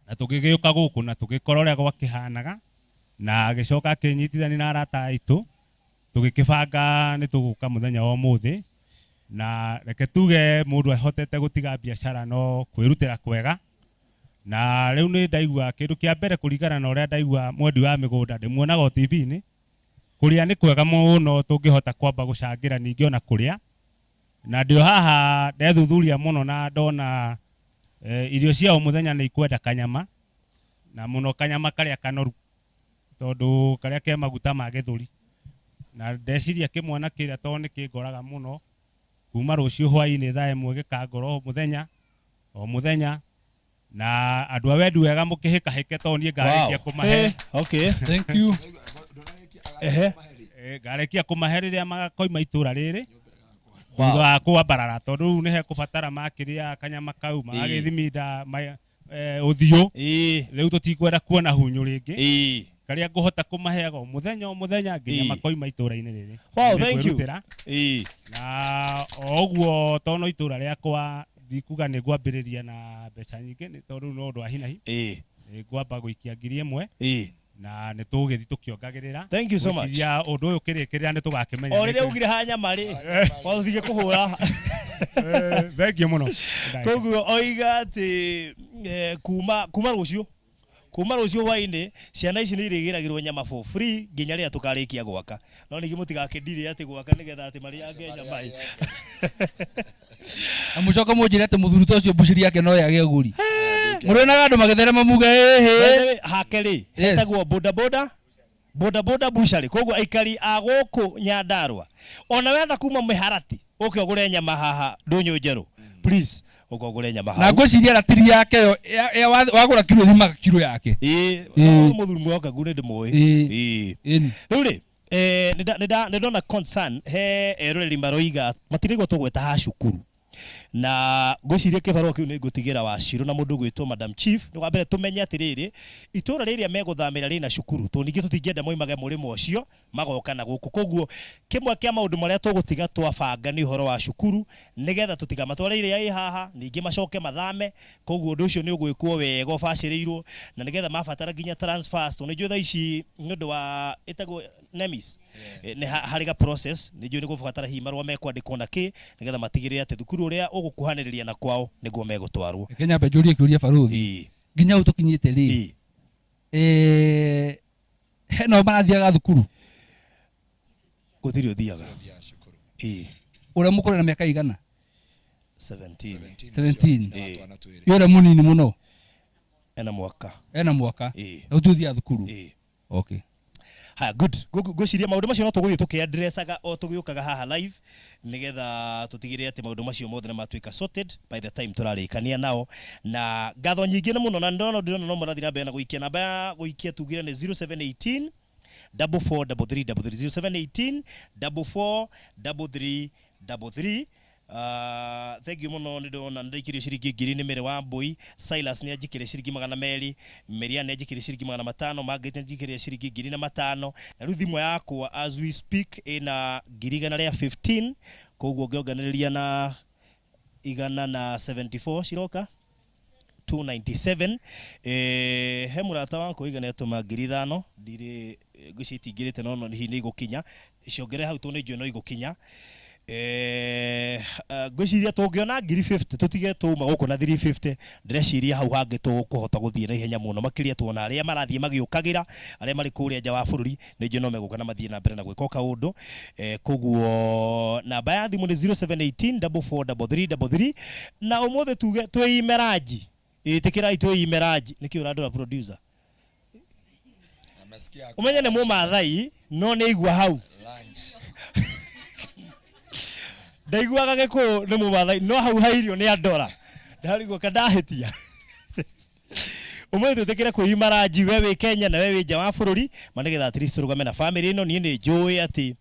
na tugigiuka guku na tugikora uria gwakihanaga na agicoka akinyitithani na arata aitu tugikibanga ni tuguka muthenya wa umuthi na reke tuge mundu ahotete gutiga biashara no kwirutira kwega na riu ni ndaigua kindu kia mbere kuringana na uria ndaigua mwendi wa migunda ndimuonaga TV-ini kuria ni kwega muno tungihota kwamba gucangira ningi ona kuria na ndio haha ndethuthuria muno na ndona irio cia muthenya ni ikwenda kanyama na muno kanyama karia kanoru tondu karia ke maguta ma githuri na ndeciria kimwana kiria to ni kingoraga muno kuma rucio hwaini thaa imwe gikangoro muthenya na andu awendi wega mukihika hike to nie ngarekia kumahe okay thank you ngarekia kumahe riria magakoima itura riri thutha wa kwambarara tondu ni he kubatara makiria kanyama kau magagithiminda uthio riu tutikwenda kuona hunyu ringi karia nguhota kumaheaga muthenya nginya makoima itura-ini riri wow thank you na oguo tono itura riakwa ndikuga ni ngwambiriria na mbeca nyingi ni tondu no undu wa hinahi ngwamba guikia 1,000 na nä tå gä thi tå kä ongagä Thank you so much. å ndå å yå kä rä kä rä a nä tå gakä menya O rä rä a ugire hanya marä wathige kå hå ra thengio må no koguo oiga atä kuma kuma rå cio hwainä ciana ici nä irä gä ragä rwo nyama for free nginya rä a tå karä kia gwaka no ningä må tigakä ndirä atä gwaka nä getha atä marä ange nyama na mucoka munjire ati muthuri ta ucio mbuciri yake no yage guri murenaga andu magitherema muga hake rĩ hetagwo boda bucari koguo aikari a gũkũ Nyandarua ona wenda kuma miharati uke ũgũre nyama haha ndũnyũ njerũ please ũkagũre nyama haha na ngwĩciria ratiri yake yo wagũra kilo thimaga kilo yake mũthuri mwoka ngune ndĩmũĩ rĩu rĩ nĩ ndona concern he eroreri maroiga matirĩgwo tũgweta ha cukuru na ngwĩciria kĩbarũa kĩu nĩ ngũtigĩra Wachirũ na mũndũ gwĩtwo Madam Chief nĩ wambere tũmenye atĩrĩrĩ itũra rĩrĩa megũthamĩra rĩna cukuru tondũ ningĩ tũtingĩenda moimage mũrĩmo ũcio magoka na gũkũ koguo kĩmwe kĩa maũndũ marĩa tũgũtiga twabanga nĩ ũhoro wa cukuru nĩgetha tũtigamatware ĩrĩa ĩ haha ningĩ macoke mathame koguo ũndũ ũcio nĩ ũgwĩkwo wega ũbacĩrĩirwo na nĩgetha mabatara nginya transfers tondũ nĩnjũĩ thaa ici nĩ ũndũ wa ĩtagwo NEMIS nĩ harĩ ga process nĩnjũĩ nĩ gũbatara hihi marũa mekwandĩkwo na kĩ nĩgetha matigĩrĩre atĩ thukuru ũrĩa ũgũkuhanĩrĩria na kwao nĩguo megũtwarwo Kenya mbenjũrie kĩũria baruthi nginya ũũ tũkinyĩte rĩ hena marathiaga thukuru gũtirĩ ũthiaga ũrĩa mũkũrĩ na mĩaka igana 17 yũrĩa mũnini mũno ena mwaka na ũthiaga thukuru okay ha good ngwĩciria maũndũ macio no tũgũthiĩ tũkĩandresaga o tũgĩũkaga haha live nĩgetha tũtigĩrĩre atĩ maũndũ macio mothe nĩ matuĩka sorted by the time tũrarĩkania nao na ngatho nyingĩ nĩ mũno na ndĩrona no mũrathiĩ na mbere na gũikia namba ya gũikia tugire nĩ 0718 4433 0718 4433 thank you muno nĩ ndona ndaikirio ciringi 1000 nĩ Mary wa Mbui Silas nĩ anjikire ciringi 200 Miriam nĩ anjikire ciringi 500 Margaret nĩ anjikire ciringi 2500 na rĩu thimũ yakwa as we speak ĩna 115 koguo ngĩonganĩrĩria na 174 ciroka 297 he mũrata wakwa igana atũma 5000 ndirĩ ngwĩcitingĩrĩte no hihi nĩ igũkinya ciongere hau tondũ nĩ njũĩ no igũkinya ngwĩciria tũngĩona 50 tũtige tũma gũkũ na 350 ndĩreciria hau hangĩ tũkũhota gũthiĩ na ihenya mũno makĩria tuona arĩa marathiĩ magĩũkagĩra arĩa marĩ kũrĩa nja wa bũrũri nĩ njũĩ no megũka na mathiĩ na mbere na gwĩka kaũndũ koguo namba ya thimũ nĩ 0718 4433 na ũmũthĩ tuge twĩime ranji ĩtĩkĩrai twĩime ranji nĩkĩ ũrandora producer ũmenye nĩ mũmathai no nĩ igua hau ndaiguaga gĩkũyũ nĩ mũmathai no hau hairio nĩ andora ndarigwo kandahĩtia ũmũthĩ twĩtĩkĩre kwĩima ranji we wĩ Kenya na we wĩ nja wa bũrũri ma nĩgetha at least tũrũgame na family ĩno niĩ nĩ njũĩ atĩ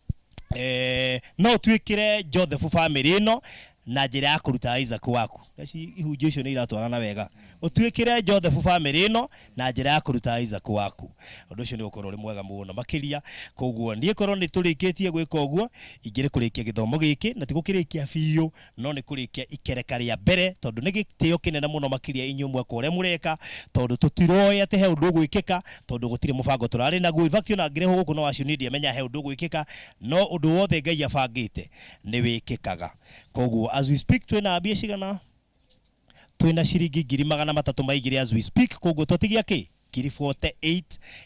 no twĩkĩre Joseph family ĩno na njĩra ya kũruta Isaac waku ici ihunjio icio nĩ iratwarana wega ũtuĩkĩre Joseph family ĩno na njĩra ya kũruta Isaac waku ũndũ ũcio nĩ ũkorwo ũrĩ mwega mũno makĩria koguo niĩ korwo nĩ tũrĩkĩtie gwĩka ũguo ingĩrĩ kũrĩkia gĩthomo gĩkĩ na ti gũkĩrĩkia biũ no nĩ kũrĩkia ikereka rĩa mbere tondũ nĩ gĩtĩo kĩnene mũno makĩria inyuĩ mwaka ũrĩa mũreka tondũ tũtiroĩ atĩ he ũndũ ũgwĩkĩka tondũ gũtirĩ mũbango tũrarĩ naguo in fact ona ngĩrehwo gũkũ no Wachirũ nĩ ndiamenya he ũndũ ũgwĩkĩka no ũndũ wothe Ngai abangĩte nĩ wĩkĩkaga koguo as we speak twĩna mbia cigana twina ciringi 300 as we speak koguo twatigia kĩ 48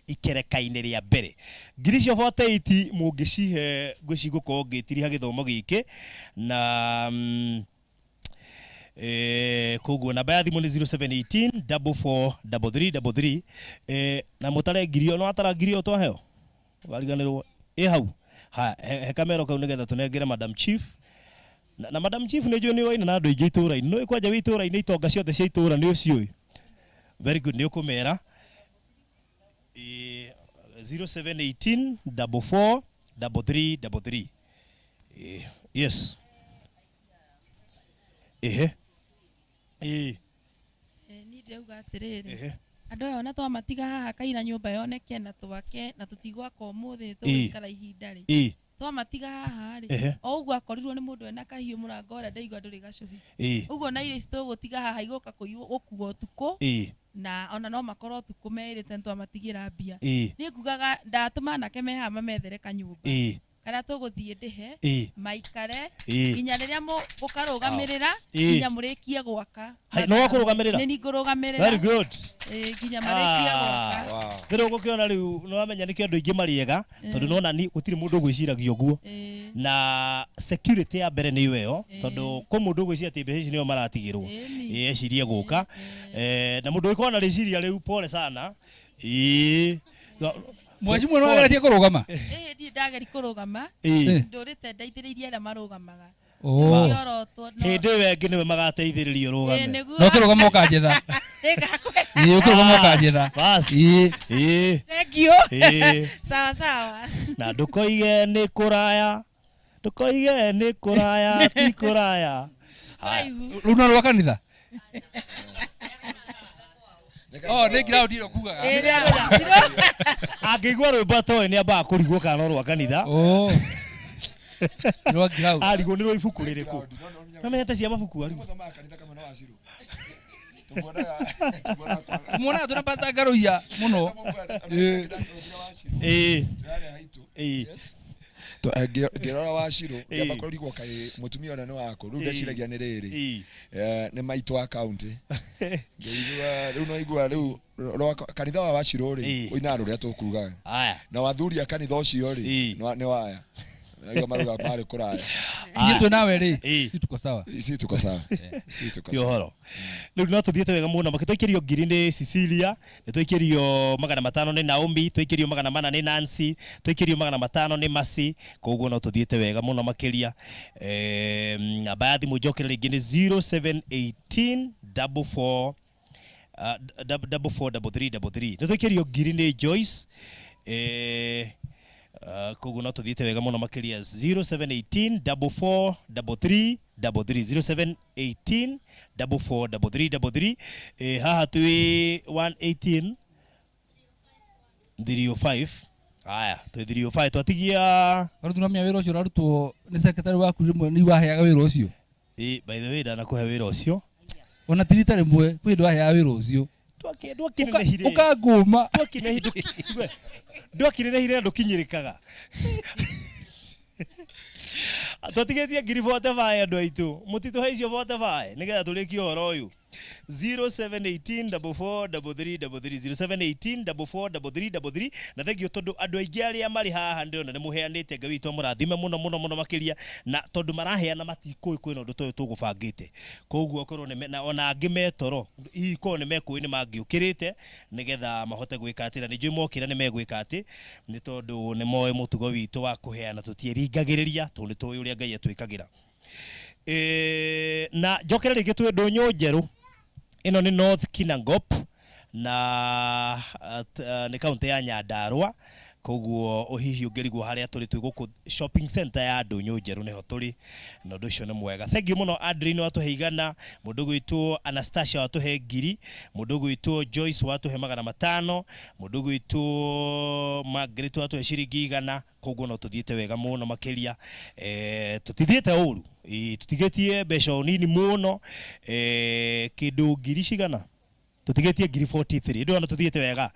ikereka-inĩ rĩa mbere 48 mũngĩcihe ngwĩcigũkorwo ngĩtiriha gĩthomo gĩkĩ na koguo namba ya thimũ nĩ 0718 4433 na mũtare ngirio no atara ngirio twaheo wariganĩrwo hau he kamero kau nĩgetha tũnengere Madam Chief na Madam Chief nĩ njũĩ nĩ oina na andũ aingĩ itũra-inĩ nĩ kwanja wĩ itũra-inĩ itonga ciothe cia itũra nĩ ũciũĩ very good nĩ ũkũmera 0718 4433 yes niĩ ndĩrauga atĩrĩrĩ andũ aya ona twamatiga haha kaira nyũmba yoneke na twake na tũtigwaka ũmũthĩ tũgũikara ihinda rĩ twamatiga haha Ehe. rĩ o ũguo akorirwo nĩ mũndũ ena kahiũ mũrango ũrĩa ndaigua ndũrĩ gacuhi ũguo na irio ici tũgũtiga haha igũka gũkuo ũtukũ na ona no makorwo ũtukũ merĩte nĩ twamatigĩra mbia niĩ ngugaga ndatũma anake me haha mamethere kanyũmba karĩa tũgũthiĩ ndĩhe maikare nginya rĩrĩa mũkarũgamĩrĩra nginya mũrĩkie gwaka no wakũrũgamĩrĩra nĩ ngũrũgamĩrĩra very good nginya marĩkie gwaka rĩu ũgũkĩona rĩu nĩ wamenya nĩkĩo andũ aingĩ marĩega tondũ nĩwona gũtirĩ mũndũ ũgwĩciragia ũguo na security ya mbere nĩ ĩyo tondũ kwĩ mũndũ ũgwĩciria atĩ mbeca ici nĩo maratigĩrwo ecirie gũka na mũndũ ũgĩkorwo na rĩciria rĩu pole sana Mheshimiwa no ageretie kũrũgama ndiĩ ndageri kũrũgama ndũrĩte ndeithĩrĩirie arĩa marũgamaga hĩndĩ ĩyo ĩngĩ nĩwe magateithĩrĩrio ũrũgame no kĩrũgama ũkanjetha ũkĩrũgama ũkanjetha thengiũ sawa sawa na ndũkoige nĩ kũraya ndũkoige nĩ kũraya ti kũraya rĩu no rwa kanitha nĩ ground ĩyo kugaga angĩigua rwĩmbo atoĩ nĩ ambaga kũrigwo kana no rwa kanitha arigwo nĩ rwa ibuku rĩrĩkũ namenyete cia mabuku arigwo tumuonaga tũna pastor Ngaruiya mũno ngĩrora Wachirũ ngĩamba kũrigwo kaĩ mũtumia ona nĩ wako rĩu ndeciragia nĩ rĩrĩ nĩ maitũ wa kaunti ngĩigua rĩu no igua rĩu kanitha wa Wachirũ rĩ ũina rũrĩa tũkugaga na wathuri a kanitha ũcio rĩ nĩ waya Naiga maruga pale kuraya. Iyo nawe ri. Si tuko sawa. Si tuko sawa. Si tuko sawa. Yohoro. Ndio natuthiete wega muno makitwikirio ngiri ni Cecilia, nitwikirio 500 ni Naomi, twikirio 400 ni Nancy, twikirio 500 ni Masi, koguo no tuthiete wega muno makiria. Abathi mujokerera ingĩ ni 0718 44 443333. Nitwikirio ngiri ni Joyce. Koguo no tuthiete wega muno makiria 0718 44 3333 0718 44 3333. Haha twi 118 305. Aya twi 305 twatigia tunamia wira ucio rarutwo ni secretary waku rimwe ni waheaga wira ucio. By the way ndana kuhe wira ucio ona tirita rimwe kwi ndu waheaga wira ucio ndwakinehire ukanguma ndwakinehire ndukinyirikaga atotigetie ngiri vote vae andu aitu mutitu haicio vote vae nigetha turikio horo uyu 0718 443333 0718 443333. Na thegio tondu andu aingi aria mari haha ndirona ni muheanite Ngai witu murathime muno muno muno makiria na tondu maraheana matikui kwina undu toyo tugubangite koguo korwo ni na ona angi metoro iko ni mekui ni mangiukirite nigetha mahote gwika atira ni njui mokira ni megwika ati ni tondu ni moe mutugo witu wa kuheana tutieringagiriria tondu toy uria Ngai atwikagira na jokera ringi twi ndunyu njeru ino ni North Kinangop na ni county ya Nyandarua koguo uhihi ungerigwo haria turi twi guku shopping center ya ndunyu njeru niho turi no nducio ni mwega. Thank you muno Adrien watuhe igana, mundu gwitu Anastasia watuhe ngiri, mundu gwitu Joyce watuhe 500, mundu gwitu Margaret watuhe ciringi igana. Koguo no tuthiete wega muno makiria tutithiete uru tutigetie mbeca nini muno kindu ngiri cigana tutigetie ngiri 43 ndio na tuthiete wega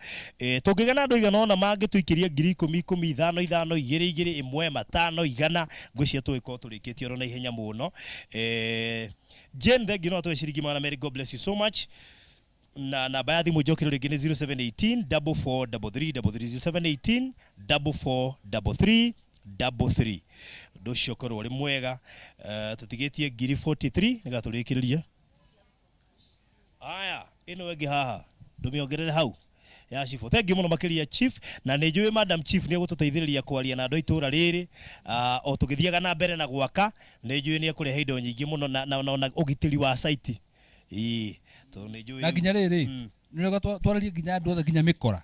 tungigana andu igana ona mangituikiria ngiri 10 15 5 2 1 5 igana ngwicia twiko turikitie ro na ihenya muno Jane the gino to ciringi mana Mary, God bless you so much. Na baadhi mujokero ringine 0718 443333 0718 443333 nducio korwo ri mwega tutigetie ngiri 43 nigaturikiria aya ino wengi haha ndumiongerere hau ya chief. Thank you muno makiria chief na ni njui madam chief ni gututeithiriria kwaria na andu itura riri o tugithiaga na mbere na gwaka ni njui ni akurehe indo nyingi muno na ugitiri wa site na nginya riri nirega twararie nginya andu othe nginya mikora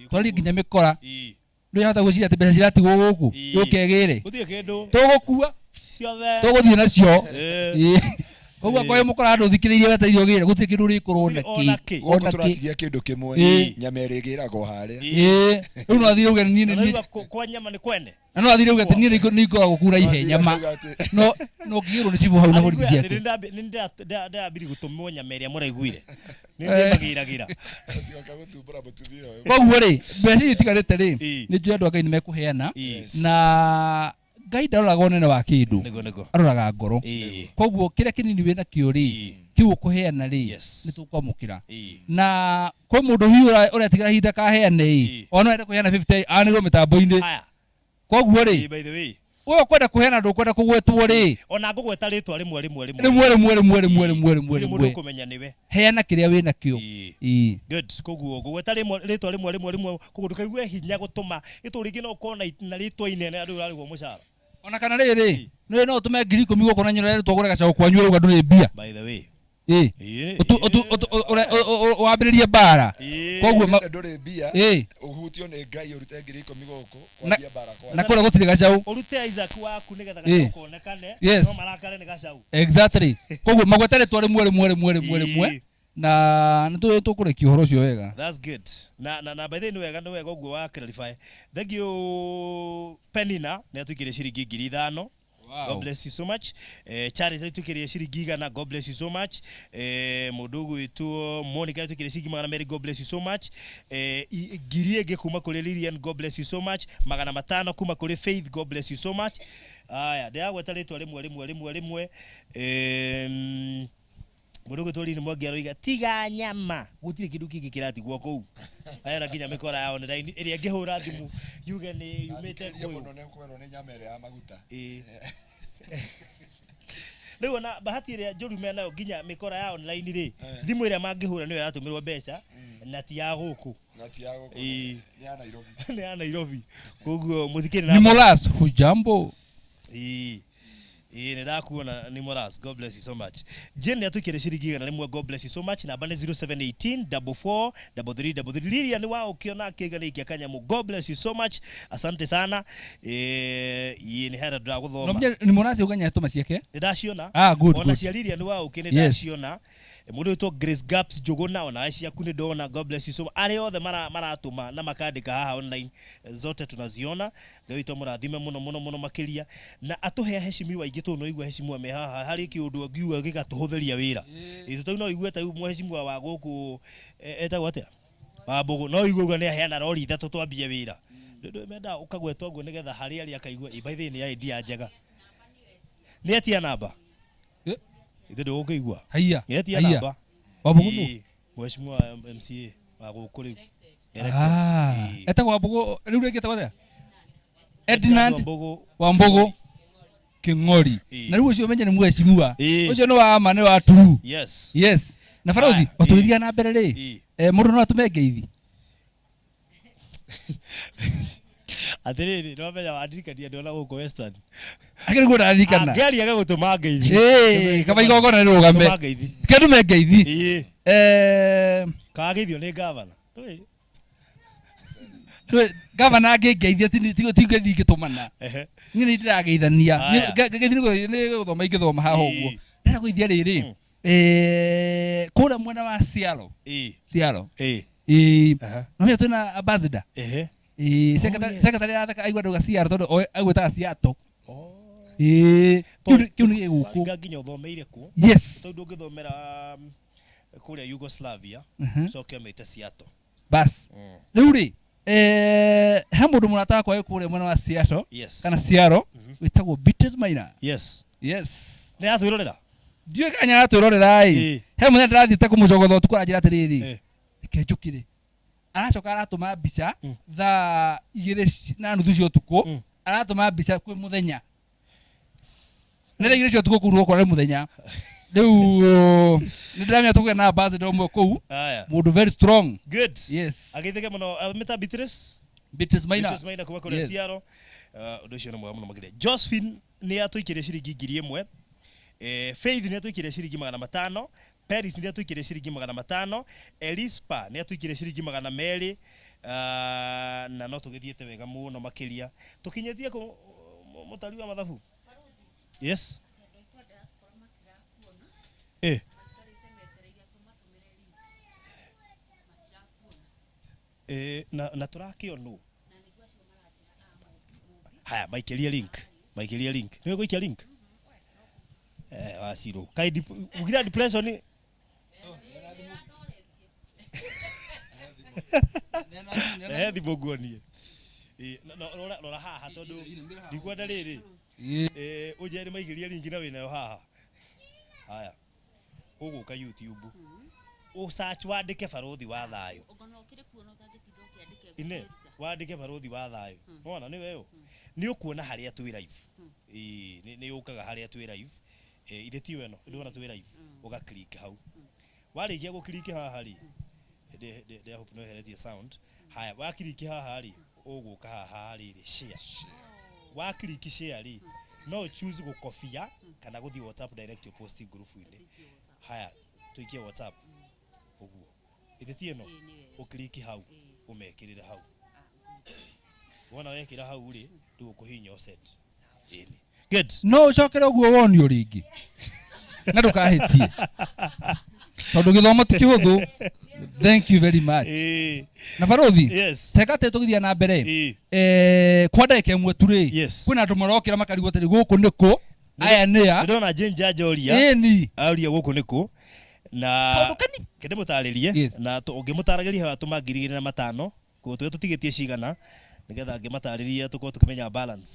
twararie nginya mikora ndu yahota gwiciria ati mbeca ciratigwo guku ukegire uthie kindu tugukua ciothe tuguthie nacio koguo kwa mukora andu thikiririe weterio gire guti kindu ri korona ki ona turatigia kindu kimwe nyama irigirago hare riu no athire ugeni ni kwa nyama ni kwene no athire ugeni ni ngoragwo kura ihe nyama no ngirwo ni cibu hau na borithi ciake ndabiri gutumwo nyama iria muraiguire nindimagiragira koguo ri mbeca itigarite ri ni njui andu a Ngai ni mekuheana na Ngai ndaroraga unene wa kindu aroraga ngoro koguo kiria kinini wina kio ri kiu kuheana ri ni tukwamukira na kwa mundu hiu uretigira hinda kaheane ona ende kuheana 50 anirwo mitambo-ini koguo ri wewe kwenda kuheana ndu kwenda kugwetwo ri ona ngugweta ritwa rimwe rimwe kumenya niwe heana kiria wina kio good koguo ngugweta ritwa rimwe koguo ndukaigue hinya gutuma ituringi no kona na ritwa inene andu urarigwo mucara ona kana riri no tume 10,000 goko na nyora twagura gacago kwanyu ruga nduri mbia by the way wambiririe bara koguo nduri mbia uhutio ni Ngai urute 10,000 goko kwambia bara kwa na kora gutire gacago urute Isaac waku nigetha gacago konekane no marakare ni gacago exactly koguo magwetare twari rimwe na nä tå kå rekia å horo å cio wega. That's good. Na by the way nä wega å guo wa clarify. Thank you Penina nä atå kä re ciringi 5,000. God bless you so much. Charity atå kä re ciringi 100. God bless you so much. Må ndå gwä two Monica atå kä re ciringi 200. God bless you so much. Ngiri ĩngĩ kuma kũrĩ Lilian. God bless you so much. 500 kuma kũrĩ Faith. God bless you so much. Aya ndĩragweta rĩtwa rimwe Murugo tori ni mwangi aroiga tiga nyama gutire kindu kingi kiratigwo kou ayara kinya mikora ya online iri ngihura thimu yuge ni yumite muno ne kwero ni nyama ire ya maguta riu na bahati ire njurume nayo ginya mikora ya online ri thimu ire mangihura niyo yatumirwo mbeca na ti ya guku ni ya Nairobi koguo muthikiri na ni molas hujambo nirakuona ni Moras. God bless you so much. Jane atukire ciringi 100. God bless you so much. Namba ni 0718 44 3333. Lilia ni wao ukiona kiga ni kanyamu. God bless you so much. Asante sana. Ni hera dra guthoma. Ni Moras uganya tuma ciake. Ndaciona. Good. Ona cia Lilia ni wao ukine ndaciona. Mundu to Grace Gaps jogona ona acia kuni ndona. God bless you so much. Are othe maratuma na makandika haha online zote tunaziona. Ngai to murathime muno makiria na atuhe heshimiwa ingi tu no igwa heshimiwa me haha hari kiundu ngiuga gigatuhutheria wira itu no igwe ta heshimiwa wa guku etagwo atia Wambugu no igwe ne heana rori ithatu twambie wira ndu menda ukagwetwo ngwe nigetha hari ari akaigwa ibaithe ni idea njega ni atia namba ithe ndu ukigwa haiya ni atia namba Wambugu no mheshimiwa MCA wa guku riu etagwo Wambugu riu regeta atia Ednand Wambugu King'ori na riu ucio menye ni mweshimiwa ucio no wa ama ni wa tu yes na Farothi oturithia na mbere ri mundu no atume ngeithi atiriri no menya wandikania ndona guku Western akiri go ndarikana ngari agagutuma ngeithi kaba igogona ni rugame kendu me ngeithi kagithio ni governor gavana ngeithia tigo thigitumana ni ndirageithania ni guthoma ingithoma haha uguo ndira guithia riri kura mwena wa Ciaro no me tuna ambassador secretary athaka aigwa nduga Ciaro tondu agwetaga Ciato kiu ni guku nginya uthomeire ku tondu ngithomera kuria Yugoslavia so kemete Ciato bas riu ri he mundu murata kwa kure mwena wa Ciato kana Ciaro witagwo Beatrice Maina yes ni atwirorera ndiwe kanya atwirorera he mundu ndathite kumucogotho tukura njira atiriri ikenjukire aracoka aratuma mbica thaa 2:30 cia utuku aratuma mbica kwi muthenya ni 2:00 cia utuku kurwo kwa muthenya riu ni ndiramya tukuge na ambassador mwe kou mundu very strong good yes agitheke muno meta Beatrice Maina kuma kuri Ciaro undu ucio ni muno magire Josephine ni atuikire ciringi 1,000 Faith ni atuikire ciringi 500 Paris ni atuikire ciringi 500 Elispa ni atuikire ciringi 200 na no tugithiete wega muno makiria tukinyetie ku mutari wa mathabu yes na turakionwo haya maikelia link niwe gwikia link wasiro kai ugira depression thiboguonie rora haha tondu ndikwenda riri ujeri maikiria link na winayo haha haya uguka YouTube search wandike baruthi wa thayo ine wandike baruthi wa thayo wona ni wewe ni ukuona haria twi live ni ukaga haria twi live ide ti weno ndona twi live uga click hau warikia go click haha ri de hope no heretie sound haya wa click haha ri uguka haha ri share wa click share ri no choose go kofia kana guthi WhatsApp direct your post group inde haya tuikie WhatsApp uguo ide ti eno ukiriki hau umekirira hau wona wekira hau ri ndu kuhinya set ini good no cokere uguo wonio ringi na ndukahitie tondu githomo ti kihuthu thank you very much na barothi teka te tugithia na mbere kwa ndeke mwe turi kwina andu marokira makarigwo tari guku niku aya nia ndona Jinja Joria aria guku niku na kende mutaririe na ungimutaragĩria hatuma 2500 ko tutigitie cigana nigetha ngimataririe tuko tukimenya balance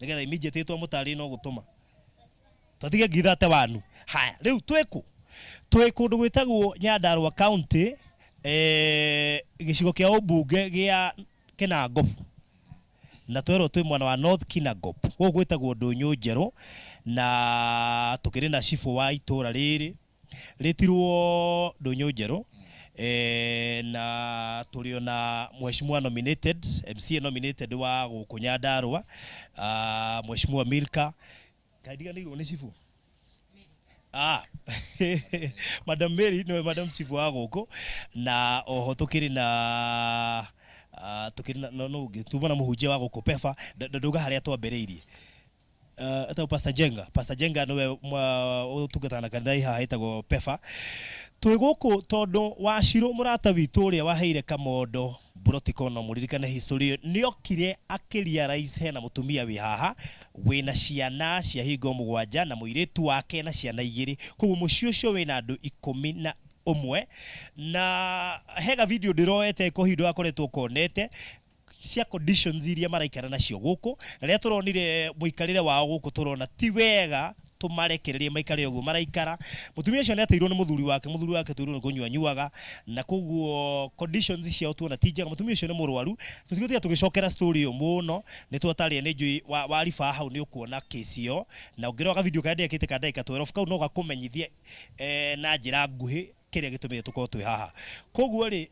nigetha immediate twamutari no gutuma tutige ngithate wanu haya riu twi kundu gwitagwo Nyandarua County gicigo kia ubunge gia Kinangop na twero twi mwana wa North Kinangop go gwitagwo Ndunyu Njeru na tukiri na chifu wa itura riri ritirwo Ndunyu Njeru na tulio na mheshimiwa nominated MC nominated wa guku Nyandarua mheshimiwa Milka kaidiga ni chifu Madam Mary no Madam Chief wa guku na oho tukiri na no tubona muhujia wa guku pefa nduga haria twambiriirie ata Pastor Jenga no tugatana kanai ha hetagwo pefa twi guku tondu wa Shiro murata witu uria waheire Kamondo Brotikono muririkane history niokire akirialize hena mutumia wi haha wina ciana cia hingo mugwanja na muiritu wake na ciana igiri koguo mucio cio wina andu 11 na hega video ndiroete ko hindo akoretwo konete cia conditions iria maraikara nacio guku na ria turonire muikarire wao guku turona ti wega tumarekererie maikare uguo maraikara mutumia cio neateirwo ni muthuri wake tuirwo ni kunyua nyuaga na koguo conditions cia tuona tijega mutumia cio ni murwaru tutigithia tugicokera story yo muno ni twataria ni njui wa rifa hau ni ukuona case yo na ungiroga video kandi yakite kandaika 12 kau no gakumenyithie na njira nguhi kiria gitumire tuko twi haha koguo ri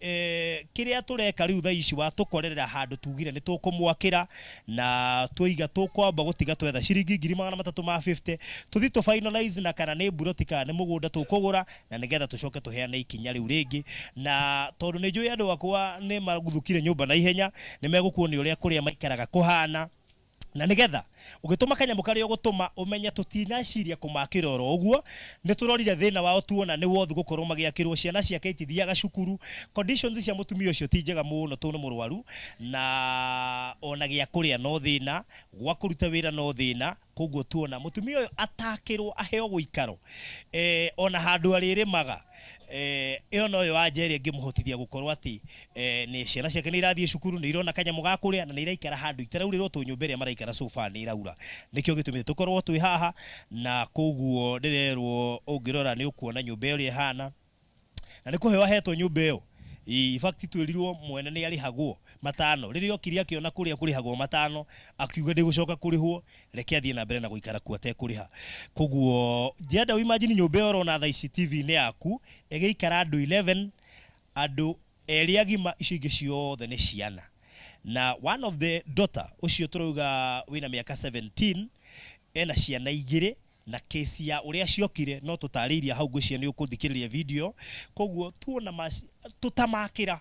kiria tureka riu tha ici wa tukorerera handu tugire ni tukumwakira na tuiga tukwamba gutiga twetha ciringi 350 tuthi to finalize na kana ni burotika ni mugunda tukugura na nigetha tucoke tuheane ikinya riu ringi na tondu ni njui andu akwa ni maguthukire nyumba na ihenya ni megukuoni uria kuria maikaraga kuhana na nigetha ugituma kanyamu kari ogutuma umenya tutinaciria kumakira oro uguo ni turorire thina wao tuona ni wothu gukorwo magiakirwo ciana ciake itithiaga cukuru conditions cia mutumia ucio ti njega muno tunu murwaru na ona gia kuria no thina gwa kuruta wira no thina koguo tuona mutumia uyu atakirwo aheo guikaro ona handu aririmaga iyo no yo ajeri ngimuhotithia gukorwo ati ni ciana ciake ni irathie cukuru ni irona kanyamu ga kuria na ni iraikara handu itarauriro tu nyumba ria maraikara sofa ni iraura nikio gitumite tukorwo twi haha na koguo ndirerwo ungirora ni ukuona nyumba iri hana na ni kuhewa hetwo nyumba iyo in fact twirirwo mwene ni arihagwo matano ririo Kiria kiona kuria kurihagwo matano akiuga ndigucoka kurihwo reke athie na mbere na guikara ku ate kuriha koguo jenda imagine nyumba iyo rona tha CCTV ni yaku egeikara andu 11 andu eri agima icio ciothe ni ciana na one of the daughter ucio turuga wina miaka 17 ena ciana igire na kesi ya uria ciokire no tutariria hau gucia ni ukuthikiriria video koguo tuona tutamakira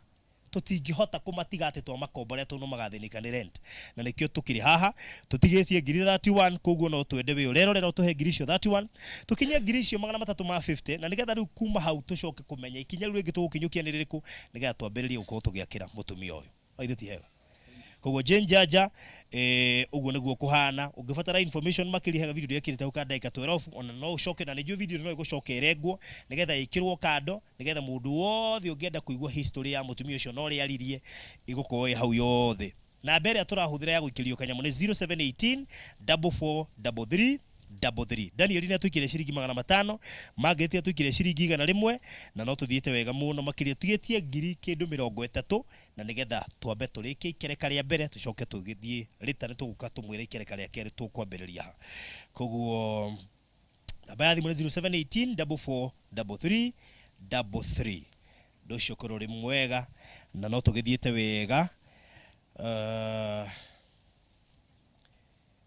tutingihota kumatiga ati twa makomboria tuno magathinika ni rent na nikio tukiri haha tutigetie ngiri 31 koguo no twende we rero tuhe ngiri cio 31 tukinye ngiri cio 350 na nigetha riu kuma hau tucoke kumenya ikinya riu ringi tugukinyukia ni ririku nigetha twambiririe gukorwo tugiakira mutumia uyu aithe ti hega koguo jenjaja uguo niguo kuhana ungibatara information makiri hega video yakirite uka ndagika 12 ona no ucoke na nijo video no igucoke irengwo nigetha ikirwo kando nigetha mundu wothe ungienda kuigua history ya mutumia ucio no ri aririe igukorwo hau yothe na mbere turahuthira ya guikirio kanyamu ni 0718 4433 33 Daniel ni atwikire ciringi 500 mageti atwikire ciringi 100 na no tuthiete wega muno makiria tugetie ngiri kindu 30 na nigetha twambe turiki ikereka ria mbere tucoke tugithie rita ni tuguka tumwire ikereka ria keri tukwambiriria ha koguo namba ya thimu ni 0718 4433 33 nducukuru ri mwega na no tugithiete wega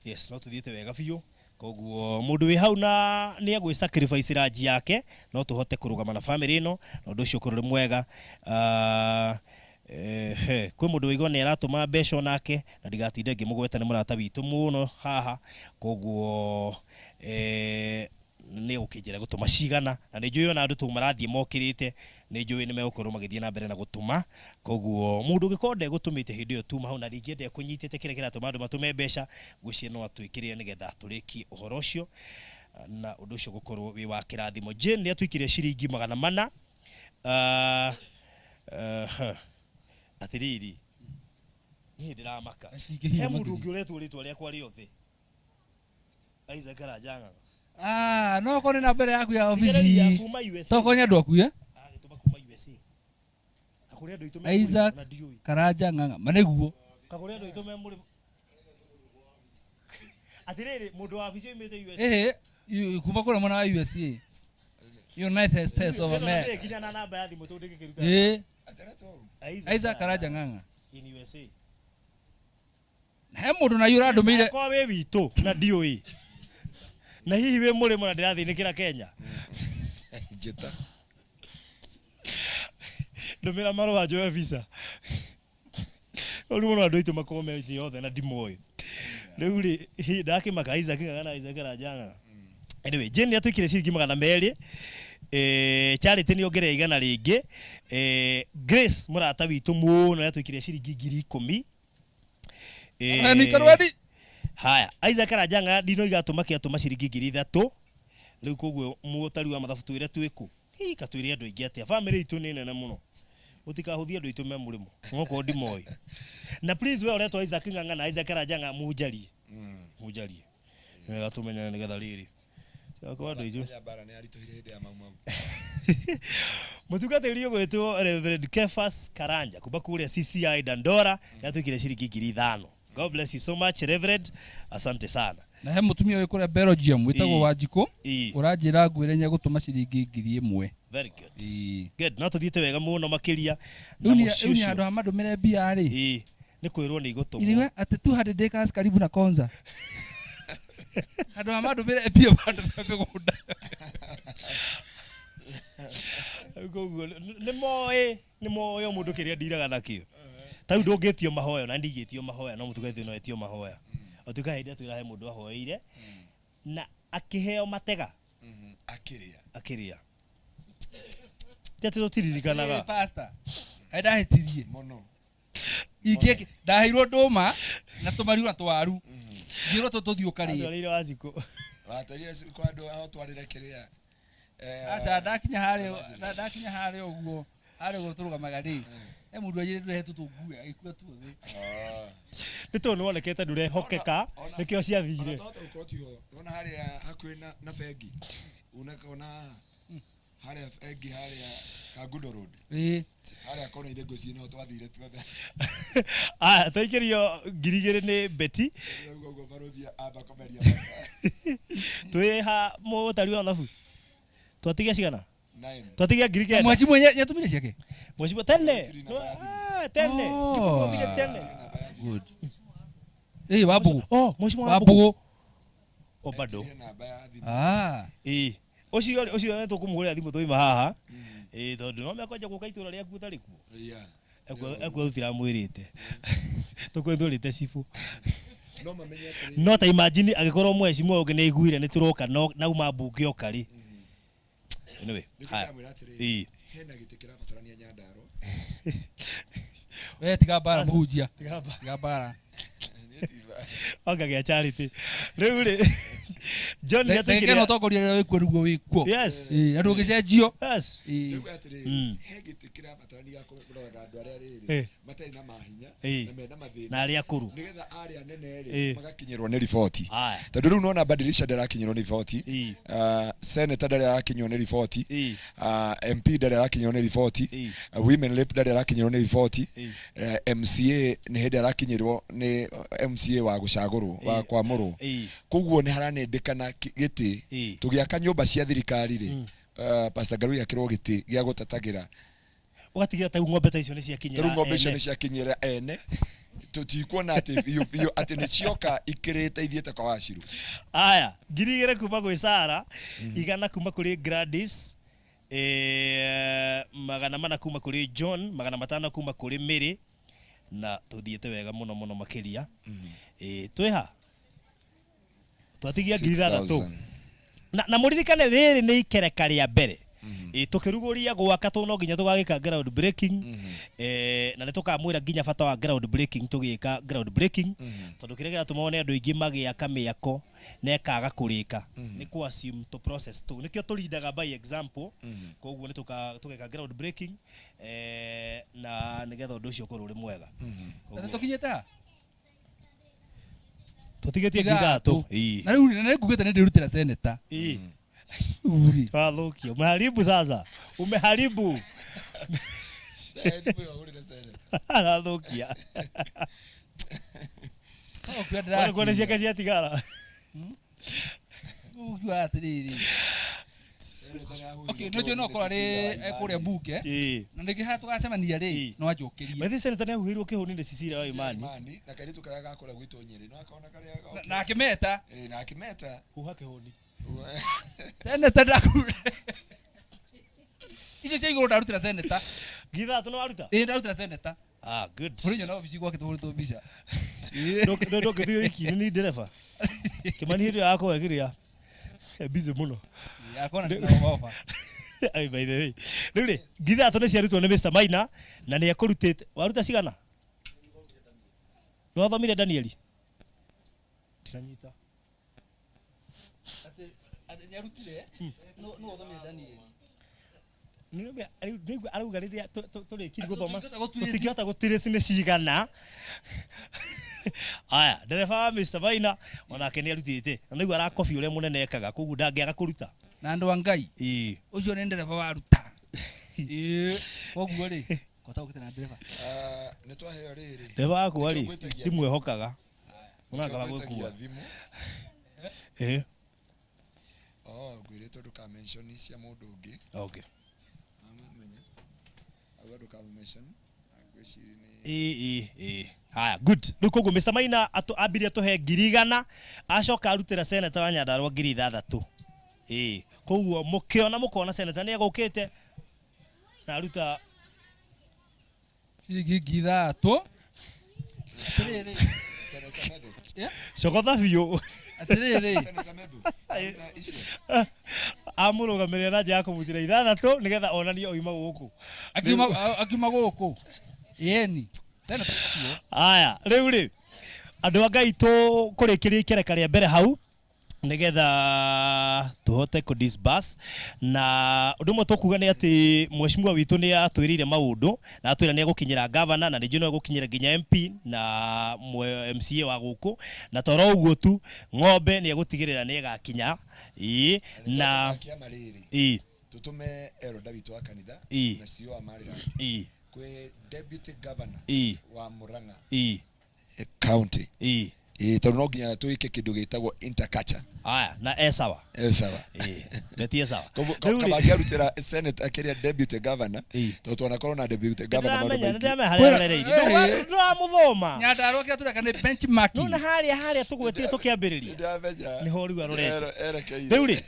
yes no tuthiete wega biu koguo mundu wi hau na ni agwi sacrifice ranji yake no tuhote kurugama na family no ndu ucio kururi mwega kwi mundu wigo ni aratuma mbeca nake na ndigatinde ngimugweta ni murata witu muno haha koguo ni ukijira gutuma cigana na ni njuyo na andu tu marathie mokirite ni njuyo ni megukorwo magithie na mbere na gutuma koguo mundu gikonde gutumite hindi yo tuma hau na ringiende kunyitite kire kira tuma andu matume mbeca gucie no atwikire nigetha turiki uhoro ucio na undu ucio gukorwo wi wa kirathimo Jane ni atwikire ciringi 400 atiriri ni ndiramaka he mundu ungi uretwo ritwa riakwa riothe aiza karajanga no kone na mbere yaku ya ofisi tokonya ndu akuye gituma kuma USA kakuria ndu itume Isaac Karaja nganga maneguo kakuria ndu itume muri atiriri mundu wa ofisi imete USA kuma kule mwana wa USA United States of America kinya na namba ya thimu tu ndikiruta Isaac Karaja nganga in USA he mundu na yura ndumire kwa we witu na DOE na hihi we muri mwana ndirathinikira Kenya jeta ndumira marwa joe visa uri muno andu itu makome thi yothe na ndimoy riu ri ndaki makaiza kingana izakira janga anyway Jane atwikire ciringi 200 Charity ni ogere igana ringi Grace murata witu muno atwikire ciringi 10,000 ni karwadi haya Isaac Karajanga ndino igatuma kiatuma ciringi 3,000 riu koguo mutari wa mathabu twire twiku katwire andu ingi atia family itu ni nene muno utikahuthia andu itu me murimo ngoko ndimoi na please we uretwa Isaac Nganga na Isaac Karajanga mujarie mujarie wega tumenya nigetha riri kwa andu itu bara ni arituhire hindi ya maumau mutugaterio gwetwo Reverend Kefas Karanja kuba kuria CCI Dandora yatwikire ciringi 5,000 God bless you so much Reverend asante sana na he mutumia wikore Belgium witagwo Wanjiko uranjira ngwire nya gutuma ciringi 1,000 very good good no tuthiete wega muno makiria na muciuci andu amadumire bia ri ni kwirwo ni gutumwo iriwe ati 200 acres karibu na Konza andu amadumire bia bandu mebegunda gogo ni moyo mundu kiria ndiraga nakio tau ndungitio mahoya na ndigitio mahoya no mutugaitio no etio mahoya otuka hindi atwira he mundu ahoeire na akiheo matega akiria tete tutiririkanaga pastor aida hetirie muno ike ndahirwo nduma na tumariu atwaru ngiro tututhiukarie arire waziko watarire kwa andu aho twarire kiria acha ndakinya hare uguo hare guturuga magari mundu ajire ndure tutungue agikua tu thi nito no onekete ndure hokeka nikio cia thire toto ukotiho ona hari hakwe na fegi unakona hari fegi hari Kagudo Road hari akona ide gosi no twathire tuothe taikirio ngirigire ni beti ugo barozia aba komeria twe ha mutari wa nafu twatigia cigana 9 twatigia ngirigire mwaci mwenye yatumire ciake mwaci tene tene good wabugu mwaci wabugu bado ucio ne tukumuria thimu toima haha tondu no mekoja guka itura ria kuta rikuo ekwo utira mwirite tukwithurite cifu no ta imagine agikorwo mwecimu ungi ni iguire ni turoka nauma mbunge okari anyway tena gitikira batarania Nyandaro we tiga bara muhunjia tiga bara ongagia charity riu John ya tekira no tokoria rero wikuo niguo wikuo yes andu gicenjio yes riu atiri hegitikira batarania kuroraga andu aria riri matari na mahinya na mena mathina na aria kuru nigetha aria nene ri magakinyirwo ni riboti tondu riu nona Badilisha ndarakinyirwo ni riboti senator ndari arakinyirwo ni riboti MP ndari arakinyirwo ni riboti women rep ndari arakinyirwo ni riboti MCA ni hindi arakinyirwo ni MCA wa gucagurwo wa kwamurwo koguo ni haranendekana giti tugiaka nyumba cia thirikari ri Pastor Ngaruiya kirwo giti gia gutatagira ugatigira ta ng'ombe ta icio ni ciakinyira ene ng'ombe icio ni ciakinyira ene tutikuona ati biu ati ni cioka ikirite ithiete kwa Waciru aya ngirigire kuma gwi Sara igana kuma kuri Gladys magana mana kuma kuri John magana matano kuma kuri Mary na tuthiete wega muno muno makiria twiha twatigia ngirira tu na muririkane riri ni ikereka ria mbere tukiruguria gwaka tu no nginya tugagika ground breaking na ni tukamwira nginya bata wa ground breaking tugika ground breaking tondu kiregera tumone andu ingi magiaka miako na ekaga kurika ni ku assume to process tu nikio turindaga by example koguo ni tugika ground breaking na nigetha undu ucio ukorwo uri mwega tukinyeta tutigetie ngithatu na riu ngugete ni ndirutira senator uri Lukio umeharibu sasa umeharibu Lukia wana kuona siaka cia tigara ugwa atiriri okay no jono ko ari kuria buke na ndigi hatu gacemania ri no ajokerie methi senator ni ahuirwo kihuni ndi Cecilia wa Imani na kairitu karia gakora gwitwo Nyeri no akaona karia na akimeta na akimeta huha kihuni senator ndakure ijo cia iguru ndarutira senator ngitha tu no aruta ndarutira senator good muri nyona obici gwake tuhurito mbica ndo kithio iki ni ndereba kimani hiyo yako wegiria busy muno yakona na ofa ai by the way rĩu ngitha tu ni ciarutwo ni Mr Maina na ni akurutite waruta cigana no thomire Danieli tiranyita ati nyarutire no thomire Danieli niwe arauga riria turikiri guthoma tutikihota gutirisi ni cigana aya ndereba wa Mr Maina onake ni arutite na niwe arakobi uria munene ekaga koguo ndangiaga kuruta na andu angai ucio ni ndereba wa ruta koguo ri kota ukitana ndereba ni twaheo riri ndereba wakwa ri ndimwehokaga unanga gukua ngwirĩtwo ndũkamention cia mũndũ ũngĩ okay agwa ndũkamention ngwĩciria haya good rĩu koguo Mr Maina ambirie tuhe 100 acoka arutĩra senator wa Nyandarua 6,000 koguo mukiona mukona senator ni agukite na aruta ciringi 3,000 senator Medhu cogotha biũ atiriri senator Medhu amurugamĩrĩra na njĩra ya kũmutĩra 6 nigetha onanie oima gũkũ akiuma gũkũ yeni senator aya rĩu andũ a Ngai tũkũrĩkĩria ikereka rĩa mbere hau nigetha tuhote ku disburse na undu mwe tukuga ni ati mheshimiwa witu ni atwirire maundu na atwira ni gukinyira governor na nijino gukinyira nginya MP na MCA wa guku na toro uguo tu ng'ombe ni gutigirira ni gakinya na tutume eroda witu wa kanitha na CEO wa Marira kwe deputy governor wa Murang'a county tondu no nginya tuike kindu gitagwo interculture aya na sawa betie sawa kama ngiarutira senate akiria deputy governor tondu anakorwo na deputy governor ndo muthoma Nyandarua kia tureka ni benchmarking no haria tugwetire tukiambiriria ni ho riu arorete riu ri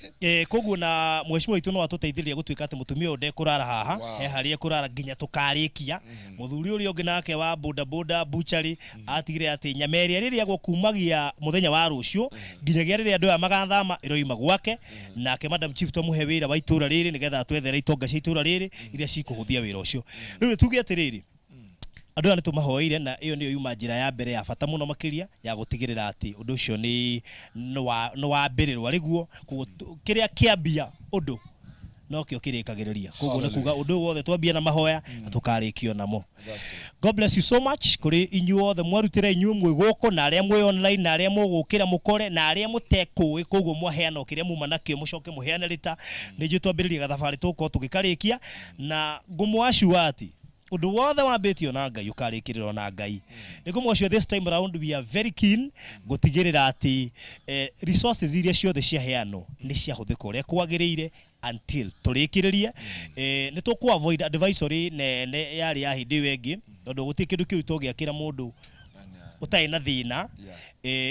koguo na mheshimiwa itu no atuteithiria gutuika ati mutumia ude kurara haha he haria kurara nginya tukarikia muthuri uri ungi nake wa boda butchery atigire ati nyameria riria gukumagia muthenya wa rucio nginyagia riria andu magathama iroima gwake nake madam chief tumuhe wira wa itura riri nigetha twethere itonga cia itura riri iria cikuhuthia wira ucio riu tuge atiriri andu ani tumahoire na iyo niyo yuma njira ya mbere ya bata muno makiria ya gutigirira ati undu ucio ni wa mbirirwa riguo kiria kiambia undu no kio kirikagiriria koguo ni kuga undu wothe twambia na mahoya na tukarikio namo. God bless you so much kuri inyu othe mwarutira inyu mwe goko na aria mwe online na aria mugukira mukore na aria mutekui koguo mwaheana kiria muma nakio mucoke muheana rita niju twambiriria gathabari tuko tugikarikia na ngumwashu ati undu wothe wambitio na Ngai ukarikiriro na Ngai nigumwashu this time around we are very keen gutigirira ati resources iria ciothe ciaheano ni ciahuthika uria kwagiriire until turikiririe ni tuku avoid advisory ne yari ya hindi wengi tondu guti kindu kiu tugiakira mundu utai na thina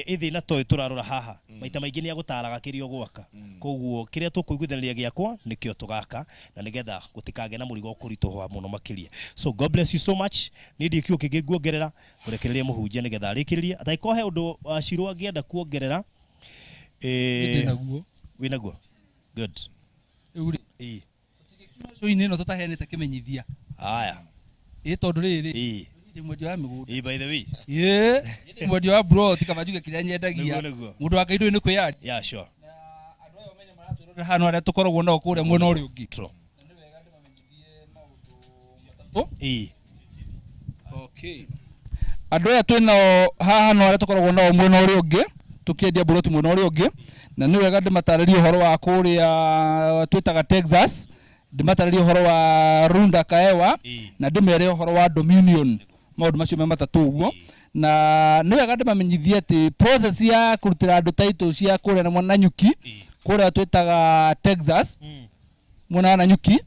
ithina toy turarora haha maita maingi ni agutaraga kirio gwaka koguo kiria tukuiguithaniria giakwa nikio tugaka na nigetha gutikage na murigo kurituhwa muno makiria. So God bless you so much nindi kiu kigiguongerera kurekereria muhunjia nigetha arikiririe ataikohe undu acirwo angienda kuongerera winaguo good uri so ine no tutahenete kimenyithia aya tondu riri mwendio wa migunda by the way mwendio wa bro tikamajuge kiria nyendagia mundu wa kaindo ni kwiyari yeah sure na andu ayo menye maraturora hano aria tukoragwo nao kuria mwena uri ungi okay andu aya twinao haha no aria tukoragwo nao mwena uri ungi tukiendia buroti mwena uri ungi na ni wega ndimataririe uhoro wa kuria twitaga Texas ndimataririe uhoro wa Runda Kaewa na ndimere uhoro wa Dominion maundu macio me matatu uguo na ni wega ndimamenyithie ati process ya kurutira andu title cia kuria na mwana nyuki kuria twitaga Texas mwana na nyuki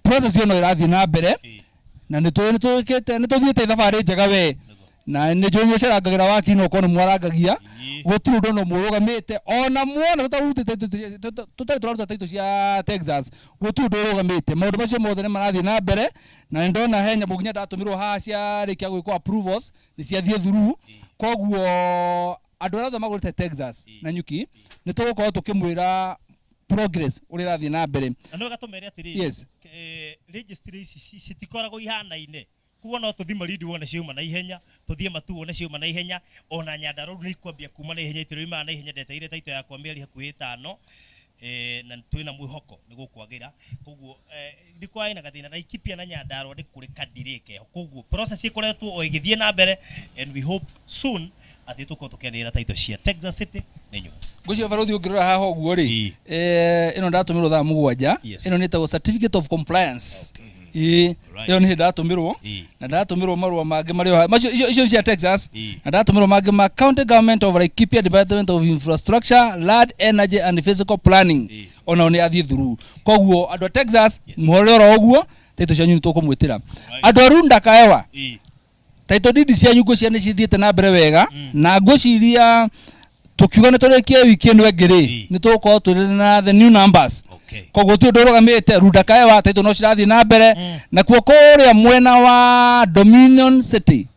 process yo no irathie na mbere na ni tuthiete thabari njega we na ni jonyo cirangagira waki no kono mwarangagia guturu ndo no murugamite ona muona tutari turaruta taito cia Texas guturu ndo rugamite maundu macio mothe ni marathie na mbere na ndona henya buginya ndatumirwo haha cia rikia gwikwa approvals ni ciathie through koguo andu aria magurite Texas na nyuki ni tugukorwo tukimwira progress uri rathie na mbere no gatumere atiri yes registry citikoragwo ihana-ine kuona no tuthima lead wona ciuma na ihenya tuthie matu wona ciuma na ihenya ona Nyandarua ni kwambia kuma na ihenya itirima na ihenya ndeteire taito ya kwambia hakuhi 5 na twina mwihoko ni gukwagira koguo ndikwa ina gathina na ikipia na Nyandarua ni kuri kadirike koguo process ikoretwo o igithie na mbere and we hope soon ati tuko tukenera taito cia Texas City nenyu gucio baruthi ungirora haha uguo ri ino ndatumirwo thaa mugwanja ino ni tawo certificate of compliance iyo ni ndatumirwo na ndatumirwo marua mangi mario macio icio cia Texas na ndatumirwo mangi ma county government of Laikipia department of infrastructure land energy and physical planning ona ni athie through koguo andu Texas muhore oro uguo taito cia nyuni tukumwitira andu Runda Kaewa taito didi cia nyugo cia ni cithiete na mbere wega na ngociria tukiuga niturikie wiki eno engiri nituko turi na the new numbers koguo tu ndurugamite Runda Kaewa taito no cirathie na mbere na kuo kuria mwena wa Dominion City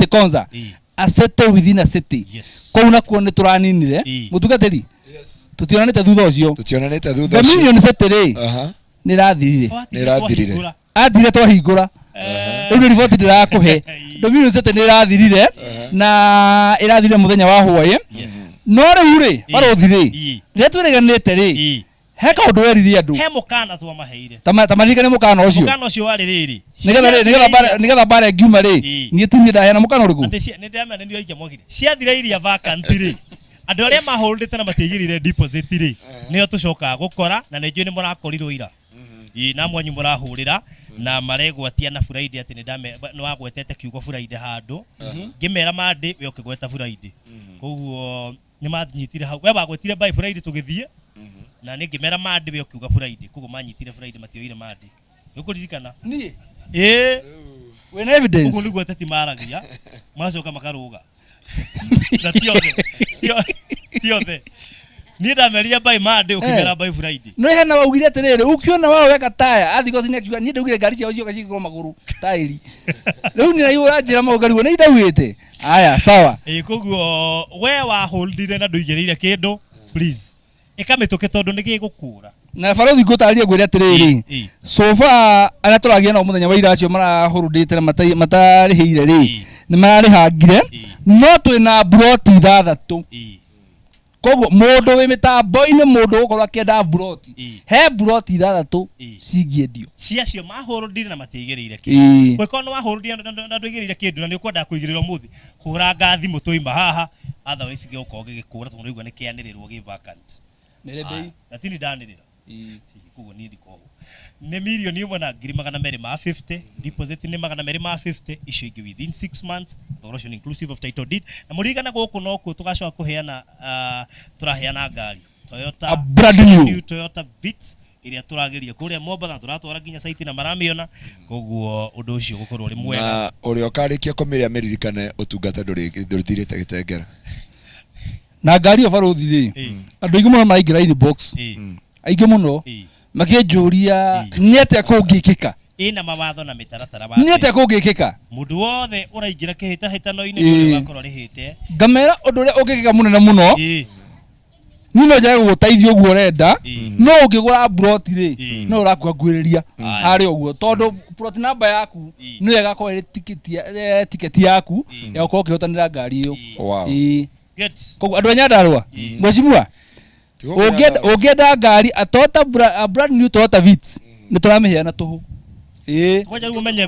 Konza a city within a city kou nakuo ni turaninire mutugatiri tutionanite thutha ucio Dominion City ri ni rathirire athire twahingura riu riboti ndirakuhe Dominion City ni rathirire na irathire muthenya wa hwaye no riu ri barothi ri retwereganite ri heka undu werithia andu he mukana twa maheire tamarika ni mukana ucio wari riri nigetha bare ngiuma ri nie timie ndahena mukana uriku ati ni ndamena ni oike mwagire ciathire iria vacancy ri andu aria maholdete na matigirire deposit ri nio tucoka gukora na ninjui ni murakorirwo ira na mwanyu murahurira na maregwatia na Friday ati ni wagwetete kiugo Friday handu ngimera mandi we ukigweta Friday koguo nĩ manyitire hau we bagwetire by Friday tũgĩthiĩ na nĩ ngĩmera mandi we ũkiuga Friday koguo manyitire Friday matioire mandi nĩũkũririkana niĩ when evidence koguo nĩguo teti maragia macoka makaruga na tiothe niĩ ndameria by mandi ũkĩmera by Friday no hena waugire atĩrĩrĩ ukiona wao weka taya athigoti nĩakiuga niĩ ndaugire ngari ciao cioka cigĩkorwo magũrũ taĩri rĩu nĩ raiũ ranjĩra maũngari nĩ ndaugĩte aya sawa koguo we waholdire na ndũigĩrĩire kĩndũ please ĩkamĩtũke tondũ nĩ gĩgũkũra na barothi ngũtarĩria ngwĩre atĩrĩrĩ so far arĩa tũragia nao mũthenya wa ira acio marahũrũndĩte na matarĩhĩire rĩ nĩ mararĩhangire no twĩna broti 6 koguo mũndũ wĩ mĩtambo-inĩ mũndũ gũkorwo akĩenda broti he broti 6 cingĩendio ciacio mahũrũndire na matiigĩrĩire kĩndũ kwĩkorwo nĩ wahũrũndire na ndũigĩrĩire kĩndũ na nĩ ũkwenda kũigĩrĩra mũthĩ hũra ngathi mũtũima haha otherwise gĩgũkorwo gĩgĩkũra tondũ rĩu nĩ kĩanĩrĩrwo gĩ vacant nĩrĩ bei lakini ndanĩrĩra koguo niĩ ndiko nĩ mirioni 1,250 deposit nĩ 250 icio ingĩ within 6 months thogora inclusive of title deed na mũrigana gũkũ no kuo tũgacoka kũheana tũraheana ngari Toyota brand new Toyota Vitz iria tũrageria kũrĩa Mombasa tũratwara nginya site na maramĩona koguo ũndũ ũcio gũkorwo ũrĩ mwega na ũrĩa ũkarĩkia kũmĩrĩa mĩririkane ũtungata ndũrĩthirĩte gĩtengera na ngari barothi rĩ andũ aingĩ mũno maraingĩra inbox aingĩ mũno makĩnjũria nĩ atĩa kũngĩkĩka ina mawatho na mĩtaratara nĩ atĩa kũngĩkĩka mũndũ wothe ũraingĩra kĩhĩtahĩtano-inĩ nĩ ũgakorwo rĩhĩte ngamera ũndũ ũrĩa ũngĩkĩka mũnene mũno niĩ no njage gũgũteithia ũguo ũrenda no ũngĩgũra broti rĩ no ũrakuangũĩrĩria harĩ ũguo tondũ broti namba yaku nĩyo ĩgakorwo ĩrĩ tiketi yaku ya gũkorwo ũkĩhotanĩra ngari ĩyo koguo andũ a Nyandarũa mwecimua ũngĩenda ngari a brand new Toyota Vitz nĩ tũramĩheana tũhũ ngoja rĩu ũmenye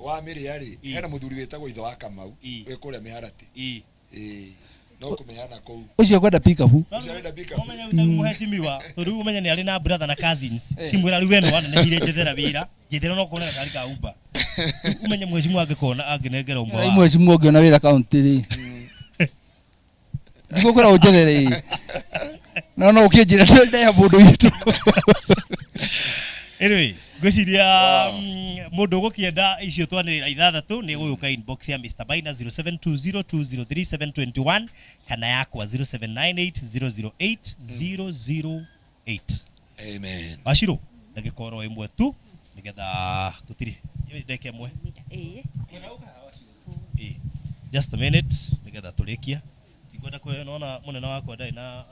wa mĩrĩa rĩ hena mũthuri wĩtagwo ithe wa Kamau wĩ kũrĩa mĩharati no kũmĩheana kũu ũcio kwenda pick up ũmenye mũhecimiwa tondũ ũmenye nĩ arĩ na brother na cousins cimwĩra rĩu weno wananehire njethera wĩra njethera no kuona gari ka Uber ũmenye mũhecimiwa angĩkona angĩnengera ũmwe wa mũhecimiwa ũngĩona wĩra kaunti rĩ ngũkwĩra ũnjethere no ũkĩnjĩra ndaya mũndũ witũ anyway ngwĩciria mũndũ ũgũkĩenda icio twanĩrĩra 6 nĩ gũgĩũka inbox ya Mr. Baina 0720203721 kana yakwa 0798008008 amen Washiro ndagĩkorwo ĩmwe tu nĩgetha tũtirĩ ndeke ĩmwe just a minute nĩgetha tũrĩkia kwenda kwa naona mũnene wakwa ndai na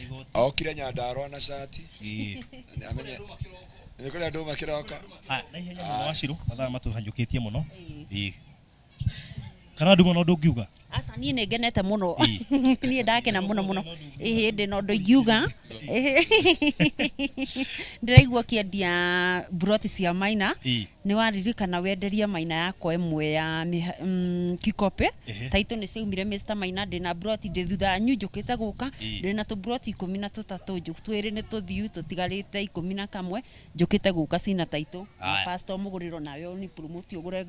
igoti okire Nyandarũa na shati amenye nĩ kũrĩa andũ makĩroka na ihenya mũno Washiro mathaa matũhanyũkĩtie mũno kana nduma no ndũngiuga asa niĩ nĩ ngenete mũno niĩ ndakena mũno hĩndĩ no ndũngiuga ndĩraigua kĩendia broti cia Maina nĩ waririkana wenderia Maina yakwa ĩmwe ya Kikope taito nĩ ciaumire Mr. Maina ndĩna broti ndĩ thutha wanyu njũkĩte gũka ndĩna tũbroti 13 twĩrĩ nĩ tũthiu tũtigarĩte 11 njũkĩte gũka cina taito pastor mũgũrĩro nawe ni promote ũgũre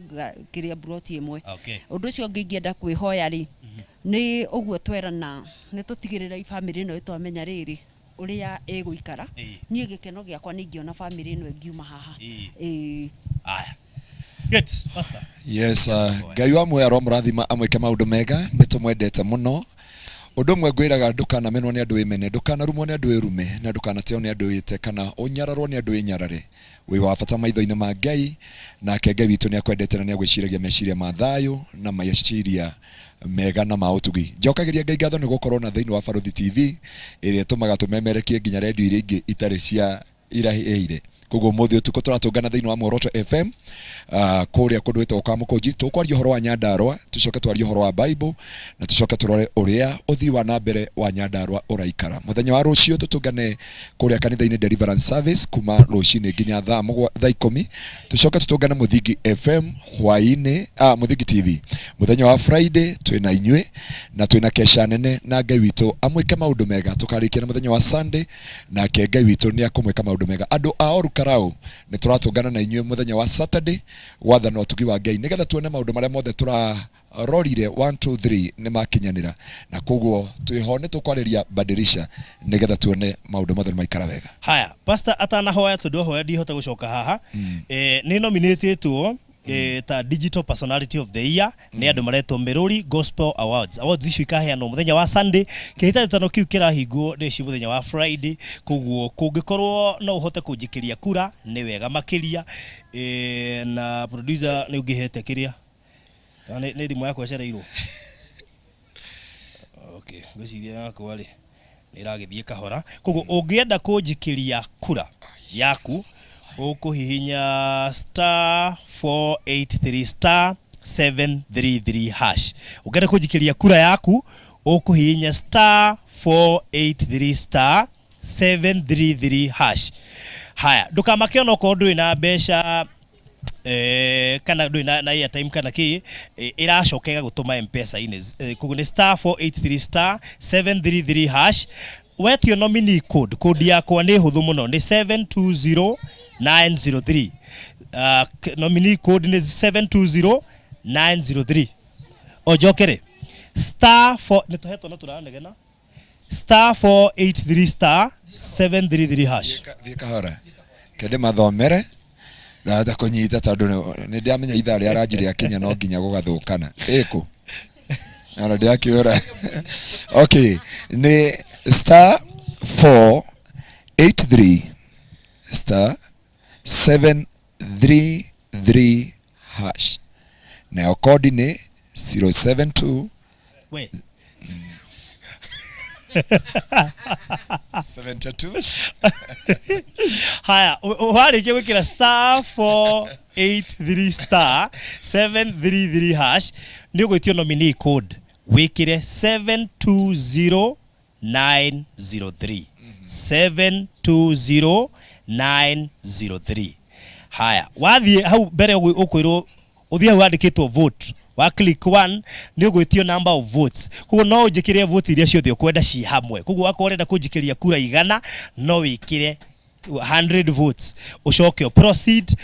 kĩrĩa broti ĩmwe ũndũ ũcio ũngĩ ingĩenda kwĩhoya rĩ nĩ ũguo twerana nĩ tũtigĩrĩra family ĩno ĩtwamenya rĩrĩ ũrĩa ĩgũikara niĩ gĩkeno gĩakwa nĩ ingĩona family ĩno ĩngiuma haha aya good pastor yes Ngai wa muoyo mũrathima amwĩke maũndũ mega nĩ tũmwendete mũno ũndũ ũmwe ngwĩraga ndũkanamenwo nĩ andũ ĩmene ndũkanarumwo nĩ andũ ĩrume na ndũkanateo nĩ andũ ĩte kana ũnyararwo nĩ andũ ĩnyarare wĩ wa bata maitho-inĩ ma Ngai nake Ngai witũ nĩ akwendete na nĩ agwĩciragia meciria ma thayũ na meciria mega na mautugi njokagĩria Ngai ngatho nĩ gũkorwo na thĩinĩ wa Barothi TV ĩrĩa tũmaga tũmemerekie nginya redio iria ingĩ itarĩ cia irahĩire koguo mũthĩ ũtukũ tũratũngana thĩinĩ wa Muoroto FM kũrĩa kũndũ gwĩtagwo Kamukonji tũkwaria ũhoro wa Nyandarũa tũcoke twarie ũhoro wa Bible na tũcoke tũrore ũrĩa ũthii wa na mbere wa Nyandarũa ũraikara mũthenya wa rũciũ tũtũngane kũrĩa kanitha-inĩ Deliverance Service kuma rũcinĩ nginya thaa 10 tũcoke tũtũngane Mũthingi FM hwaĩ-inĩ Mũthingi TV mũthenya wa Friday twĩna inyuĩ na twĩna kesha nene na Ngai witũ amwĩke maũndũ mega tũkarĩkia na mũthenya wa Sunday nake Ngai witũ nĩ akamwĩka maũndũ mega andũ a Orukarao nĩ tũratũngana na inyuĩ mũthenya wa Saturday wathana ũtugi wa Ngai nĩgetha tuone maũndũ marĩa mothe rorire 1 2 3 nĩ makinyanĩra na koguo twĩho nĩ tũkwariria badilisha nĩgetha tuone maũndũ mothe maikara wega. Haya, pastor atanahoya tondu hoya ndihota gucoka haha. Ni nominatetwo ta digital personality of the year ni andu maretwo Miruri Gospel Awards. Awards icio ikaheanwo muthenya wa Sunday, kihitano kiu kirahingwo ni muthenya wa Friday, koguo kungikorwo no uhote kunjikiria kura ni wega makiria. Na producer ni ungihete Kiria ni thimu yakwa cereirwo. Okay, ngociria yakwa ri niragithie kahora, koguo ungienda kunjikiria kura yaku ukuhihinya *483 *733 ukenda kunjikiria kura yaku ukuhihinya *483 *733 haya ndukamake ono ko ndui na mbeca kana ndui na airtime kana ki iracokega gutuma M-Pesa ine koguo ni *483 *733 wetio nominee code yakwa ni huthu muno ni 720903 nominee code ni 720903 ojokere *4 nituhetwo na turanegena *483 *733 thie kahora kende mathomere na ta kunyita tondu ni ndiamenya ithaa ria aranjire akinya no nginya gugathukana iko ana ndiakiora. Okay, ni *483 *733 na kodi ni 072 we 72 haya warikia gwikira *483 *733 ni gwitio nominee code wikire 720903 720903 haya wathie hau mbere ukwirwo uthie hau andikitwo vote wa click 1 ni ugwitio number of votes, koguo no unjikirie vote iria ciothe ukwenda ci hamwe, koguo wako urenda kunjikiria kura igana no wikire 100 votes ucoke proceed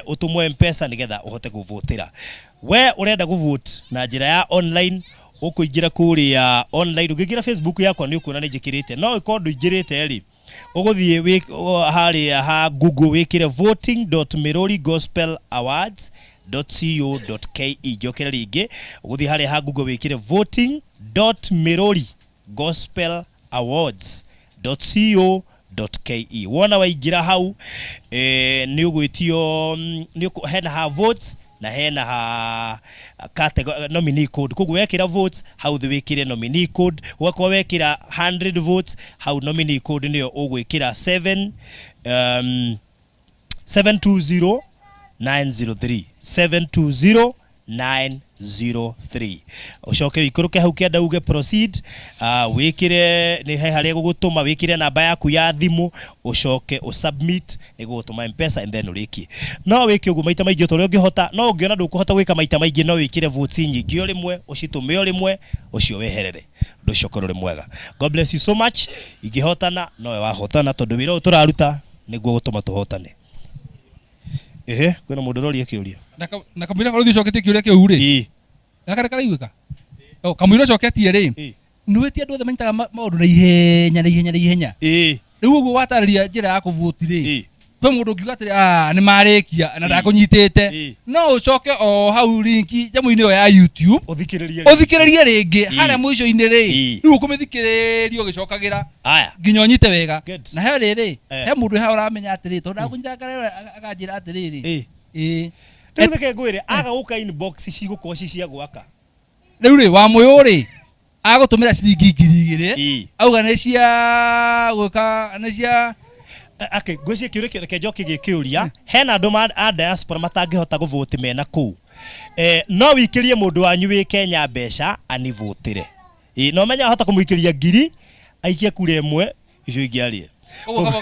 utumwe M-Pesa nigetha uhote kuvotera. We urenda kuvote na njira ya online ukuingira kuria online ukigira Facebook yakwa ni ukuona njikirite no ikondo ingirite ri uguthie hari ha Google wikire voting.mirorigospelawards.co.ke jokera ringi uguthie hari ha Google wikire voting.mirorigospelawards.co.ke wona waingira hau ni ugwitio ni hena ha votes na hena ha nominee code, koguo wekira votes hau the wikire nominee code, wako wekira 100 votes hau nominee code niyo ugwikira 720903 720903 ucoke wikuruke hau kienda uge proceed wikire ni haria gugutuma wikire namba yaku ya thimu ucoke usubmit ni gugutuma M-Pesa and then uriki no wiki ugu maita maingi tore ungihota no ungiona ndukuhota gwika maita maingi no wikire votes nyingi orimwe ucitume orimwe ucio weherere nducokorore mwega. God bless you so much. Igihotana nowe wahotana tondu wira turaruta niguo gutuma tuhotane. Kwina mundu roria kiuria na kamwira karuthi coketie kiuria kiu ri gakare karaiguika kamwira coketie ri nuwetie andu othe manyitaga maundu na ihenya riu uguo watariria njira ya kuvoti ri kwe mundu ungiuga atiri ni marikia na ndakunyitite no ucoke o hau linki jamu-ini yo ya YouTube uthikiririe ringi haria mwisho-ini ri riu kumithikiririo gicokagira nginya unyite wega na he riri he mundu he uramenya atiri tondu ndakunyita ngare akanjira atiriri riu theke ngwire aga guka inbox cigukorwo ci cia gwaka riu ri wa muyu ri agutumira ciringi 2000 auga ni cia gwika ni cia okay gwĩcie kĩũria kĩreke njoke gĩkĩũria hena andũ a diaspora matangĩhota gũvote mena kũu no wikĩrie mũndũ wanyu wĩ Kenya mbeca anivotire no menya hota kũmũikĩria ngiri aikie kura ĩmwe icio ingĩarie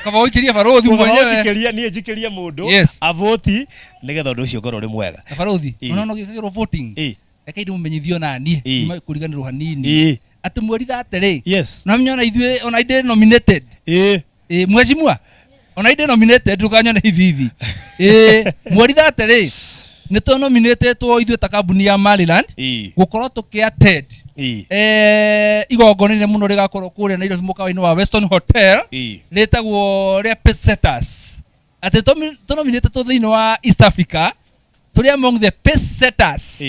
kaba ũikĩrie barothi mwenyewe niĩ njikĩrie mũndũ avoti nĩgetha ũndũ ũcio ngorwo ũrĩ mwega barothi ona gĩkagĩrwo voting reke ndĩmumenyithio naniĩ kũriganĩrwo hanini atĩ mweri 30 na menya ona ithuĩ ona inde nominated mheshimiwa ona inde nominated tukanyona hivi mweri 30 nä tå nominatetwo ithuä ta kambuni ya Maryland gå korwo tå kä attend igongona-inä må no rä gakorwo kå rä a Nairobi må kawa-inä wa Weston Hotel rä tagwo rä a Pacesetters atä tå nominatetwo thä inä wa East Africa tå rä among the Pacesetters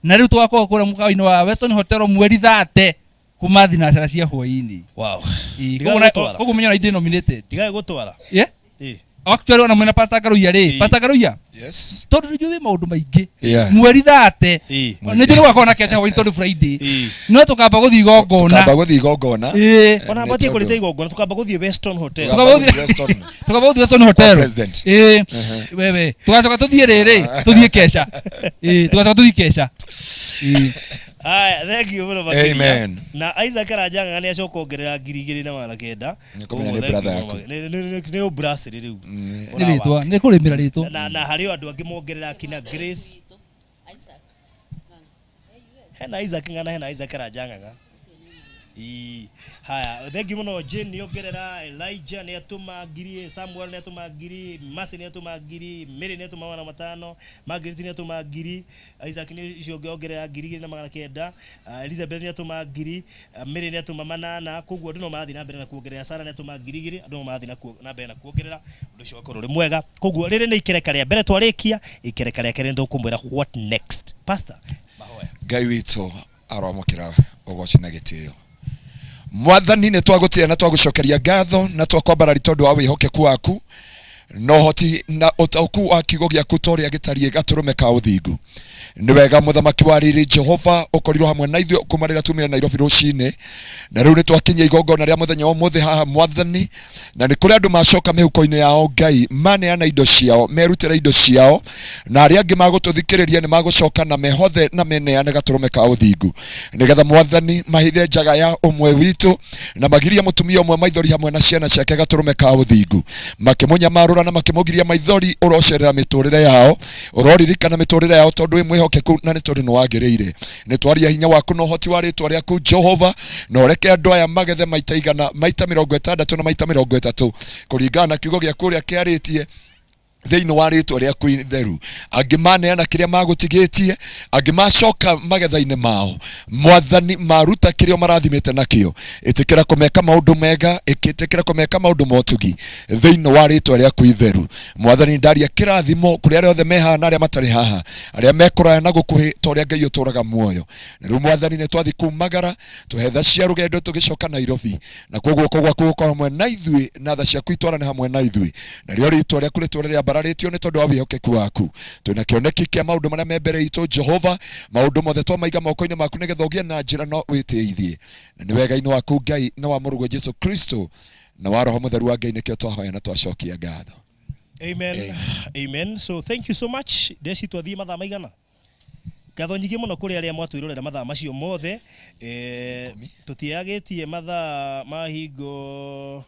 na rä u tå gakorwo kå rä a må kawa-inä wa Weston Hotel mweri 30 kuma thinacara cia hwainĩ. Koguo menya ndä nominated ndigae gå twara actually ona mwena Pastor Ngaruiya rĩ Pastor Ngaruiya tondũ nĩ njũĩ maũndũ maingĩ mweri 30 nĩ njũĩ gwakorwo na kesha hwainĩ tondũ Friday no tũkamba gũthiĩ igongona ona batie kũrĩte igongona tũkamba gũthiĩ Weston Hotel tũkamba gũthiĩ Weston Hotel wewe tũgacoka tũthiĩ rĩrĩ tũthiĩ kesha tũgacoka tũthiĩ kesha Aya, thank you muno Makiria. Amen. Na Isaac Arajanga ni acoka ongerera 2,900. Ni brasserie riu. Ni ritwa, ni kurimira ritwa. Na hari andu angi mongerera kina Grace. Hena Isaac ngana hena Isaac Arajanga. Haya, thank you muno Jane ni ongerera, Elijah ni atuma ngiri, Samuel ni atuma ngiri, Masi ni atuma ngiri, Mary ni atuma 500, Margaret ni atuma ngiri, Isaac ni ongerera 2,900, Elizabeth ni atuma ngiri, Mary ni atuma 800, koguo andu no marathi na mbere na kuongerera, Sara ni atuma 2,000, andu no marathi na mbere na kuongerera, undu ucio wakorwo ri mwega. Koguo riri ni ikereka ria mbere twarikia, ikereka ria kere ndukumwira what next. Pastor Mahoya. Ngai witũ aromokera ũgoci na gĩtĩo. Mwathani nĩ twagũtĩĩa na twagũcokeria ngatho na twakwambarari tondũ wa wĩhokeku waku no hoti na ũtaũku wa kiugo gĩaku torĩa gĩtariĩ gatũrũme ka ũthingu. Nĩ wega mũthamaki wa rĩrĩ Jehova ũkorirwo hamwe na ithuĩ kumarĩra tumire Nairobi rũcinĩ na rĩu nĩ twakinya igongona rĩa mũthenya wa ũmũthĩ haha Mwathani na nĩ kũrĩ andũ macoka mĩhuko-inĩ yao Ngai maneana indo ciao merutĩra indo ciao na arĩa angĩ magũtũthikĩrĩria nĩ magũcoka na mehothe na meneane gatũrũme ka ũthingu nĩgetha Mwathani mahithe njaga ya ũmwe witũ na magiria mũtumia ũmwe maithori hamwe na ciana ciake gatũrũme ka ũthingu makĩmũnyamarũra na makĩmũgiria maithori ũrocerera mĩtũrĩre yao ũroririkana mĩtũrĩre yao tondũ mwĩhokeku na nĩ tondũ nĩ wagĩrĩire nĩ twaria hinya waku na ũhoti wa rĩtwa rĩaku Jehova na ũreke andũ aya magethe maita igana maita 60 na maita 30 kũringana na kiugo gĩaku ũrĩa kĩarĩtie thĩinĩ wa rĩtwa rĩaku itheru angĩ maneana kĩrĩa magũtigĩtie angĩ macoka magetha-inĩ mao Mwathani maruta kĩrĩa marathimĩte nakĩo ĩtĩkĩra kũmeka maũndũ mega ĩtĩkĩra kũmeka maũndũ motugi thĩinĩ wa rĩtwa rĩaku itheru Mwathani ndaria kĩrathimo kũrĩ arĩa othe mehaha na arĩa matarĩ haha arĩa mekũraya na gũkuhĩ ta ũrĩa Ngai ũtũraga muoyo na rĩu Mwathani nĩ twathi kumagara tũhetha cia rũgendo tũgĩcoka Nairobi na koguo gwaku gũkorwo hamwe na ithuĩ na tha ciaku itwarane hamwe na ithuĩ na rĩo rĩtwa rĩaku rĩtũũre rĩambararĩtio nĩ tondũ wa wĩhokeku waku twĩna kĩoneki kĩa maũndũ marĩa me mbere itũ Jehova maũndũ mothe twamaiga moko-inĩ maku nĩgetha ũgĩe na njĩra no wĩtĩithie na nĩ wega-inĩ waku Ngai na wa mũrũgwo Jesu Kristo na wa Roho Mũtheru wa Ngai nĩkĩo twahoya na twacokia ngatho. Amen. Amen. So thank you so much. Deci twathie mathaa maigana ngatho nyingĩ mũno kũrĩ arĩa mwatwĩrorera mathaa macio mothe tũtiagĩtie mathaa mahingo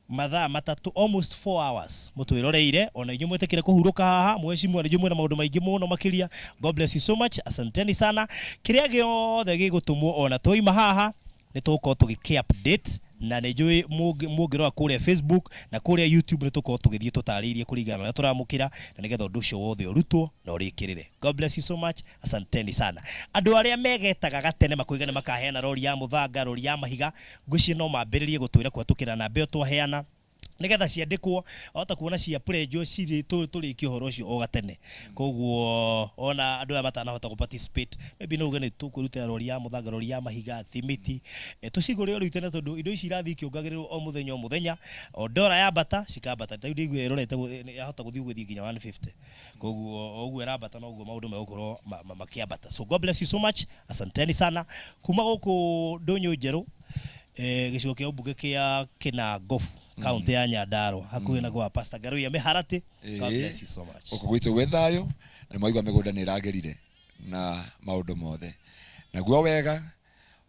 mathaa matatu almost 4 hours mutwiroreire ona inyuĩ mwĩtĩkĩre kũhurũka haha mwecimwe nĩ jumwe na maũndũ maingĩ mũno makĩria. God bless you so much, asanteni sana. Kĩrĩa gĩothe gĩgũtũmwo ona twoima haha nĩ tũgũkorwo tũgĩkĩ update na nĩ njũĩ mũngĩrora kũrĩa Facebook na kũrĩa YouTube nĩ tũkorwo tũgĩthiĩ tũtarĩirie kũringana na tũramũkĩra na nĩgetha ũndũ ũcio wothe ũrutwo na ũrĩkĩrĩre. God bless you so much, asanteni sana. Andũ arĩa megetaga gatene makũigana makaheana rori ya mũthanga rori ya mahiga ngwĩciria no mambĩrĩrie gũtwĩra kũhetũkĩra namba ĩyo twaheana nĩgetha ciandĩkwo ahota kuona cia pledge cirĩ tũrĩkie ũhoro ũcio o gatene. Koguo ona andũ aya matanahota gũparticipate maybe no uge nĩ tũkwĩrutĩra rori ya mũthanga rori ya mahiga thimiti tũcigũrĩre rĩu tene tondũ indo ici irathiĩ ikĩongagĩrĩrwo o mũthenya o ndora ya bata cikambata ta indo igwe ĩrorete yahota gũthiĩ nginya 150 koguo ũguo ĩrambata noguo maũndũ megũkorwo makĩambata. So God bless you so much, asanteni sana. Kuma gũkũ Ndũnyũ Njerũ gĩcigo kĩa ũmbunge kĩa Kĩnangobu kaunti ya Nyandarua hakuhĩ na gwa Pastor Ngaruiya Mĩharatĩ. God bless you so much. Gũkũ gwitũ gwĩ thayũ na mwaigua mĩgũnda nĩ ĩragĩrire na maũndũ mothe naguo wega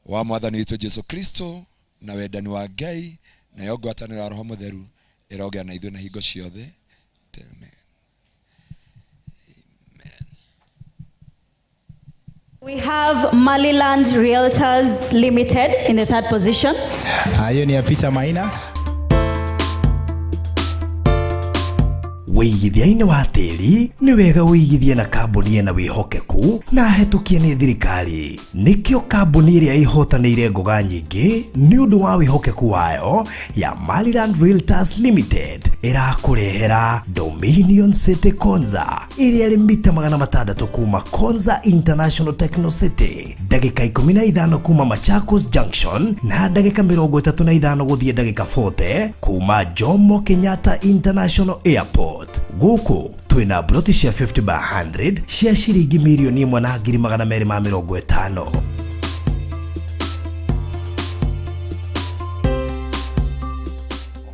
wa Mwathani witũ Jesu Kristo na wendani wa Ngai na yo ngwatanĩro ya Roho Mũtheru ĩrogĩa na ithuĩ na hingo ciothe. Amen. We have Maliland Realtors Limited in the third position. Hiyo ni ya Peter Maina. wĩigithia-inĩ wa tĩri nĩ wega wĩigithie na kambuni ĩna wĩhokeku na hetũkie nĩ thirikari. Nikio kambuni ĩrĩa ĩhotanĩire ngoga nyingĩ nĩ ũndũ wa wĩhokeku wayo ya Maliland Realtors Limited ĩrakũrehera Dominion City Konza ĩrĩa ĩrĩ mita 600 kuma Konza International Techno City, ndagĩka 15 kuma Machakos Junction na ndagĩka 35 gũthiĩ ndagĩka 40 kuma Jomo Kenyatta International Airport. Gũkũ twĩna broti cia 50/100 cia ciringi mirioni 1,250.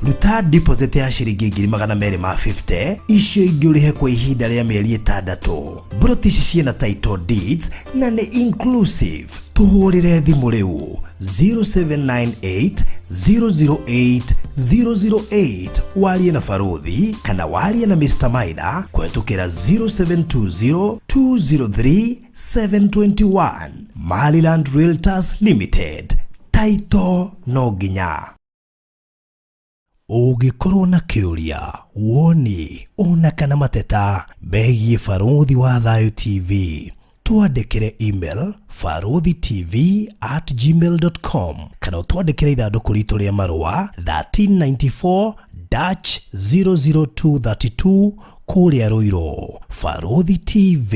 Ruta deposit ya ciringi 250 icio ingĩ ũrĩhe kwa ihinda rĩa mĩeri 6. Broti ici ciĩna title deeds na nĩ inclusive. Tuhũrĩre thimũ rĩu 0798 008 008 warie na Faruthi kana warie na Mr. Maina kũhetũkĩra 0720 203 721. Maliland Realtors Limited, title no nginya. Ũngĩkorwo na kĩũria, woni, ona kana mateta begiĩ Faruthi wa Thayo TV, twandĩkĩre email faruthitv@gmail.com kana twandĩkĩre ithandũkũ ritũ rĩa marũa 1394-00232 kũrĩa Ruiru. Faruthi TV,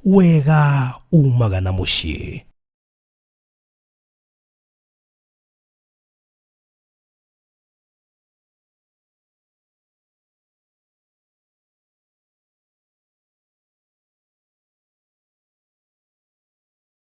wega umaga na mũciĩ.